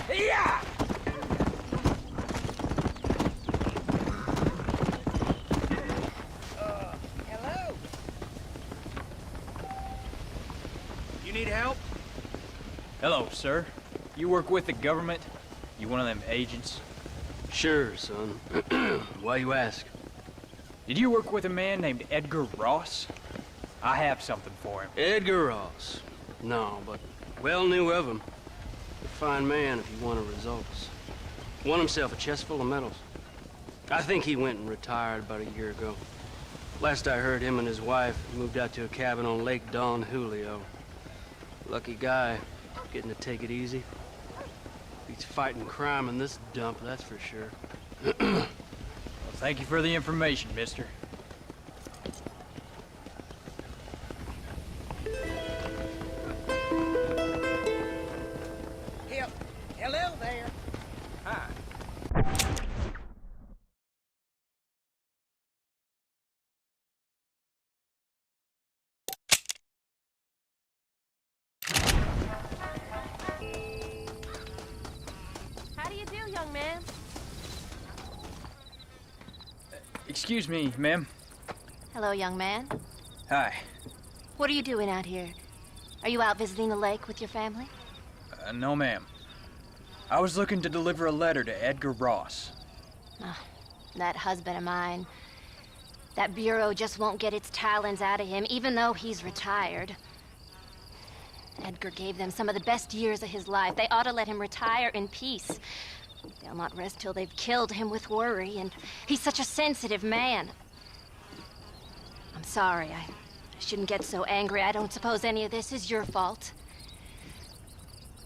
Yeah! Hello? You need help? Hello, sir. You work with the government? You one of them agents? Sure, son. Why you ask? Did you work with a man named Edgar Ross? I have something for him. Edgar Ross? No, but well knew of him. A fine man if he wanted results. Won himself a chest full of medals. I think he went and retired about a year ago. Last I heard, him and his wife moved out to a cabin on Lake Don Julio. Lucky guy, getting to take it easy. Beats fighting crime in this dump, that's for sure. Well, thank you for the information, mister. Hello there. Hi. How do you do, young man? Excuse me, ma'am. Hello, young man. Hi. What are you doing out here? Are you out visiting the lake with your family? No, ma'am. I was looking to deliver a letter to Edgar Ross. Oh, that husband of mine. That bureau just won't get its talons out of him, even though he's retired. Edgar gave them some of the best years of his life. They ought to let him retire in peace. They'll not rest till they've killed him with worry, and he's such a sensitive man. I'm sorry, I shouldn't get so angry. I don't suppose any of this is your fault.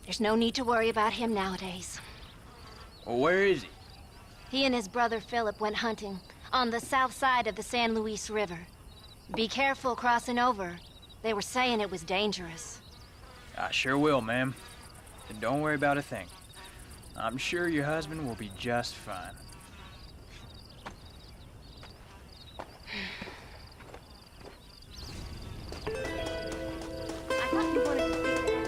There's no need to worry about him nowadays. Well, where is he? He and his brother Philip went hunting on the south side of the San Luis River. Be careful crossing over. They were saying it was dangerous. I sure will, ma'am. And don't worry about a thing. I'm sure your husband will be just fine. I thought you wanted to speak to him.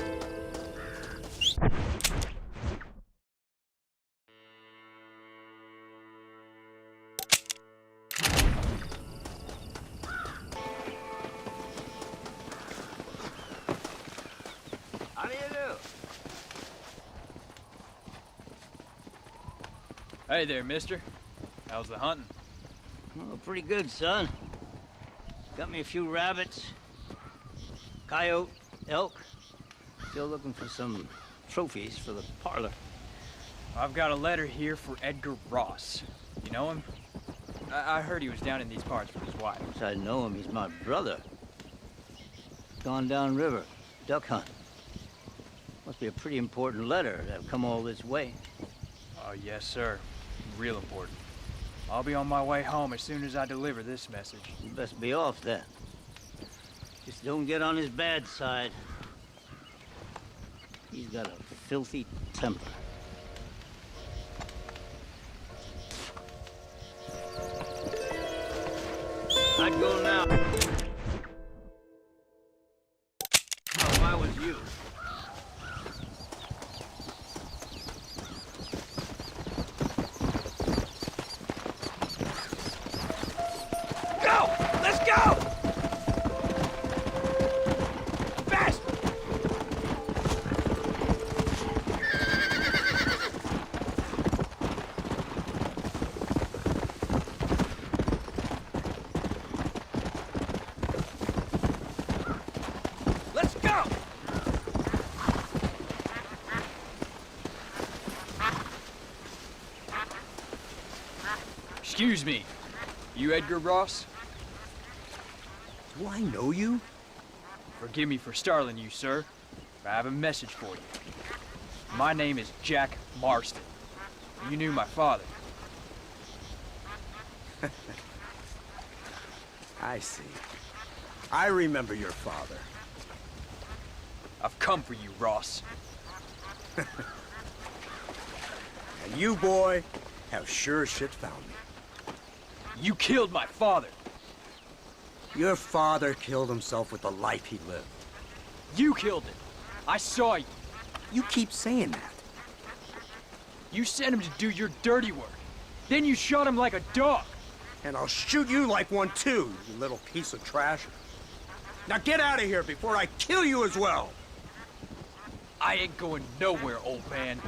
How do you do? Hey there, mister. How's the hunting? Oh, pretty good, son. Got me a few rabbits, coyote, elk. Still looking for some trophies for the parlor. I've got a letter here for Edgar Ross. You know him? I heard he was down in these parts with his wife. Yes, I know him. He's my brother. Gone down river, duck hunt. Must be a pretty important letter to have come all this way. Oh, yes, sir. Real important. I'll be on my way home as soon as I deliver this message. You best be off then. Just don't get on his bad side. He's got a filthy temper. I'd go now. If I was you. Go! Let's go! Fast! Let's go! Excuse me. You Edgar Ross? Do I know you? Forgive me for startling you, sir. But I have a message for you. My name is Jack Marston. You knew my father. I see. I remember your father. I've come for you, Ross. And you, boy, have sure as shit found me. You killed my father. Your father killed himself with the life he lived. You killed him. I saw you. You keep saying that. You sent him to do your dirty work. Then you shot him like a dog. And I'll shoot you like one too, you little piece of trash. Now get out of here before I kill you as well. I ain't going nowhere, old man.